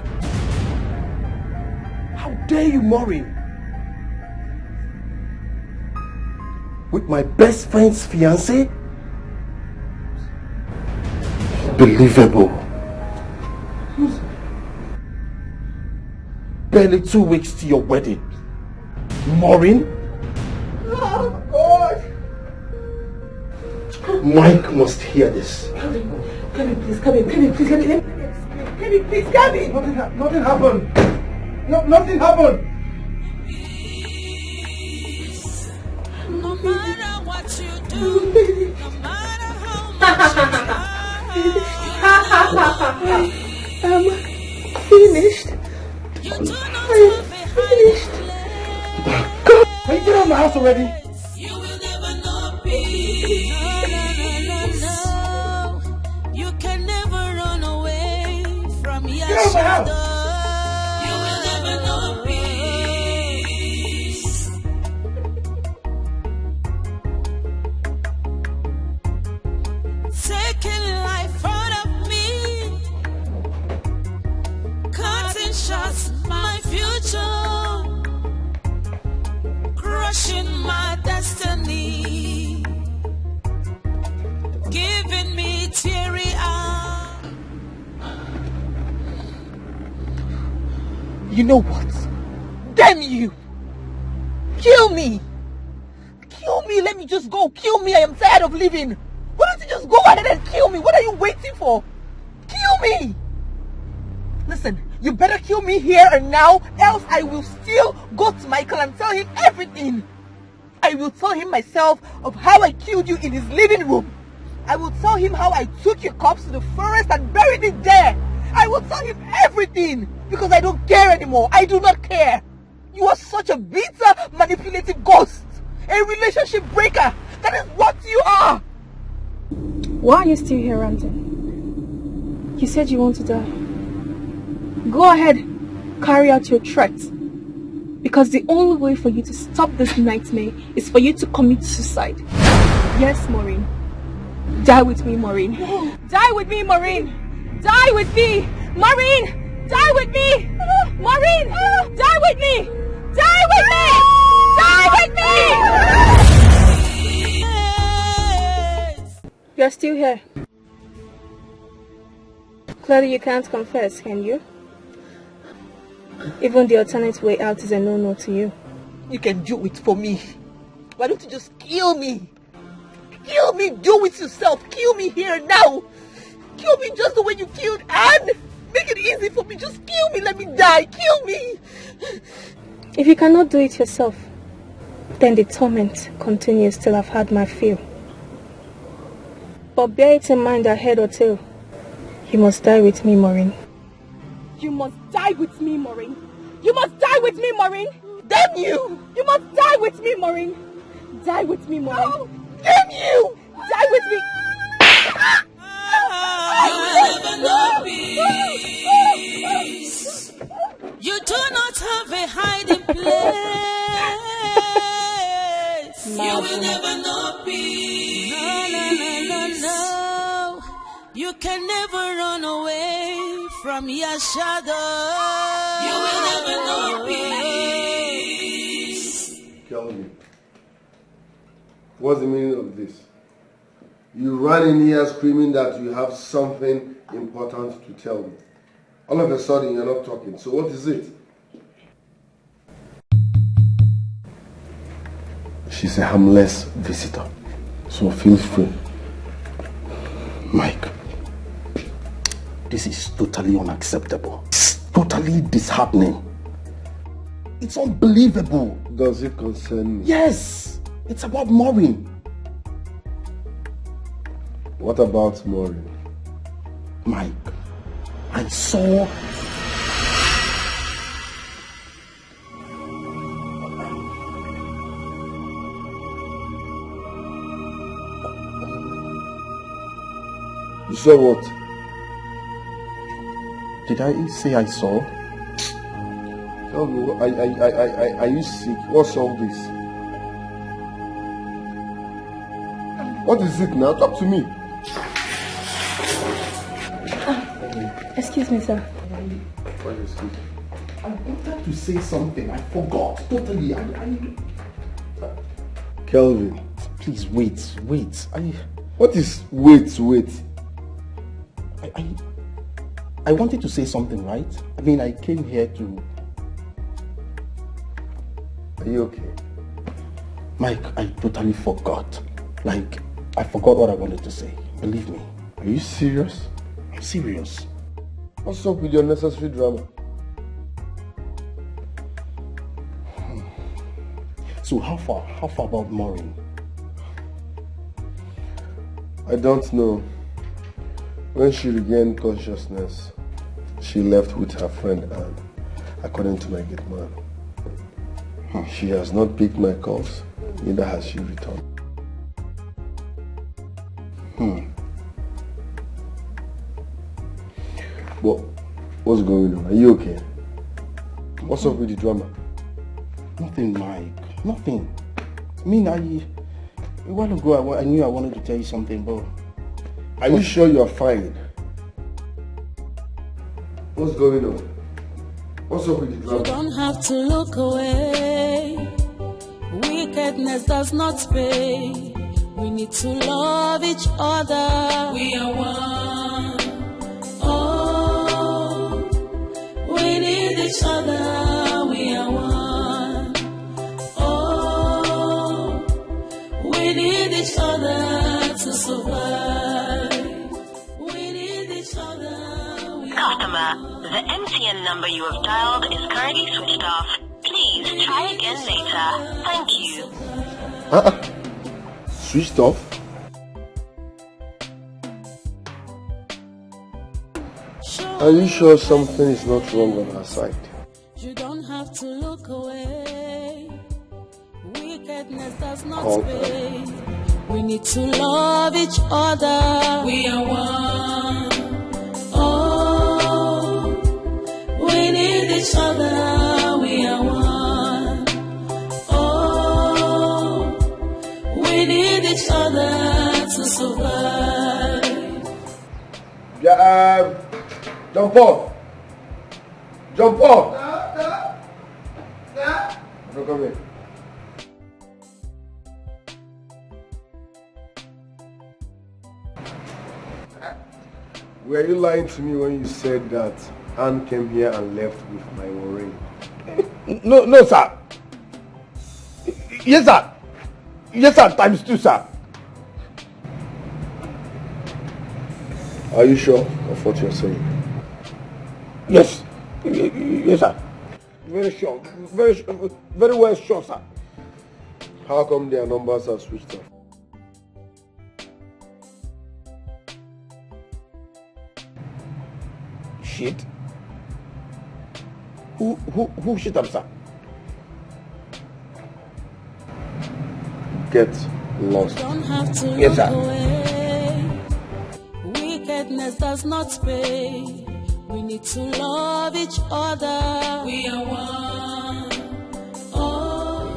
How dare you, Maureen? With my best friend's fiancé? Unbelievable. Barely 2 weeks to your wedding. Maureen? Oh God! Mike must hear this. Come in, please, come in, please, come in. Come in, please, come in. Nothing happened. No, nothing happened. No matter what you do, no matter how much I'm finished. you do not I'm finished. God, can you get out of my house already? You will never know peace. No. You can never run away from your shadow. You will never know peace. Taking life out of me, cutting shots my future, crushing my destiny, giving me teary eyes. You know what? Damn you! Kill me! Kill me! Let me just go! Kill me! I am tired of living! Why don't you just go ahead and kill me? What are you waiting for? Kill me! Listen, you better kill me here and now, else I will still go to Michael and tell him everything. I will tell him myself of how I killed you in his living room. I will tell him how I took your corpse to the forest and buried it there. I will tell him everything because I don't care anymore. I do not care. You are such a bitter, manipulative ghost. A relationship breaker. That is what you are. Why are you still here, Ramsey? You said you want to die. Go ahead, carry out your threat. Because the only way for you to stop this nightmare is for you to commit suicide. Yes, Maureen. Die with me, Maureen. Die with me, Maureen. Die with me, Maureen. Die with me, Maureen. Die with me. Die with me. Die with me. You're still here. Clearly you can't confess, can you? Even the alternate way out is a no-no to you. You can do it for me. Why don't you just kill me? Kill me, do it yourself. Kill me here now. Kill me just the way you killed Anne. Make it easy for me. Just kill me, let me die. Kill me. If you cannot do it yourself, then the torment continues till I've had my fill. But bear it in mind that head or tail, you must die with me, Maureen. You must die with me, Maureen. You must die with me, Maureen. Damn you. You must die with me, Maureen. Die with me, Maureen. Oh, damn you. Die with me. You will never know peace. You do not have a hiding place. You will never know peace. No. You can never run away from your shadow. You will never know peace. Tell me, what's the meaning of this? You run in here screaming that you have something important to tell me. All of a sudden, you're not talking. So what is it? She's a harmless visitor, so feel free. Mike, this is totally unacceptable. It's totally disheartening. It's unbelievable. Does it concern me? Yes, it's about Maureen. What about Maureen? Mike, I saw... You saw what? Did I say I saw? Tell me, are you sick? What's all this? What is it now? Talk to me. Excuse me, sir. What is it? I wanted to say something. I forgot. Totally. Kelvin. Please, wait. What is wait? I wanted to say something, right? I mean, I came here to... Are you okay? Mike, I totally forgot. Like, I forgot what I wanted to say. Believe me. Are you serious? I'm serious. What's up with your necessary drama? So how far about Maureen? I don't know. When she regained consciousness, she left with her friend Anne, according to my gate man. She has not picked my calls, neither has she returned. But what's going on? Are you okay? What's up with the drama? Nothing, Mike. Nothing. I mean, a while ago I knew I wanted to tell you something, but... Are you sure you're fine? What's going on? What's up with the drama? You don't have to look away. Wickedness does not pay. We need to love each other. We are one. Oh, we need each other. We are one. Oh, we need each other to survive. We need each other. Customer, the MTN number you have dialed is currently switched off. Please try again later. Thank you. Switched off? Are you sure something is not wrong on her side? You don't have to look away. Wickedness does not Call pay. We need to love each other. We are one. Oh, we need each other. We are one. Oh, we need each other to survive. Yeah, jump up. Jump up. No, come here. Were you lying to me when you said that Anne came here and left with my Maureen? No, sir. Yes, sir. Yes, sir. Times 2, sir. Are you sure of what you're saying? Yes. Yes, sir. Very sure. Very well sure, sir. How come their numbers are switched off? Shit. Who shit up, sir? Get lost. Don't have to Yes, look sir. away. Wickedness does not pay. We need to love each other. We are one. Oh.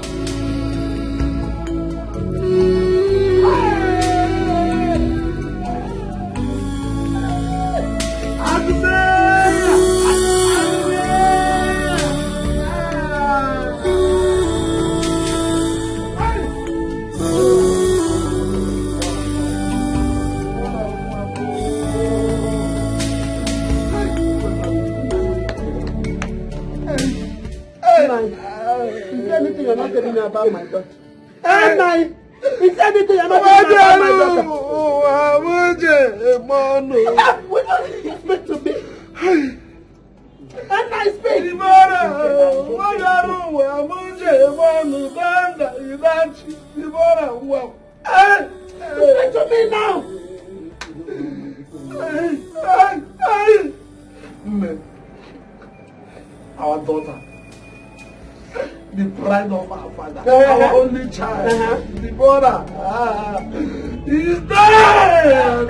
Is there anything you're not telling me about my daughter? Hey, is there anything you're not telling me about my daughter? We don't speak to me. And I speak. Speak to me now. Our daughter, the pride of our father, our only child, Deborah, is dead.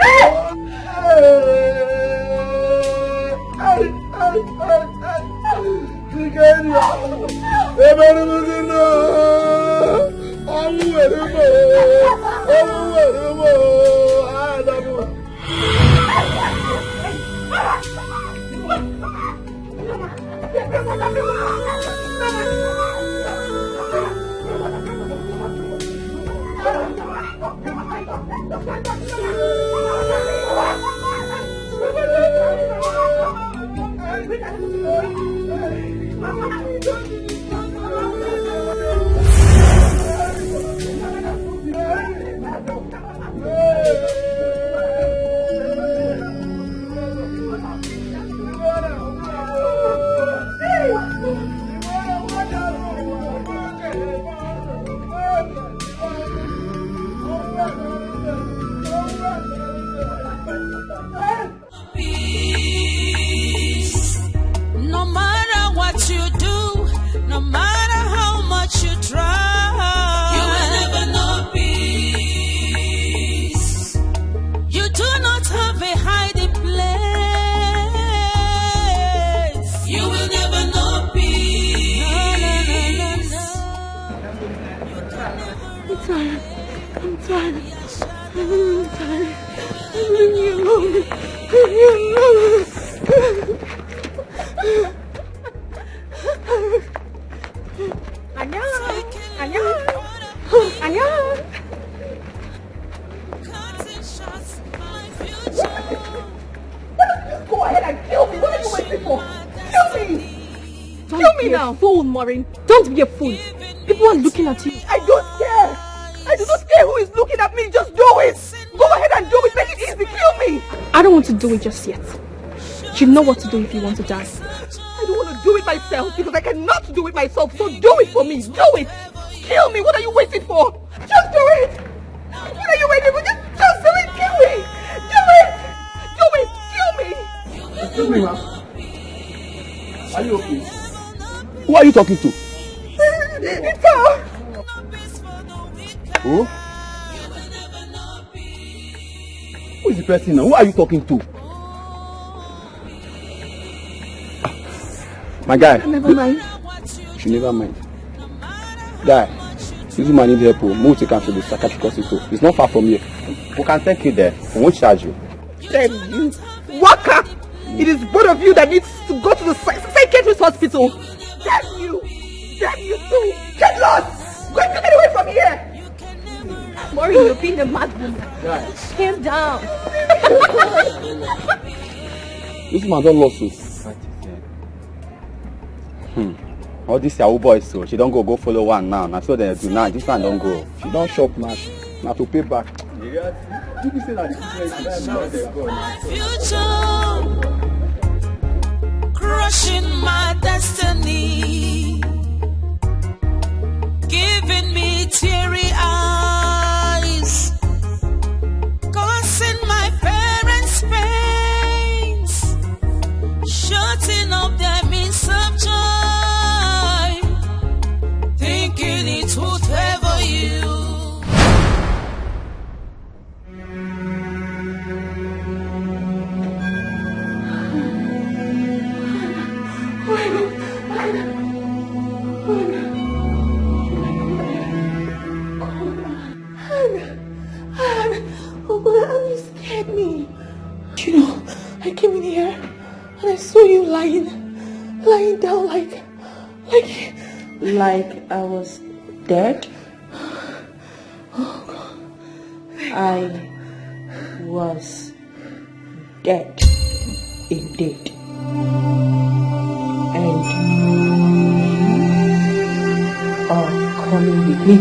No matter what you do, no matter how much you try, you will never know peace. You do not have a hiding place. You will never know peace. I'm tired. I'm tired. I'm tired. Leave me alone. Leave me alone. Go ahead and kill me. What are you waiting for? Kill me. Kill me now. Fool, Maureen. Don't be a fool. People are looking at you. I don't care. I do not care who is looking at me. Just do it. Go ahead and do it. Make it easy. Kill me. I don't want to do it just yet. You know what to do if you want to die. I don't want to do it myself because I cannot do it myself. So do it for me. Do it. Kill me. What are you waiting for? Just do it. What are you waiting for? Just do it. Kill me. Do it. Do it. Kill me. Excuse me, ma'am. Are you okay? Who are you talking to? It's her. Who? Who is the person now? Who are you talking to? My guy. Never mind. You never mind. Guy, this woman needs help. Move to cancel the psychiatric hospital. It's not far from here. We can take you there. We won't charge you. Damn you. Waka! It is both of you that needs to go to the psychiatrist hospital. Damn you! Damn you too! Get lost! Go and get away from here! Maureen, you're being a mad woman. Guys. Calm down. This woman don't lawsuit. All these Yahoo boys, so she don't go follow one now. Now so they do now. This one don't go. She don't shop now. Now to pay back. People say that Future, crushing my destiny, giving me teary eyes, causing my parents pains, shutting up their means of joy, thinking it would favor you. You scared me. You know, I came in here and I saw you lying down like I was dead. Oh God. I was dead indeed. And you are coming with me.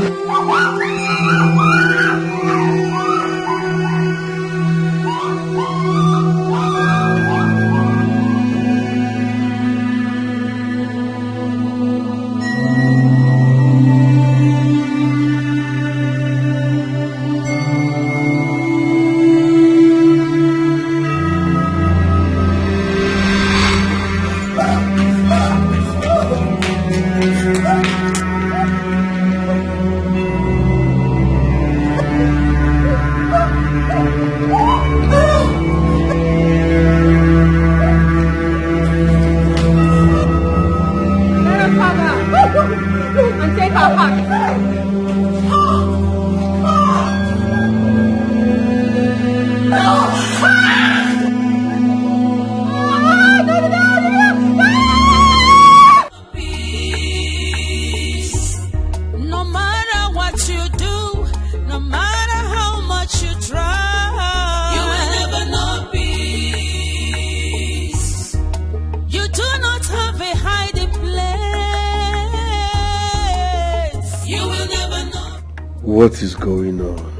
What is going on?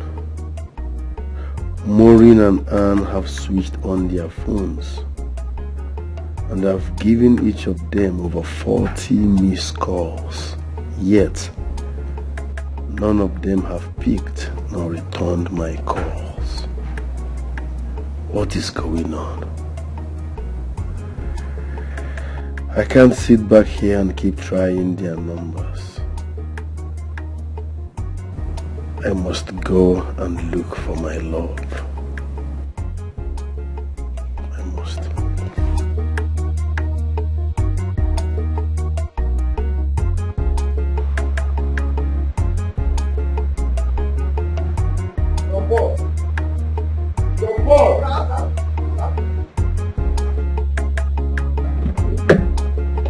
Maureen and Anne have switched on their phones and I've given each of them over 40 missed calls. Yet, none of them have picked nor returned my calls. What is going on? I can't sit back here and keep trying their numbers. I must go and look for my love. I must.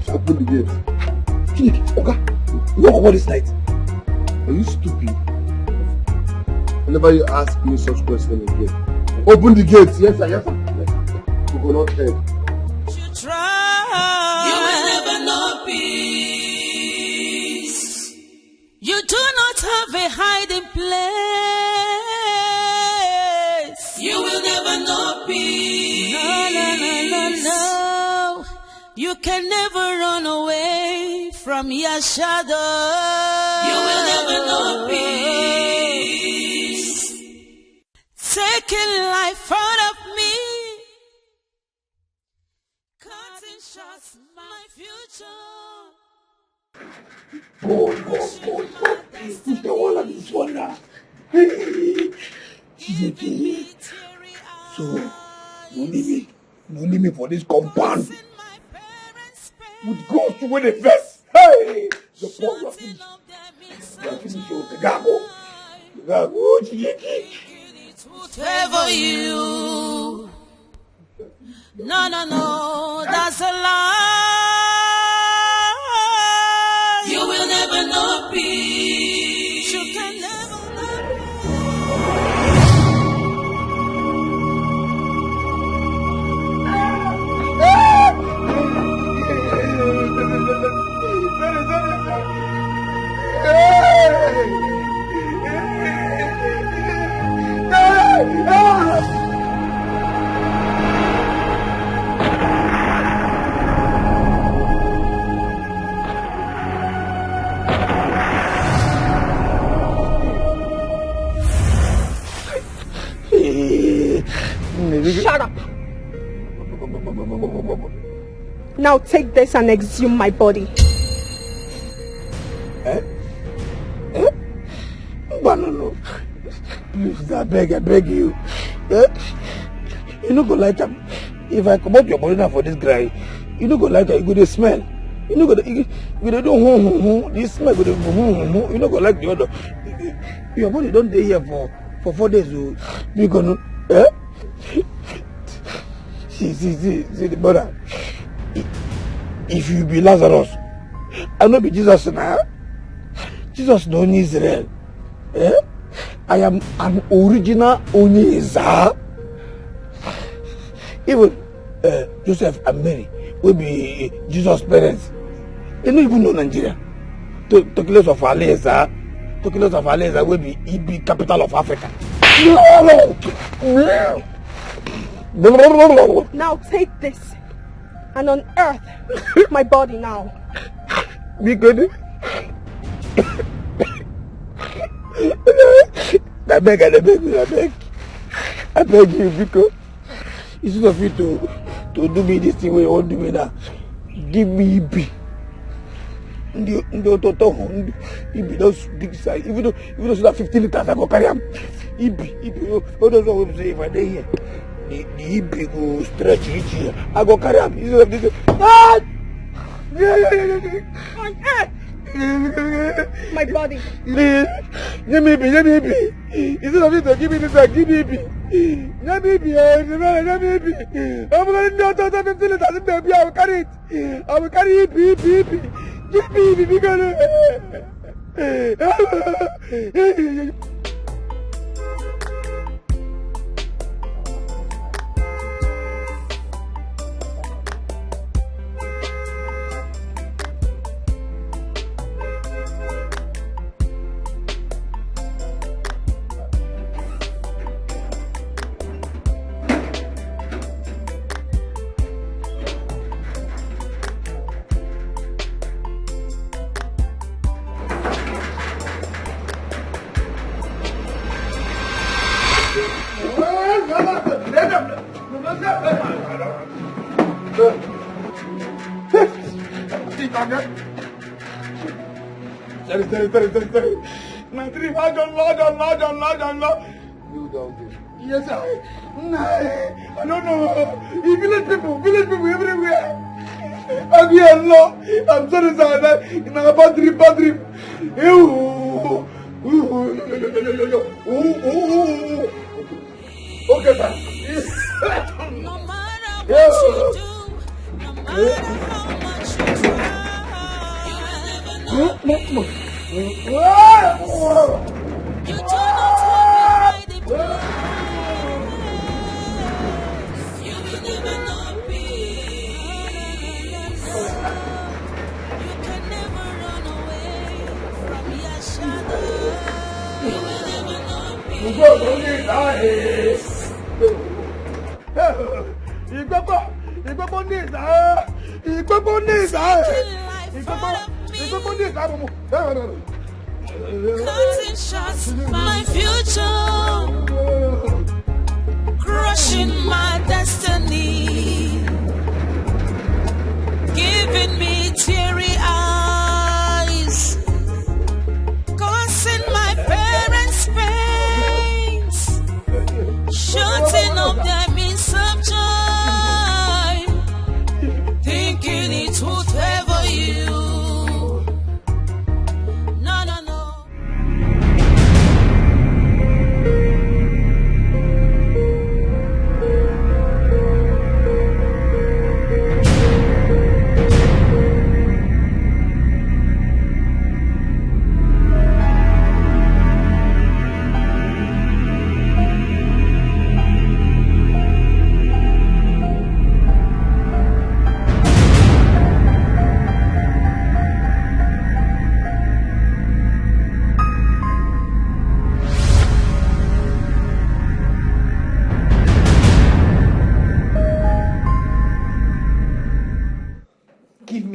Open the gate. Okay. You walk over this night. Are you stupid? Whenever you ask me such question again. Open the gate. Yes, sir. Yes, sir. You will not head. You will never know peace. You do not have a hiding place. You will never know peace. No, no, no, no, no. You can never run away from your shadow. You will never know peace. Taking life out of me, cutting shots my future. God. Please push the wall of this one now. So, no leave me for this compound. With God to win the first. Hey! The poor you are finished. You are finished with the gago. Favor you. No, that's a lie. You will never know peace. You can never know Shut up! Now take this and exhume my body. No. Please, I beg you. You no go like am. If I come out your body now for this guy, you no go like am. You go to smell. You no go to do this smell go to you no go like the other. Your body don't stay here for 4 days. You gonna See the brother. If you be Lazarus, I no be Jesus now. Jesus no need Israel. I am an original Onyeza. Even Joseph and Mary will be Jesus' parents. They don't even know Nigeria. Tokilos of Aleza will be EB capital of Africa. Now take this and unearth my body now. Be good. I beg you, because instead of you to do me this thing where you want to do me now, give me EB. EB those big size. Even though it's not 15 liters, I go carry them. EB. All those ones say if I stay here, the EB go stretch each here. I go carry them. Instead of this. My body. Please, give me EB. Instead of you to give me this, give me EB. Give me EB. I'm going to do 15 liters, baby. I will carry it. I will carry EB. Give me EB. Sorry. My dream, I don't know. You don't do. Yes, sir. I don't know. Village people everywhere. I'm sorry, sir. In a bad dream. Okay, sir. No matter what you do, no matter how much you try, you will never know. You do not have me by the place. You will never know peace. You can never run away from your shadow. You will never know peace. Cutting shots, my future, crushing my destiny, giving me teary eyes, causing my parents pains, shutting up them in some time, thinking it would favor you.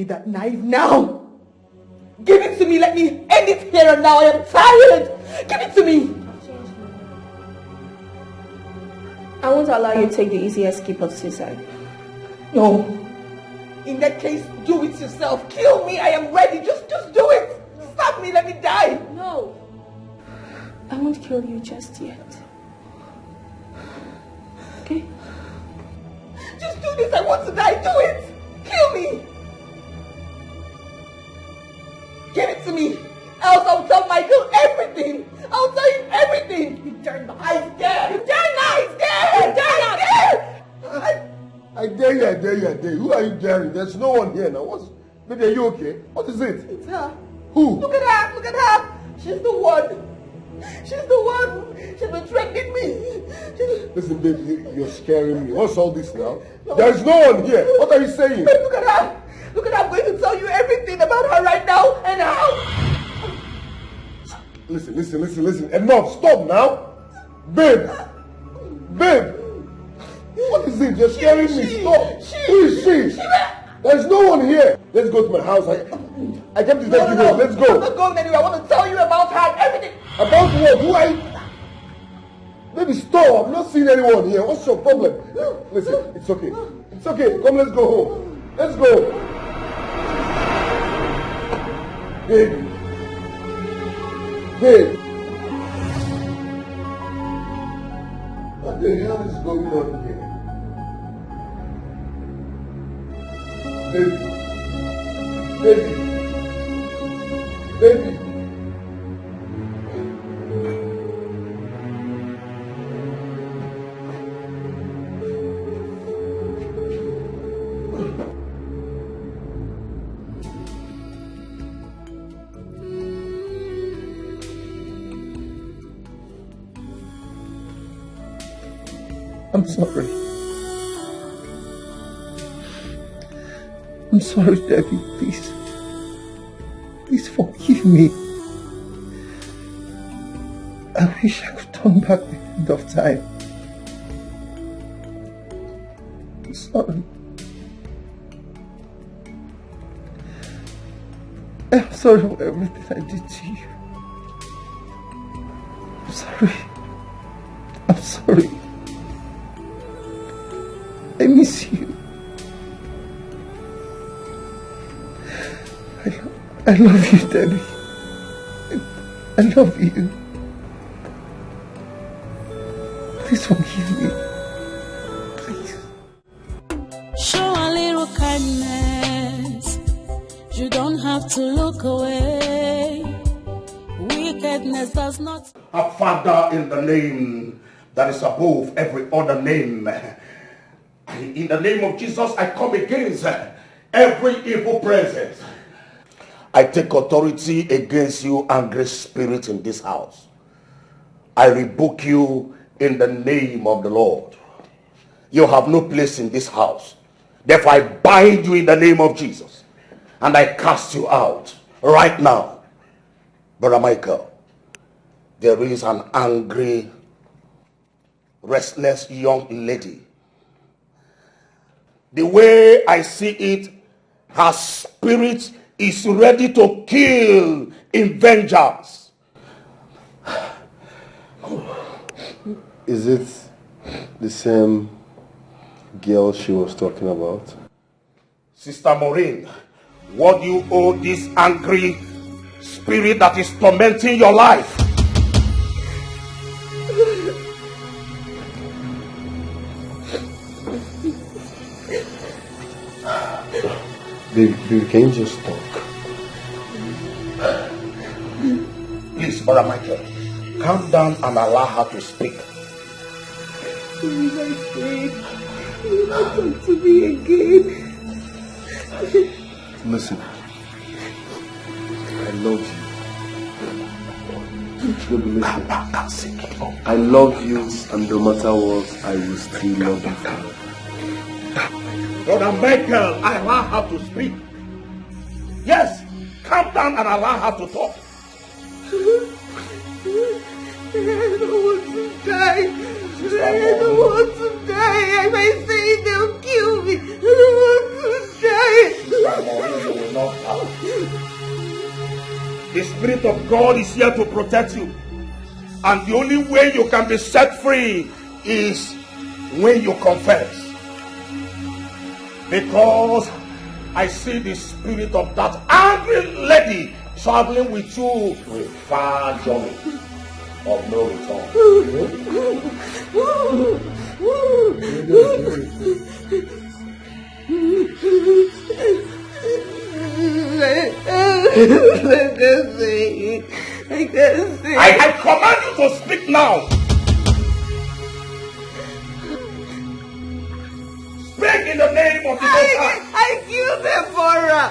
That knife now. Give it to me. Let me end it here and now. I am tired. Give it to me. I won't allow you to take the easy escape of suicide. No. In that case, do it yourself. Kill me. I am ready. Just do it. Stop me. Let me die. No. I won't kill you just yet. Okay? Just do this. I want to die. Do it. Kill me. Give it to me, else I'll tell Michael everything. I'll tell him everything. You dare not. I dare. You dare not. I dare you. Who are you daring? There's no one here now. Baby, are you okay? What is it? It's her. Who? Look at her. She's the one. She betrayed me. Listen, baby, you're scaring me. What's all this now? There's no one here. What are you saying? Babe, look at her. I'm going to tell you everything about her right now and how. Listen. Enough. Stop now. Babe. What is it? You're scaring me. Stop. Who is she? There's no one here. Let's go to my house. I kept to take you home. Let's go. I'm not going anywhere. I want to tell you about her and everything. About what? Who are you? Baby, stop. I'm not seeing anyone here. What's your problem? Listen, it's okay. Come, let's go home. Let's go. Babe. What the hell is going on here? Baby. I'm sorry. I'm sorry, Debbie. Please forgive me. I wish I could turn back the end of time. I'm sorry. I'm sorry for everything I did to you. I'm sorry. I miss you. I love you, Debbie. I love you. Please forgive me. Please. Show a little kindness. You don't have to look away. Wickedness does not. Our Father, in the name that is above every other name, in the name of Jesus, I come against every evil presence. I take authority against you, angry spirit in this house. I rebuke you in the name of the Lord. You have no place in this house. Therefore, I bind you in the name of Jesus. And I cast you out right now. Brother Michael, there is an angry, restless young lady. The way I see it, her spirit is ready to kill in vengeance. Is it the same girl she was talking about? Sister Maureen, what do you owe this angry spirit that is tormenting your life? Baby, can you just talk? Please, Brother Michael, calm down and allow her to speak. Please, I said, you will not talk to me again. Listen, I love you. Baby, listen. I love you, and no matter what, I will still love you. Brother Michael, I allow her to speak. Yes, calm down and allow her to talk. I don't want to die. I don't want to die. If I say it, they'll kill me. I don't want to die. The Spirit of God is here to protect you. And the only way you can be set free is when you confess. Because I see the spirit of that angry lady traveling with you to a far journey of no return. I command you to speak now. Speak in the name of the Most High. I killed Deborah.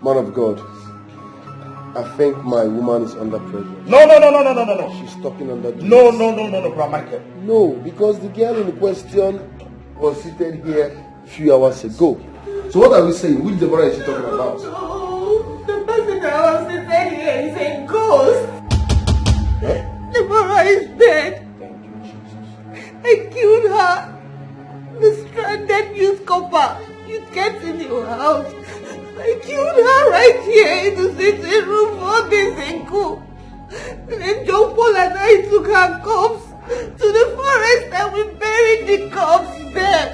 Man of God, I think my woman is under pressure. No. She's talking under duress. No, Brother Michael. No, because the girl in question was seated here a few hours ago. So what are we saying? Which Deborah is she talking about? Oh, the person that was seated here is a ghost. Deborah is dead. I killed her. The stranded youth copper. You get in your house. I killed her right here in the sitting room 4 days ago. And then John Paul and I took her corpse to the forest and we buried the corpse there.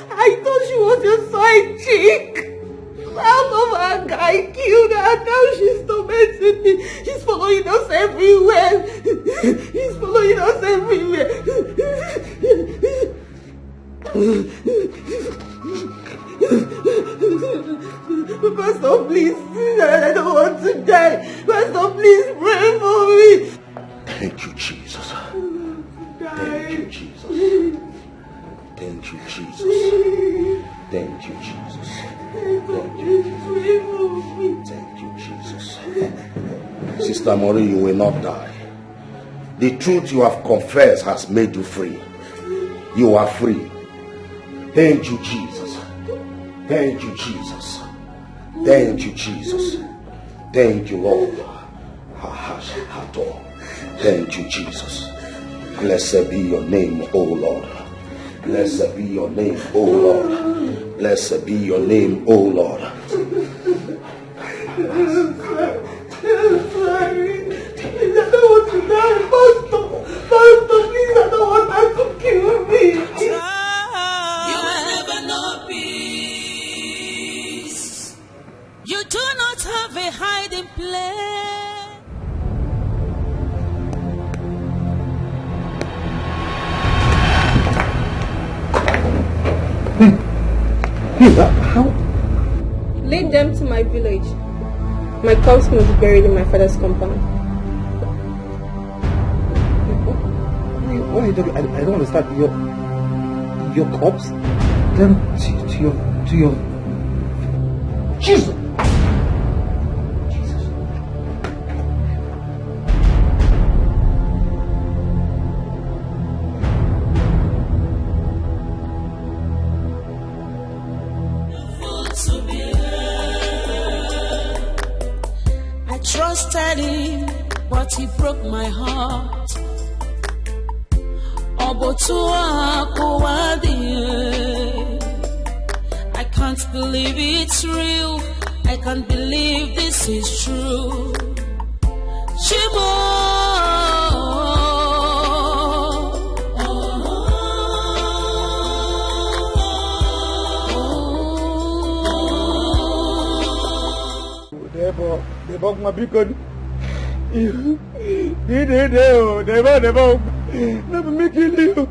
I thought she was your side chick. Out of her guy killed her. Now she's tormenting me. He's following us everywhere. He's following us everywhere. Pastor, please. I don't want to die. Pastor, please pray for me. Thank you, Jesus. Thank you, Jesus. Thank you, Jesus. Thank you, Jesus. Thank you, Jesus. Thank you, Jesus. Sister Maureen, you will not die. The truth you have confessed has made you free. You are free. Thank you, Jesus. Thank you, Jesus. Thank you, Jesus. Thank you, Lord. Thank you, Jesus. Blessed be your name, O Lord. Blessed be your name, O Lord. Blessed be your name, O Lord. You do not have a hiding place. How? Lead them to my village. My corpse must be buried in my father's compound. What are you talking? I don't understand. Your corpse? Them to your Jesus. I trusted him, but he broke my heart. I can't believe it's real. I can't believe this is true. Deborah, my beacon. Deborah. Never me kill you.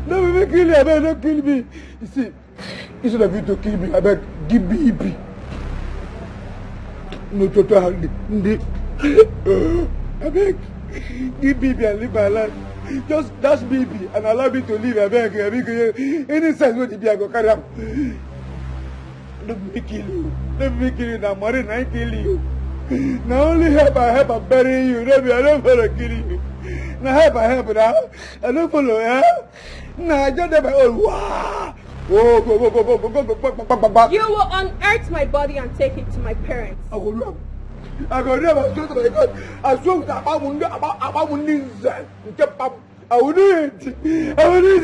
Never me kill you. I beg, don't kill me. You see, instead of you to kill me, I beg, give me EP. No total. I beg, give me EP and live my life. Just dash me EP and allow me to live. I beg, any sense what EP I go carry out. Never me kill you. Never me kill you. Now, Maureen, I kill you. Now only help I bury you. I don't want to kill you. Now help now. I don't follow, eh? Now I just never wow. Go. You will unearth my body and take it to my parents. I go do I swear to my God. I swear to about I will do it. I will do it.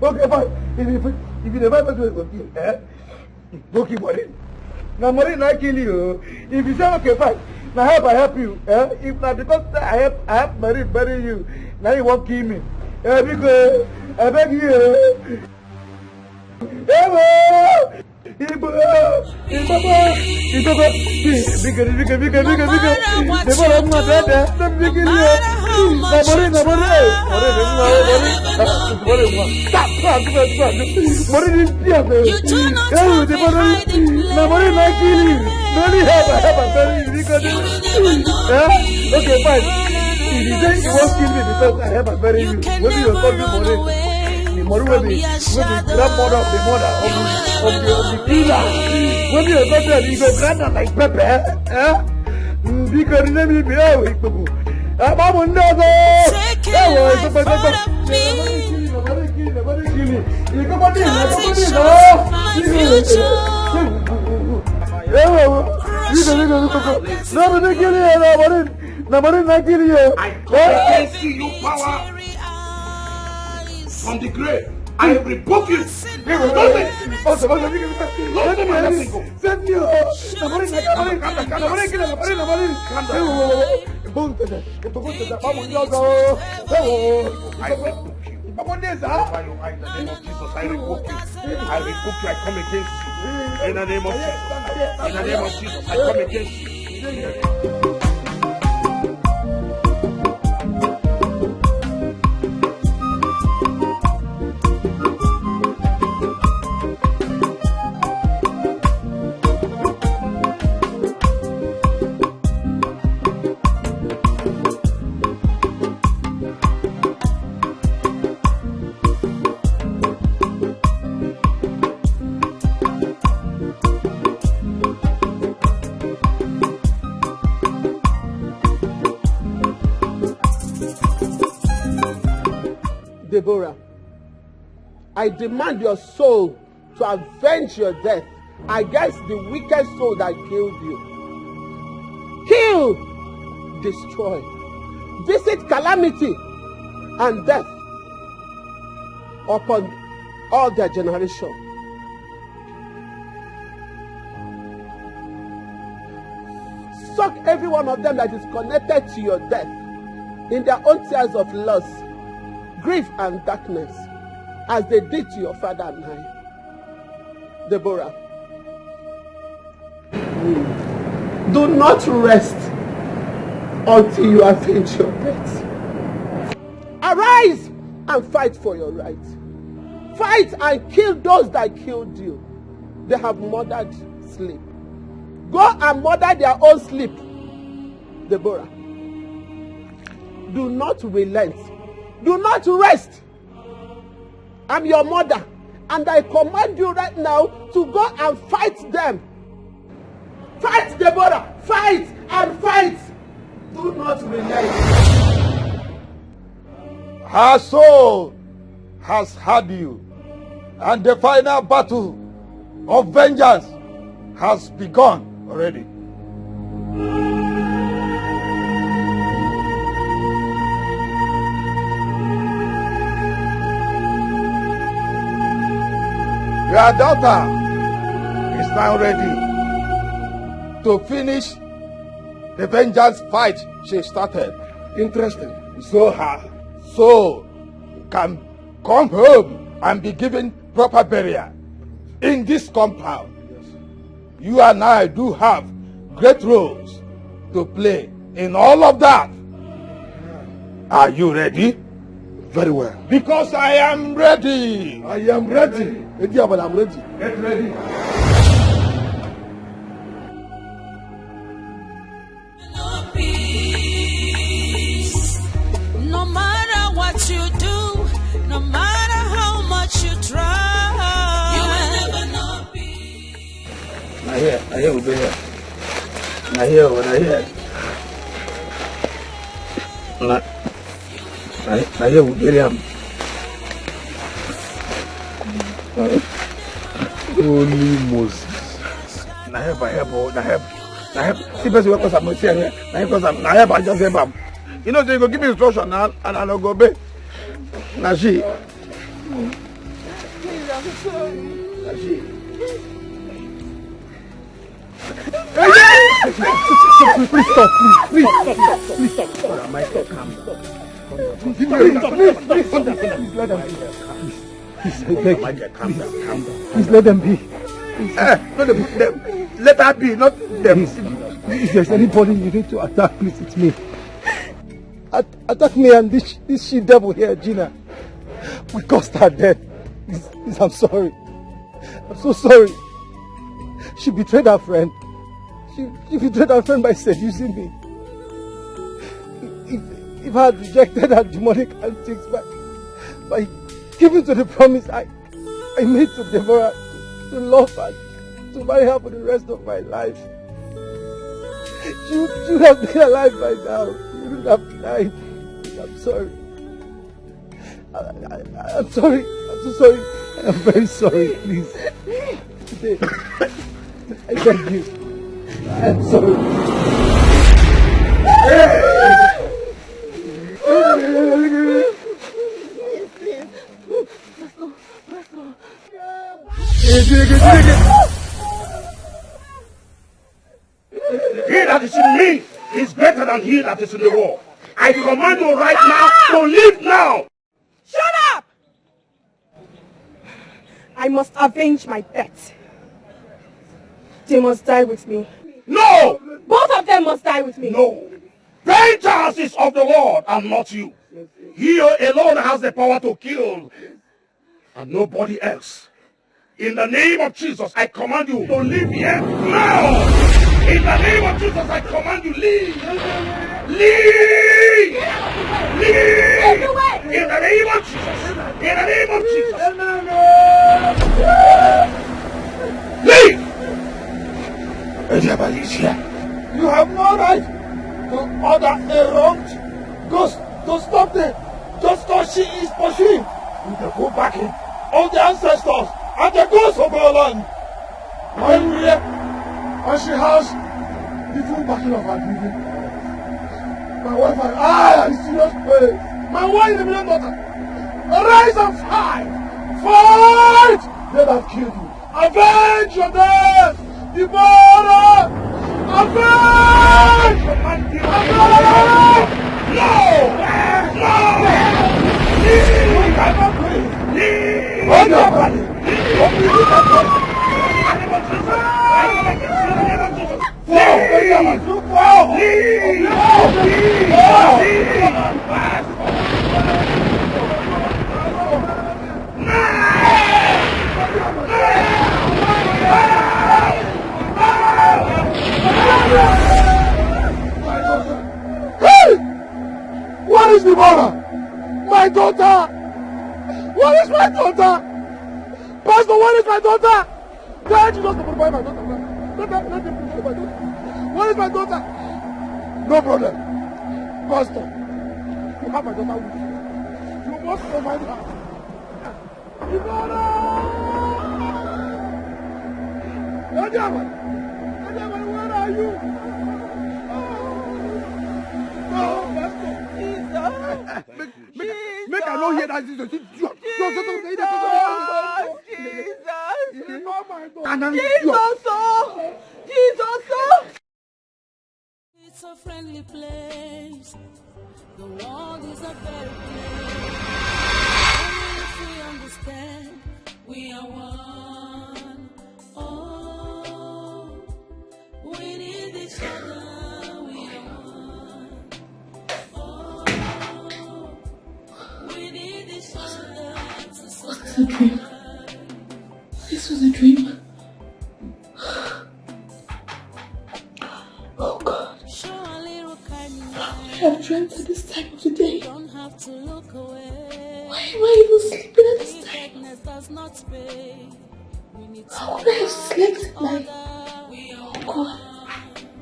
Okay, fine. If you never do it, go keep worrying. Now, Maureen, I kill you. If you say, okay, fine. Now, I help you. If not, because I have Maureen bury you. Now, you won't kill me. Because I beg you. Okay, fine. If you say you won't kill me because I have a bury you, what do you call me, Maureen? The Maureen will be grandmother of the mother of the killer. When you go there, you go grandma like Pepe, because you never be out with people. I'm on the I can't see you power from the grave. I rebuke you. Send me. I come against you. In the name of Jesus, I come against you. Deborah, I demand your soul to avenge your death against the wicked soul that killed you. Kill, destroy, visit calamity and death upon all their generation. Suck every one of them that is connected to your death in their own tears of loss. grief and darkness as they did to your father and I. Deborah, do not rest until you avenge your death. Arise and fight for your right. Fight and kill those that killed you. They have murdered sleep. Go and murder their own sleep. Deborah, do not relent. Do not rest. I'm your mother, and I command you right now to go and fight them. Fight, Deborah! Fight and fight! Do not relent. Her soul has had you, and the final battle of vengeance has begun already. Your daughter is now ready to finish the vengeance fight she started. Interesting. So her soul can come home and be given proper burial in this compound. You and I do have great roles to play in all of that. Are you ready? Very well. Because I am ready. I am ready. Yeah, but I'm ready. Get ready. No matter what you do, no matter how much you try, you will never know peace. I hear, we'll be here. I hear. I hear, we'll be here. Holy Moses. I have. See, person what cause I'm not here. I have. I just have. You know, they go give me instruction now, and I'll go back. Now she. Please, I'm sorry. Now she. Please stop. Please stop. Michael, calm down. Please let them be. Please, calm down. Please let them be. Let her be, not them. If there's anybody you need to attack, please, it's me. Attack me and this she devil here, Gina. We caused her death. Please, I'm sorry. I'm so sorry. She betrayed her friend. She betrayed her friend by seducing me. If I had rejected her demonic antics by giving to the promise I made to Deborah to love her, to marry her for the rest of my life, she would have been alive by now. She wouldn't have died. I'm sorry. I'm sorry. I'm so sorry. I'm very sorry, please. Today, I beg you. I'm sorry. He that is in me is better than he that is in the world. I command you right now to leave now. Shut up! I must avenge my death. They must die with me. No! Both of them must die with me. No. Vengeance is of the Lord and not you. He alone has the power to kill and nobody else. In the name of Jesus, I command you to leave here now. In the name of Jesus, I command you, leave. Leave. Leave. In the name of Jesus. In the name of Jesus. Leave. Everybody is here. You have no right to order a wronged ghost to stop them just because she is pursuing with the full backing of the ancestors and the ghosts of our land. While we are, and she has the full backing of her living. My wife and I are in serious pain. My wife and my daughter, arise and fight! Fight! They have killed you. Avenge your death! Deborah! Avenge! Avenge! No! No! What is Deborah? My daughter! What is my daughter? Pastor, what is my daughter? Tell Jesus to provide my daughter. Let him provide my daughter. What is my daughter? No problem. Pastor, you have my daughter with you. You must provide her. Deborah! Deborah, where are you? No, Pastor. Make I not hear that Jesus. Jesus. It's a friendly place. The world is a better place. Only if we understand we are one. Oh, we need each other. We are one. Oh, we need each other to survive. Was this a dream? This was a dream. Oh God. I have dreamt at this time of the day. Why am I even sleeping at this time? How could I have slept at night? Oh God.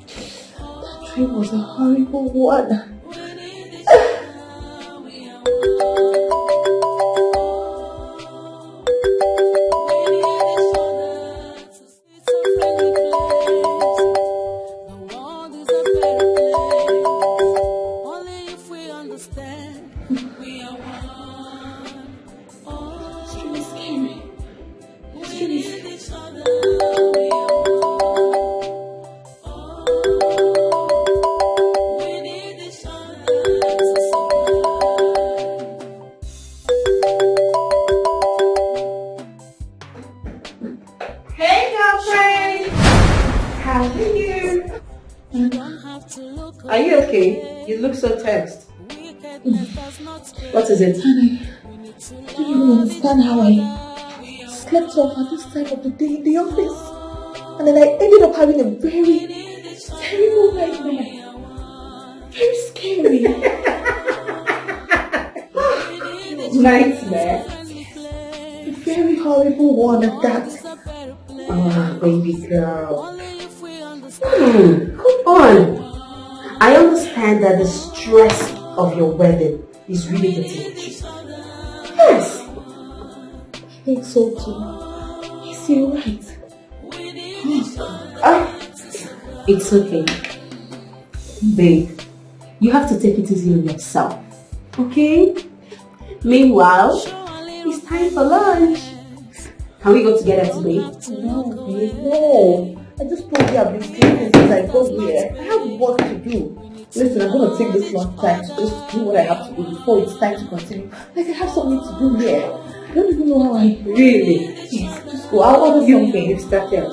That dream was a horrible one. What is it? Honey, I don't even understand how I slept off at this time of the day in the office. And then I ended up having a very terrible nightmare. Very scary. Nightmare? A very horrible one at that. Oh, baby girl. Come on. I understand that the stress of your wedding is really getting at you. Yes. I think so too. Yes, you're right. It's okay. Babe, you have to take it easy on yourself. Okay? Meanwhile, it's time for lunch. Can we go together today? No, babe, no. I just told you I've been sleeping since I got here. I have work to do. Listen, I'm going to take this long time to just do what I have to do before it's time to continue. Like, I have something to do here. I don't even know how I... Really? Yes, just go. I'll order something. You've started.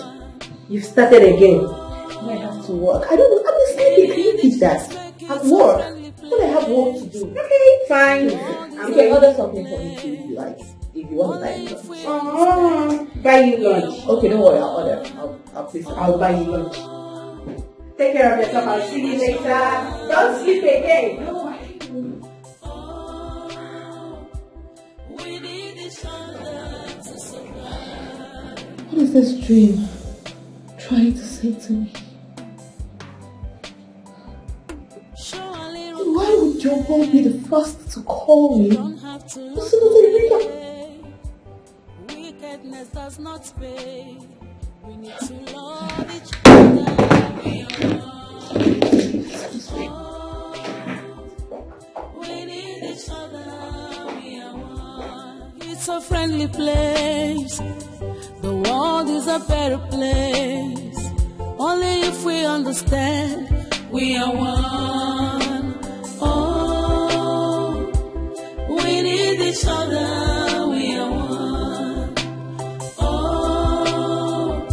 You've started again. I have to work. I don't know. I'm just sleeping. Can you teach that? At work. But I have work to do. Okay, fine. You can order something for me too, if you like. If you want to buy me lunch. Buy you lunch. Okay, don't worry. I'll order. I'll buy you lunch. Take care of yourself. I'll see you later. Don't sleep again. No, what is this dream trying to say to me? Why would your boy be the first to call me as soon as I wake up? Wickedness does not pay. We need to love each other. We need each other. We are one. It's a friendly place. The world is a better place. Only if we understand we are one. Oh, we need each other, we are one. Oh,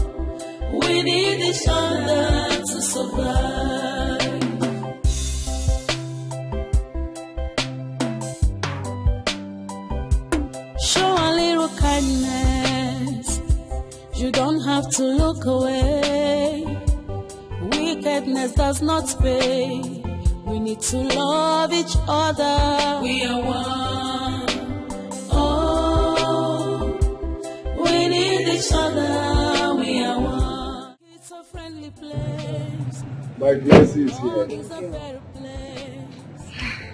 we need each other to survive. Show a little kindness. You don't have to look away. Wickedness does not pay. We need to love each other. We are one. Oh, we need each other. We are one. It's a friendly place. My fiancé is here.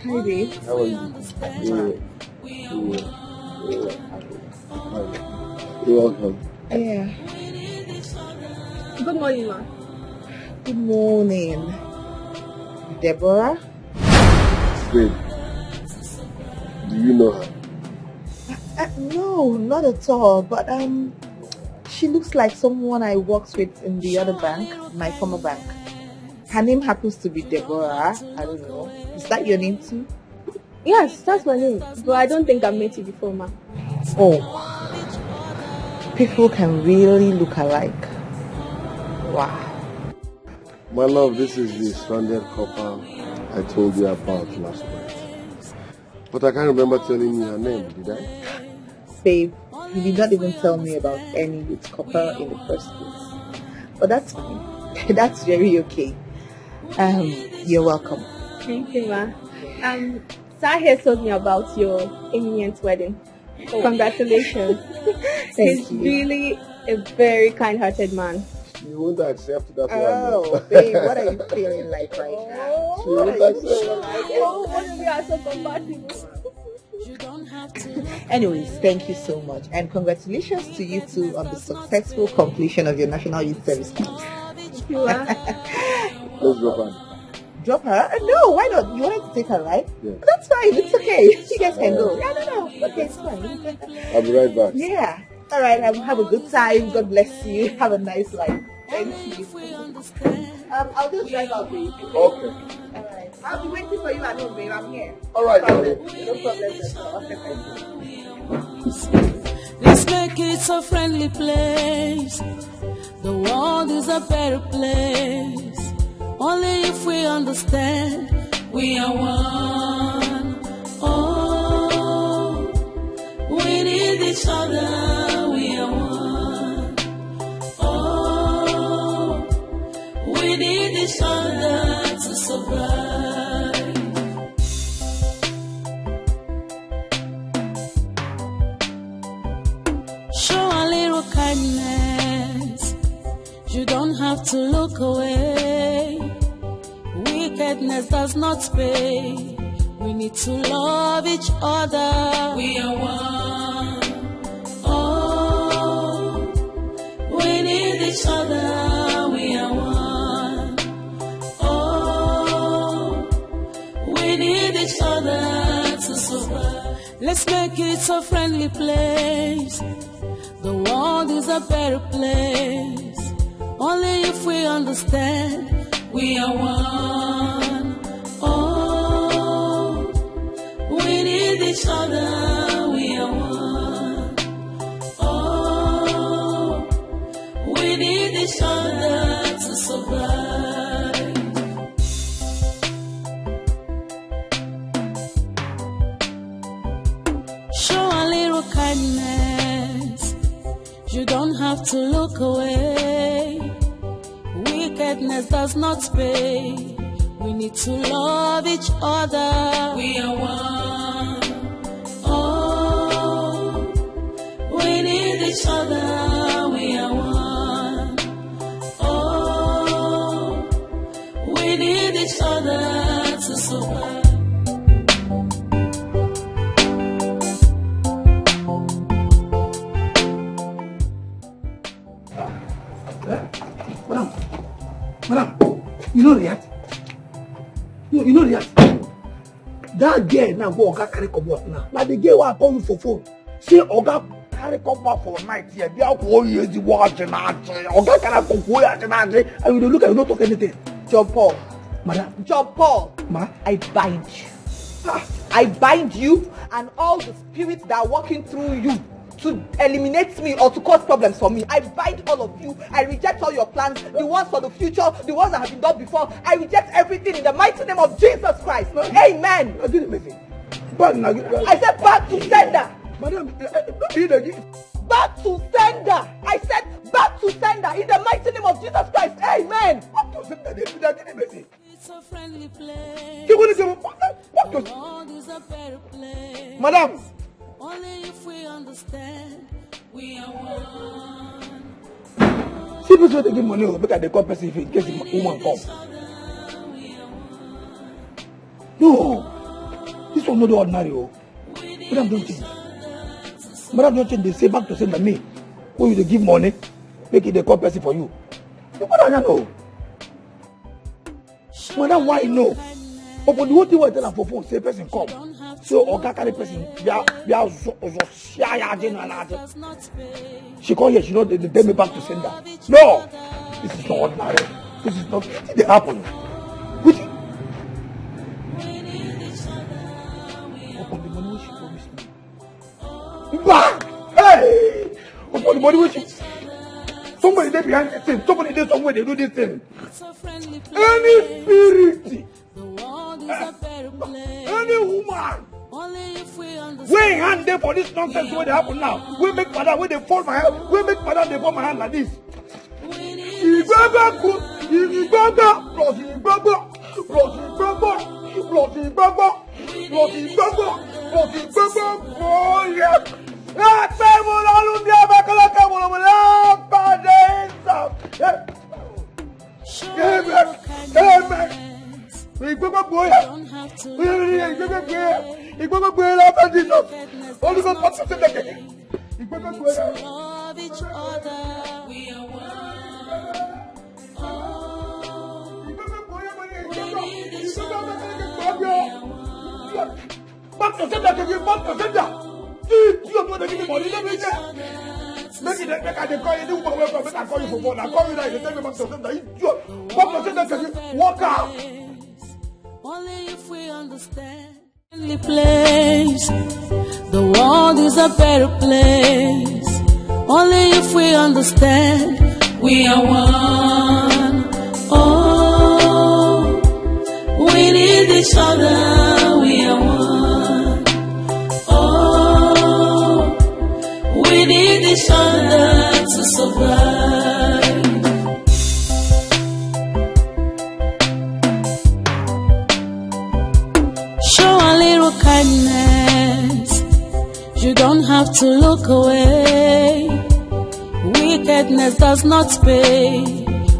Hi, babe. How are you? You're welcome. Yeah. Good morning, ma. Good morning. Deborah? Babe, do you know her? No, not at all. But she looks like someone I worked with in the other bank, my former bank. Her name happens to be Deborah. I don't know. Is that your name too? Yes, that's my name. But I don't think I've met you before, ma. Oh. People can really look alike. Wow. My love, this is the stranded couple I told you about last night. But I can't remember telling you her name, did I? Babe, you did not even tell me about any with copper in the first place. But that's fine. That's very okay. You're welcome. Thank you, ma. Sahir told me about your imminent wedding. Oh. Congratulations. He's really a very kind-hearted man. She won't accept that one. Oh, babe, what are you feeling like right now? She won't accept that. Oh, both of you are so compatible. Anyways, thank you so much. And congratulations to you two on the successful completion of your National Youth Service Camp. Thank you, ma. Let's drop her. Drop her? No, why not? You wanted to take her, right? Yeah. That's fine. It's okay. You guys can go. Yeah, no. Okay, it's fine. I'll be right back. Yeah. All right. Have a good time. God bless you. Have a nice life. Thank you. I'll just drive out, babe. Okay. All right. I'll be waiting for you at home, babe. I'm here. All right. No problem at all. Let's make it a friendly place. The world is a better place. Only if we understand we are one. Oh, we need each other. We are one. Oh, we need each other to survive. Show a little kindness. You don't have to look away. Wickedness does not pay. We need to love each other. We are one. Oh, we need each other. We are one. Oh, we need each other to survive. Let's make it a friendly place. The world is a better place. Only if we understand we are one. Oh, we need each other. We are one. Oh, we need each other to survive. Show a little kindness. You don't have to look away. Wickedness does not pay. We need to love each other. We are one. Oh, we need each other. We are one. Oh, we need each other to survive. Madam, you know that? You know that? That girl now go Oga carry comot now. Now the girl will call you for phone. Say Oga carry comot for night here. They are going use the watch and Oga carry comot and you look at you not talk anything. John Paul. Madam. John Paul. Ma? I bind you. I bind you and all the spirits that are working through you to eliminate me or to cause problems for me. I bind all of you. I reject all your plans, the ones for the future, the ones that have been done before. I reject everything in the mighty name of Jesus Christ. Amen. I said back to sender. Back to sender. I said back to sender in the mighty name of Jesus Christ. Amen. It's a friendly place. Madam. Only if we understand, we are one. See, this way they give money, look at the call person in case the woman comes. No, this one not the ordinary. Madam, don't change. Madam, don't change. They say back to send me. When you give money, make it the call person for you. You don't know. Madam, why no? But the whole thing was tell her for phone, say person come. So Oga carry person, she call here, she know they tell me back to send her. No, this is not ordinary. This is not what did happen. What? Upon the money which she promised me. Back! Hey! Upon the money which she. Somebody there behind this thing. Somebody there somewhere they do this thing. Any spirit. Any woman. We hand there for this nonsense what happen now. We make father when they fall my hand. We make father they fall my hand like this. Love each other. We are one. We need each other. We are one. Back to sender to give back to sender. You don't want to give me money. Let me get. Make it make I call you. Make I call you for phone. I call you now. You tell me back to sender. You back to sender to give. Walk out. Only if we understand. Friendly place. The world is a better place. Only if we understand. We are one. Oh, we need each other. We are one. Oh, we need each other to survive. Show a little kindness. You don't have to look away. Wickedness does not pay.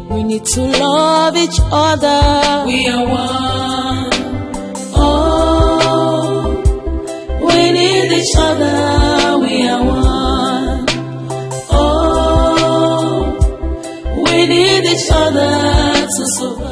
We need to love each other. We are one. Oh, we need each other. We are one. Oh, we need each other to survive.